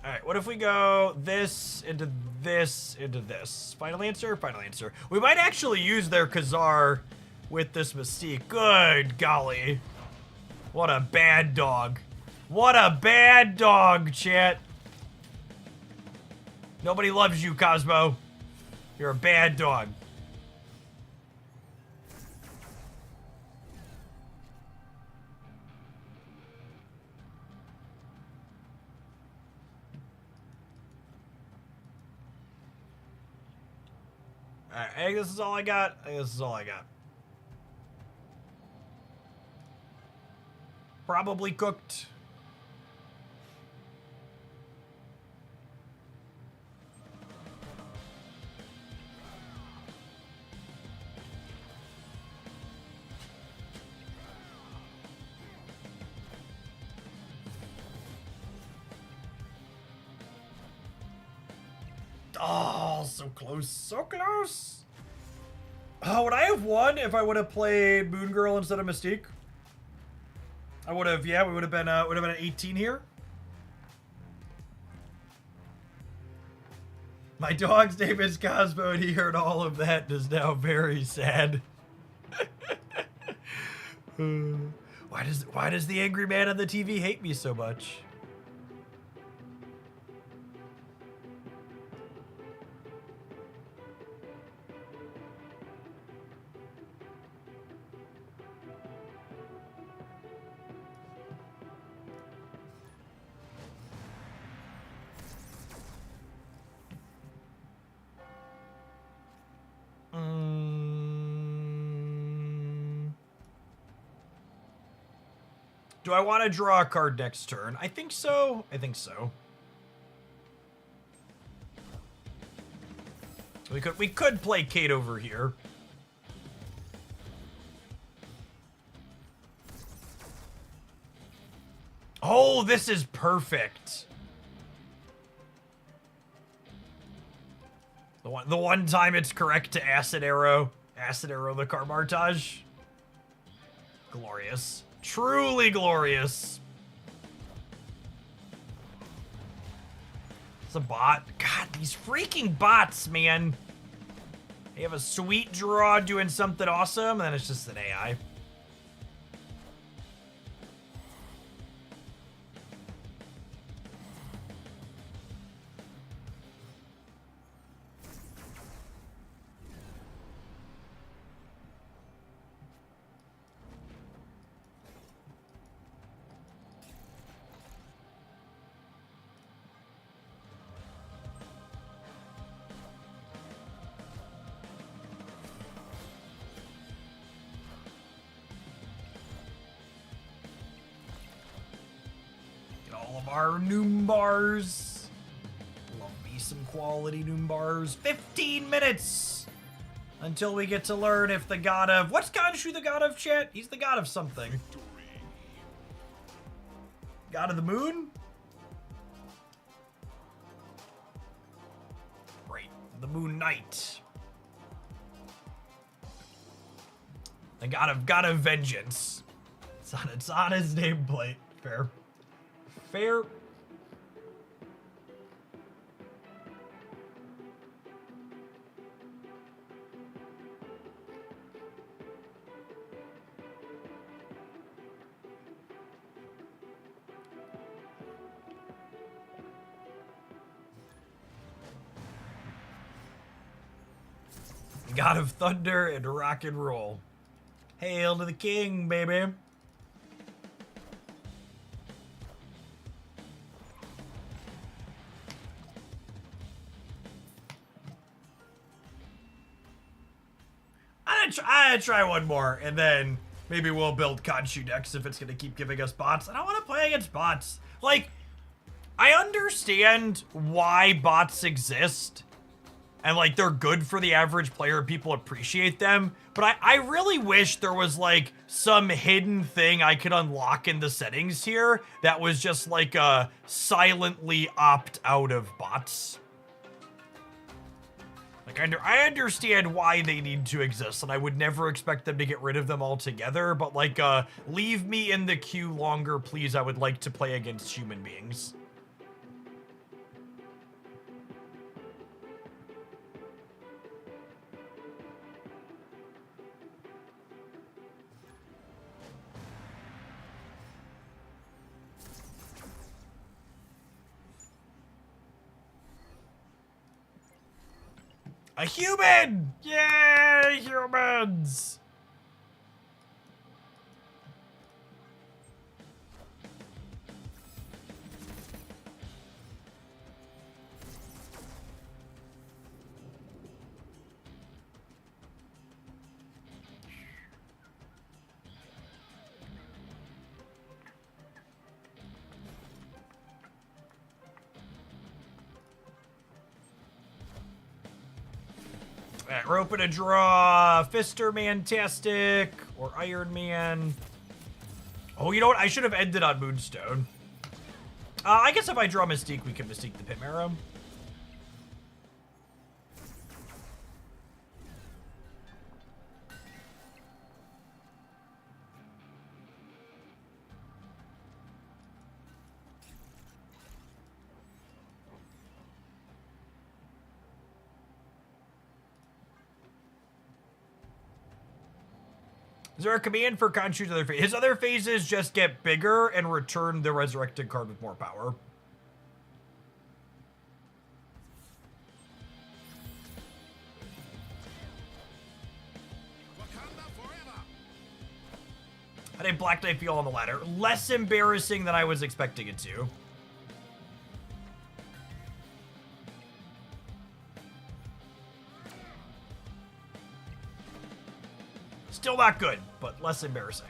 S1: All right, what if we go this into this into this? Final answer? Final answer. We might actually use their Khazar with this Mystique. Good golly. What a bad dog. What a bad dog, chat. Nobody loves you, Cosmo. You're a bad dog. Alright, I think this is all I got. Probably cooked. Oh, so close, so close. Oh, would I have won if I would have played Moon Girl instead of Mystique? I would have, yeah, we would have been at 18 here. My dog's name is Cosmo, and he heard all of that and is now very sad. Why does the angry man on the TV hate me so much? Do I want to draw a card next turn? I think so. We could play Kate over here. Oh, this is perfect. The one time it's correct to acid arrow the Carmartage. Glorious. Truly glorious. It's a bot. God, these freaking bots, man. They have a sweet draw doing something awesome, and then it's just an AI. all of our Noombars. Love me some quality Noombars. 15 minutes until we get to learn if the god of... What's Khonshu the god of, chat? He's the god of something. God of the moon? Right, the Moon Knight. The god of vengeance. It's on his nameplate. Fair. Fair. God of thunder and rock and roll. Hail to the king, baby. I'm gonna try one more, and then maybe we'll build Khonshu decks if it's gonna keep giving us bots. I don't want to play against bots. Like, I understand why bots exist, and like they're good for the average player. People appreciate them, but I really wish there was like some hidden thing I could unlock in the settings here that was just like a silently opt out of bots. Like, I understand why they need to exist, and I would never expect them to get rid of them altogether, but like, leave me in the queue longer, please. I would like to play against human beings. A human! Yay, humans! Alright, we're open to draw Fister Mantastic or Iron Man. Oh, you know what? I should have ended on Moonstone. I guess if I draw Mystique, we can Mystique the Pit Marrow. Is there a command for Khonshu's other phase? His other phases just get bigger and return the resurrected card with more power. How did Black Knight feel on the ladder? Less embarrassing than I was expecting it to. Still not good, but less embarrassing.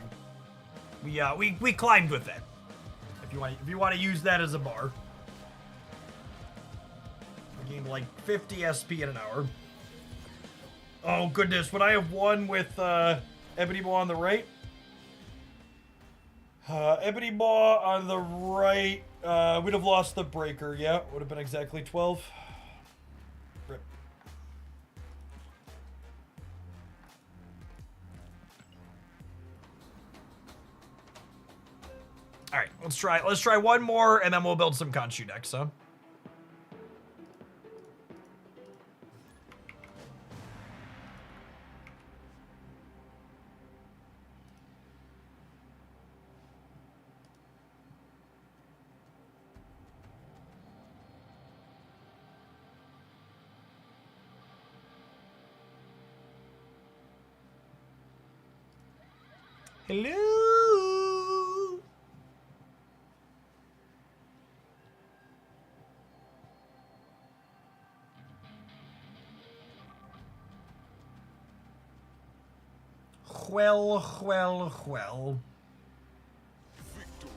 S1: We climbed with it. If you want to use that as a bar. We gained like 50 SP in an hour. Oh goodness, would I have won with Ebony Maw on the right? Ebony Maw on the right. We'd have lost the breaker. Yeah, would have been exactly 12. Rip. All right, let's try one more, and then we'll build some Khonshu decks, huh? Hello. Well.
S3: Victory.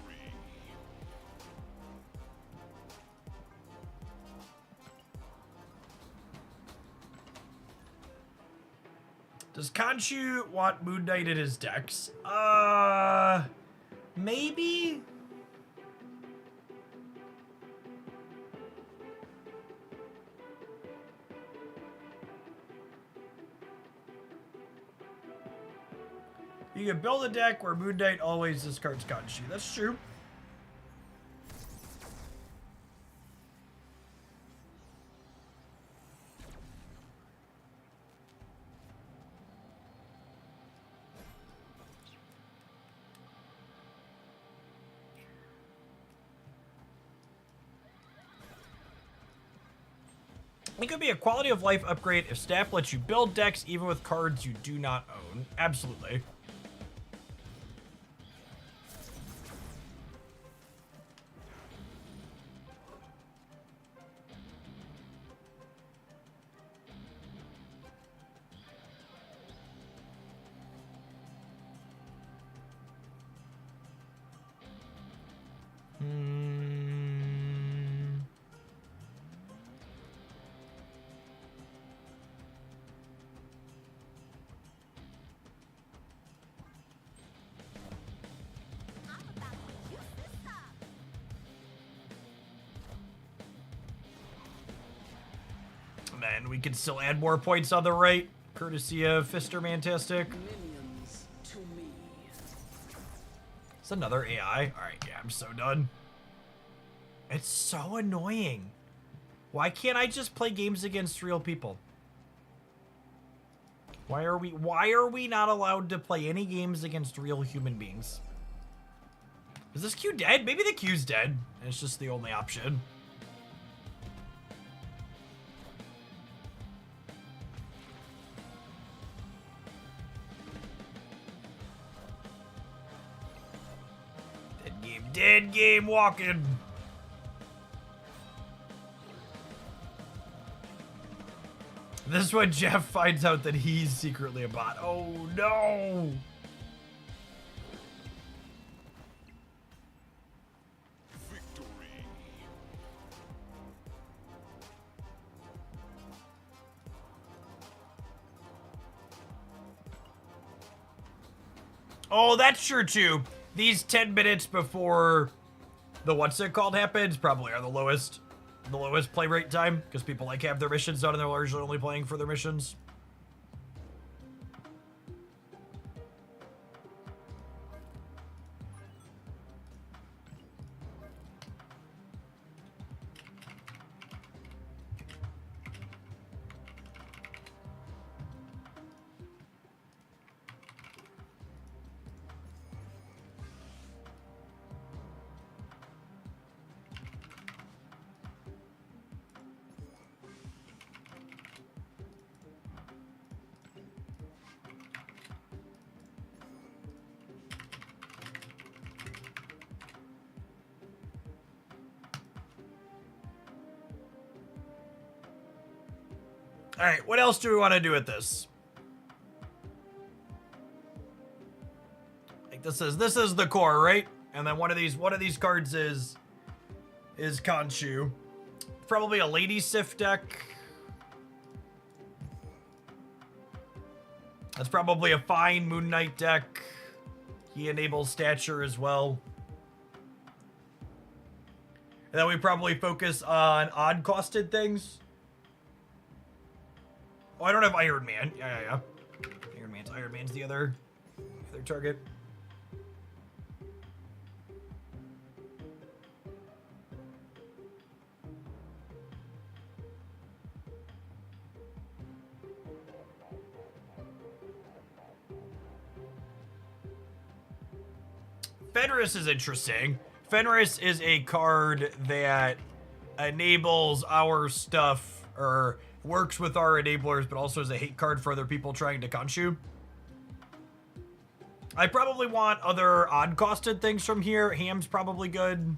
S1: Does Khonshu want Moon Knight in his decks? Maybe? You can build a deck where Moon Knight always discards Khonshu. That's true. It could be a quality of life upgrade if staff lets you build decks even with cards you do not own. Absolutely. Man, we can still add more points on the right, courtesy of Fister Mantastic.
S2: Minions to me.
S1: It's another AI. All right, yeah, I'm so done. It's so annoying. Why can't I just play games against real people? Why are we not allowed to play any games against real human beings? Is this queue dead? Maybe the queue's dead. And it's just the only option. Dead game walking. This is when Jeff finds out that he's secretly a bot. Oh no!
S3: Victory.
S1: Oh, that's true too. These 10 minutes before the what's it called happens probably are the lowest play rate time because people like have their missions done and they're largely only playing for their missions. All right, what else do we want to do with this? Like this is the core, right? And then one of these cards is Khonshu. Probably a Lady Sif deck. That's probably a fine Moon Knight deck. He enables stature as well. And then we probably focus on odd costed things. Oh, I don't have Iron Man. Yeah. Iron Man's the other target. Fenris is interesting. Fenris is a card that enables our stuff, or works with our enablers, but also is a hate card for other people trying to Khonshu. I probably want other odd-costed things from here. Ham's probably good.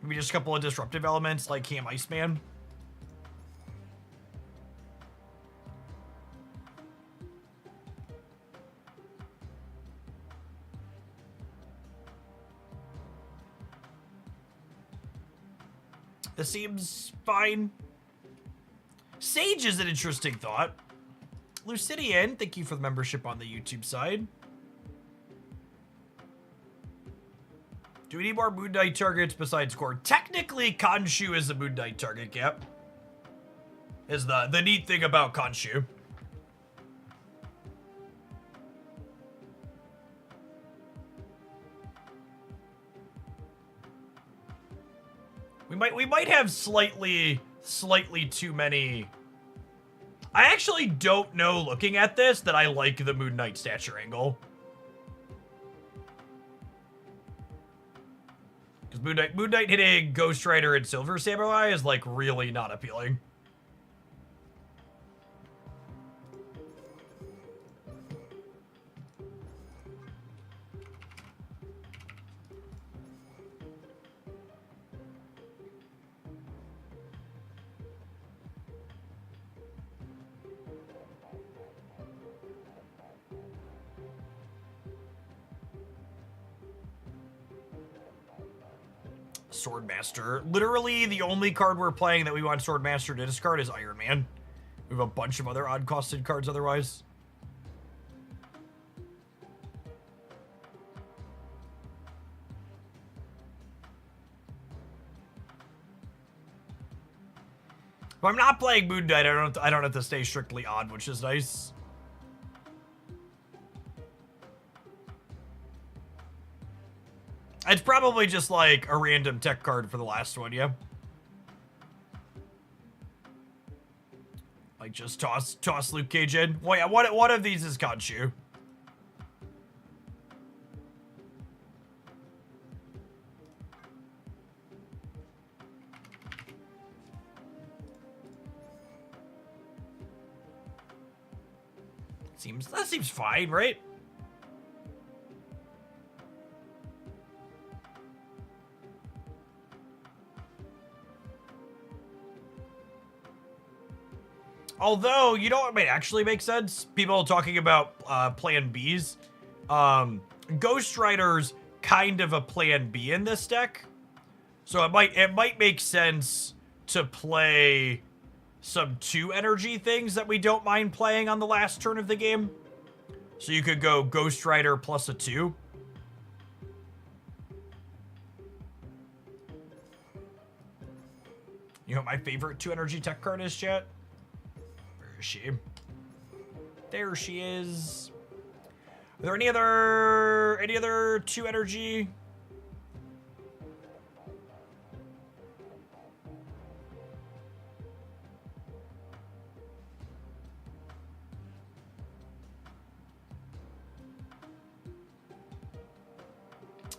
S1: Maybe just a couple of disruptive elements like Ham Iceman. This seems fine. Sage is an interesting thought. Lucidian, thank you for the membership on the YouTube side. Do we need more Moon Knight targets besides Core? Technically, Khonshu is a Moon Knight target, yep. Is the neat thing about Khonshu. We might have slightly too many. I actually don't know, looking at this, that I like the Moon Knight stature angle. Because Moon Knight hitting Ghost Rider and Silver Samurai is, like, really not appealing. Swordmaster. Literally, the only card we're playing that we want Swordmaster to discard is Iron Man. We have a bunch of other odd-costed cards otherwise. If I'm not playing Moon Knight, I don't have to stay strictly odd, which is nice. It's probably just like a random tech card for the last one, yeah. Like just toss Luke Cage in. Well, yeah, one of these is Khonshu. That seems fine, right? Although, you know what might actually make sense? People talking about plan Bs. Ghost Rider's kind of a plan B in this deck. So it might make sense to play some 2 energy things that we don't mind playing on the last turn of the game. So you could go Ghost Rider plus a 2. You know what my favorite 2 energy tech card is, chat? She? There she is. Are there any other 2 energy?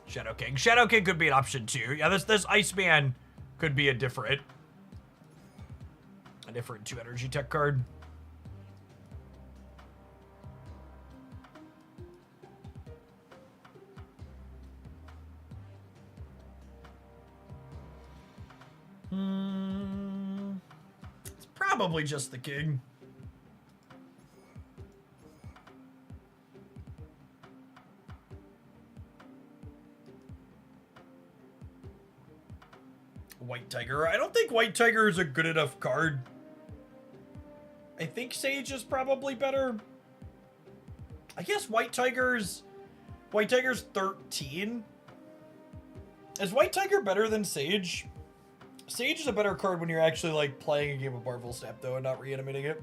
S1: Shadow King. Shadow King could be an option too. Yeah, this Iceman could be a different 2 energy tech card. It's probably just the king. White Tiger. I don't think White Tiger is a good enough card. I think Sage is probably better. I guess White Tiger's 13. Is White Tiger better than Sage? Sage is a better card when you're actually, like, playing a game of Marvel Snap, though, and not reanimating it.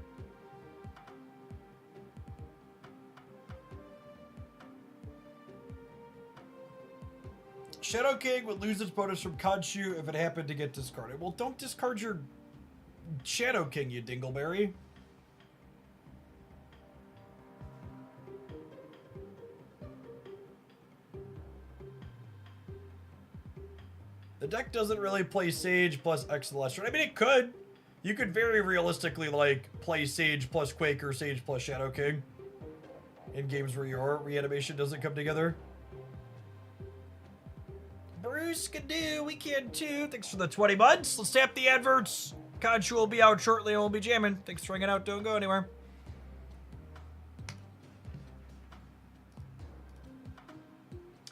S1: Shadow King would lose its bonus from Kaju if it happened to get discarded. Well, don't discard your Shadow King, you dingleberry. The deck doesn't really play Sage plus X the last turn. I mean, it could. You could very realistically, like, play Sage plus Quake or Sage plus Shadow King in games where your reanimation doesn't come together. Bruce can do. We can too. Thanks for the 20 months. Let's tap the adverts. Kaju will be out shortly and we'll be jamming. Thanks for hanging out. Don't go anywhere.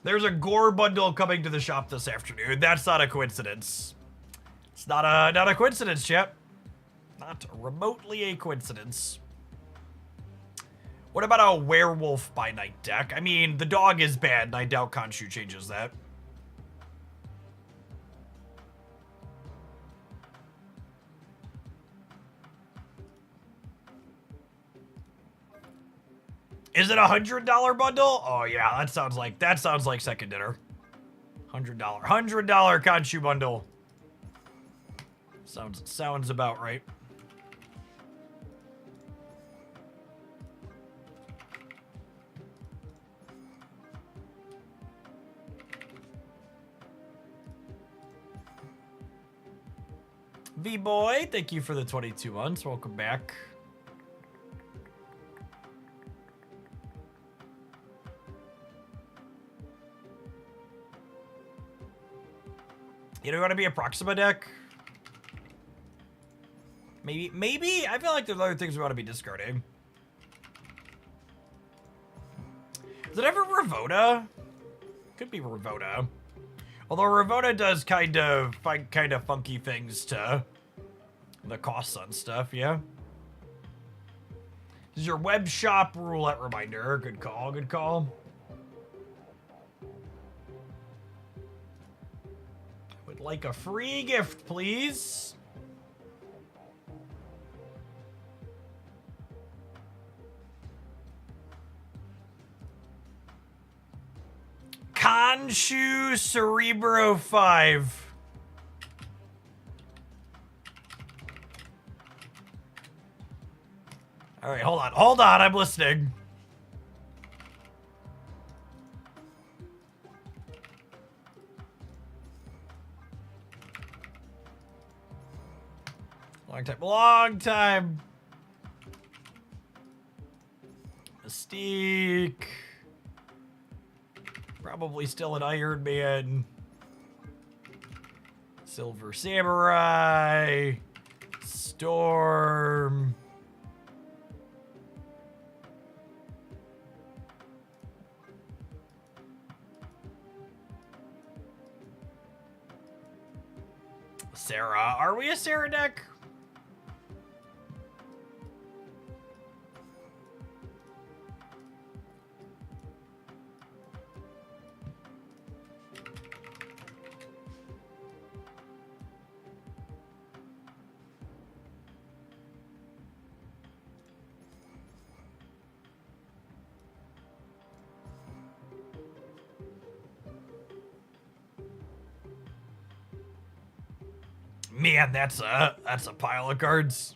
S1: There's a gore bundle coming to the shop this afternoon. That's not a coincidence. It's not a coincidence, chap. Not remotely a coincidence. What about a werewolf by night deck? I mean, the dog is bad, and I doubt Khonshu changes that. Is it $100 bundle? Oh yeah, that sounds like second dinner. $100 Khonshu bundle. Sounds about right. V-Boy, thank you for the 22 months. Welcome back. You don't want to be a Proxima deck? Maybe? I feel like there's other things we want to be discarding. Is it ever Ravoda? Could be Ravoda. Although Ravoda does kind of funky things to the costs on stuff, yeah? This is your web shop roulette reminder. Good call, good call. Would like a free gift, please. Khonshu Cerebro 5. All right, hold on, I'm listening. Long time. Mystique. Probably still an Iron Man. Silver Samurai. Storm. Sarah. Are we a Sarah deck? Man, that's a pile of cards.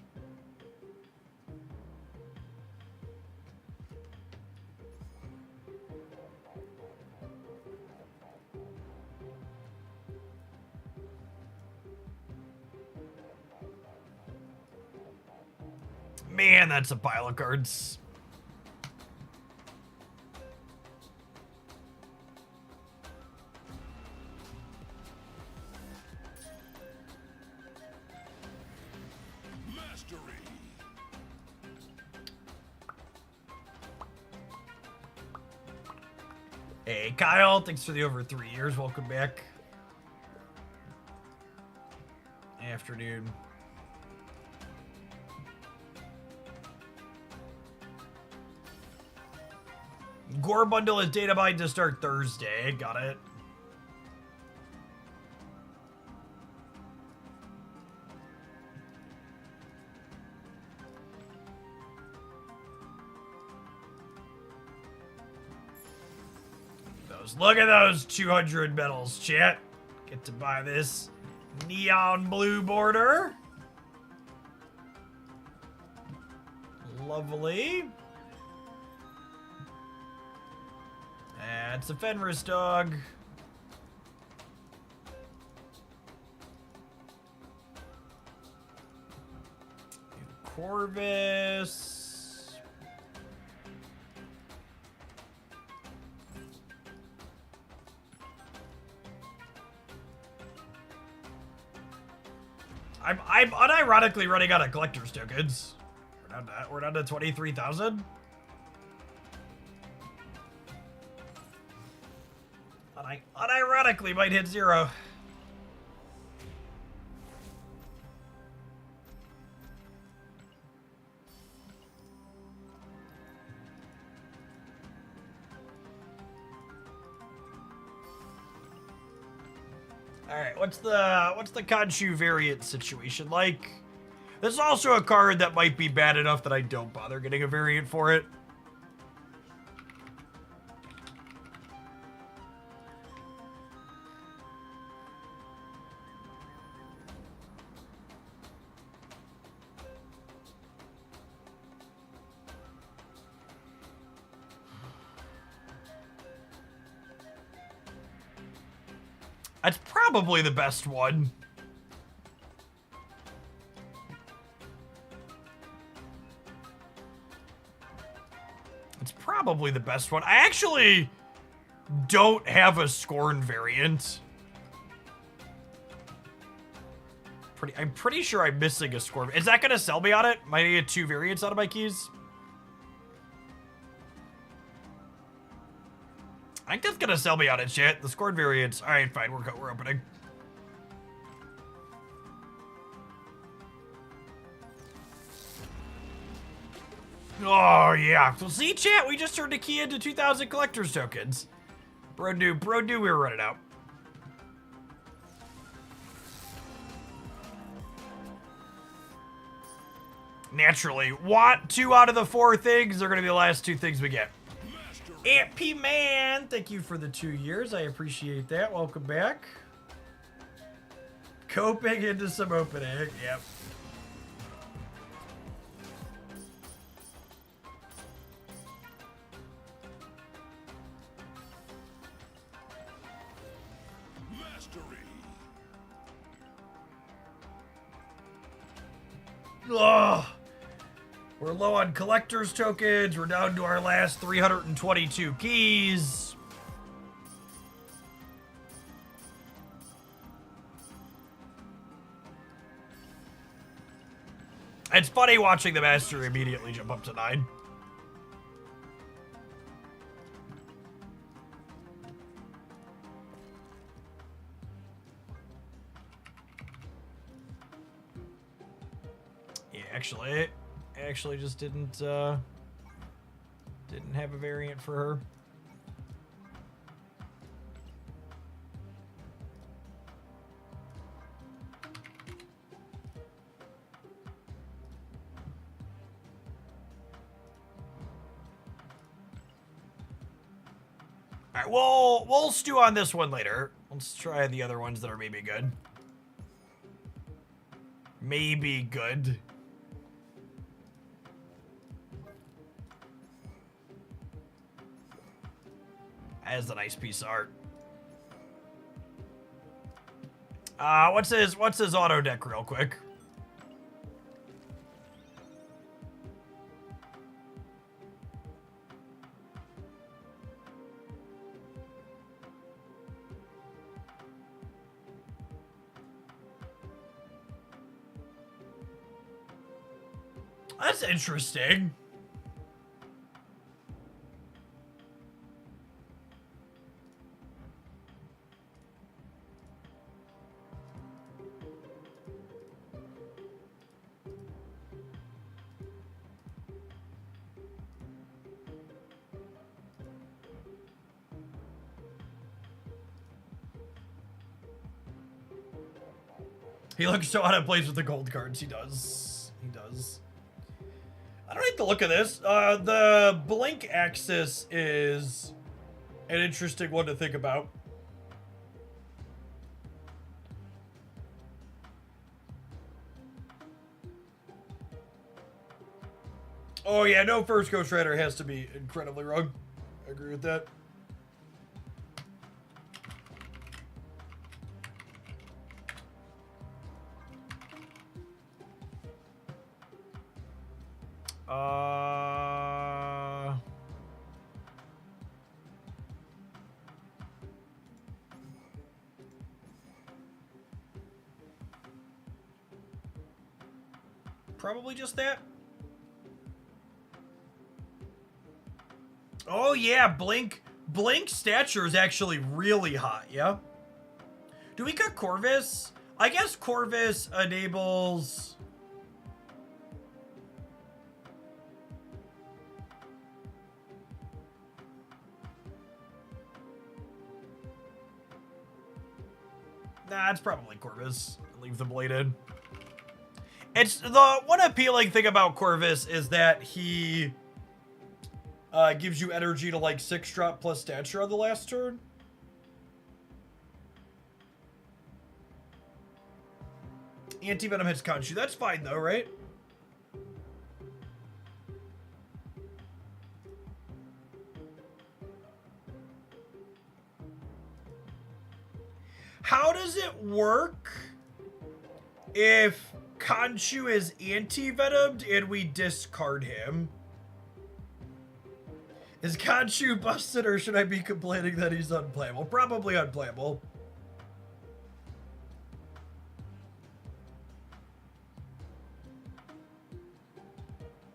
S1: Man, that's a pile of cards. Hey, Kyle, thanks for the over 3 years. Welcome back. Afternoon. Gore bundle is data bind to start Thursday. Got it. Look at those 200 medals, chat. Get to buy this neon blue border. Lovely. That's a Fenris dog. Corvus. I'm unironically running out of collector's tokens. We're down to 23,000. Unironically might hit 0. Alright, what's the Khonshu variant situation like? This is also a card that might be bad enough that I don't bother getting a variant for it. That's probably the best one. It's probably the best one. I actually don't have a Scorn variant. I'm pretty sure I'm missing a Scorn. Is that gonna sell me on it? Might I get 2 variants out of my keys? I think that's gonna sell me on it, shit. The Scorn variants. All right, fine. We're opening. Oh yeah. So see, chat, we just turned a key into 2,000 collector's tokens. Bro knew we were running out. Naturally, 2 out of the 4 things are gonna be the last 2 things we get. Aunt P Man, thank you for the 2 years. I appreciate that. Welcome back. Coping into some opening. Yep.
S3: Mastery.
S1: Ugh. We're low on collector's tokens. We're down to our last 322 keys. It's funny watching the master immediately jump up to 9. Yeah, actually just didn't have a variant for her. All right, we'll stew on this one later. Let's try the other ones that are maybe good. Maybe good. That is a nice piece of art. What's his auto deck real quick? That's interesting. He looks so out of place with the gold cards. He does. He does. I don't hate the look of this. The blink axis is an interesting one to think about. Oh yeah, no first Ghost Rider has to be incredibly wrong. I agree with that. Probably just that. Oh yeah, Blink stature is actually really hot, yeah? Do we cut Corvus? I guess Corvus enables... Nah, it's probably Corvus. Leave the blade in. It's the one appealing thing about Corvus is that he gives you energy to like 6 drop plus stature on the last turn. Anti-venom hits Khonshu. That's fine though, right? How does it work if Khonshu is anti-venomed and we discard him? Is Khonshu busted or should I be complaining that he's unplayable? Probably unplayable.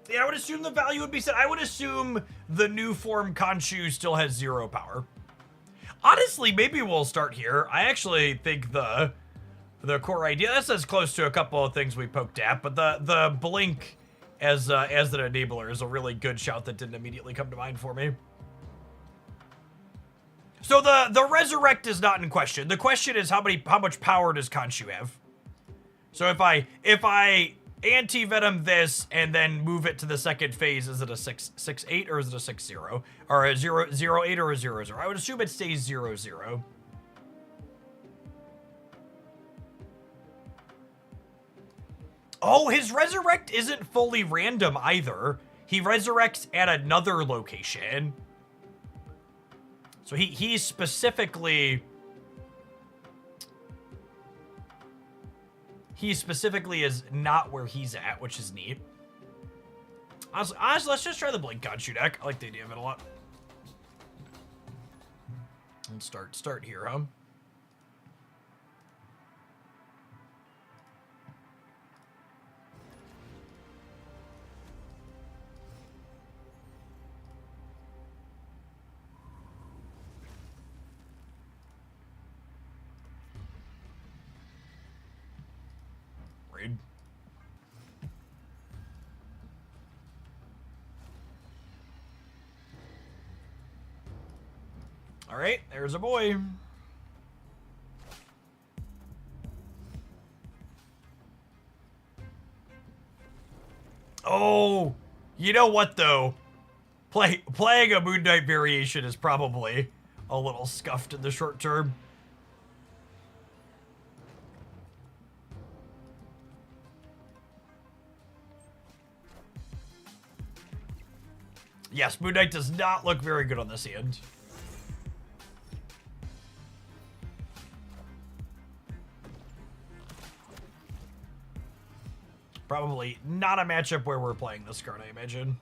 S1: Yeah, I would assume the value would be set. I would assume the new form Khonshu still has 0 power. Honestly, maybe we'll start here. I actually think the core idea, that's as close to a couple of things we poked at, but the blink as an enabler is a really good shout that didn't immediately come to mind for me. So the resurrect is not in question. The question is how much power does Khonshu have? So if I anti-venom this and then move it to the second phase, is it a 6-8 or is it a 6-0? Or a 0-0-8 or a 0-0? I would assume it stays 0-0. Oh, his resurrect isn't fully random either. He resurrects at another location. So he specifically... He specifically is not where he's at, which is neat. Honestly, let's just try the Blink Khonshu deck. I like the idea of it a lot. Let's start here, huh? Raid. All right, there's a boy. Oh, you know what though? Playing a Moon Knight variation is probably a little scuffed in the short term. Yes, Moon Knight does not look very good on this hand. Probably not a matchup where we're playing this card, I imagine.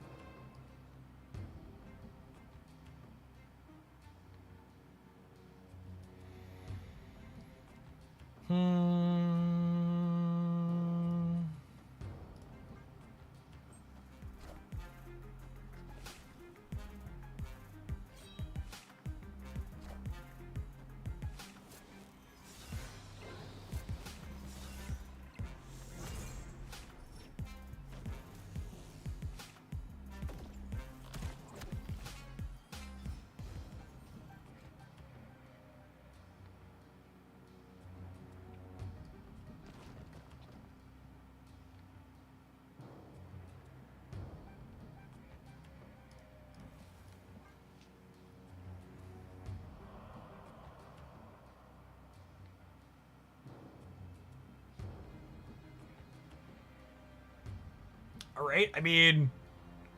S1: All right, I mean,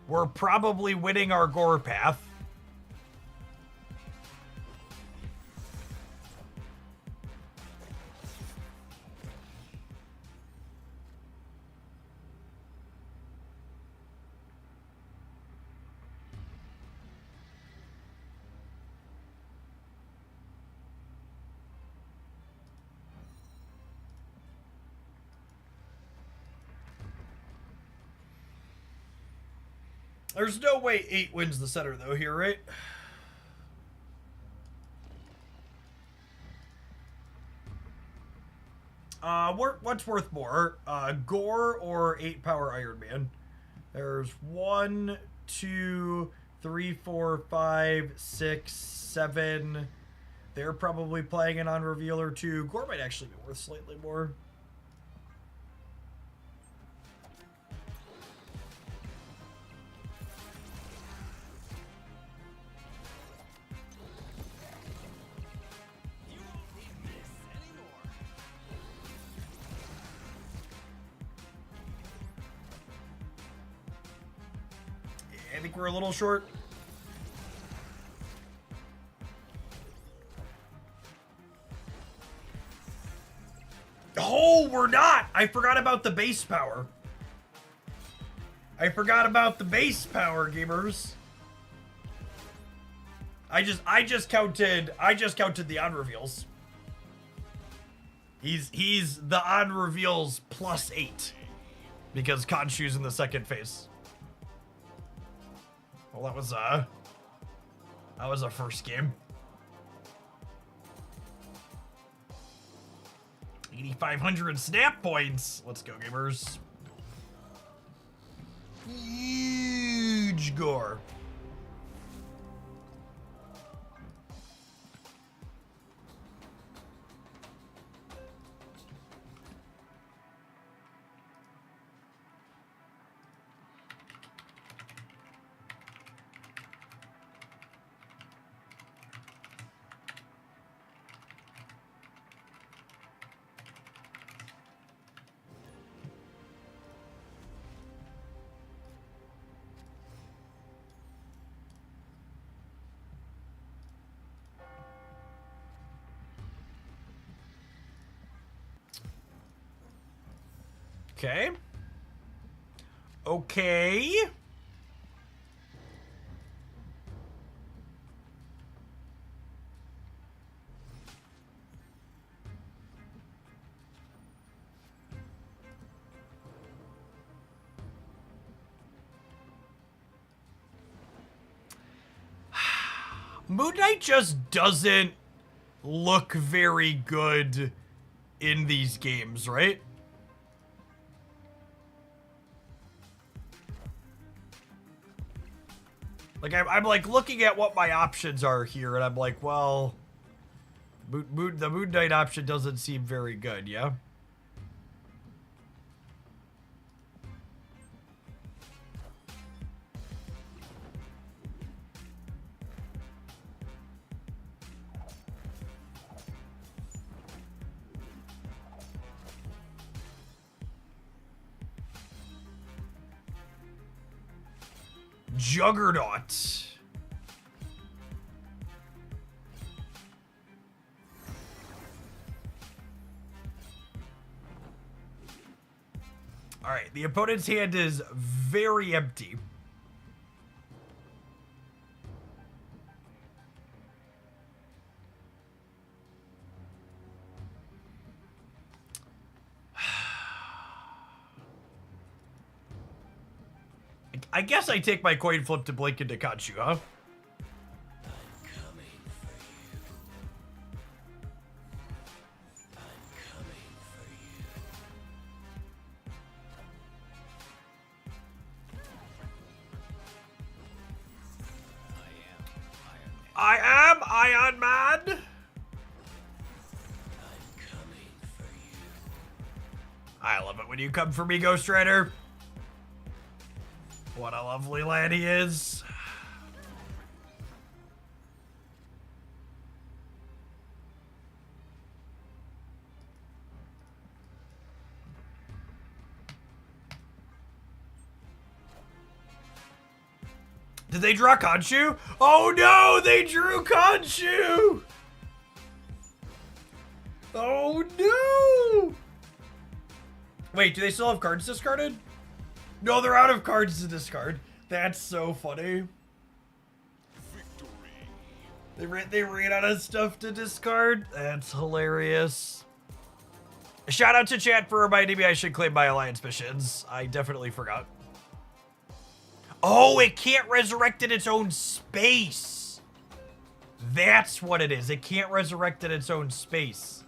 S1: we're probably winning our gore path. There's no way 8 wins the center, though, here, right? What's worth more? Gore or 8 power Iron Man? There's 1, 2, 3, 4, 5, 6, 7. They're probably playing an on-reveal or two. Gore might actually be worth slightly more. I think we're a little short. Oh, we're not! I forgot about the base power. I forgot about the base power, gamers. I just counted the on reveals. He's the on reveals +8 because Khonshu's in the second phase. Well, that was a first game. 8,500 snap points. Let's go, gamers. Huge gore. Okay. Okay. Moon Knight just doesn't look very good in these games, right? Like, I'm like looking at what my options are here, and I'm like, well, the Moon Knight option doesn't seem very good, yeah? Juggernaut. All right, the opponent's hand is very empty. I guess I take my coin flip to blink into Kaju, huh? I am Iron Man. I love it when you come for me, Ghost Rider. What a lovely lad he is. Did they draw Khonshu? Oh no, they drew Khonshu! Oh no! Wait, do they still have cards discarded? No, they're out of cards to discard. That's so funny.
S3: Victory.
S1: They ran out of stuff to discard. That's hilarious. Shout out to chat for reminding me I should claim my alliance missions. I definitely forgot. Oh, it can't resurrect in its own space. That's what it is. It can't resurrect in its own space.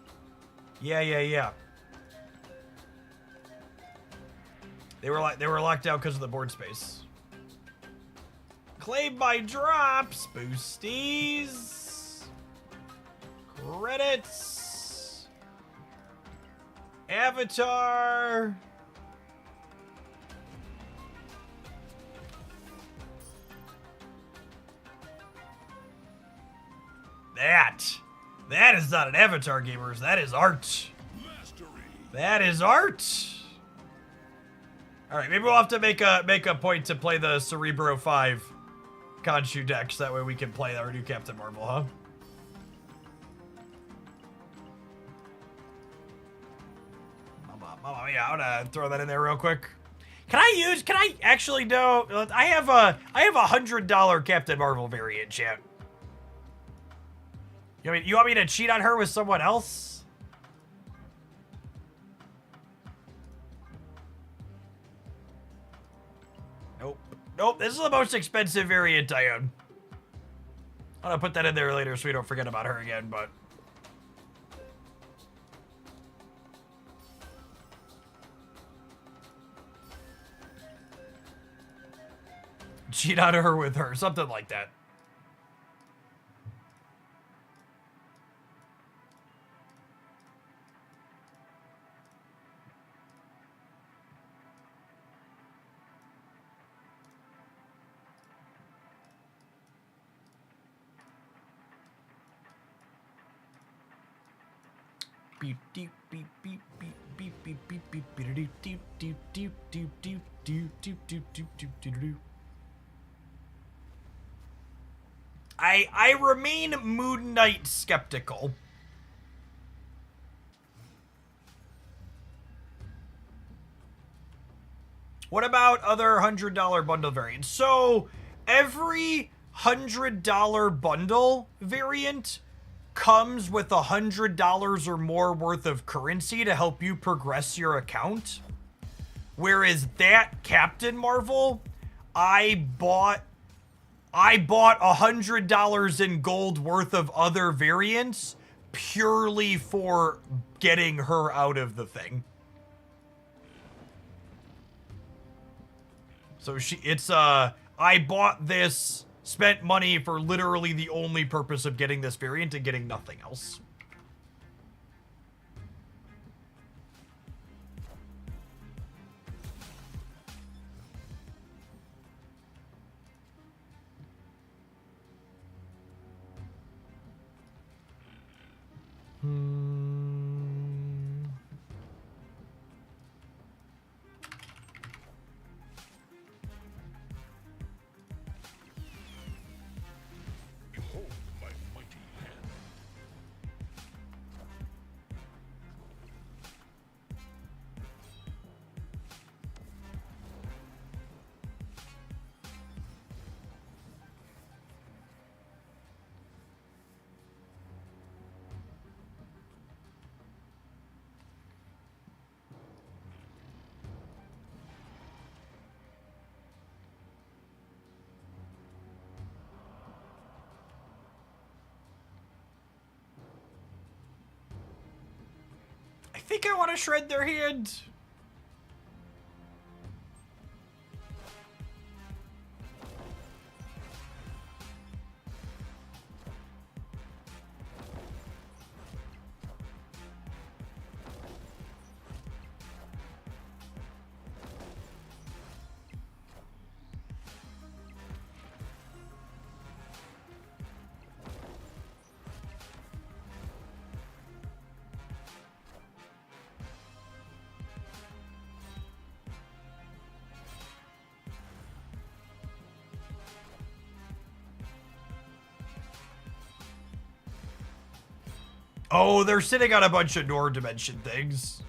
S1: Yeah. They were locked out because of the board space. Claim my drops, boosties. Credits. Avatar. That is not an avatar, gamers. That is art.
S3: Mastery.
S1: That is art. All right, maybe we'll have to make a point to play the Cerebro 5 Khonshu decks. That way we can play our new Captain Marvel, huh? Mama, yeah, I'm gonna throw that in there real quick. Can I actually do? I have a $100 Captain Marvel variant, chat. You want me to cheat on her with someone else? Nope. Nope, this is the most expensive variant I own. I'm gonna put that in there later so we don't forget about her again, but... cheat on her with her, something like that. Beep deep beep beep beep beep beep beep beep beep deep deep deep deep deep deep deep deep deep deep deep deep deep. I remain Moon Knight skeptical. What about other $100 bundle variants? So every $100 bundle variant comes with $100 or more worth of currency to help you progress your account. Whereas that Captain Marvel, I bought $100 in gold worth of other variants purely for getting her out of the thing. So I bought this, spent money for literally the only purpose of getting this variant and getting nothing else.
S3: Behold my mighty hand.
S1: I think I want to shred their hand. Oh, they're sitting on a bunch of Nord Dimension things.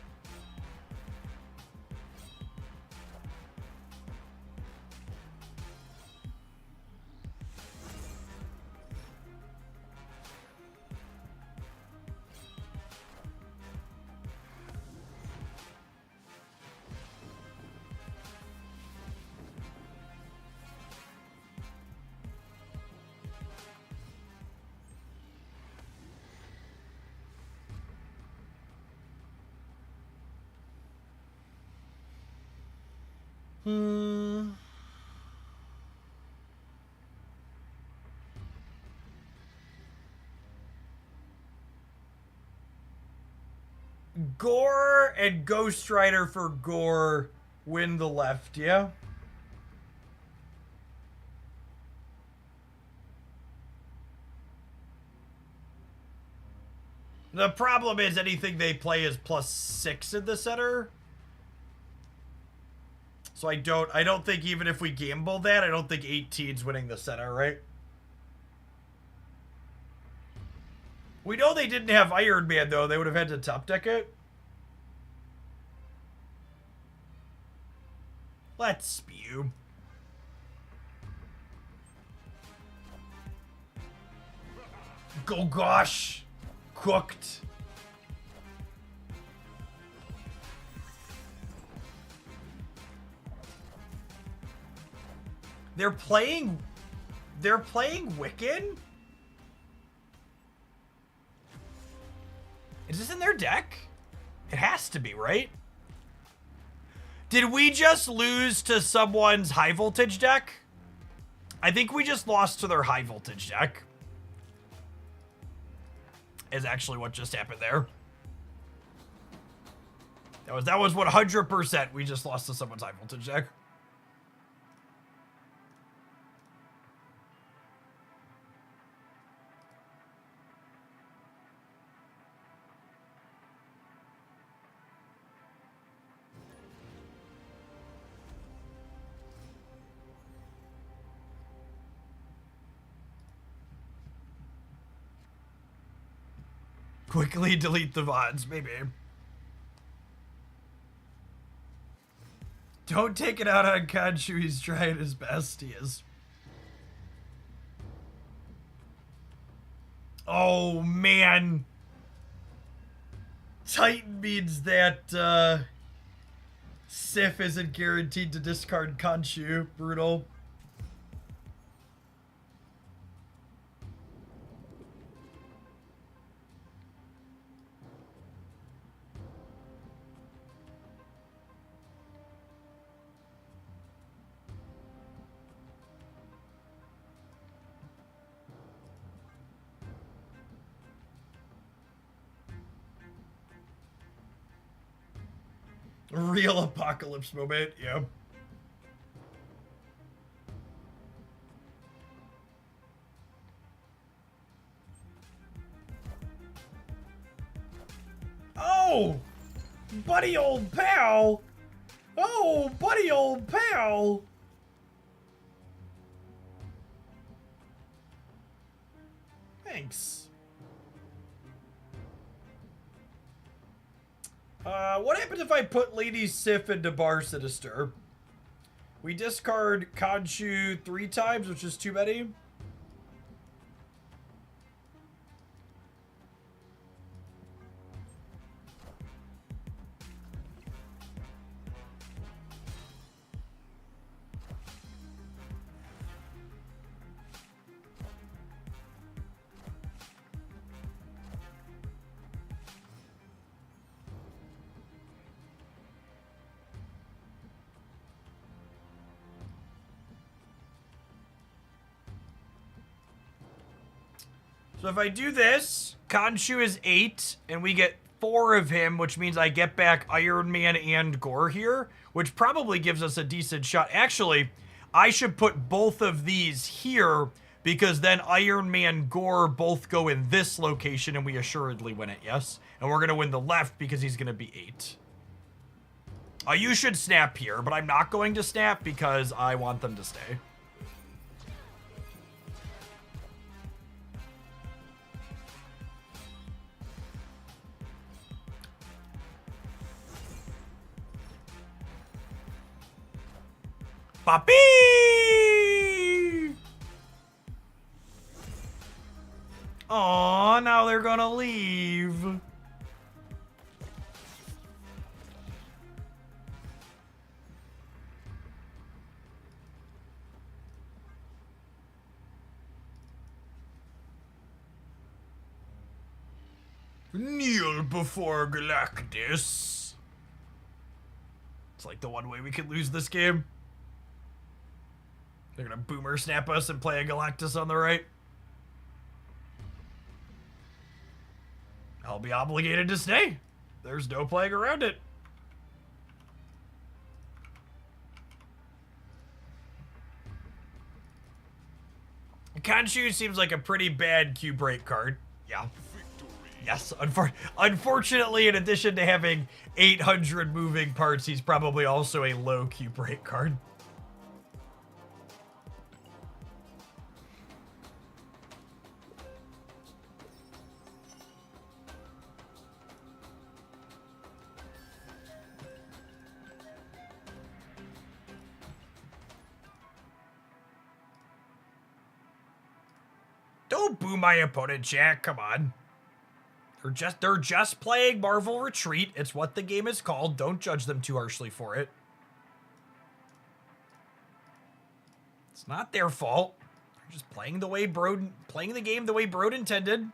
S1: Gore and Ghost Rider for Gore win the left, yeah? The problem is anything they play is +6 in the center. So I don't think even if we gamble that, I don't think 18's winning the center, right? We know they didn't have Iron Man, though. They would have had to top deck it. Let's spew. Go gosh. Cooked. They're playing Wiccan? Is this in their deck? It has to be, right? Did we just lose to someone's high voltage deck? I think we just lost to their high voltage deck. Is actually what just happened there. That was 100%. We just lost to someone's high voltage deck. Quickly delete the VODs, maybe. Don't take it out on Khonshu. He's trying his best. He is. Oh, man. Titan means that Sif isn't guaranteed to discard Khonshu. Brutal. Real apocalypse moment, yeah. Oh! Buddy old pal! Oh, buddy old pal! Thanks. What happens if I put Lady Sif into Bar Sinister? We discard Khonshu 3 times, which is too many. So if I do this, Khonshu is 8, and we get 4 of him, which means I get back Iron Man and Gore here, which probably gives us a decent shot. Actually, I should put both of these here, because then Iron Man, Gore both go in this location, and we assuredly win it, yes? And we're going to win the left because he's going to be 8. You should snap here, but I'm not going to snap because I want them to stay. Papi! Aw, now they're gonna leave. Kneel before Galactus. It's like the one way we could lose this game. They're gonna boomer snap us and play a Galactus on the right. I'll be obligated to stay. There's no playing around it. Khonshu seems like a pretty bad Q break card. Yeah. Yes, unfortunately, in addition to having 800 moving parts, he's probably also a low Q break card. Don't boo my opponent, Jack. Come on. They're just playing Marvel Retreat. It's what the game is called. Don't judge them too harshly for it. It's not their fault. They're just playing the game the way Brode intended.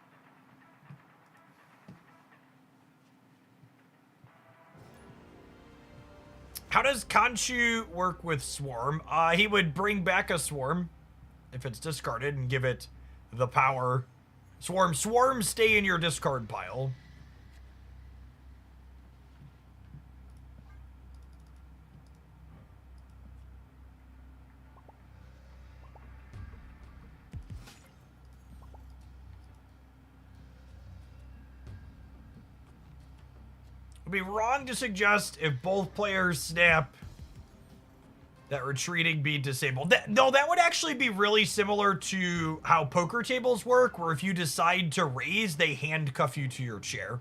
S1: How does Khonshu work with Swarm? He would bring back a Swarm if it's discarded and give it the power. Swarm, stay in your discard pile. It would be wrong to suggest if both players snap that retreating be disabled. No, that would actually be really similar to how poker tables work, where if you decide to raise, they handcuff you to your chair.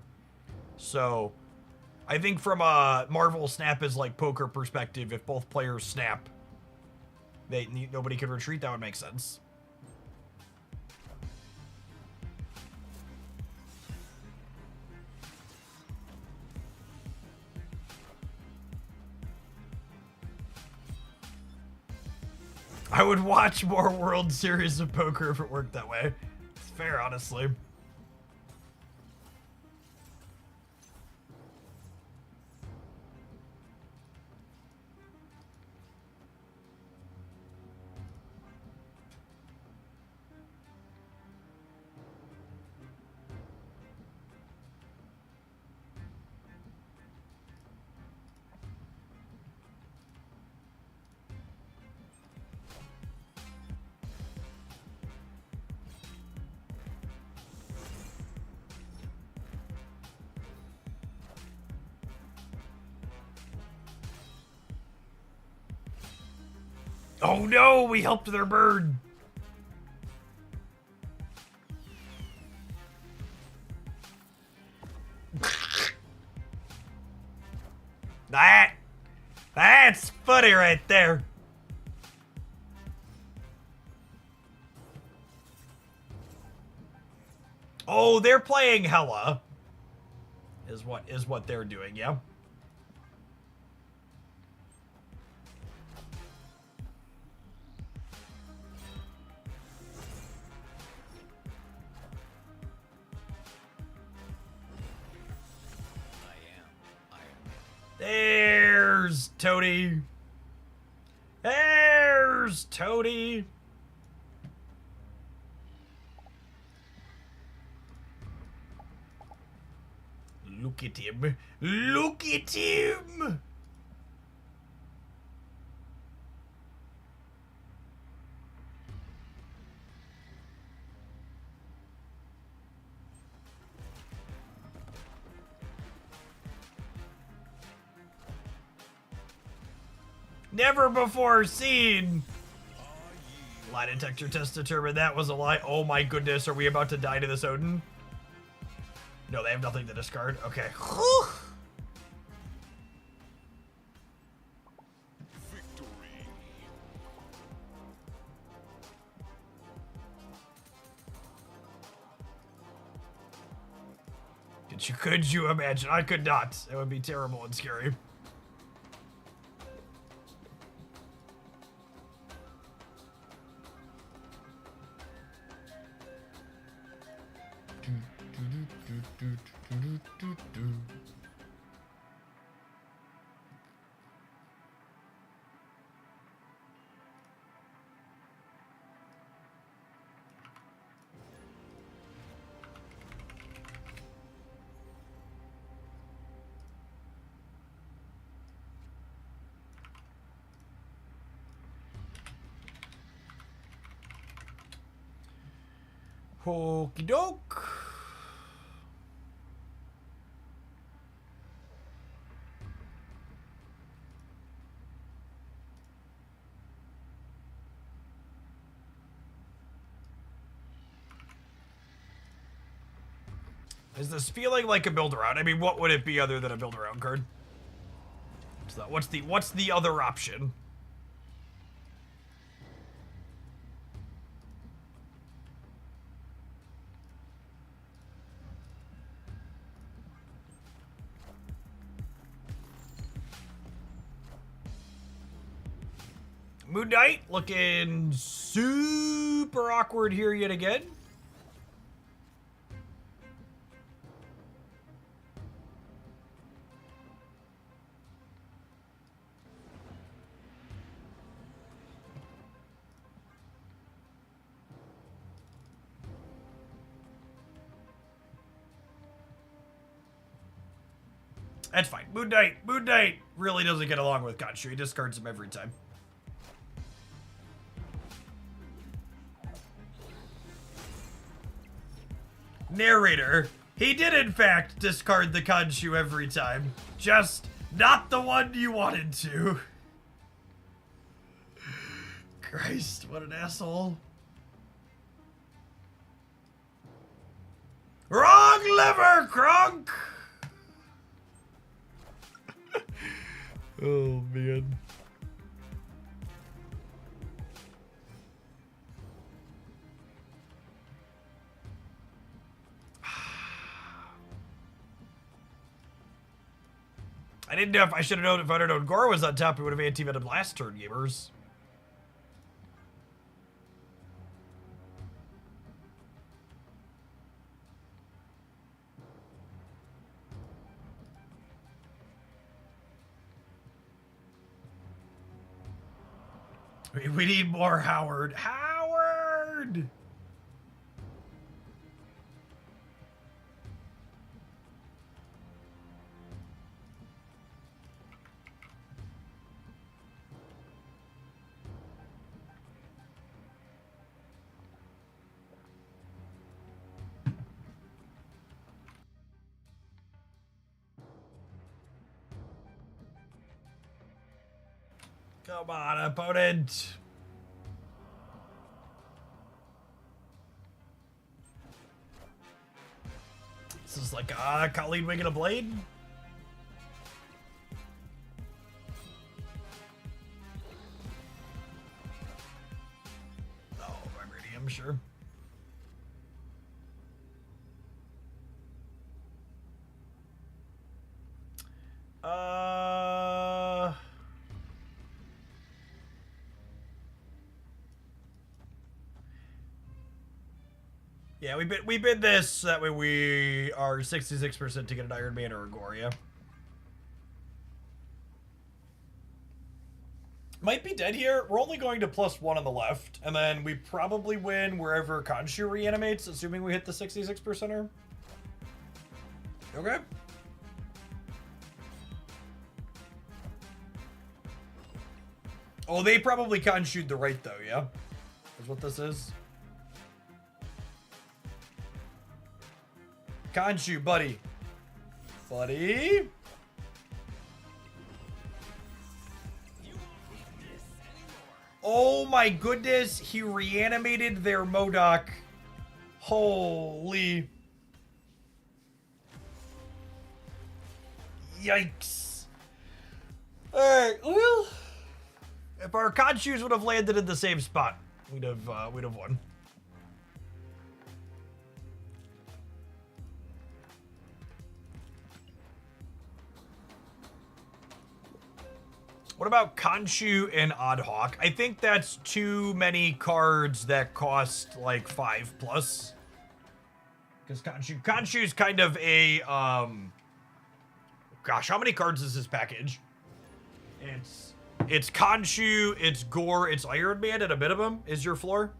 S1: So, I think from a Marvel snap is like poker perspective, if both players snap, nobody can retreat. That would make sense. I would watch more World Series of Poker if it worked that way. It's fair, honestly. Oh no, we helped their bird. That's funny right there. Oh, they're playing Hella. Is what they're doing, yeah. There's Toady. There's Toady. Look at him. Look at him. Never before seen. Lie detector test determined that was a lie. Oh my goodness, are we about to die to this Odin? No, they have nothing to discard. Okay. Whew.
S3: Victory.
S1: Could you imagine? I could not. It would be terrible and scary. Okey doke. Is this feeling like a build around? I mean, what would it be other than a build around card? So what's the other option? Moon Knight looking super awkward here yet again. That's fine. Moon Knight really doesn't get along with Khonshu. He discards him every time. Narrator. He did in fact discard the Khonshu every time. Just not the one you wanted to. Christ, what an asshole. Wrong lever, Kronk! Oh, man. I didn't know if I should have known if I'd have known Gore was on top, it would have anti-venom last turn, gamers. We need more Howard. Howard! Come on, opponent. This is like Colleen winging a blade. Oh, vibranium, sure. Yeah, we bid this, that way we are 66% to get an Iron Man or a Goria. Might be dead here. We're only going to +1 on the left, and then we probably win wherever Khonshu reanimates, assuming we hit the 66%er. Okay. Oh, they probably Khonshu'd the right, though, yeah? Is what this is. Khonshu, buddy. Buddy. Oh my goodness, he reanimated their MODOK. Holy. Yikes. Alright, well. If our Khonshus would have landed in the same spot, we'd have won. What about Khonshu and Oddhawk? I think that's too many cards that cost like 5+. Because Khonshu's kind of a, gosh, how many cards is this package? It's Khonshu, it's Gore, it's Iron Man at a minimum is your floor.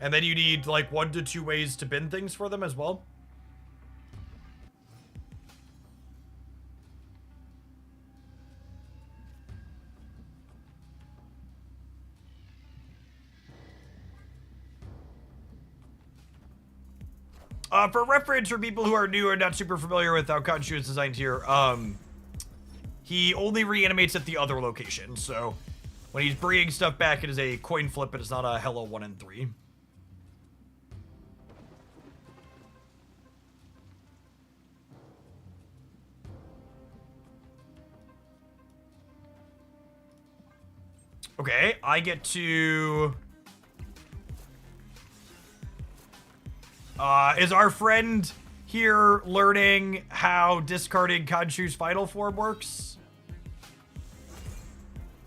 S1: And then you need like 1 to 2 ways to bin things for them as well. For reference, for people who are new and not super familiar with how Khonshu is designed here, he only reanimates at the other location. So when he's bringing stuff back, it is a coin flip, but it's not a hello 1 and 3. Okay, I get to... is our friend here learning how discarding Khonshu's final form works?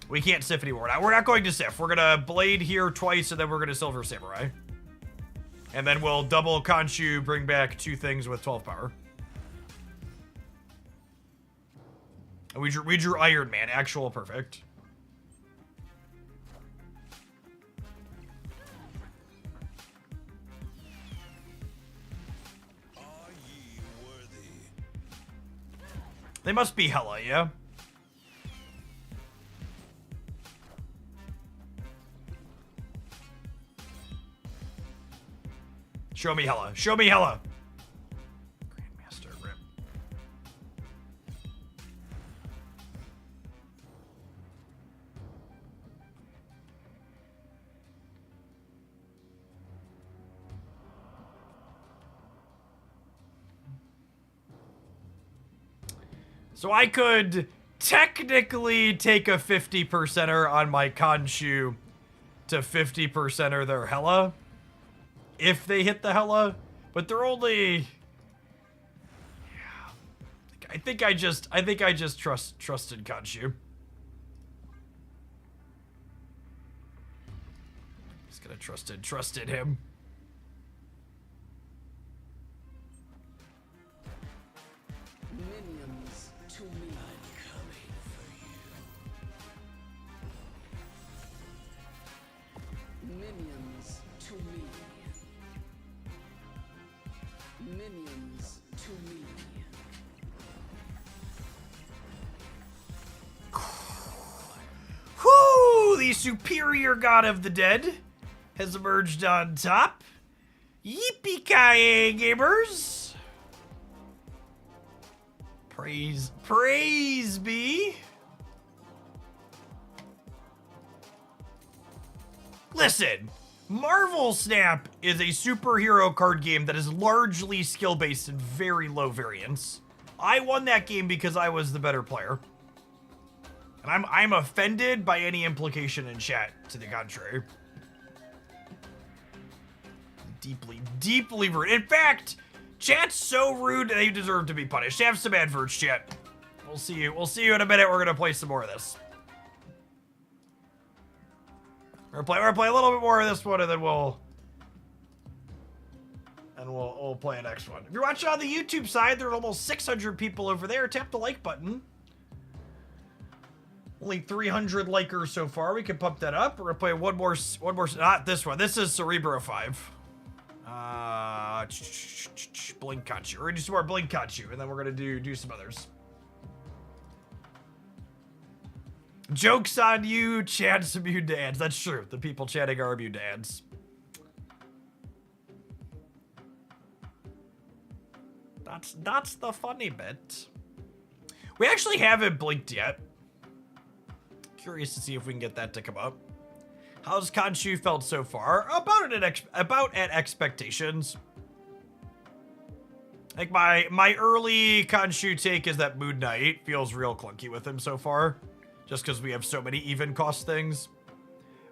S1: We can't Sif anymore. We're not going to Sif. We're gonna Blade here twice, and then we're gonna Silver Samurai. And then we'll double Khonshu, bring back 2 things with 12 power. And we drew Iron Man, actual perfect.
S3: Are ye worthy?
S1: They must be hella, yeah? Show me hella. Show me hella. Grandmaster rip. So I could technically take a 50%er on my Khonshu to 50%er their hella. If they hit the hella, but they're only... Yeah. I think I just trusted Kaju. Just gonna trusted him.
S2: Minions to me. I'm coming for you. Minions to me. Minions to me.
S1: Whoo! The superior god of the dead has emerged on top. Yippee-ki-yay, gamers! Praise be. Listen, Marvel Snap is a superhero card game that is largely skill-based and very low variance. I won that game because I was the better player. And I'm offended by any implication in chat to the contrary. Deeply rude. In fact, chat's so rude they deserve to be punished. Have some adverts, chat. We'll see you in a minute. We're gonna play some more of this. We're gonna play a little bit more of this one, and then we'll play the next one. If you're watching on the YouTube side, there are almost 600 people over there. Tap the like button. Only 300 likers so far. We can pump that up. We're gonna play one more. Not this one. This is Cerebro 5. Blink Kaju. We're gonna do some more Blink Kaju, and then we're gonna do some others. Joke's on you, chat's immune to ads. That's true. The people chatting are immune to ads. That's the funny bit. We actually haven't blinked yet. Curious to see if we can get that to come up. How's Khonshu felt so far? About at expectations. Like my early Khonshu take is that Moon Knight feels real clunky with him so far. Just because we have so many even cost things.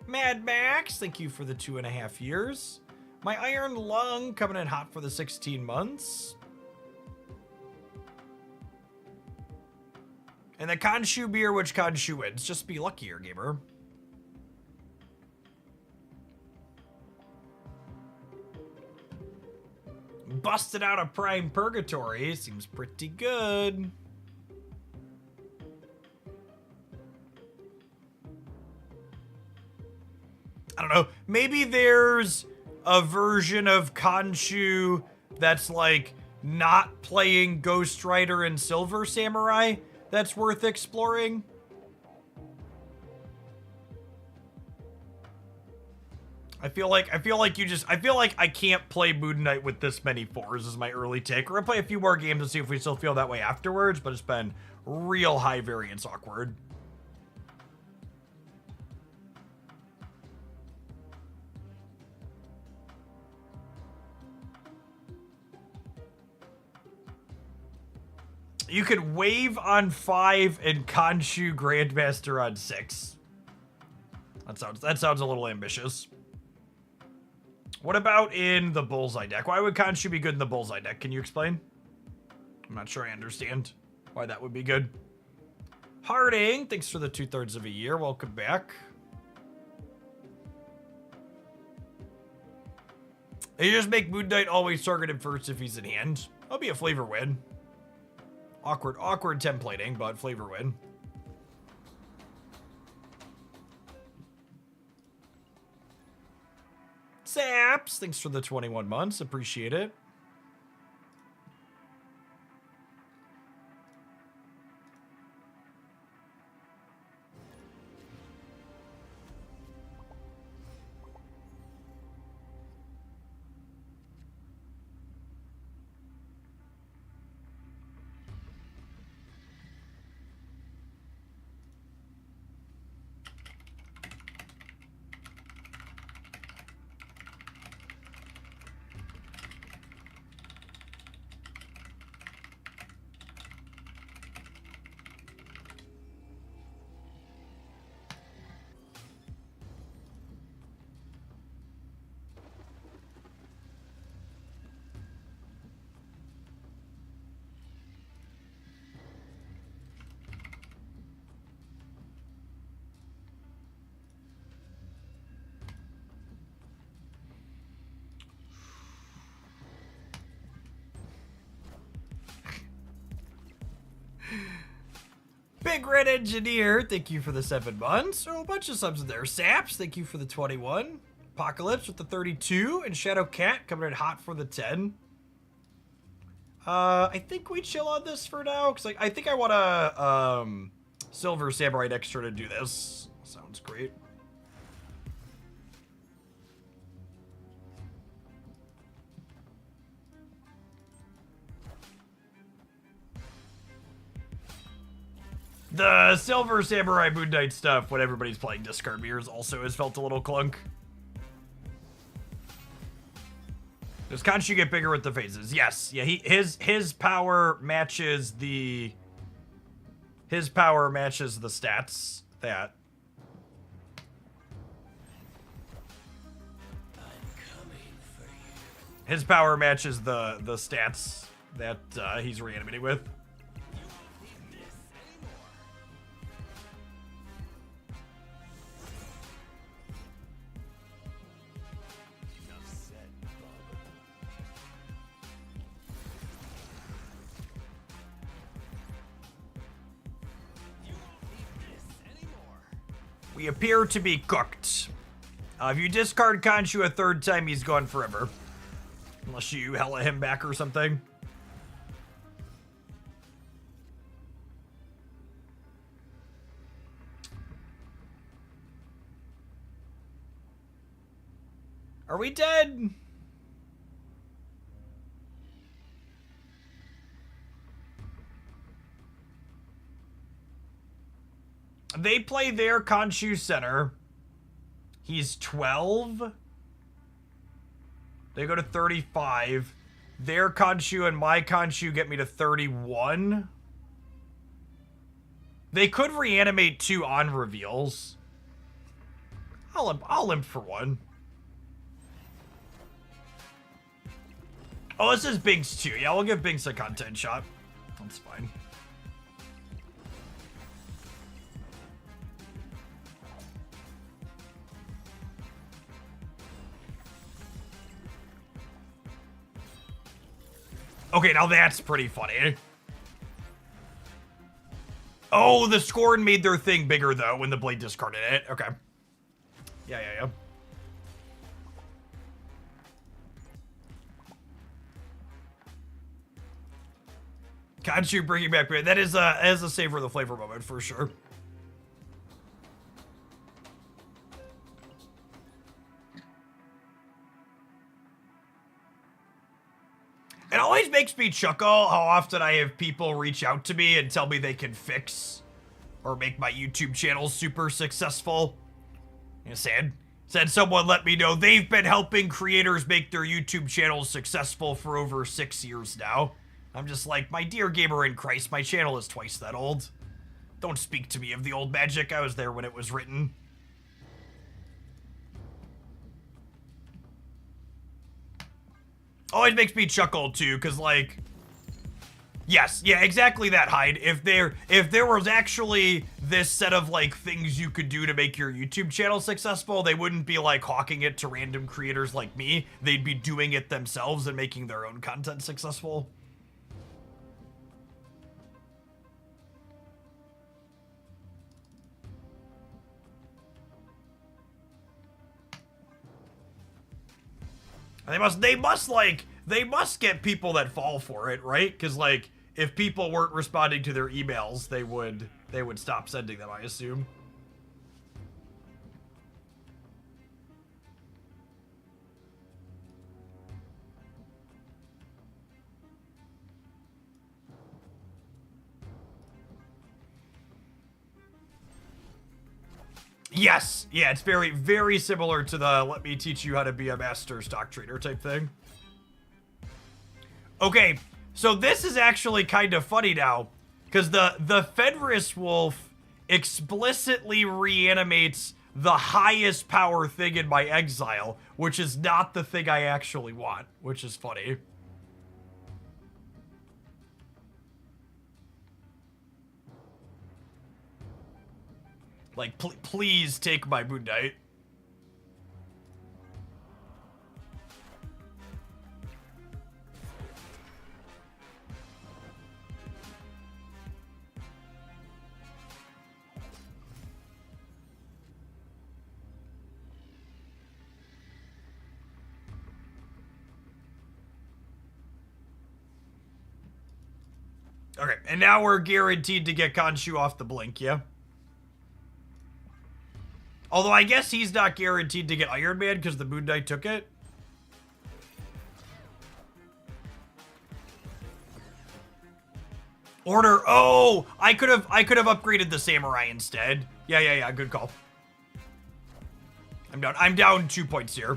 S1: Mad Max, thank you for the 2.5 years. My Iron Lung coming in hot for the 16 months. And the Khonshu beer, which Khonshu wins. Just be luckier, gamer. Busted out of Prime Purgatory. Seems pretty good. I don't know. Maybe there's a version of Khonshu that's like not playing Ghost Rider and Silver Samurai that's worth exploring. I feel like I can't play Moon Knight with this many 4s is my early take. We're gonna play a few more games and see if we still feel that way afterwards, but it's been real high variance awkward. You could wave on 5 and Khonshu Grandmaster on 6. That sounds a little ambitious. What about in the Bullseye deck? Why would Khonshu be good in the Bullseye deck? Can you explain? I'm not sure I understand why that would be good. Harding, thanks for the 2/3 of a year. Welcome back. You just make Moon Knight always targeted first if he's in hand. That'll be a flavor win. Awkward templating, but flavor win. Saps, thanks for the 21 months. Appreciate it. Big Red Engineer, thank you for the 7 months. Oh, a bunch of subs in there. Saps, thank you for the 21. Apocalypse with the 32. And Shadow Cat coming in hot for the 10. I think we chill on this for now, because I think I want a Silver Samurai Extra to do this. Sounds great. The Silver Samurai Moon Knight stuff when everybody's playing discard mirrors also has felt a little clunk. Does Khonshu get bigger with the phases? Yes. Yeah, his power matches the stats that his power matches the stats that he's reanimating with. We appear to be cooked. If you discard Khonshu a 3rd time, he's gone forever. Unless you hella him back or something. Are we dead? They play their Khonshu center. He's 12. They go to 35. Their Khonshu and my Khonshu get me to 31. They could reanimate 2 on reveals. I'll imp for 1. Oh, this is Binks 2. Yeah, we'll give Binks a content shot. That's fine. Okay, now that's pretty funny. Oh, the Scorn made their thing bigger, though, when the Blade discarded it. Okay. Yeah. Kaju bringing back... That is a savor of the flavor moment, for sure. It always makes me chuckle how often I have people reach out to me and tell me they can fix or make my YouTube channel super successful. Said someone let me know they've been helping creators make their YouTube channels successful for over 6 years now. I'm just like, my dear gamer in Christ, my channel is twice that old. Don't speak to me of the old magic. I was there when it was written. Always makes me chuckle too, because like, yes, yeah, exactly that, Hyde. If there was actually this set of like things you could do to make your YouTube channel successful, they wouldn't be like hawking it to random creators like me. They'd be doing it themselves and making their own content successful. They must get people that fall for it, right? Because like, if people weren't responding to their emails, they would stop sending them, I assume. Yes, yeah, it's very, very similar to the let me teach you how to be a master stock trader type thing. Okay, so this is actually kind of funny now, because the Fenris Wolf explicitly reanimates the highest power thing in my exile, which is not the thing I actually want, which is funny. Like, please take my Moon Knight. Okay, and now we're guaranteed to get Khonshu off the blink, yeah? Although I guess he's not guaranteed to get Iron Man because the Moon Knight took it. Order. Oh, I could have upgraded the Samurai instead. Yeah. Good call. I'm down 2 points here.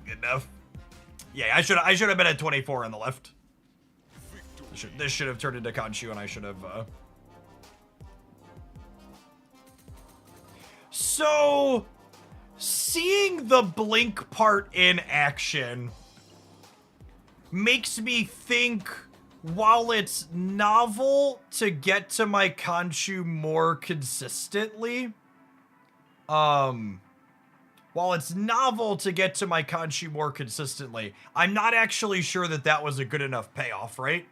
S1: Good enough. Yeah, I should have been at 24 on the left. This should have turned into Khonshu, and I should have. So, seeing the blink part in action makes me think, while it's novel to get to my Khonshu more consistently, I'm not actually sure that was a good enough payoff, right?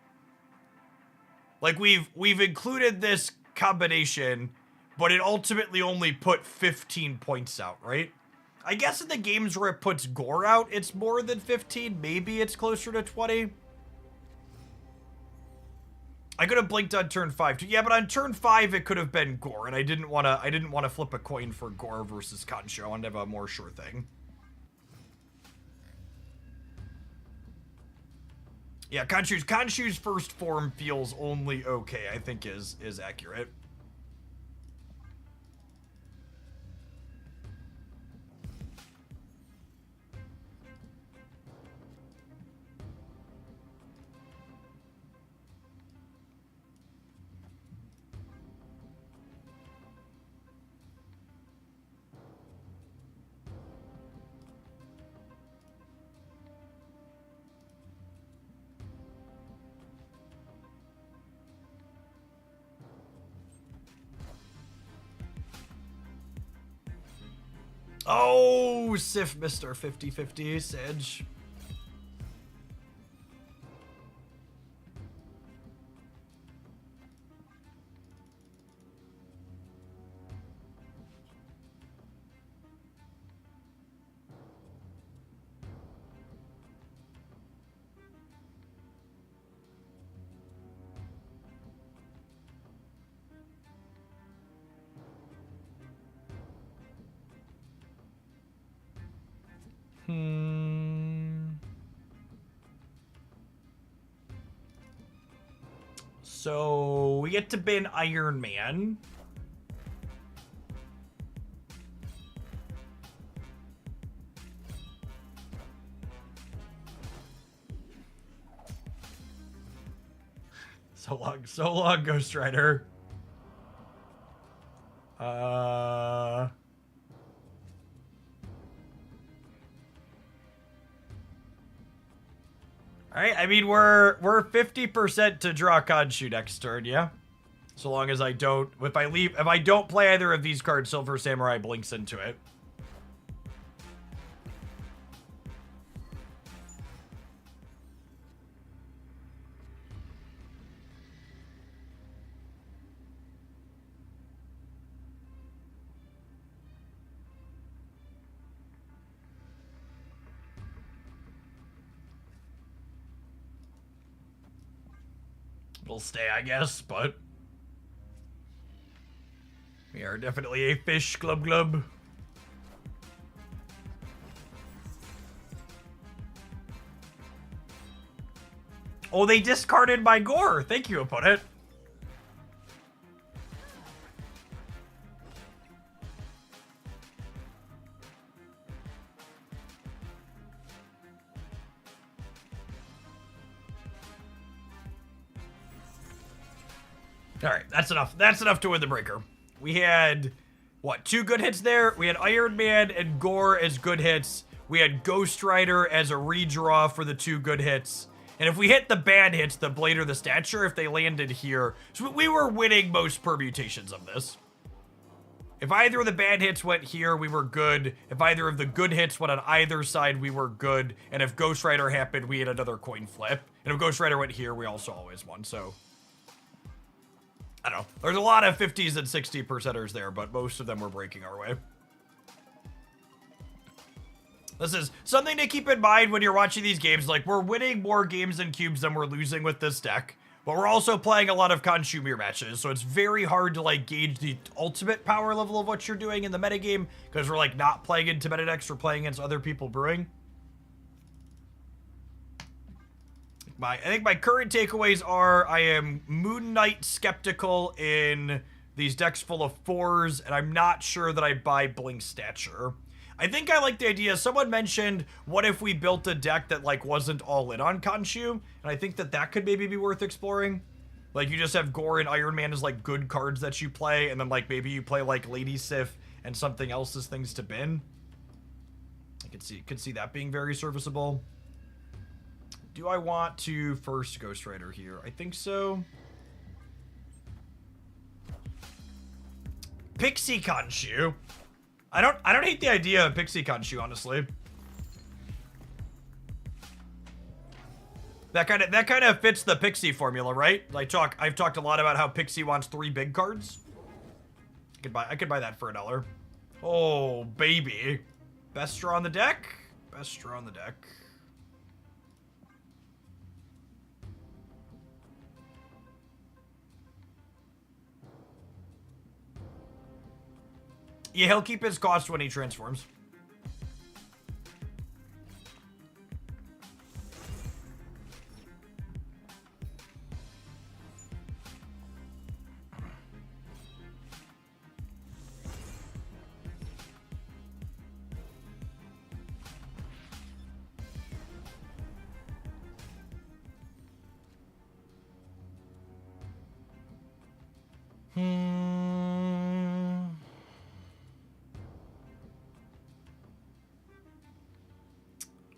S1: Like, we've included this combination, but it ultimately only put 15 points out, right? I guess in the games where it puts gore out, it's more than 15. Maybe it's closer to 20. I could have blinked on turn 5 too. Yeah, but on turn 5 it could have been gore, and I didn't want to flip a coin for gore versus Khonshu. I wanted to have a more sure thing. Yeah, Khonshu's first form feels only okay, I think is accurate. Oh, Sif Mr. 50-50, Sedge. So we get to bin Iron Man. So long, Ghost Rider. All right, I mean we're 50% to draw Khonshu next turn, yeah. So long as I don't, if I don't play either of these cards, Silver Samurai blinks into it. It'll stay, I guess, but we are definitely a fish, glub glub. Oh, they discarded my gore. Thank you, opponent. All right, that's enough. That's enough to win the breaker. We had, what, 2 good hits there? We had Iron Man and Gore as good hits. We had Ghost Rider as a redraw for the 2 good hits. And if we hit the bad hits, the Blade or the Stature, if they landed here. So we were winning most permutations of this. If either of the bad hits went here, we were good. If either of the good hits went on either side, we were good. And if Ghost Rider happened, we had another coin flip. And if Ghost Rider went here, we also always won, so... I don't know. There's a lot of 50s and 60%ers there, but most of them were breaking our way. This is something to keep in mind when you're watching these games. Like, we're winning more games in cubes than we're losing with this deck. But we're also playing a lot of Khonshu mirror matches, so it's very hard to, like, gauge the ultimate power level of what you're doing in the metagame, because we're, like, not playing into meta decks, we're playing against other people brewing. I think my current takeaways are I am Moon Knight skeptical in these decks full of 4s, and I'm not sure that I buy Blink Stature. I think I like the idea. Someone mentioned, what if we built a deck that, like, wasn't all in on Khonshu? And I think that that could maybe be worth exploring. Like, you just have Gore and Iron Man as, like, good cards that you play, and then, like, maybe you play, like, Lady Sif and something else as things to bin. I could see that being very serviceable. Do I want to first Ghost Rider here? I think so. Pixie Khonshu. I don't hate the idea of Pixie Khonshu, honestly. That kind of fits the Pixie formula, right? I've talked a lot about how Pixie wants 3 big cards. I could buy that for $1. Oh, baby. Best draw on the deck. Best draw on the deck. Yeah, he'll keep his cost when he transforms.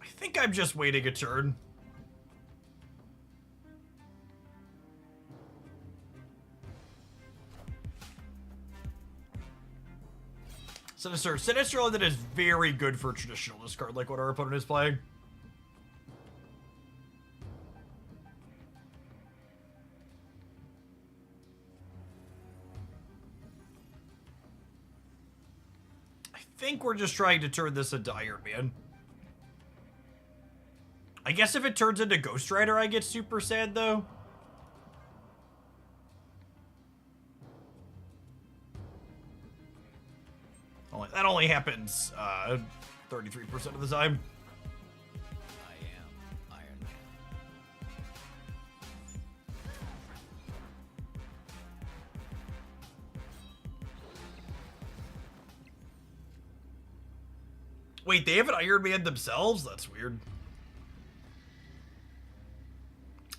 S1: I think I'm just waiting a turn. Sinister London is very good for traditional discard, like what our opponent is playing. I think we're just trying to turn this into Iron Man. I guess if it turns into Ghost Rider, I get super sad, though. That only happens 33% of the time.
S2: I am Iron Man.
S1: Wait, they have an Iron Man themselves? That's weird.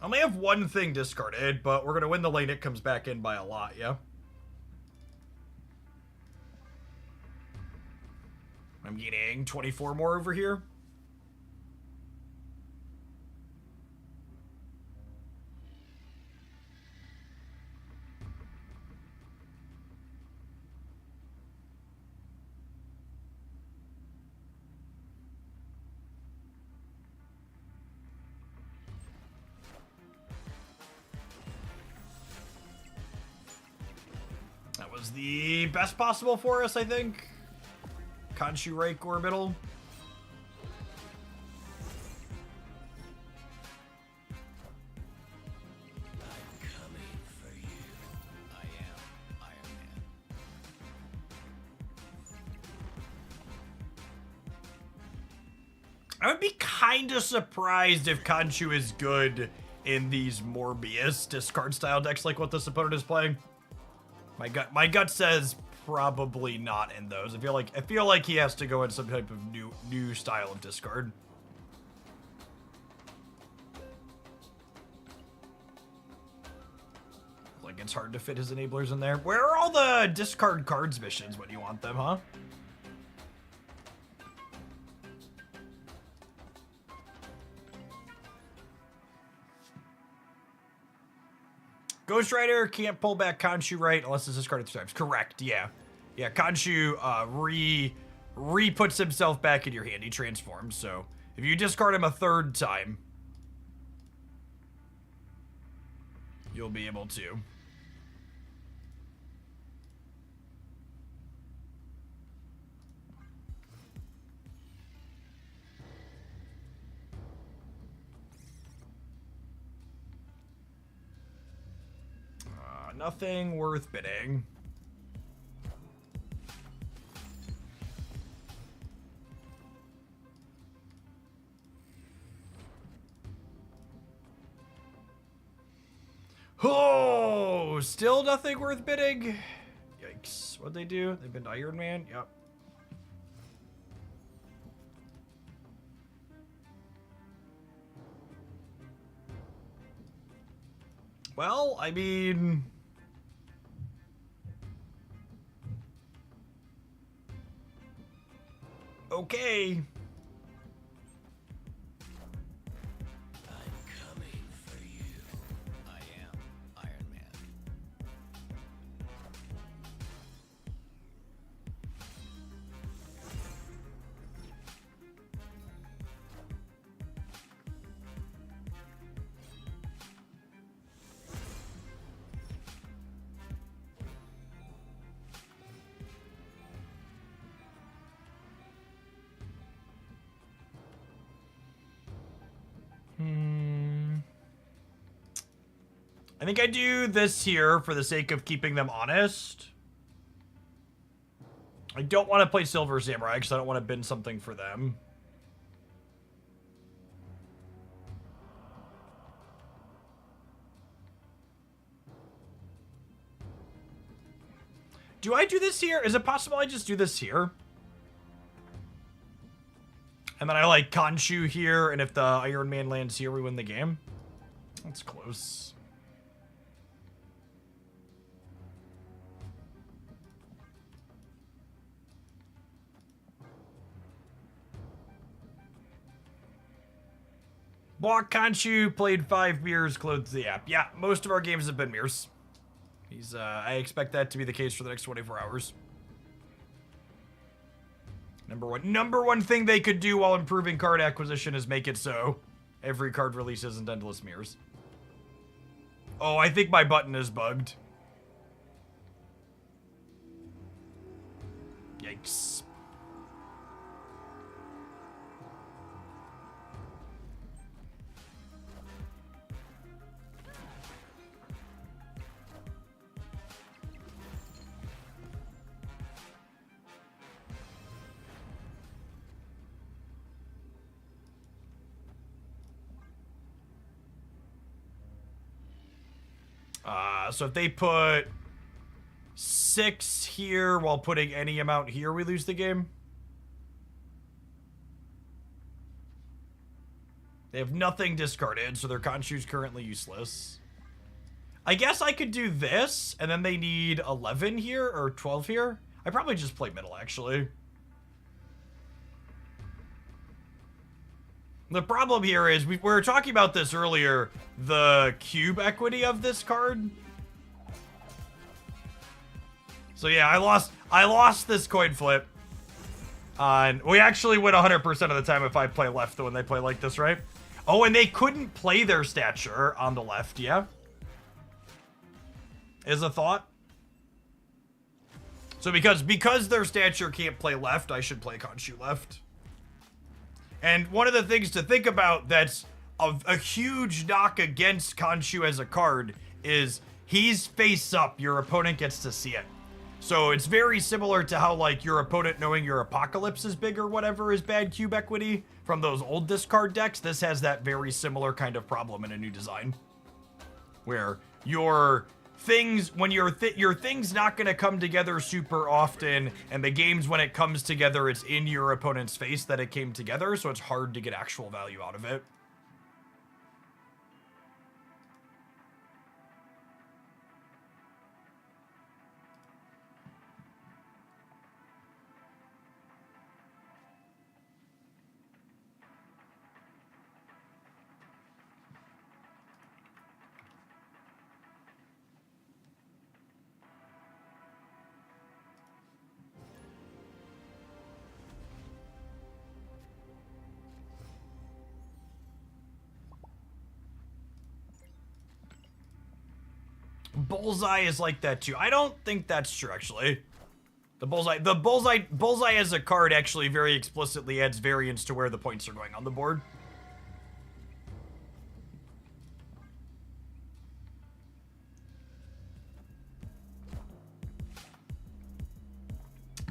S1: I only have one thing discarded, but we're going to win the lane. It comes back in by a lot, yeah? I'm getting 24 more over here. That was the best possible for us, I think. Khonshu Rake Orbital.
S2: I'm coming for you. I am Iron Man.
S1: I would be kind of surprised if Khonshu is good in these Morbius discard style decks like what this opponent is playing. My gut says probably not in those. I feel like he has to go in some type of new style of discard. Like it's hard to fit his enablers in there. Where are all the discard cards missions when you want them, huh? Ghost Rider can't pull back Khonshu right unless it's discarded 3 times. Correct, yeah. Yeah, Khonshu re-puts himself back in your hand. He transforms, so if you discard him a 3rd time, you'll be able to. Nothing worth bidding. Oh, still nothing worth bidding. Yikes. What'd they do? They've been Iron Man? Yep. Well, I mean... Okay.
S2: I'm coming for you. I am Iron Man.
S1: I think I do this here for the sake of keeping them honest. I don't want to play Silver Samurai because I don't want to bin something for them. Do I do this here? Is it possible I just do this here? And then I like Khonshu here, and if the Iron Man lands here, we win the game. That's close. Block Khonshu, played 5 mirrors, closed the app. Yeah, most of our games have been mirrors. I expect that to be the case for the next 24 hours. Number one thing they could do while improving card acquisition is make it so every card release isn't endless mirrors. Oh, I think my button is bugged. Yikes. So if they put 6 here while putting any amount here, we lose the game. They have nothing discarded, so their Khonshu's currently useless. I guess I could do this, and then they need 11 here, or 12 here. I probably just play middle, actually. The problem here is, we were talking about this earlier, the cube equity of this card. So yeah, I lost this coin flip. We actually win 100% of the time if I play left when they play like this, right? Oh, and they couldn't play their stature on the left, yeah? Is a thought. So because their stature can't play left, I should play Khonshu left. And one of the things to think about that's a huge knock against Khonshu as a card is he's face up, your opponent gets to see it. So it's very similar to how, like, your opponent knowing your Apocalypse is big or whatever is bad cube equity from those old discard decks. This has that very similar kind of problem in a new design. Where your things, when your thing's not going to come together super often, and the games when it comes together, it's in your opponent's face that it came together, so it's hard to get actual value out of it. Bullseye is like that too. I don't think that's true, actually. The bullseye as a card actually very explicitly adds variance to where the points are going on the board.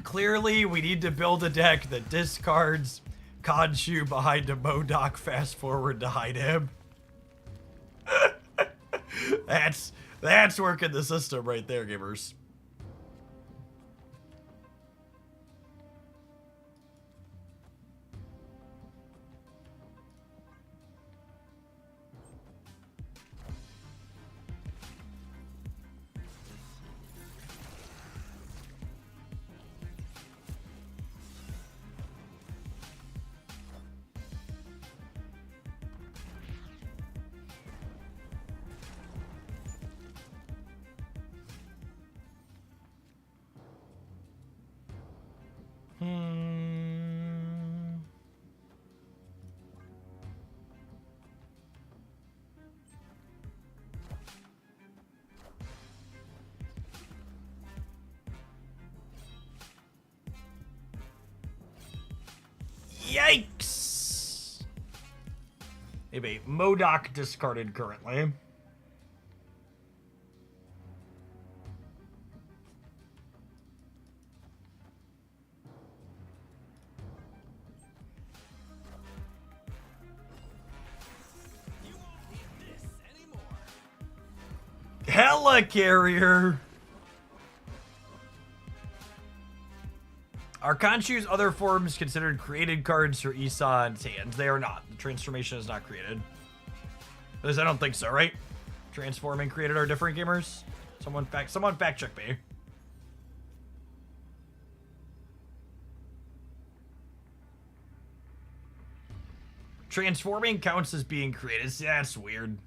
S1: Clearly, we need to build a deck that discards Kaju behind a Modok fast forward to hide him. That's working the system right there, gamers. Yikes! Maybe Modok discarded currently. Hella carrier. Are Khonshu's other forms considered created cards for Isan's hands? They are not. The transformation is not created. At least I don't think so, right? Transform and created are different, gamers. Someone fact check me. Transforming counts as being created. That's weird.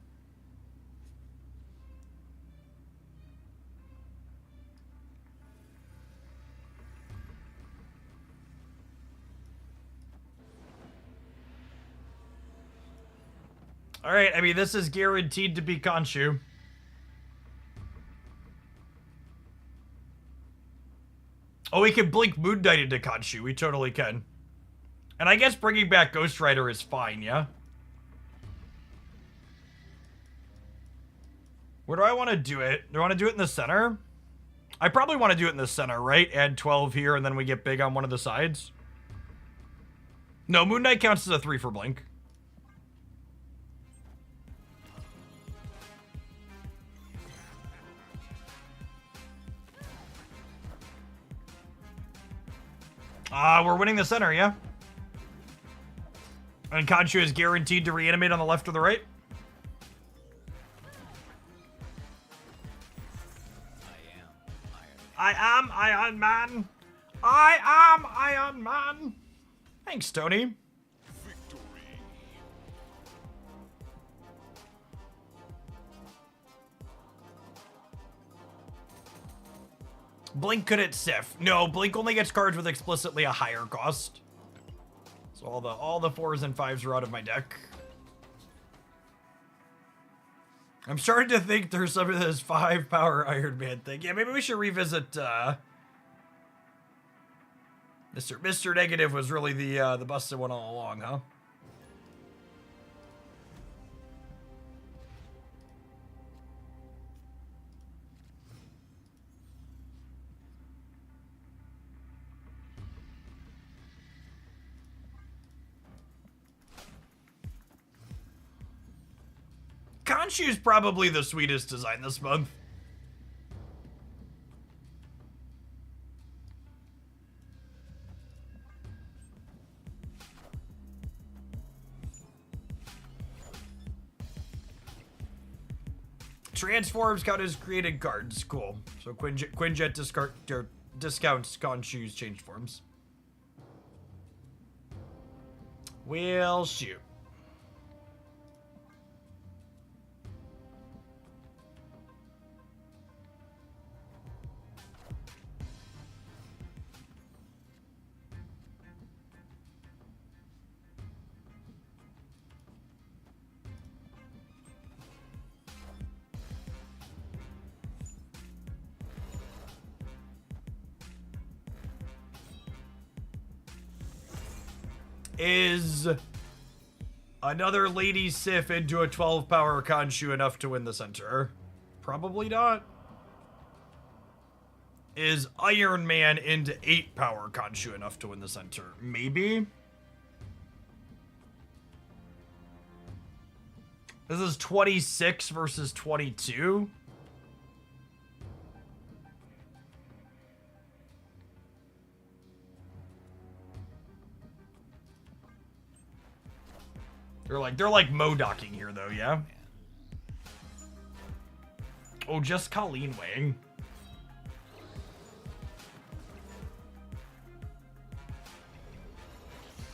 S1: Alright, I mean, this is guaranteed to be Khonshu. Oh, we can blink Moon Knight into Khonshu. We totally can. And I guess bringing back Ghost Rider is fine, yeah? Where do I want to do it? Do I want to do it in the center? I probably want to do it in the center, right? Add 12 here, and then we get big on one of the sides. No, Moon Knight counts as a 3 for blink. We're winning the center, yeah? And Khonshu is guaranteed to reanimate on the left or the right. I am Iron Man. I am Iron Man. Thanks, Tony.
S3: Victory.
S1: Blink could hit Sif. No, Blink only gets cards with explicitly a higher cost. So all the 4s and 5s are out of my deck. I'm starting to think there's some of this 5-power Iron Man thing. Yeah, maybe we should revisit Mr. Negative was really the busted one all along, huh? Khonshu's probably the sweetest design this month. Transforms count as created cards. Cool. So Quinjet discounts Khonshu's changed forms. We'll shoot. Is another Lady Sif into a 12-power Khonshu enough to win the center? Probably not. Is Iron Man into 8-power Khonshu enough to win the center? Maybe. This is 26 versus 22. They're like Modocking here though, yeah? Oh, just Colleen Wang.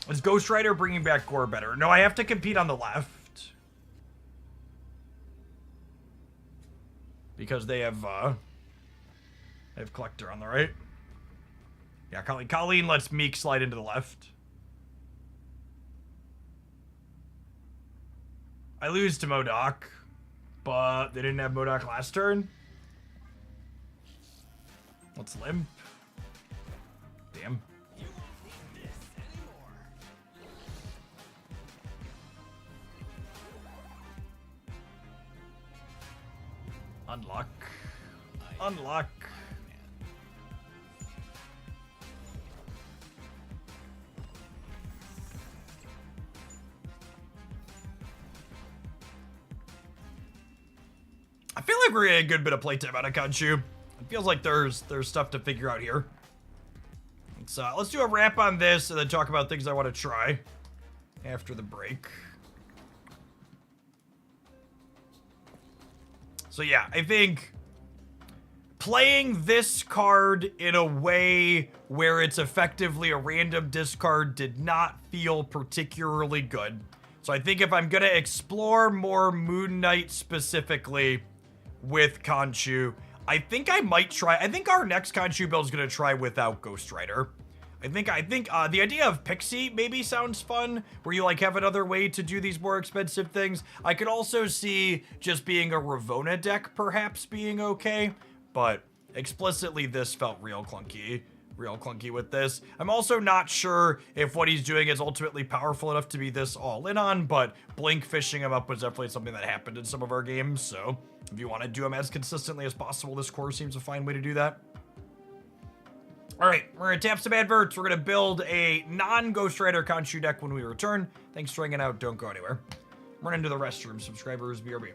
S1: Is Ghost Rider bringing back Gore better? No, I have to compete on the left. Because they have Collector on the right. Yeah, Colleen lets Meek slide into the left. I lose to MODOK, but they didn't have MODOK last turn. Let's limp. Damn.
S2: You won't need this anymore.
S1: Unlock. Unlock. I feel like we're getting a good bit of playtime out of Khonshu. It feels like there's stuff to figure out here. Let's do a wrap on this and then talk about things I want to try after the break. So yeah, I think playing this card in a way where it's effectively a random discard did not feel particularly good. So I think if I'm going to explore more Moon Knight specifically with Khonshu, I think I might try. I think our next Khonshu build is going to try without Ghost Rider. I think the idea of Pixie maybe sounds fun, where you like have another way to do these more expensive things. I could also see just being a Ravona deck perhaps being okay, but explicitly this felt real clunky with this. I'm also not sure if what he's doing is ultimately powerful enough to be this all in on, but Blink fishing him up was definitely something that happened in some of our games, so if you want to do him as consistently as possible, this core seems a fine way to do that. All right, we're going to tap some adverts. We're going to build a non-Ghost Rider Khonshu deck when we return. Thanks for hanging out. Don't go anywhere. Run into the restroom, subscribers. BRB.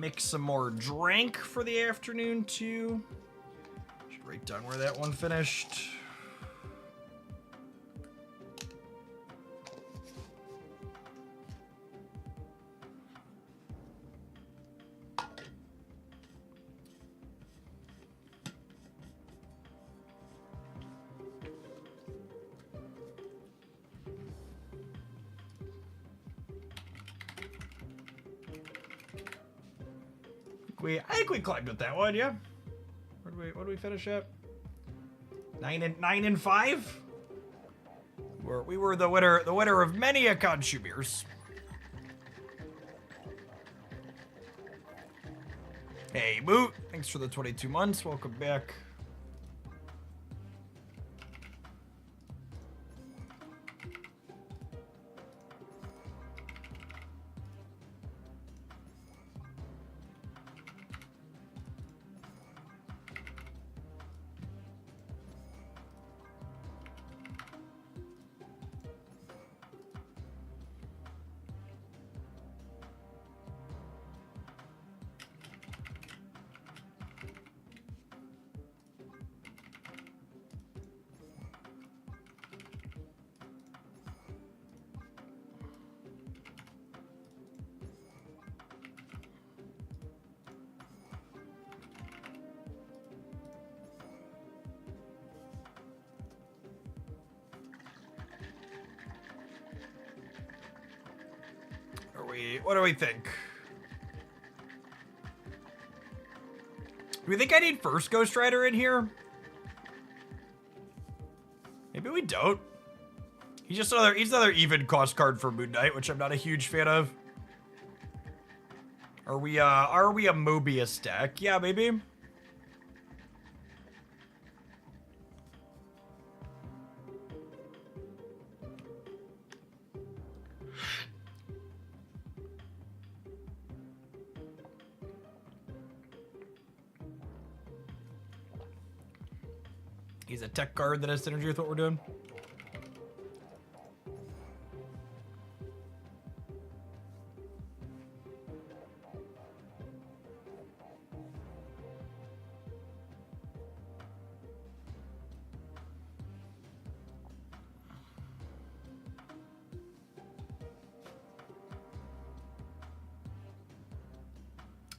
S1: mix some more drink for the afternoon too. Should write down where that one finished. I think we climbed with that one, yeah. What did we finish at? 9 and 5. We were the winner of many a Khonshu beers. Hey, Moot, thanks for the 22 months. Welcome back. What do we think? Do we think I need first Ghost Rider in here? Maybe we don't. He's another even cost card for Moon Knight, which I'm not a huge fan of. Are we a Mobius deck? Yeah, maybe. He's a tech card that has synergy with what we're doing.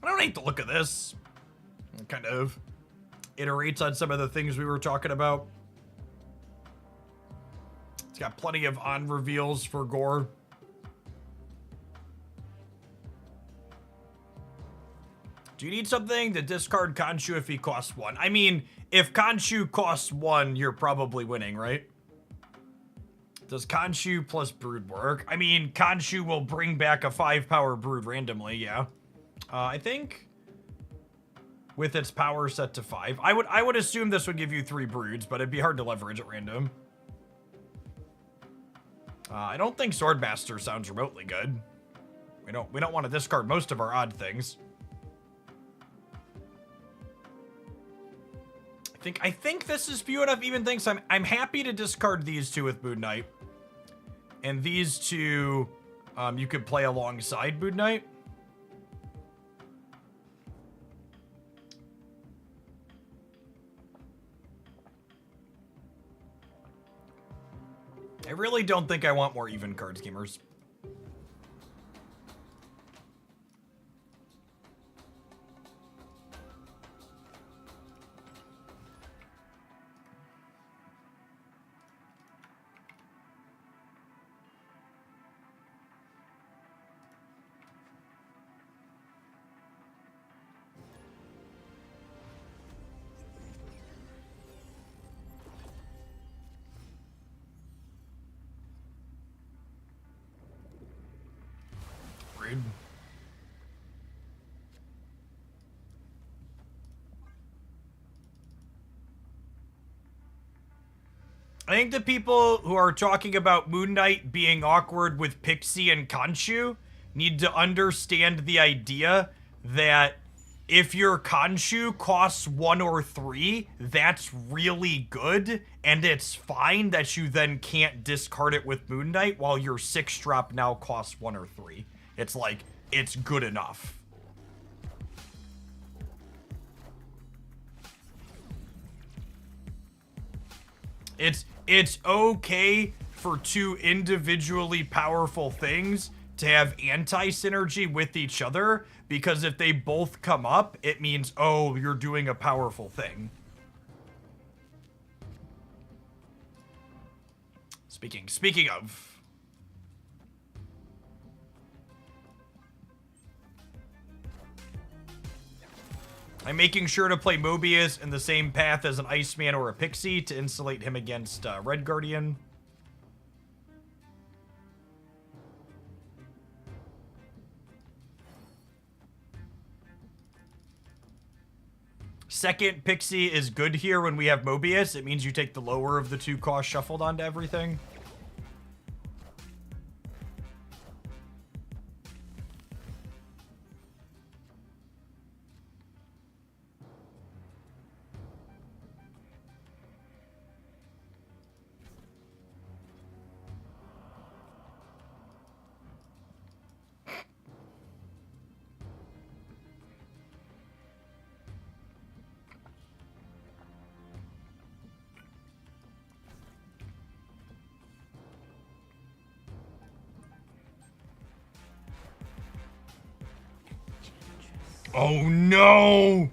S1: I don't hate the look of this. It kind of iterates on some of the things we were talking about. It's got plenty of on reveals for gore. Do you need something to discard Khonshu if he costs 1? I mean, if Khonshu costs 1, you're probably winning, right? Does Khonshu plus Brood work? I mean, Khonshu will bring back a 5-power Brood randomly, yeah. I think with its power set to 5. I would assume this would give you 3 Broods, but it'd be hard to leverage at random. I don't think Swordmaster sounds remotely good. We don't want to discard most of our odd things. I think this is few enough even things. I'm happy to discard these two with Moon Knight. And these two you could play alongside Moon Knight. I really don't think I want more even card schemers. I think the people who are talking about Moon Knight being awkward with Pixie and Khonshu need to understand the idea that if your Khonshu costs 1 or 3, that's really good, and it's fine that you then can't discard it with Moon Knight while your 6-drop now costs 1 or 3. It's like, it's good enough. It's okay for two individually powerful things to have anti-synergy with each other, because if they both come up, it means, oh, you're doing a powerful thing. Speaking of, I'm making sure to play Mobius in the same path as an Iceman or a Pixie to insulate him against Red Guardian. Second Pixie is good here when we have Mobius. It means you take the lower of the two costs shuffled onto everything. Oh no!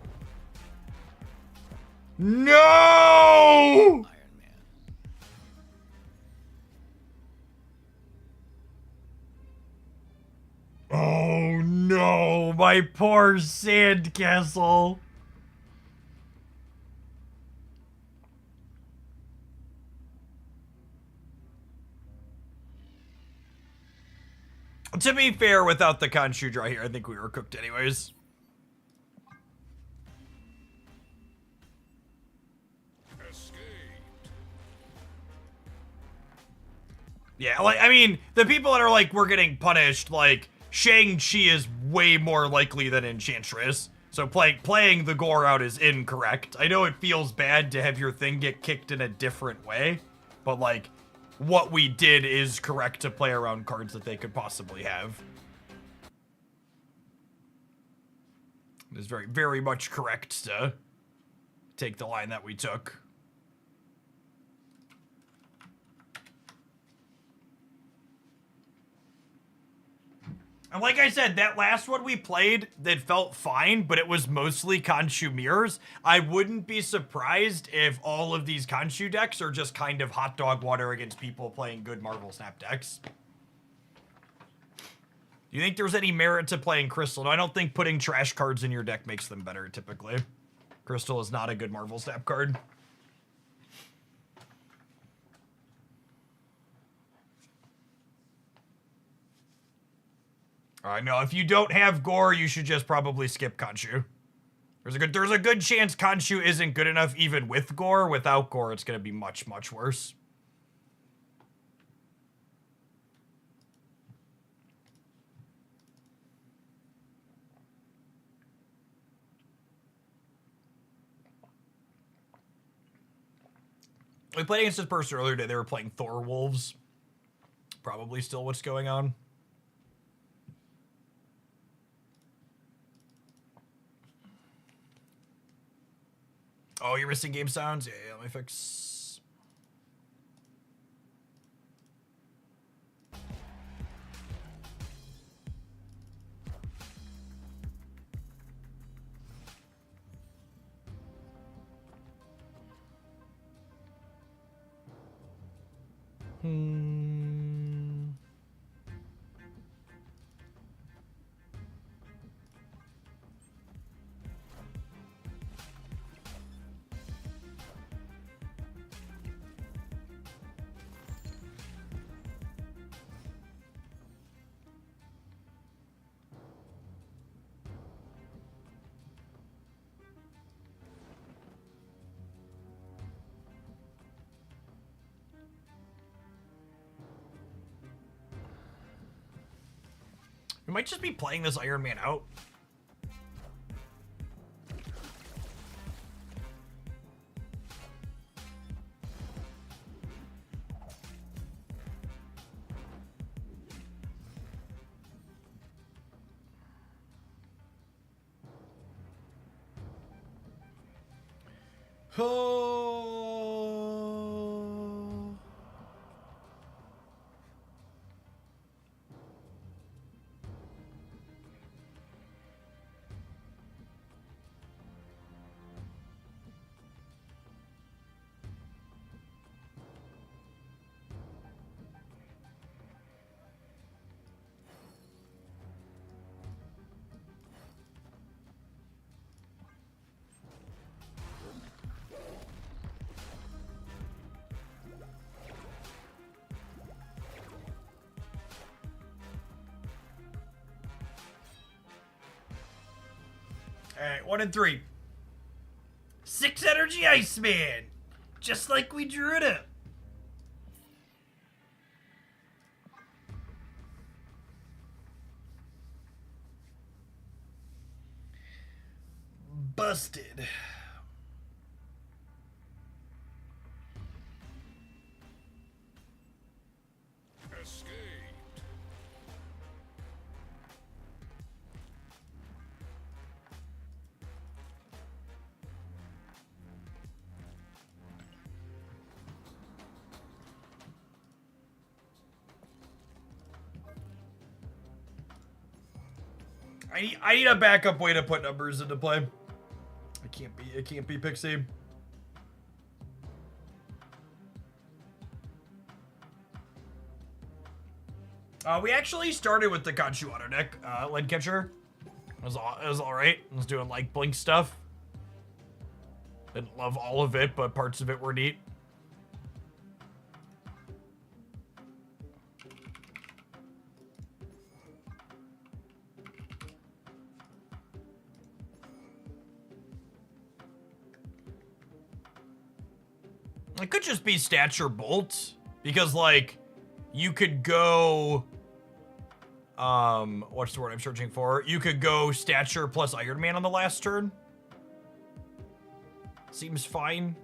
S1: No!
S2: Iron Man.
S1: Oh no, my poor sandcastle. To be fair, without the Khonshu draw here, I think we were cooked anyways. Yeah, like, I mean, the people that are like, we're getting punished, like, Shang-Chi is way more likely than Enchantress. So playing the gore out is incorrect. I know it feels bad to have your thing get kicked in a different way, but like, what we did is correct to play around cards that they could possibly have. It is very, very much correct to take the line that we took. And like I said, that last one we played that felt fine, but it was mostly Khonshu mirrors. I wouldn't be surprised if all of these Khonshu decks are just kind of hot dog water against people playing good Marvel Snap decks. Do you think there's any merit to playing Crystal? No, I don't think putting trash cards in your deck makes them better, typically. Crystal is not a good Marvel Snap card. No, if you don't have gore, you should just probably skip Khonshu. There's a good chance Khonshu isn't good enough even with gore. Without gore, it's gonna be much, much worse. We played against this person earlier today. They were playing Thor Wolves. Probably still what's going on. Oh, you're missing game sounds? Yeah, let me fix. We might just be playing this Iron Man out. Oh. Alright, 1 and 3. 6 energy Iceman! Just like we drew it up. Busted.
S3: Escaped.
S1: I need a backup way to put numbers into play. It can't be Pixie. We actually started with the Kaju auto deck, Lead Catcher. It was alright. I was doing like blink stuff. Didn't love all of it, but parts of it were neat. It could just be Stature Bolt, because like you could go what's the word I'm searching for? You could go Stature plus Iron Man on the last turn. Seems fine.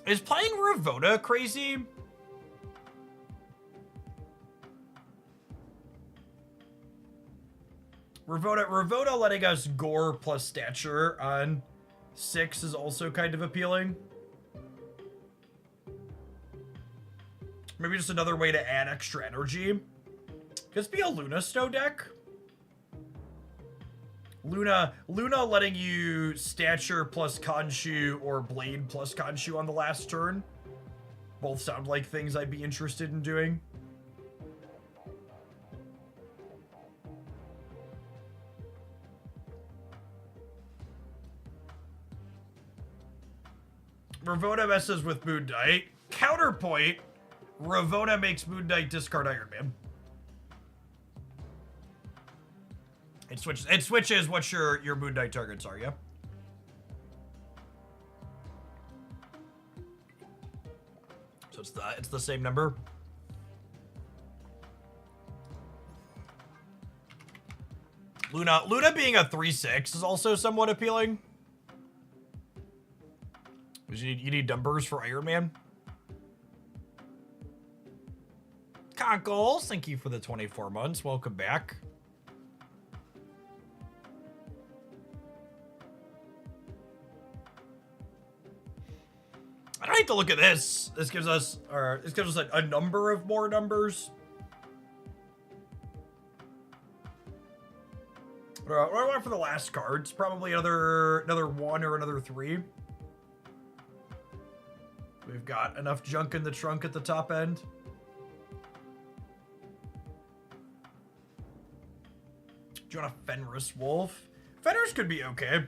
S1: Is playing Ravona crazy? Ravona letting us Gore plus Stature on 6 is also kind of appealing. Maybe just another way to add extra energy. Could this be a Luna Snow deck? Luna letting you Stature plus Khonshu or Blade plus Khonshu on the last turn. Both sound like things I'd be interested in doing. Ravona messes with Moon Knight. Counterpoint, Ravona makes Moon Knight discard Iron Man. It switches what your Moon Knight targets are, yeah? So it's the same number. Luna being a 3/6 is also somewhat appealing. You need numbers for Iron Man. Conkles, thank you for the 24 months. Welcome back. I don't hate to look at this. This gives us a number of more numbers. What do I want for the last cards? Probably another 1 or another 3. We've got enough junk in the trunk at the top end. Do you want a Fenris Wolf? Fenris could be okay.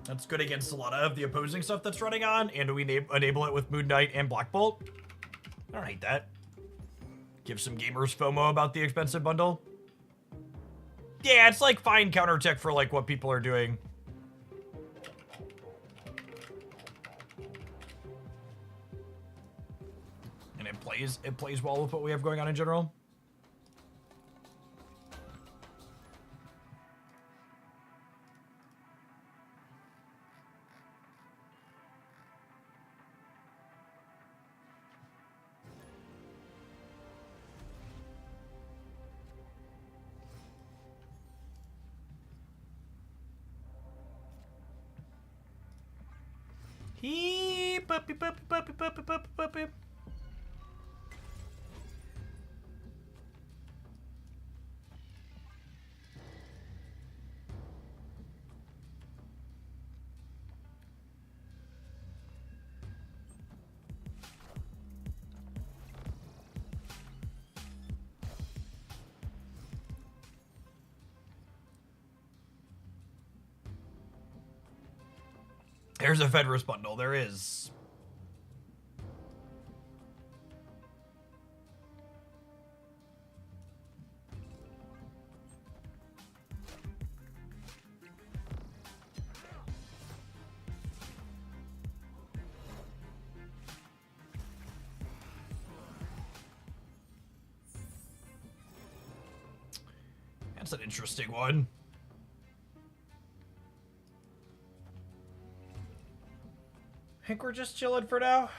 S1: That's good against a lot of the opposing stuff that's running on, and we enable it with Moon Knight and Black Bolt. I don't hate that. Give some gamers FOMO about the expensive bundle. Yeah, it's like fine counter tech for like what people are doing. And it plays well with what we have going on in general. Puppy. There's a Fenris bundle. There is. That's an interesting one. I think we're just chilling for now.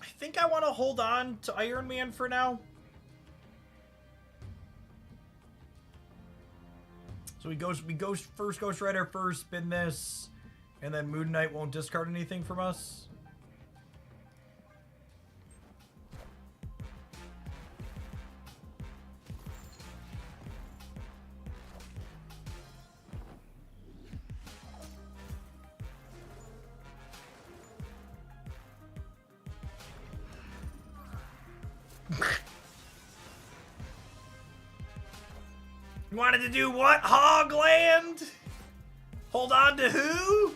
S1: I think I want to hold on to Iron Man for now. So we go first Ghost Rider first, spin this, and then Moon Knight won't discard anything from us. You wanted to do what? Hogland? Hold on to who?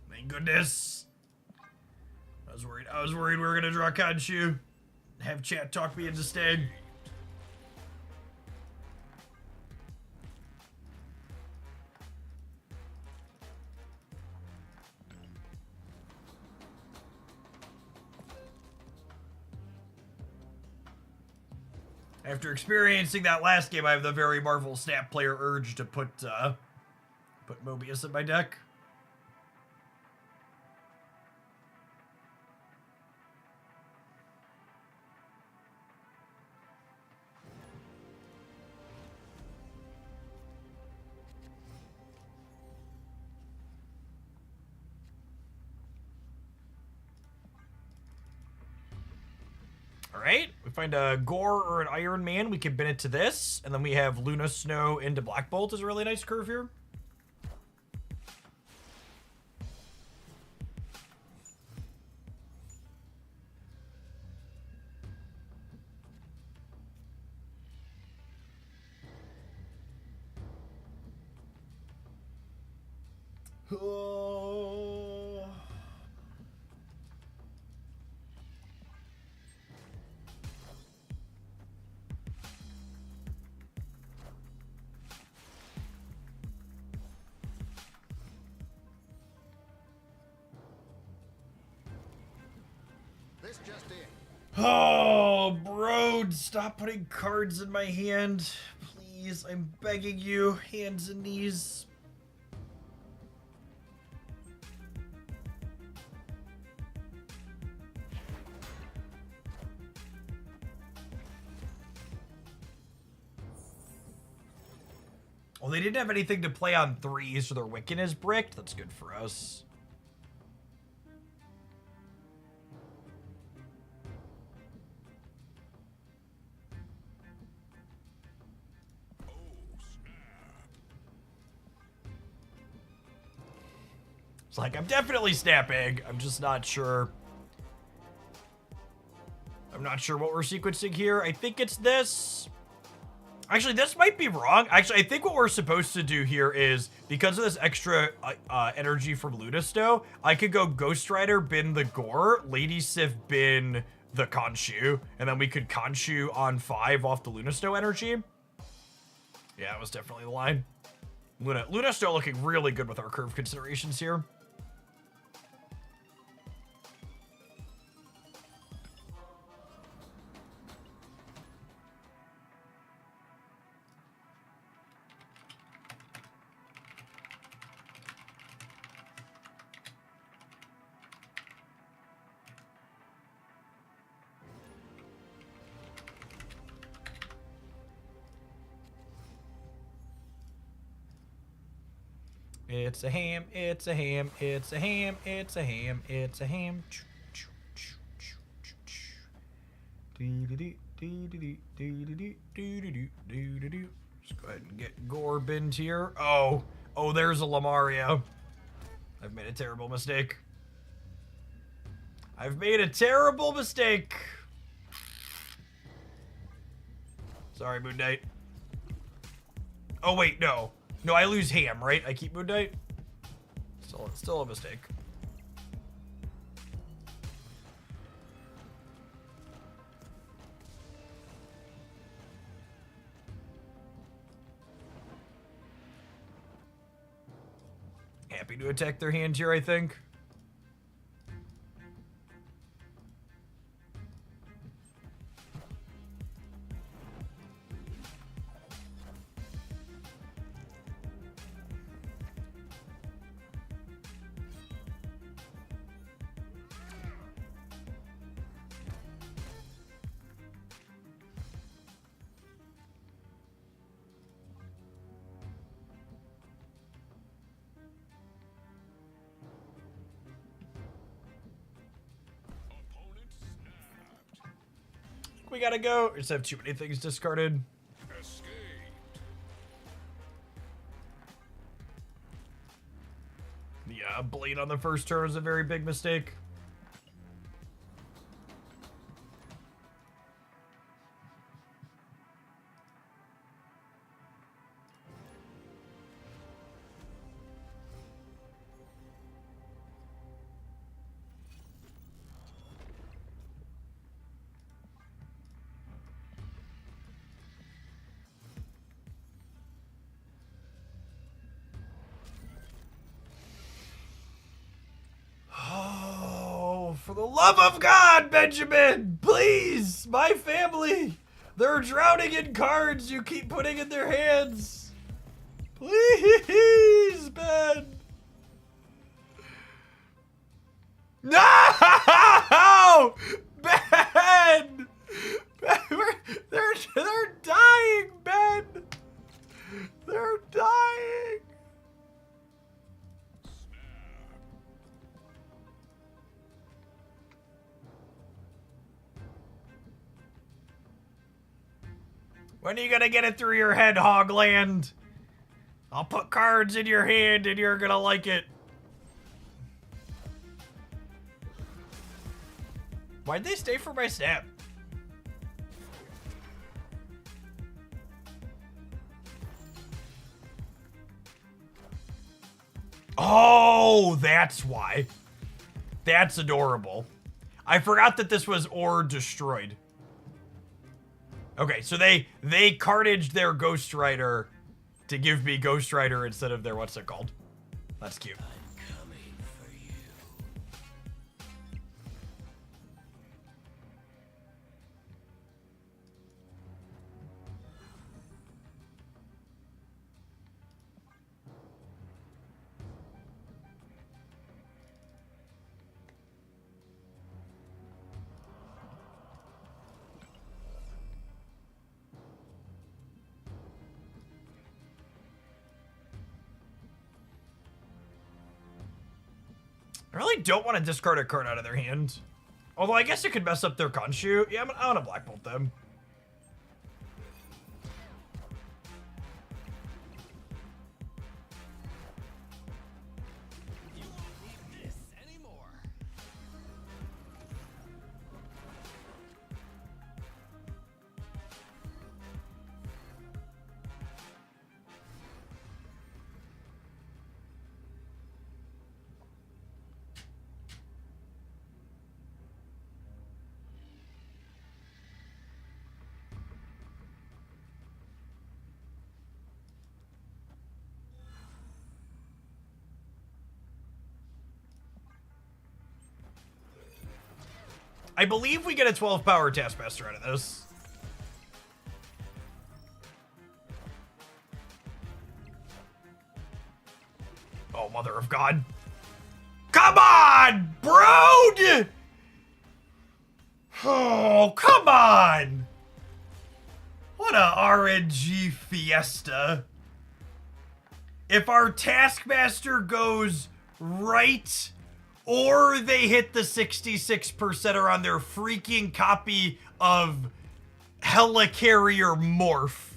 S1: Thank goodness. I was worried we were gonna draw Khonshu. Have chat talk me into staying. After experiencing that last game, I have the very Marvel Snap player urge to put Mobius in my deck. Alright, we find a Gore or an Iron Man, we can bin it to this, and then we have Luna Snow into Black Bolt is a really nice curve here. Oh.
S3: This just in.
S1: Oh, bro, stop putting cards in my hand. Please, I'm begging you, hands and knees. Well, they didn't have anything to play on 3, so their Wiccan is bricked. That's good for us. It's like, I'm definitely snapping. I'm just not sure. I'm not sure what we're sequencing here. I think it's this. Actually, this might be wrong. Actually, I think what we're supposed to do here is, because of this extra energy from Lunasto, I could go Ghost Rider, bin the Gore, Lady Sif, bin the Khonshu, and then we could Khonshu on 5 off the Lunasto energy. Yeah, it was definitely the line. Luna's still looking really good with our curve considerations here. It's a ham, it's a ham, it's a ham, it's a ham, it's a ham. Let's go ahead and get Gorbin here. Oh, there's a Lamaria. I've made a terrible mistake. I've made a terrible mistake. Sorry, Moon Knight. Oh, wait, no. No, I lose ham, right? I keep Moon Knight? Still a mistake. Happy to attack their hand here, I think.
S3: Opponent snapped.
S1: We gotta go. We just have too many things discarded.
S3: Escaped.
S1: Yeah, Blade on the first turn was a very big mistake. For the love of God, Benjamin! Please! My family! They're drowning in cards you keep putting in their hands! Please, Ben! No! Ben! They're dying, Ben! They're dying! When are you gonna get it through your head, Hogland? I'll put cards in your hand and you're gonna like it. Why'd they stay for my snap? Oh, that's why. That's adorable. I forgot that this was or destroyed. Okay, so they cartaged their Ghost Rider to give me Ghost Rider instead of their, what's it called? That's cute.
S2: I'm coming for you.
S1: I really don't want to discard a card out of their hand. Although I guess it could mess up their Khonshu. Yeah, I want to Black Bolt them.
S2: You won't need this anymore.
S1: I believe we get a 12 power Taskmaster out of this. Oh, mother of God. Come on, bro! Oh, come on! What a RNG fiesta. If our Taskmaster goes right, or they hit the 66%er on their freaking copy of Helicarrier Morph.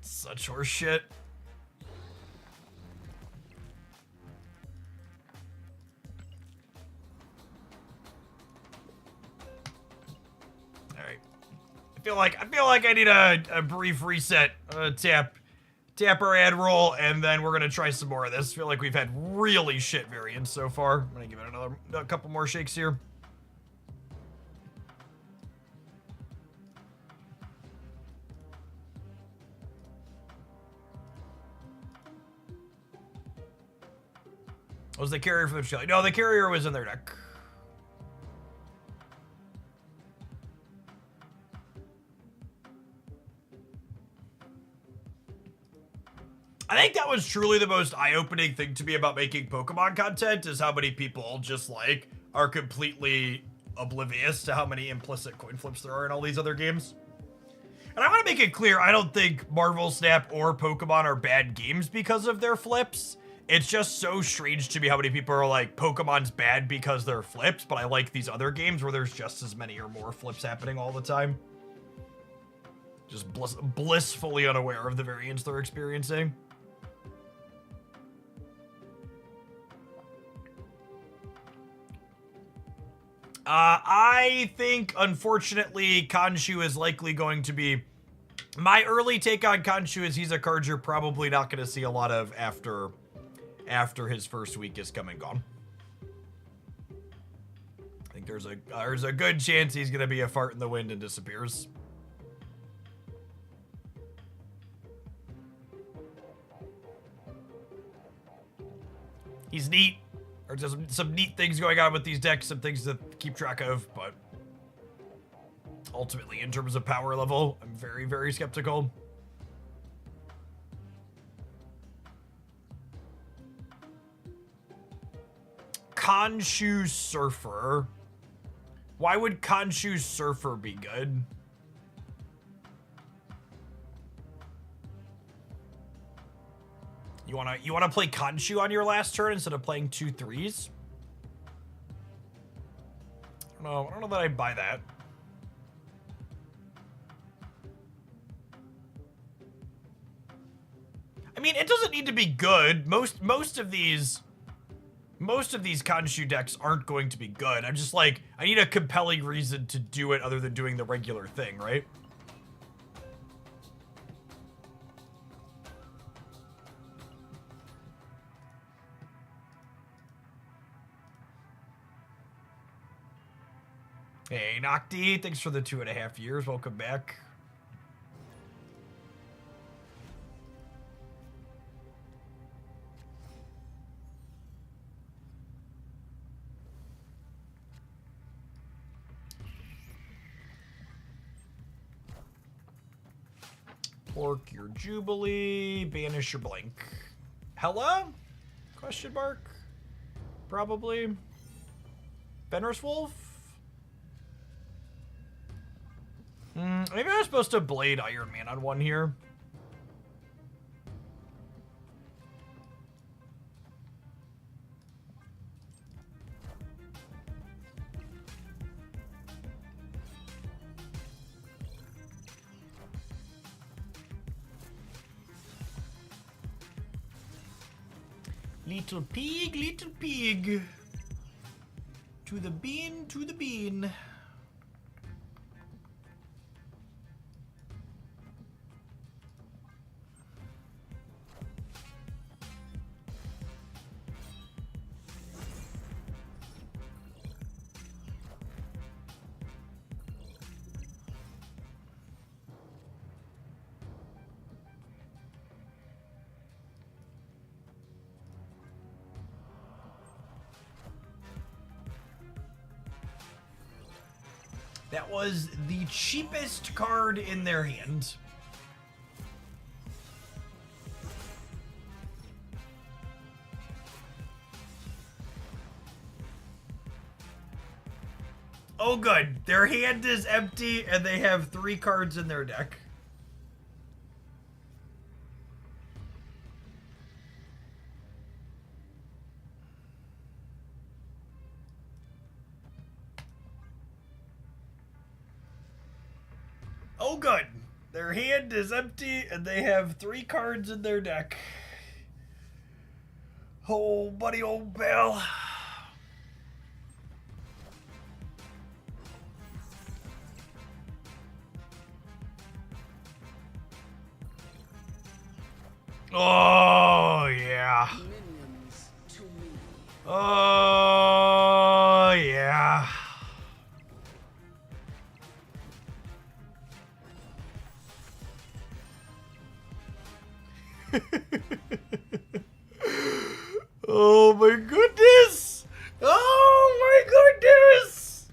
S1: Such horse shit. Alright. I feel like I need a brief reset. Tap our ad roll, and then we're gonna try some more of this. I feel like we've had really shit variants so far. I'm gonna give it a couple more shakes here. Was the carrier from the Shelly? No, the carrier was in their deck. I think that was truly the most eye-opening thing to me about making Pokemon content, is how many people just, like, are completely oblivious to how many implicit coin flips there are in all these other games. And I want to make it clear, I don't think Marvel Snap or Pokemon are bad games because of their flips. It's just so strange to me how many people are like, Pokemon's bad because they're flips, but I like these other games where there's just as many or more flips happening all the time. Just blissfully unaware of the variance they're experiencing. I think, unfortunately, Khonshu is likely going to be... My early take on Khonshu is he's a card you're probably not going to see a lot of after his first week is come and gone. I think there's a good chance he's going to be a fart in the wind and disappears. He's neat. There's just some neat things going on with these decks, some things to keep track of, but ultimately, in terms of power level, I'm very, very skeptical. Khonshu Surfer. Why would Khonshu Surfer be good? You wanna play Khonshu on your last turn instead of playing 2 3s? I don't know that I buy that. I mean, it doesn't need to be good. Most of these Khonshu decks aren't going to be good. I'm just like, I need a compelling reason to do it other than doing the regular thing, right? Hey, Nocti, thanks for the 2.5 years. Welcome back. Pork your Jubilee, banish your Blink. Hella? Question mark? Probably. Fenris Wolf? Maybe I was supposed to Blade Iron Man on one here. Little pig, little pig. To the bean, to the bean. That was the cheapest card in their hand. Oh good, their hand is empty and they have 3 cards in their deck. Oh good, their hand is empty and they have 3 cards in their deck. Oh buddy, old pal. Oh, yeah.
S2: Minions to me.
S1: Oh, yeah. Oh, my goodness. Oh, my goodness.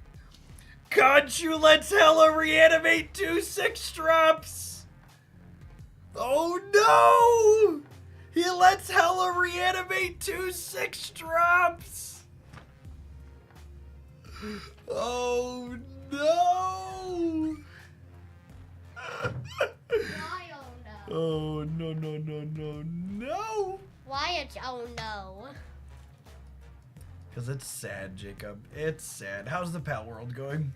S1: Khonshu lets Hella reanimate 2 6-drops. Oh no! He lets Hella reanimate 2 6-drops! Oh no!
S5: Why oh no?
S1: Oh no no no no no!
S5: Why it's oh no?
S1: Because it's sad, Jacob. It's sad. How's the pal world going?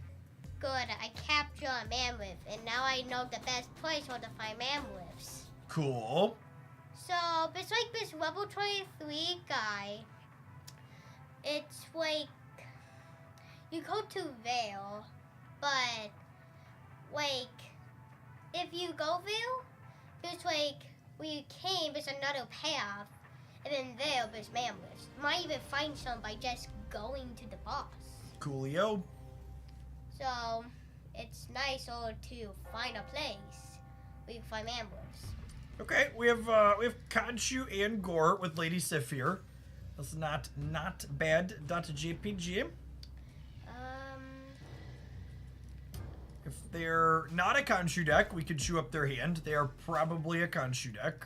S5: Good, I captured a mammoth, and now I know the best place where to find mammoths.
S1: Cool.
S5: So, it's like this level 23 guy. It's like, you go to Vale, but, like, if you go Vale, there's like, where you came, there's another path, and then Vale, there's mammoths. You might even find some by just going to the boss.
S1: Coolio.
S5: So, it's nicer to find a place where you can find mammoths.
S1: Okay, we have Kaju and Gore with Lady Sif here. That's not bad. .jpg. If they're not a Khonshu deck, we could chew up their hand. They are probably a Khonshu deck.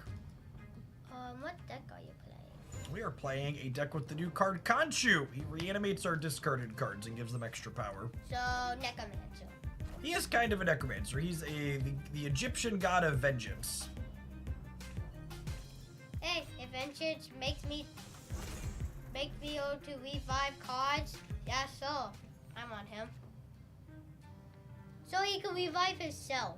S5: What deck are you playing?
S1: We are playing a deck with the new card Khonshu. He reanimates our discarded cards and gives them extra power.
S5: So, Necromancer.
S1: He is kind of a necromancer. He's the Egyptian god of vengeance.
S5: Hey, if vengeance makes me able to revive cards, yeah, so I'm on him. So he can revive himself.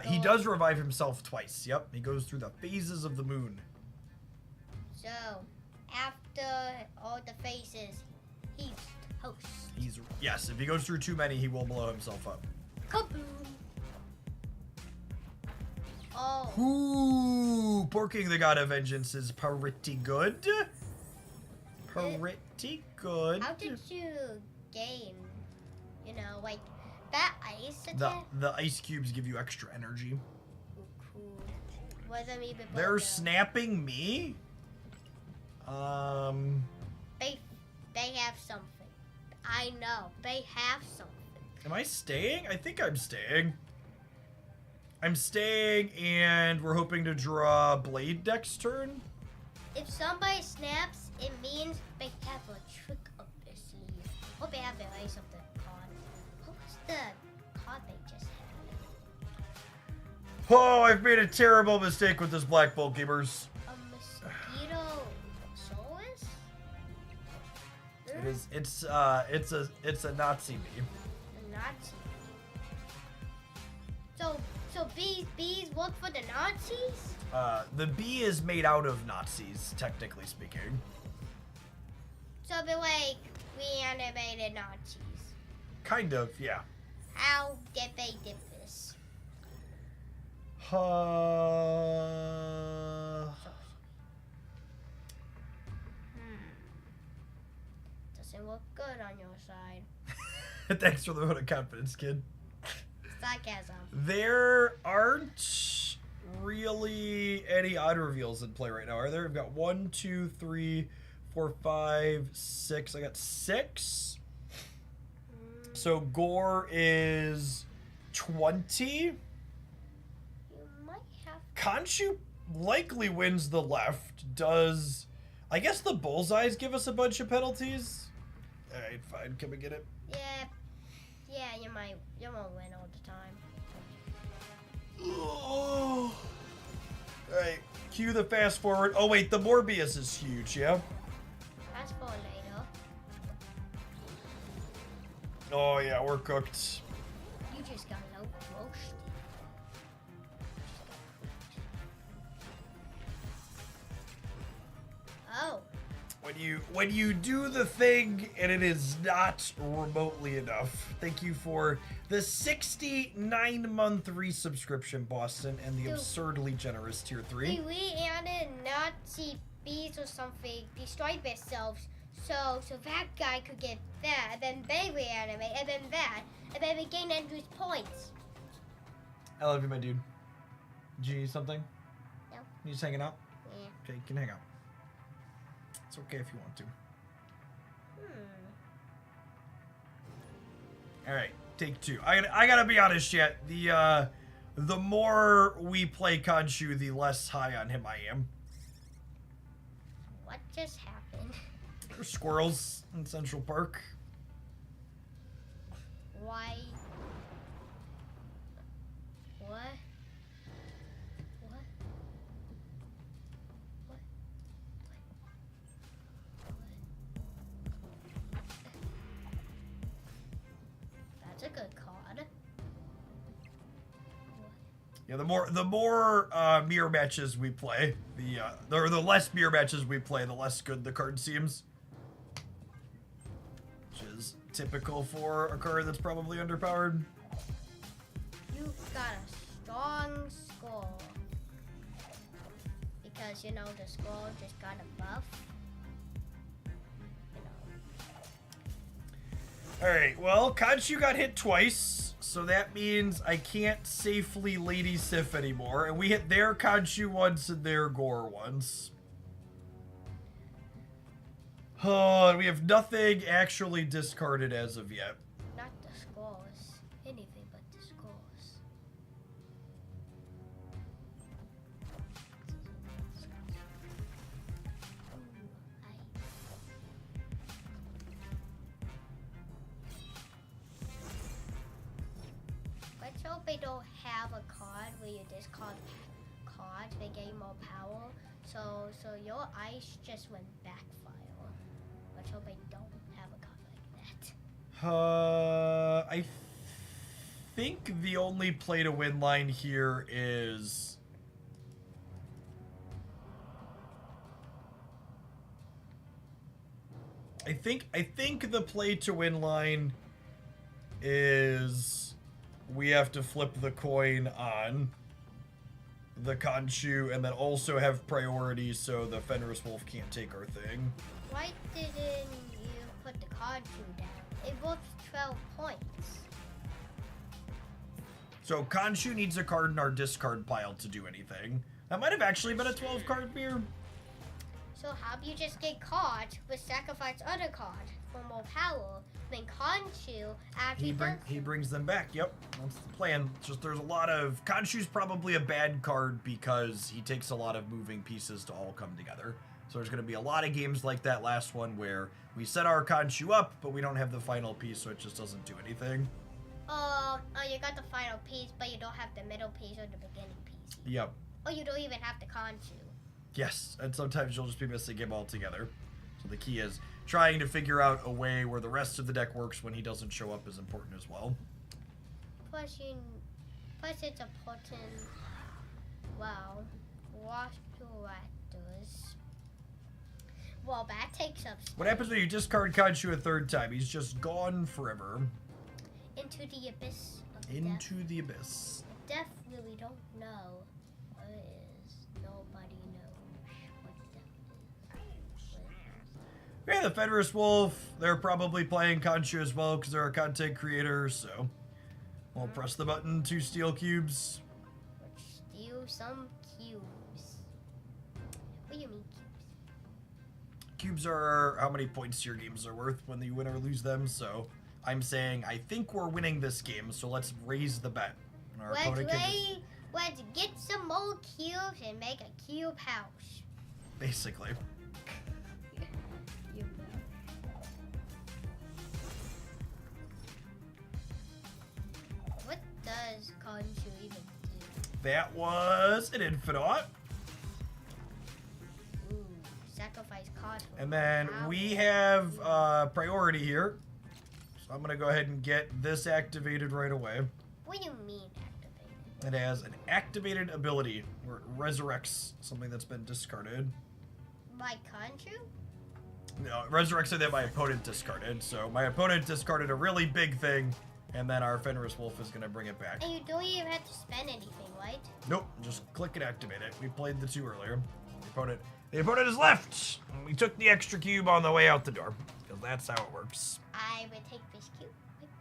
S1: He does revive himself twice. Yep, he goes through the phases of the moon.
S5: So, after all the phases, he's toast.
S1: Yes, if he goes through too many, he will blow himself up.
S5: Kaboom! Oh,
S1: Ooh, Porking the God of Vengeance is pretty good. Pretty good.
S5: how did you gain, like, that ice attack?
S1: The ice cubes give you extra energy.
S5: Ooh, cool. Wasn't even
S1: They're
S5: though.
S1: snapping me?
S5: They have something. I know. They have something.
S1: Am I staying? I think I'm staying. I'm staying, and we're hoping to draw Blade next turn.
S5: If somebody snaps, it means they have a trick up their sleeve. Hope they have their ice up their card. What was the card they just had?
S1: Oh, I've made a terrible mistake with this Black Bolt, gamers.
S5: A mosquito soulless?
S1: It is. It's a Nazi bee.
S5: A Nazi. So bees work for the Nazis?
S1: The bee is made out of Nazis, technically speaking.
S5: So they're like reanimated Nazis.
S1: Kind of, yeah.
S5: How did they do this? Doesn't look good on your side.
S1: Thanks for the vote of confidence, kid.
S5: Sarcasm.
S1: There aren't really any odd reveals in play right now, are there? We've got 1, 2, 3, 4, 5, 6. I got 6. So Gore is 20.
S5: You might have.
S1: Khonshu likely wins the left. Does I guess the bullseyes give us a bunch of penalties? Alright, fine. Can we get it?
S5: Yeah, you won't win all the time.
S1: Oh. Alright, cue the fast forward. Oh wait, the Morbius is huge, yeah?
S5: That's for later.
S1: Oh yeah, we're cooked.
S5: You just got low roasted. Oh.
S1: When you do the thing and it is not remotely enough. Thank you for the 69-month resubscription, Boston, and the
S5: Dude.
S1: absurdly generous tier 3.
S5: We added Nazi bees or something destroyed themselves so that guy could get that, and then they reanimate, and then that, and then they gain Andrew's points.
S1: I love you, my dude. Did you need something?
S5: No.
S1: You just hanging out?
S5: Yeah.
S1: Okay, you can hang out. It's okay if you want to. Alright, take 2. I gotta be honest yet. The more we play Khonshu, the less high on him I am.
S5: What just happened?
S1: There's squirrels in Central Park.
S5: Why? What? What? What? That's a good card.
S1: Yeah, the more mirror matches we play, the less mirror matches we play, the less good the card seems. Which is typical for a card that's probably underpowered.
S5: You got a strong skull. Because, you know, the skull just got a buff. You know.
S1: Alright, well, Kaju got hit twice, so that means I can't safely Lady Sif anymore. And we hit their Kaju once and their Gore once. Oh, and we have nothing actually discarded as of yet.
S5: Not the skulls. Anything but the skulls. Let's hope they don't have a card where you discard cards, they gain more power. So your ice just went backfire. Let's hope they don't have a card like that.
S1: I think the only play to win line here is... I think the play to win line is we have to flip the coin on the Khonshu and then also have priority so the Fenris Wolf can't take our thing.
S5: Why didn't you put the Kaju down? It worth 12 points.
S1: So Khonshu needs a card in our discard pile to do anything. That might have actually been a 12 card mirror.
S5: So how do you just get caught with sacrifice other card for more power? Then Khonshu after
S1: He brings them back. Yep, that's the plan. It's just there's a lot of Khonshu's probably a bad card because he takes a lot of moving pieces to all come together. So there's going to be a lot of games like that last one where we set our Khonshu up, but we don't have the final piece, so it just doesn't do anything.
S5: Oh, you got the final piece, but you don't have the middle piece or the beginning piece.
S1: Yep.
S5: Or you don't even have the Khonshu.
S1: Yes, and sometimes you'll just be missing him altogether. So the key is trying to figure out a way where the rest of the deck works when he doesn't show up is important as well.
S5: Plus it's important. Wow. Wash directors. Well, that takes up
S1: What happens when you discard Kaju a third time? He's just gone forever.
S5: into the abyss of death.
S1: Into the abyss.
S5: Death really don't know what it is. Nobody knows what death is.
S1: Yeah, the Fenris Wolf, they're probably playing Khonshu as well because they're a content creator, so we'll press the button to steal cubes.
S5: Which steal some cubes. What do you mean cubes?
S1: Cubes are how many points your games are worth when you win or lose them, so I'm saying I think we're winning this game, so let's raise the bet. And our opponent can
S5: Let's get some more cubes and make a cube house.
S1: basically.
S5: What does Khonshu even do?
S1: That was an infinite.
S5: Ooh, sacrifice card. for
S1: And then
S5: power.
S1: we have priority here. So I'm gonna go ahead and get this activated right away.
S5: What do you mean activated?
S1: It has an activated ability where it resurrects something that's been discarded.
S5: By Khonshu?
S1: No, it resurrects something that my opponent discarded. So my opponent discarded a really big thing, and then our Fenris Wolf is gonna bring it back.
S5: And you don't even have to spend anything, right?
S1: Nope, just click and activate it. We played the 2 earlier. The opponent is left. We took the extra cube on the way out the door, because that's how it works.
S5: I will take this cube with me.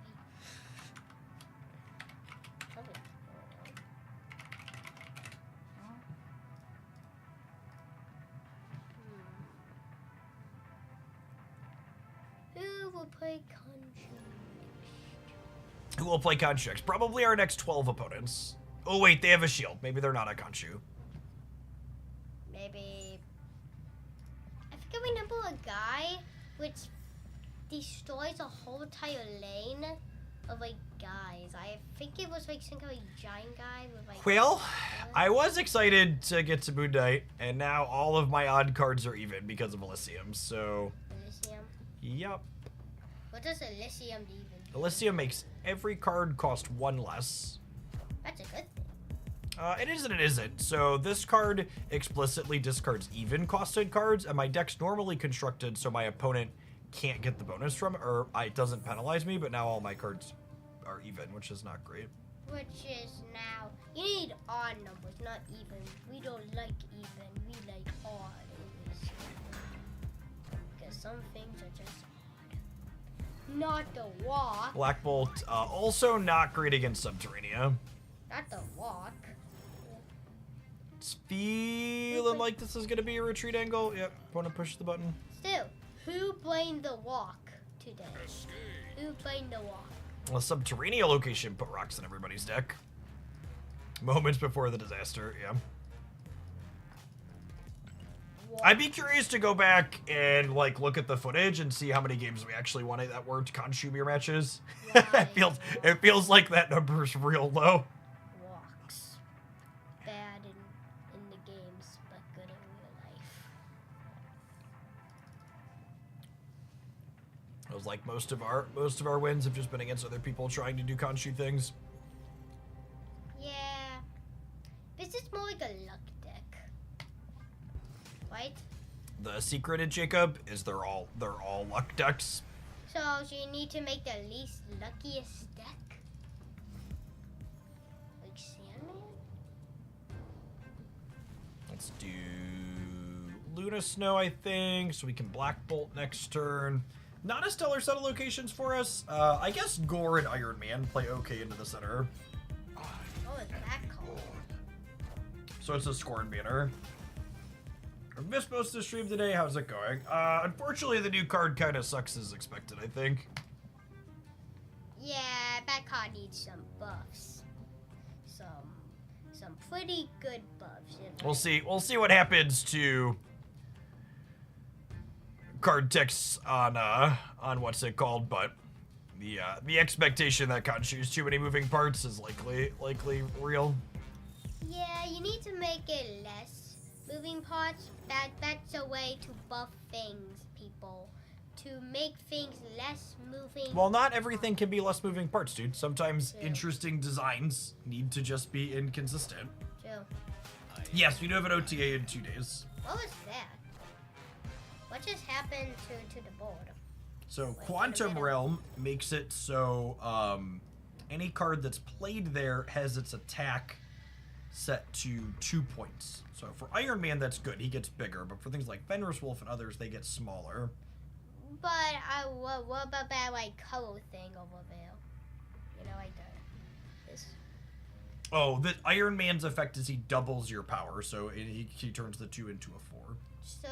S5: Who will play Khonshu?
S1: Who will play Khonshu next? Probably our next 12 opponents. Oh wait, they have a shield. Maybe they're not a Khonshu.
S5: Maybe. I think I remember a guy which destroys a whole entire lane of like guys. I think it was like some kind of giant guy with like.
S1: Well, I was excited to get to Moon Knight, and now all of my odd cards are even because of Elysium, so.
S5: Elysium.
S1: Yep.
S5: What does Elysium even do?
S1: Elysium makes every card cost 1 less.
S5: That's a good thing.
S1: It is and it isn't. So this card explicitly discards even costed cards, and my deck's normally constructed so my opponent can't get the bonus from it, or it doesn't penalize me, but now all my cards are even, which is not great.
S5: Which is now, you need odd numbers, not even. We don't like even, we like odd. Because some things are just odd. Not the walk.
S1: Black Bolt, also not great against Subterranea.
S5: Not the walk.
S1: It's feeling like this is going to be a retreat angle. Yep, want to push the button.
S5: Still, who blamed the walk today?
S3: Escape.
S5: Who blamed the walk?
S1: Well, Subterranea location put rocks in everybody's deck. Moments before the disaster, yeah.
S5: Walk.
S1: I'd be curious to go back and like look at the footage and see how many games we actually won that weren't Khonshu mirror matches.
S5: Why?
S1: it feels like that number is real low.
S5: Walks. Bad in the games, but good in real life.
S1: It was like most of our wins have just been against other people trying to do Khonshu things.
S5: Yeah. This is more like a luck deck. Right?
S1: The secret in Jacob is they're all luck decks.
S5: So you need to make the least luckiest deck? Like Sandman?
S1: Let's do Luna Snow, I think, so we can Black Bolt next turn. Not a stellar set of locations for us. I guess Gore and Iron Man play okay into the center.
S5: Oh, it's that called.
S1: So it's a Scorn banner. Are we supposed to stream today? How's it going? Unfortunately, the new card kind of sucks as expected, I think.
S5: Yeah, that card needs some buffs. Some pretty good buffs.
S1: We'll see. We'll see what happens to card text on what's it called, but the expectation that Khonshu's too many moving parts is likely real.
S5: Yeah, you need to make it less moving parts. That's a way to buff things, people. To make things less moving.
S1: Well, not everything can be less moving parts, dude. Sometimes
S5: True.
S1: interesting designs need to just be inconsistent.
S5: True.
S1: Yes, we do have an OTA in 2 days.
S5: What was that? What just happened to the board?
S1: So
S5: Like,
S1: Quantum
S5: in the middle.
S1: Realm makes it so any card that's played there has its attack set to 2 points. So for Iron Man, that's good. He gets bigger. But for things like Fenris Wolf and others, they get smaller.
S5: But what about that like color thing over there? You know, like this.
S1: Oh, the Iron Man's effect is he doubles your power. So he turns the 2 into a 4.
S5: So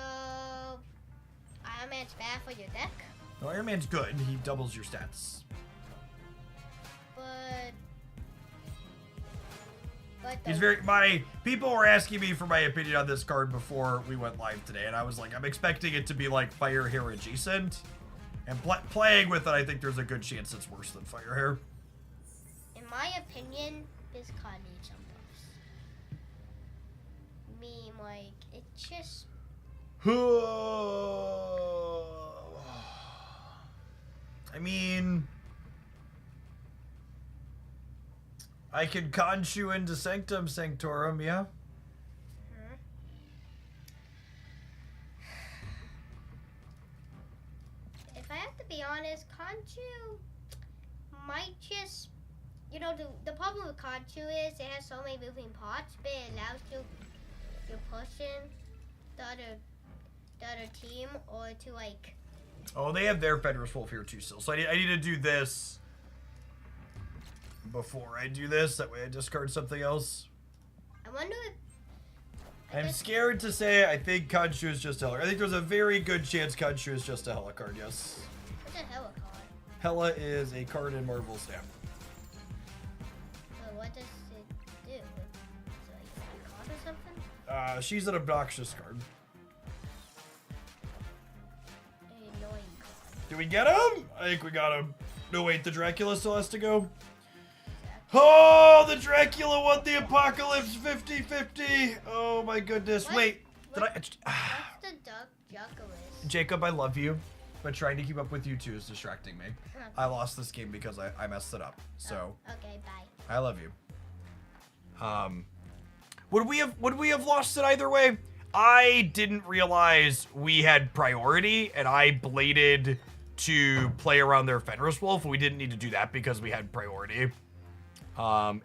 S5: Iron Man's bad for your deck,
S1: No, Iron Man's good. He doubles your stats.
S5: but
S1: He's very. My people were asking me for my opinion on this card before we went live today, and I was like, I'm expecting it to be like Fire Hair adjacent. And playing with it, I think there's a good chance it's worse than Fire Hair.
S5: in my opinion, this card needs some buffs. Me, like, it's just
S1: I mean, I could Khonshu into Sanctum Sanctorum, yeah.
S5: if I have to be honest, Khonshu might just, you know, the problem with Khonshu is it has so many moving parts, but it allows you to push in the other team or to like.
S1: Oh, they have their Fenris Wolf here too still. So I need to do this before I do this. That way I discard something else.
S5: I wonder if.
S1: I'm scared to say I think Khonshu is just a Hela. I think there's a very good chance Khonshu is just a Hela card, yes.
S5: What's a Hela card?
S1: Hela is a card in Marvel Snap.
S5: So what does it do? Is it like a card or something?
S1: She's an obnoxious card.
S5: An annoying card.
S1: Do we get him? I think we got him. No, wait, the Dracula still has to go. Oh, the Dracula won the Apocalypse 50-50. Oh my goodness.
S5: What?
S1: Wait, did
S5: What's the Juggler?
S1: Jacob, I love you, but trying to keep up with you two is distracting me.
S5: Okay.
S1: I lost this game because I messed it up. So,
S5: Okay, bye.
S1: I love you. Would we have lost it either way? I didn't realize we had priority, and I bladed to play around their Fenris Wolf. We didn't need to do that because we had priority. Oh,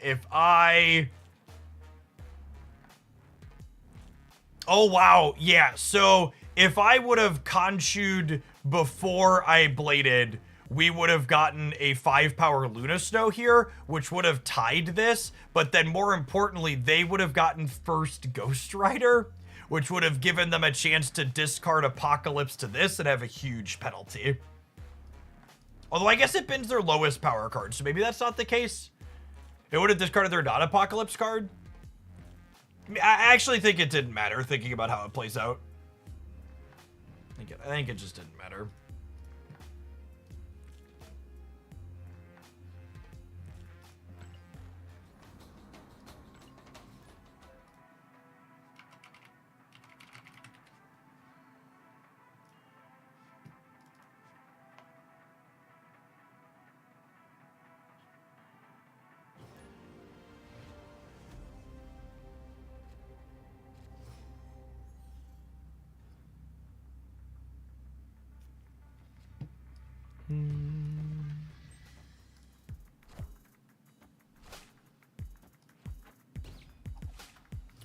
S1: wow. Yeah, so if I would have Khonshu'd before I bladed, we would have gotten a 5-power Luna Snow here, which would have tied this, but then more importantly, they would have gotten first Ghost Rider, which would have given them a chance to discard Apocalypse to this and have a huge penalty. Although I guess it bins their lowest power card, so maybe that's not the case. It would have discarded their non-Apocalypse card. I actually think it didn't matter, thinking about how it plays out. I think it just didn't matter.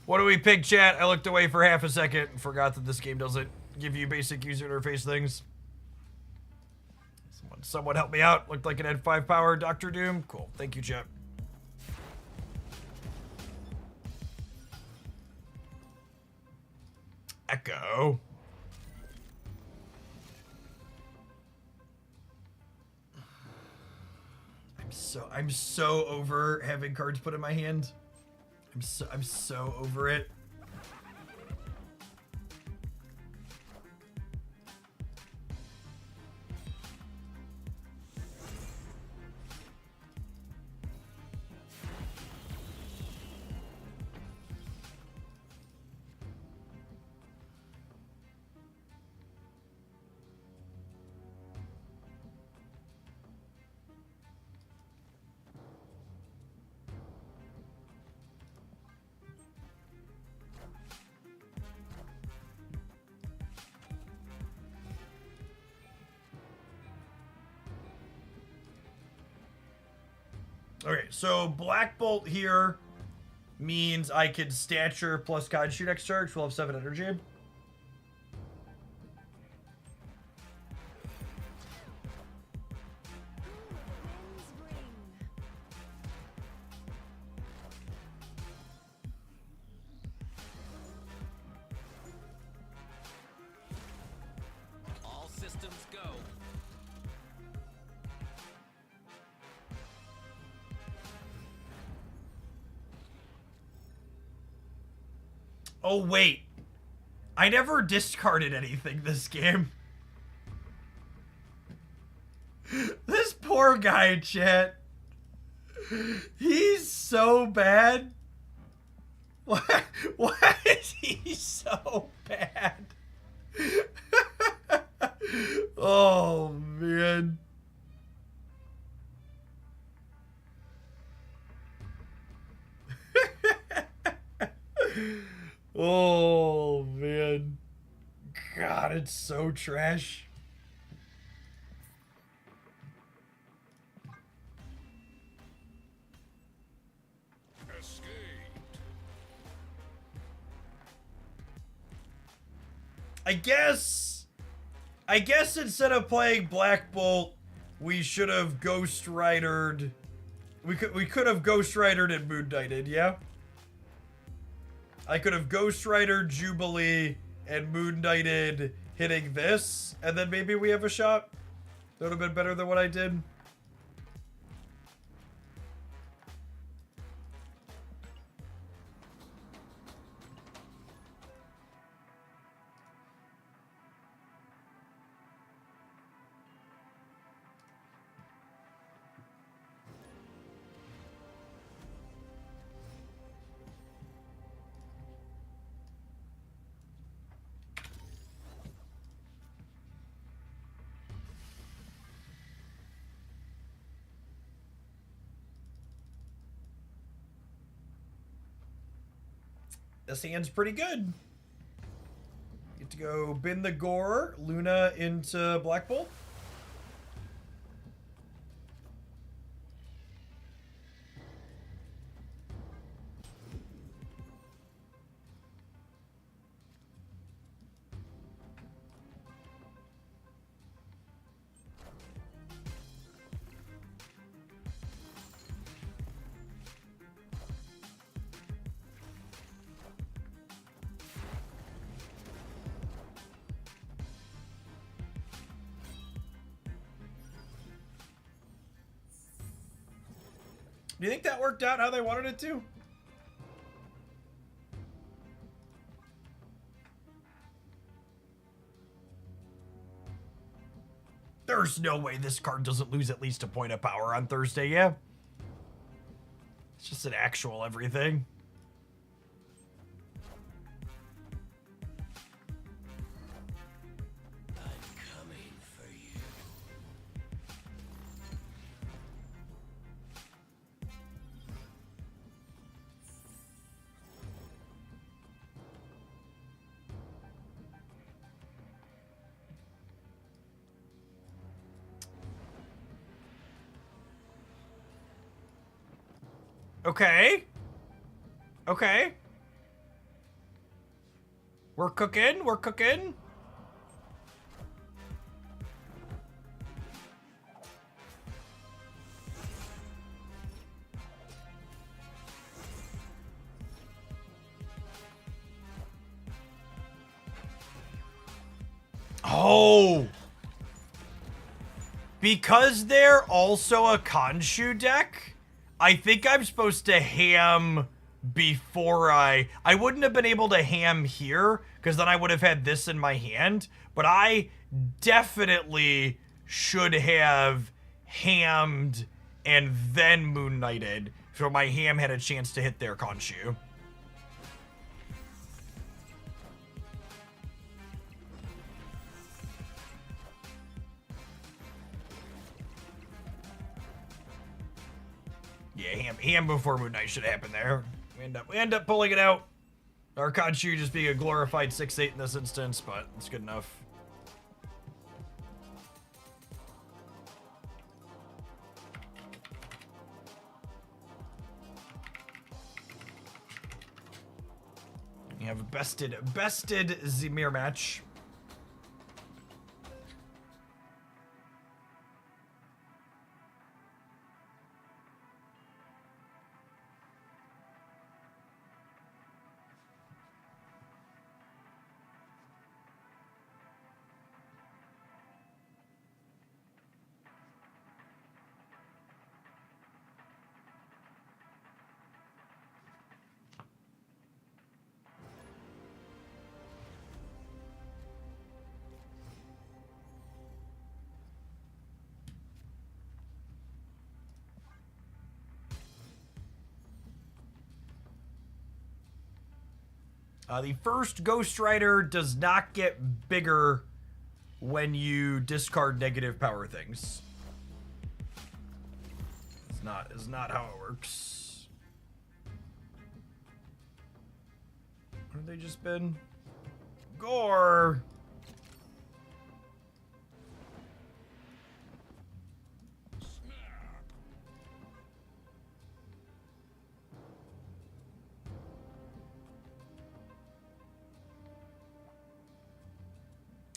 S1: What do we pick, chat? I looked away for half a second and forgot that this game doesn't give you basic user interface things. Someone help me out. Looked like it had 5 power. Dr. Doom. Cool. Thank you, chat. Echo. I'm so over having cards put in my hand. I'm so over it. Okay, so Black Bolt here means I can Stature plus Kaju next charge. We'll have 7 energy. Oh, wait. I never discarded anything this game. This poor guy, chat. He's so bad. Why is he so bad? Oh, man. Oh, man. God, it's so trash.
S3: Escaped.
S1: I guess instead of playing Black Bolt, we should have Ghost Ridered. We could have Ghost Ridered and Moon Knighted, yeah? I could have Ghost Rider, Jubilee, and Moon Knighted hitting this, and then maybe we have a shot. That would have been better than what I did. This hand's pretty good. Get to go bin the Gore, Luna into Black Bolt. Do you think that worked out how they wanted it to? There's no way this card doesn't lose at least a point of power on Thursday, yeah? It's just an actual everything.
S2: I'm coming for you.
S1: Okay. Okay. We're cooking. We're cooking. Oh. Because they're also a Khonshu deck, I think I'm supposed to ham before I wouldn't have been able to ham here because then I would have had this in my hand, but I definitely should have hammed and then Moon Knighted so my ham had a chance to hit their Khonshu. Yeah, ham before Moon Knight should happen there. We end up pulling it out. Our Kaju just being a glorified 6/8 in this instance, but it's good enough. You have a bested Zemir match. The first Ghost Rider does not get bigger when you discard negative power things. It's not how it works. What have they just been? Gore!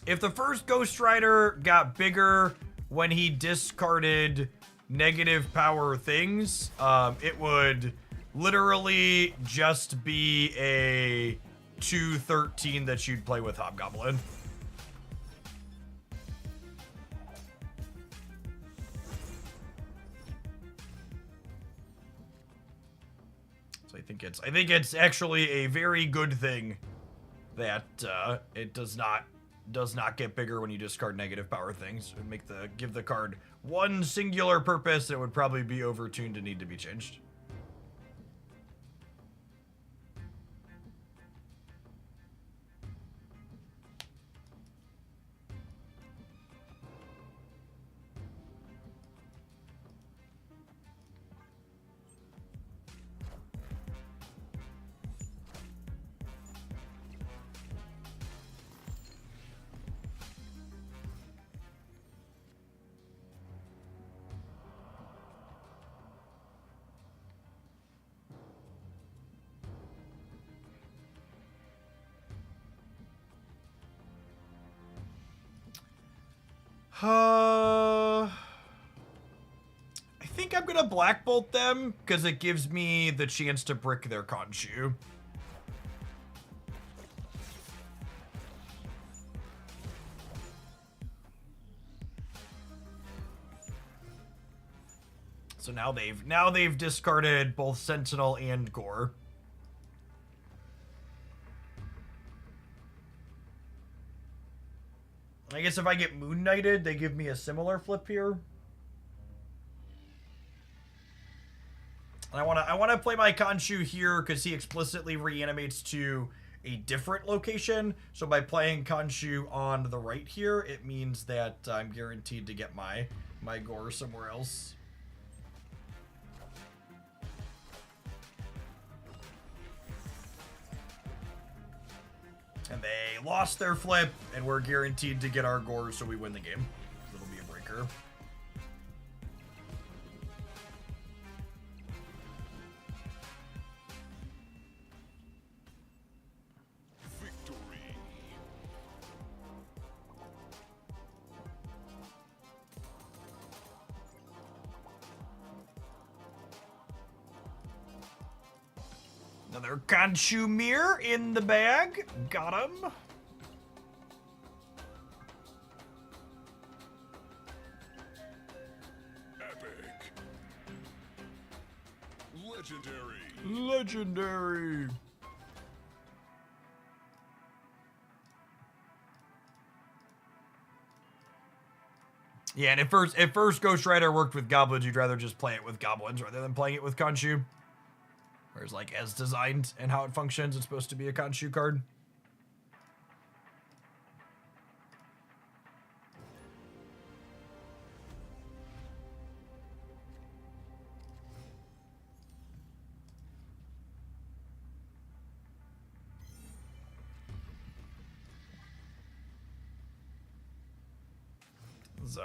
S1: If the first Ghost Rider got bigger when he discarded negative power things, it would literally just be a 2/13 that you'd play with Hobgoblin. So I think it's actually a very good thing that it does not get bigger when you discard negative power things. It would give the card one singular purpose. It would probably be overtuned and need to be changed. I think I'm gonna Black Bolt them because it gives me the chance to brick their Khonshu. So now they've discarded both Sentinel and Gore. I guess if I get Moon Knighted, they give me a similar flip here. And I want to play my Khonshu here because he explicitly reanimates to a different location. So by playing Khonshu on the right here, it means that I'm guaranteed to get my Gore somewhere else. And they lost their flip, and we're guaranteed to get our Gore, so we win the game. It'll be a breaker.
S3: Victory.
S1: Another Khonshu mirror in the bag. Got him.
S3: Epic. Legendary.
S1: Legendary. Yeah, and at first Ghost Rider worked with goblins, you'd rather just play it with goblins rather than playing it with Khonshu. Whereas, like, as designed and how it functions, it's supposed to be a Khonshu card. This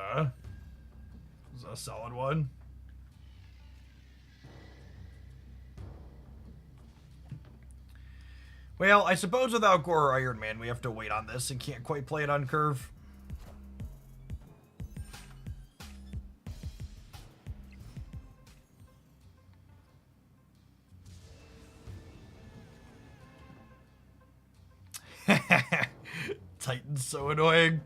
S1: is a solid one. Well, I suppose without Gore or Iron Man, we have to wait on this and can't quite play it on curve. Titan's so annoying.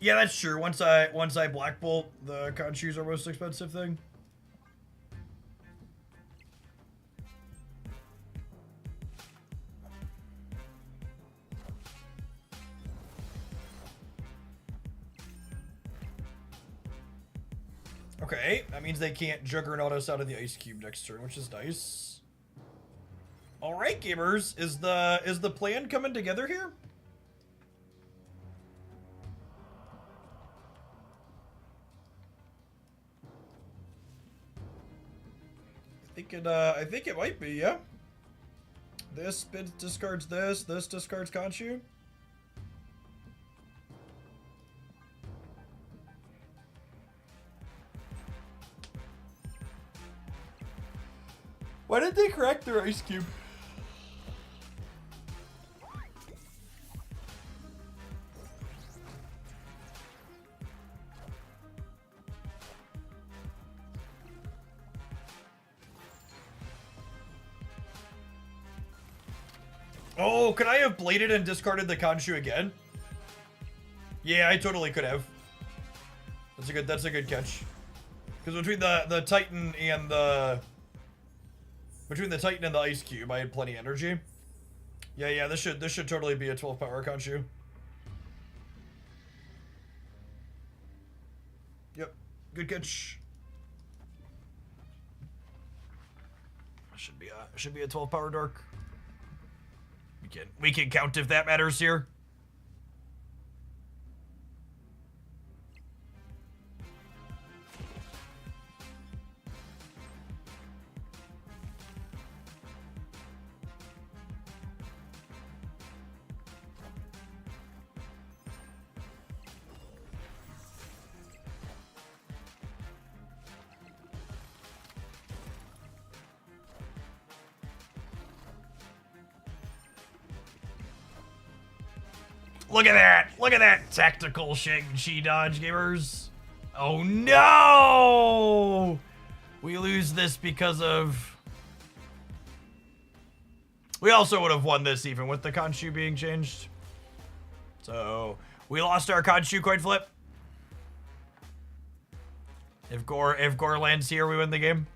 S1: Yeah, that's true. Once I black bolt, the Khonshu's our most expensive thing. Okay, that means they can't Juggernaut us out of the Ice Cube next turn, which is nice. All right, gamers, is the plan coming together here? I think it might be, yeah. This discards this discards Khonshu. Why did they correct their Ice Cube? Oh, could I have bladed and discarded the Khonshu again? Yeah, I totally could have. That's a good catch. Because between the Titan and the Ice Cube, I had plenty of energy. Yeah, this should totally be a 12 power Khonshu. Yep, good catch. Should be a 12 power dark. We can count if that matters here. Look at that! Look at that tactical Shang-Chi dodge, gamers! Oh no! We lose this because of... We also would have won this even with the Khonshu being changed. So, we lost our Khonshu coin flip. If Gore lands here, we win the game.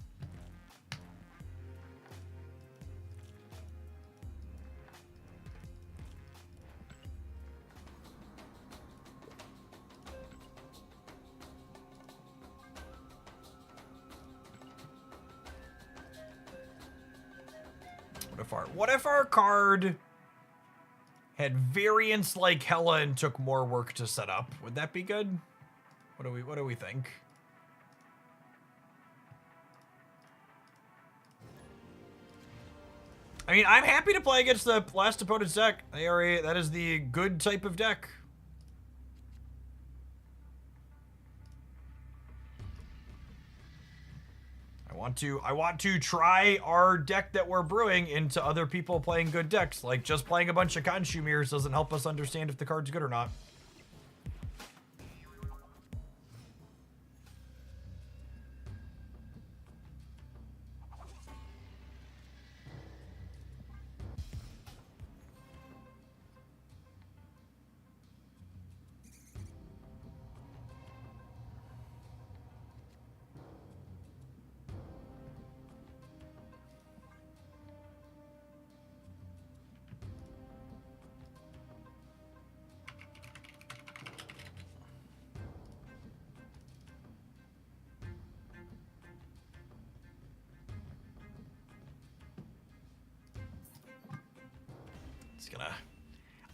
S1: What if our card had variants like Hella and took more work to set up? Would that be good? What do we think? I mean, I'm happy to play against the last opponent's deck. That is the good type of deck. I want to try our deck that we're brewing into other people playing good decks. Like, just playing a bunch of Khonshu mirrors doesn't help us understand if the card's good or not.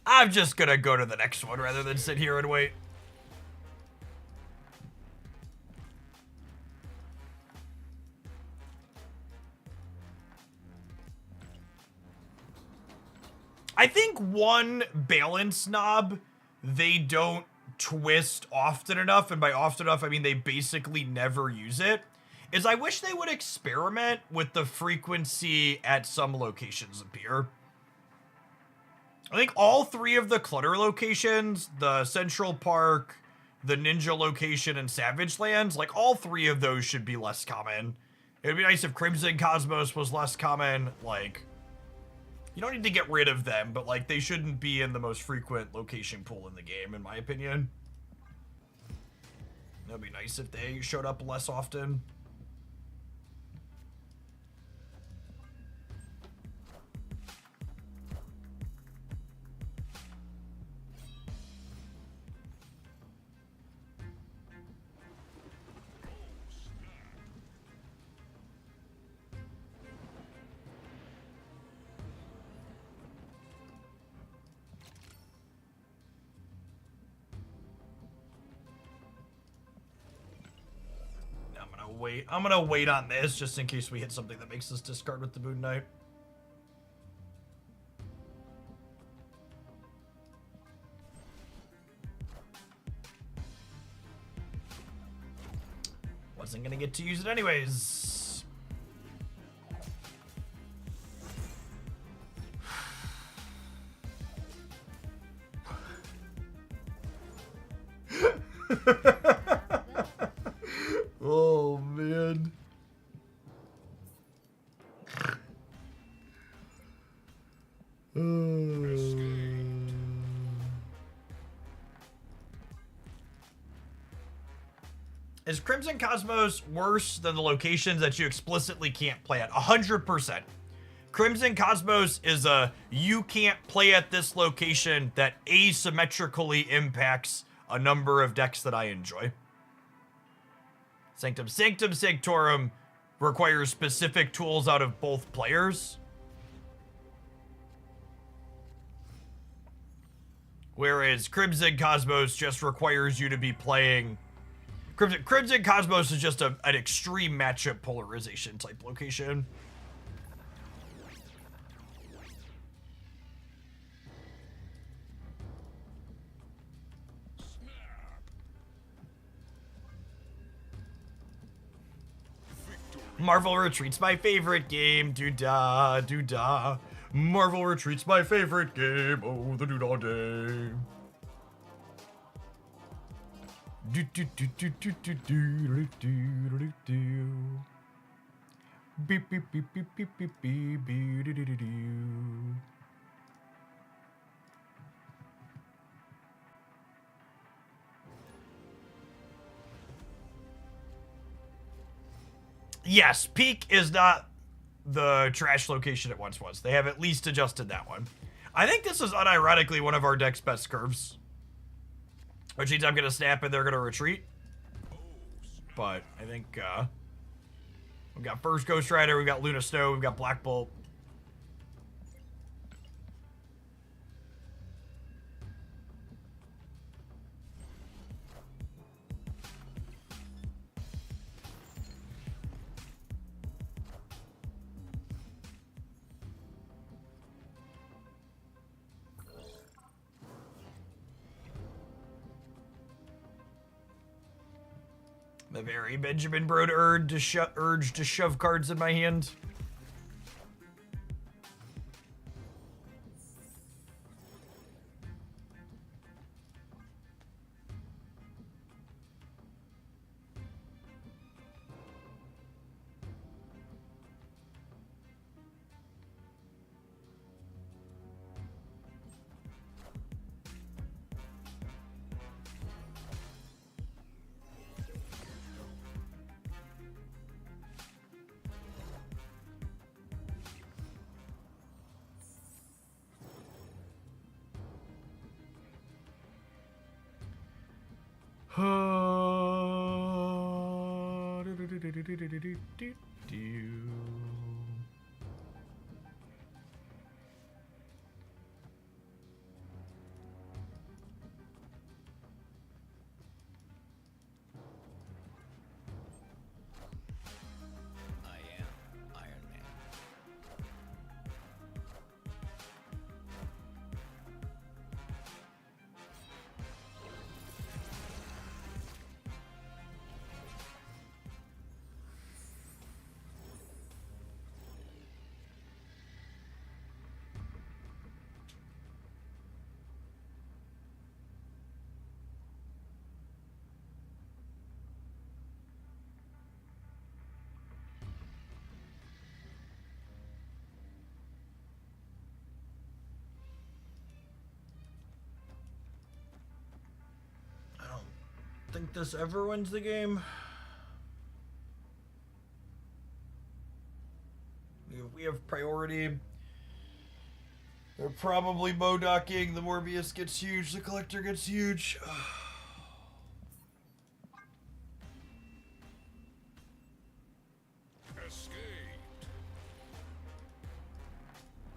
S1: I'm just gonna go to the next one rather than sit here and wait. I think one balance knob they don't twist often enough, and by often enough I mean they basically never use it, is I wish they would experiment with the frequency at some locations appear. I think all three of the clutter locations, the Central Park, the Ninja location, and Savage Lands, like all three of those should be less common. It would be nice if Crimson Cosmos was less common. Like, you don't need to get rid of them, but like they shouldn't be in the most frequent location pool in the game, in my opinion. That'd be nice if they showed up less often. I'm gonna wait on this just in case we hit something that makes us discard with the Moon Knight. Wasn't gonna get to use it anyways. Oh, man. Is Crimson Cosmos worse than the locations that you explicitly can't play at? 100%. Crimson Cosmos is a you can't play at this location that asymmetrically impacts a number of decks that I enjoy. Sanctum Sanctorum requires specific tools out of both players. Whereas Crimson Cosmos just requires you to be playing... Crimson Cosmos is just an extreme matchup polarization type location. Marvel Retreat's my favorite game. Doo-da, doo-da. Marvel Retreat's my favorite game. Oh, the doo-da day. Do-do-do-do-do-do-do-do-do-do. Beep, beep, beep, beep, beep, beep, beep, beep, do-do-do-do. Yes, Peak is not the trash location it once was. They have at least adjusted that one. I think this is unironically one of our deck's best curves. Which means I'm going to snap and they're going to retreat. But I think we've got first Ghost Rider, we've got Luna Snow, we've got Black Bolt. The very Benjamin Broad urge to shove cards in my hand.
S2: I am Iron Man.
S1: think this ever wins the game. We have priority. They're probably Modocking. The Morbius gets huge. The Collector gets huge.
S3: Escaped.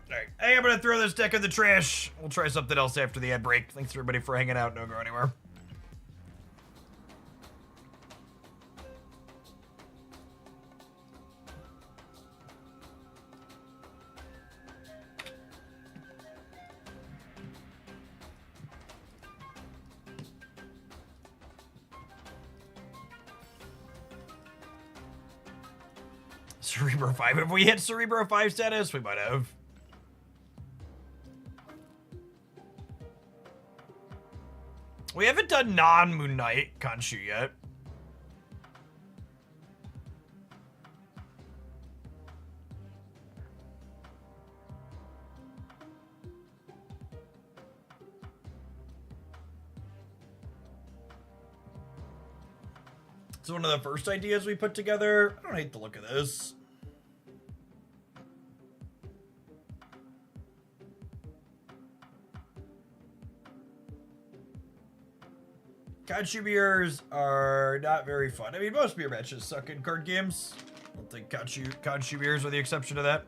S1: Alright, hey, I'm gonna throw this deck in the trash. We'll try something else after the ad break. Thanks everybody for hanging out. Don't go anywhere. Cerebro 5. If we hit Cerebro 5 status, we might have. We haven't done non-Moon Knight Khonshu yet. It's one of the first ideas we put together. I don't hate the look of this. Kaju beers are not very fun. I mean, most beer matches suck in card games. I don't think Kaju beers are the exception to that.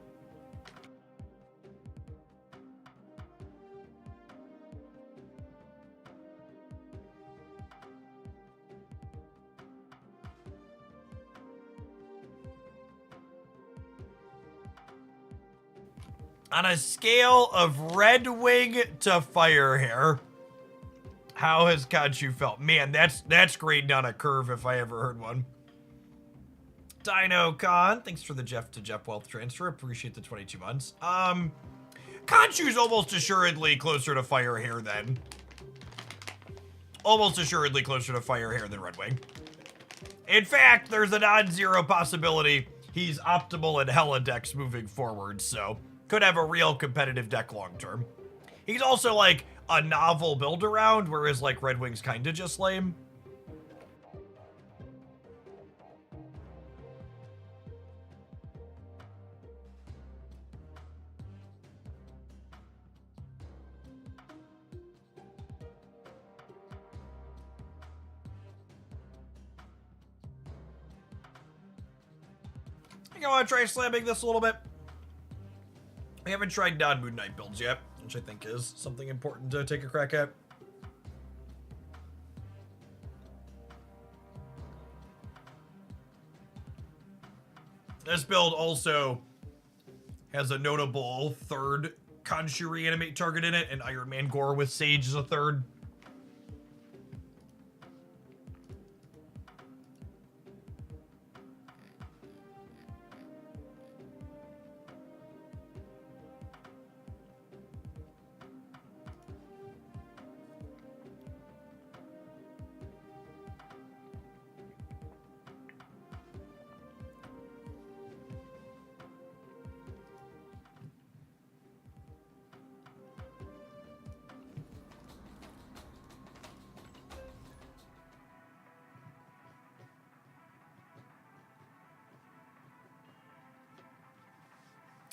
S1: On a scale of Red Wing to Fire Hair, how has Kaju felt? Man, that's grading down a curve if I ever heard one. Dino Con, thanks for the Jeff to Jeff Wealth transfer. Appreciate the 22 months. Kaju's almost assuredly closer to Fire Hair than. Almost assuredly closer to Fire Hair than Red Wing. In fact, there's a non-zero possibility he's optimal in Hella decks moving forward, so could have a real competitive deck long term. He's also like a novel build around, whereas like Red Wing's kinda just lame. I think I want to try slamming this a little bit. I haven't tried non-Moon Knight builds yet, which I think is something important to take a crack at. This build also has a notable third Khonshu reanimate target in it, and Iron Man Gore with Sage as a third.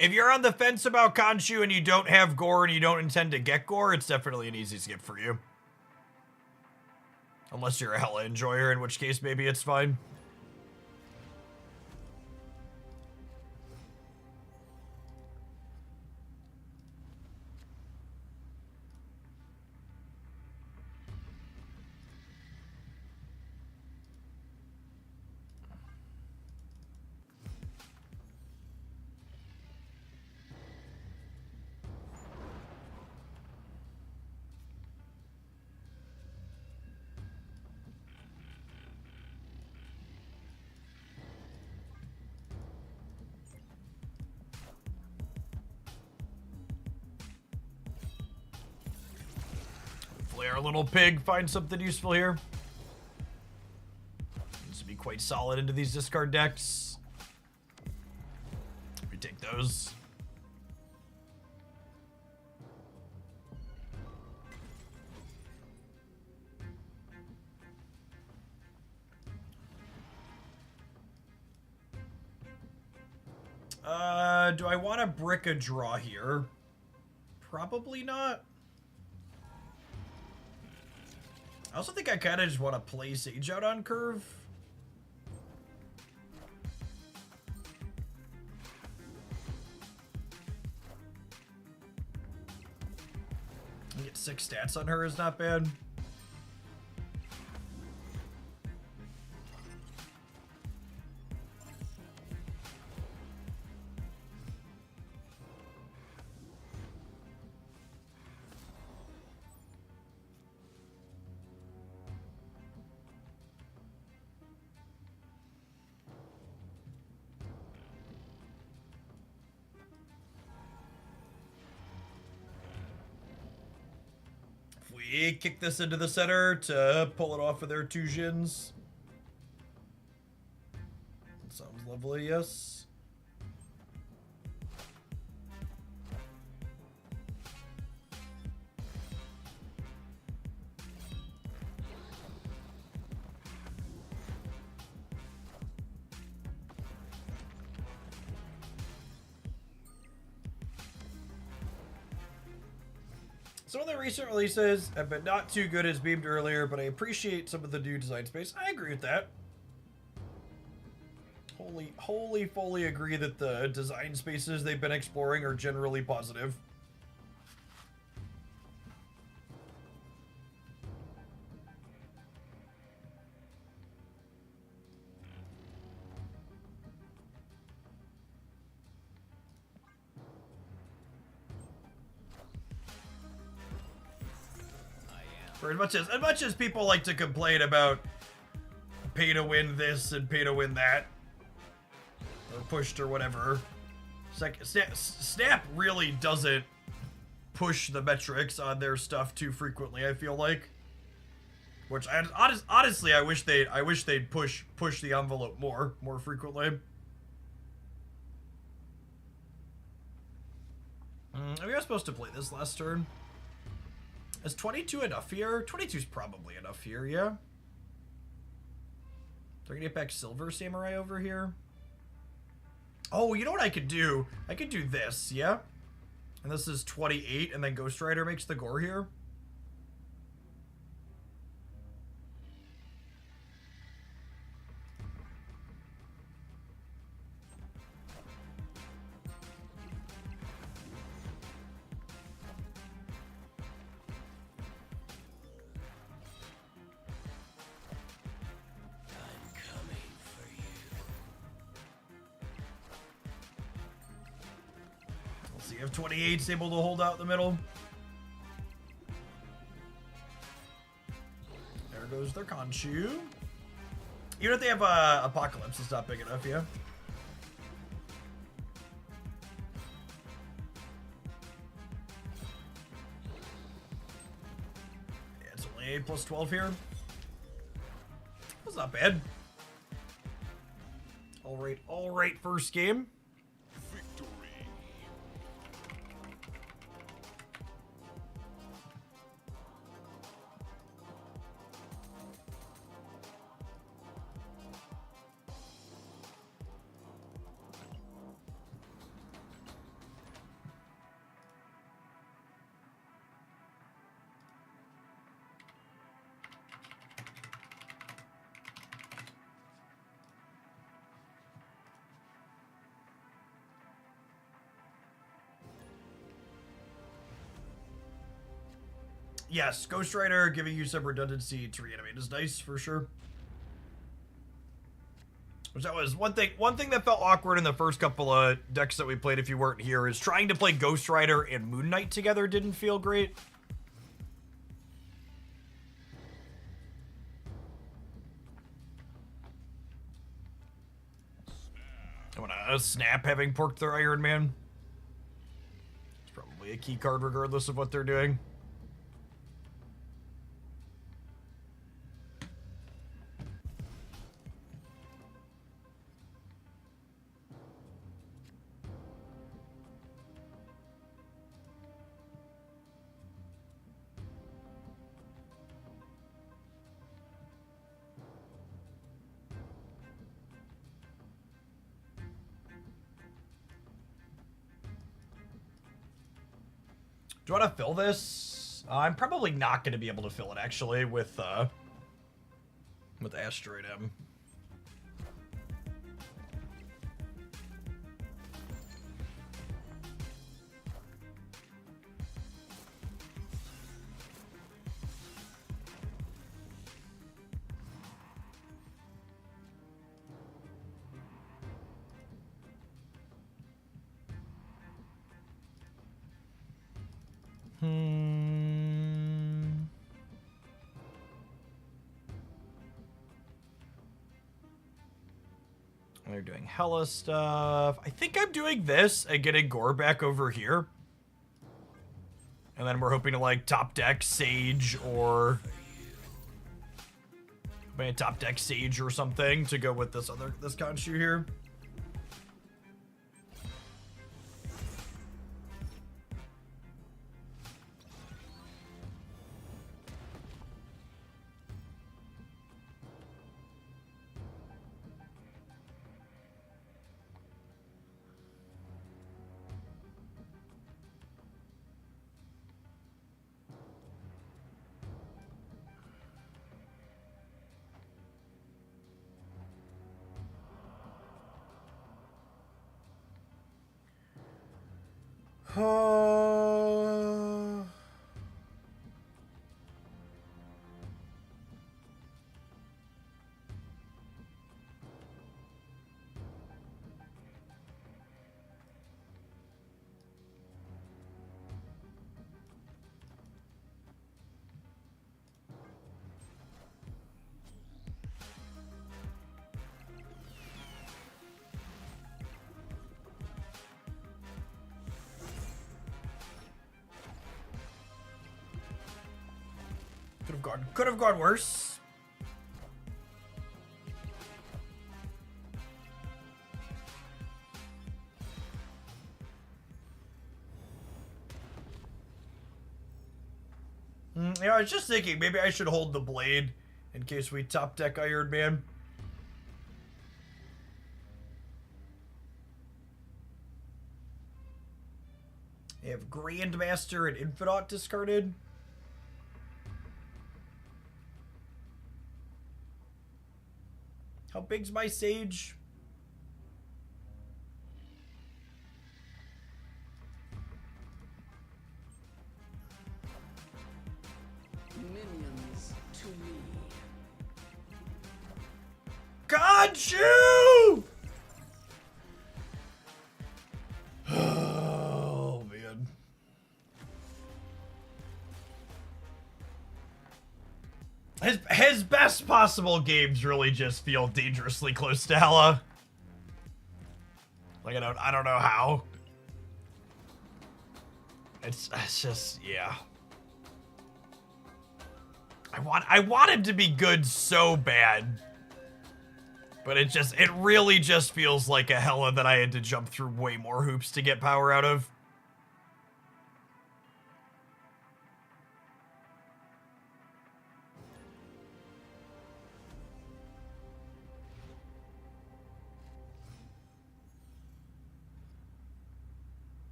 S1: If you're on the fence about Khonshu and you don't have Gore and you don't intend to get Gore, it's definitely an easy skip for you. Unless you're a hella enjoyer, in which case maybe it's fine. Hopefully our little pig finds something useful here. Needs to be quite solid into these discard decks. We take those. Do I want to brick a draw here? Probably not. I also think I kind of just want to play Sage out on curve. Get 6 stats on her is not bad. We kick this into the center to pull it off of their 2 Jins. Sounds lovely, yes. Some of the recent releases have been not too good as beamed earlier, but I appreciate some of the new design space. I agree with that. Fully agree that the design spaces they've been exploring are generally positive. For as much as people like to complain about pay to win this and pay to win that, or pushed or whatever, Snap really doesn't push the metrics on their stuff too frequently. I feel like, which honestly I wish they'd push the envelope more frequently. Are we supposed to play this last turn? Is 22 enough here? 22 is probably enough here, yeah? They're gonna get back Silver Samurai over here. Oh, you know what I could do? I could do this, yeah? And this is 28, and then Ghost Rider makes the gore here. You have 28's able to hold out in the middle. There goes their Khonshu. Even if they have Apocalypse, it's not big enough, yeah? Yeah, it's only 8 plus 12 here. That's not bad. All right, first game. Yes, Ghost Rider giving you some redundancy to reanimate is nice for sure. Which that was one thing that felt awkward in the first couple of decks that we played if you weren't here is trying to play Ghost Rider and Moon Knight together didn't feel great. I want to Snap having porked their Iron Man. It's probably a key card regardless of what they're doing. Do I want to fill this? I'm probably not going to be able to fill it, actually, with Asteroid M. They're doing hella stuff. I think I'm doing this and getting Gore back over here. And then we're hoping to like top deck Sage or top deck Sage or something to go with this Khonshu here. Could have gone worse. Yeah, I was just thinking maybe I should hold the blade in case we top deck Iron Man. They have Grandmaster and Infinite discarded. How big's my Sage?
S2: Minions to me.
S1: Kaju! Oh, man. His best possible games really just feel dangerously close to hella. Like I don't know how. It's just yeah. I want him to be good so bad. But it really just feels like a hella that I had to jump through way more hoops to get power out of.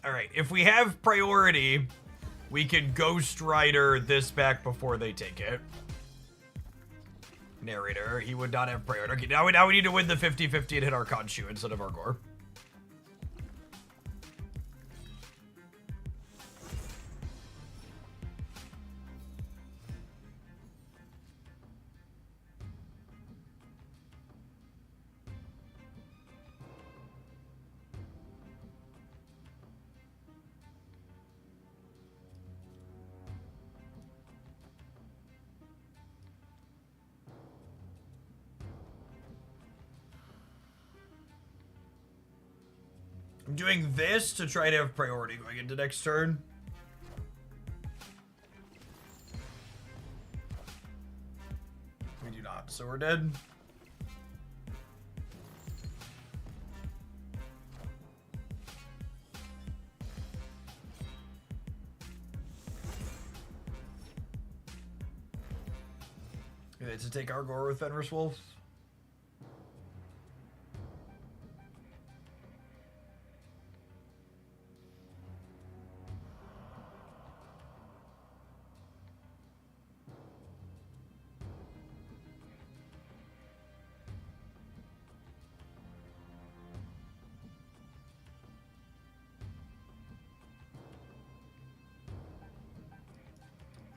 S1: All right, if we have priority, we can Ghost Rider this back before they take it. Narrator, he would not have priority. Okay, now we need to win the 50-50 and hit our Khonshu instead of our Gore. I'm doing this to try to have priority going into next turn. So we're dead. Okay, to take our gore with Fenris Wolf.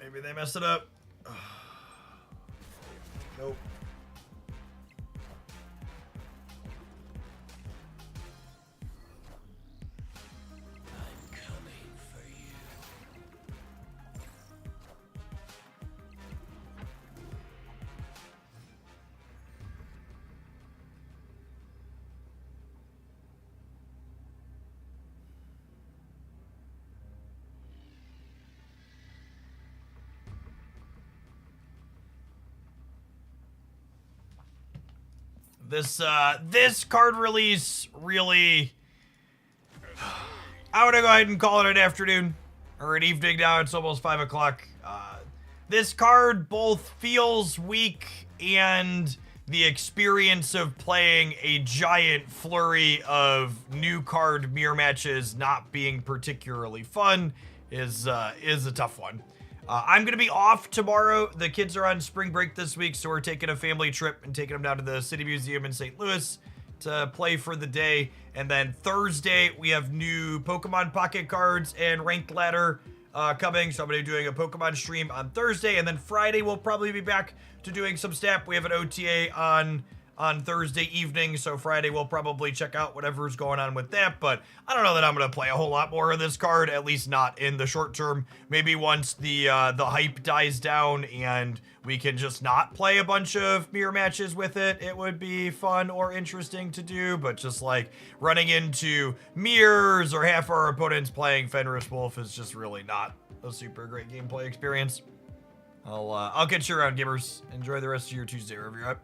S1: Maybe they messed it up. Nope.
S2: I'm coming for you.
S1: This card release really, I want to go ahead and call it an afternoon or an evening now. It's almost 5 o'clock. This card both feels weak, and the experience of playing a giant flurry of new card mirror matches not being particularly fun is a tough one. I'm going to be off tomorrow. The kids are on spring break this week, so we're taking a family trip and taking them down to the City Museum in St. Louis to play for the day. And then Thursday, we have new Pokemon Pocket Cards and Ranked Ladder coming. So I'm going to be doing a Pokemon stream on Thursday. And then Friday, we'll probably be back to doing some Snap. We have an OTA on Thursday evening, so Friday we'll probably check out whatever's going on with that, but I don't know that I'm going to play a whole lot more of this card, at least not in the short term. Maybe once the hype dies down and we can just not play a bunch of mirror matches with it, it would be fun or interesting to do, but just like running into mirrors or half our opponents playing Fenris Wolf is just really not a super great gameplay experience. I'll catch you around, gamers. Enjoy the rest of your Tuesday wherever you're at.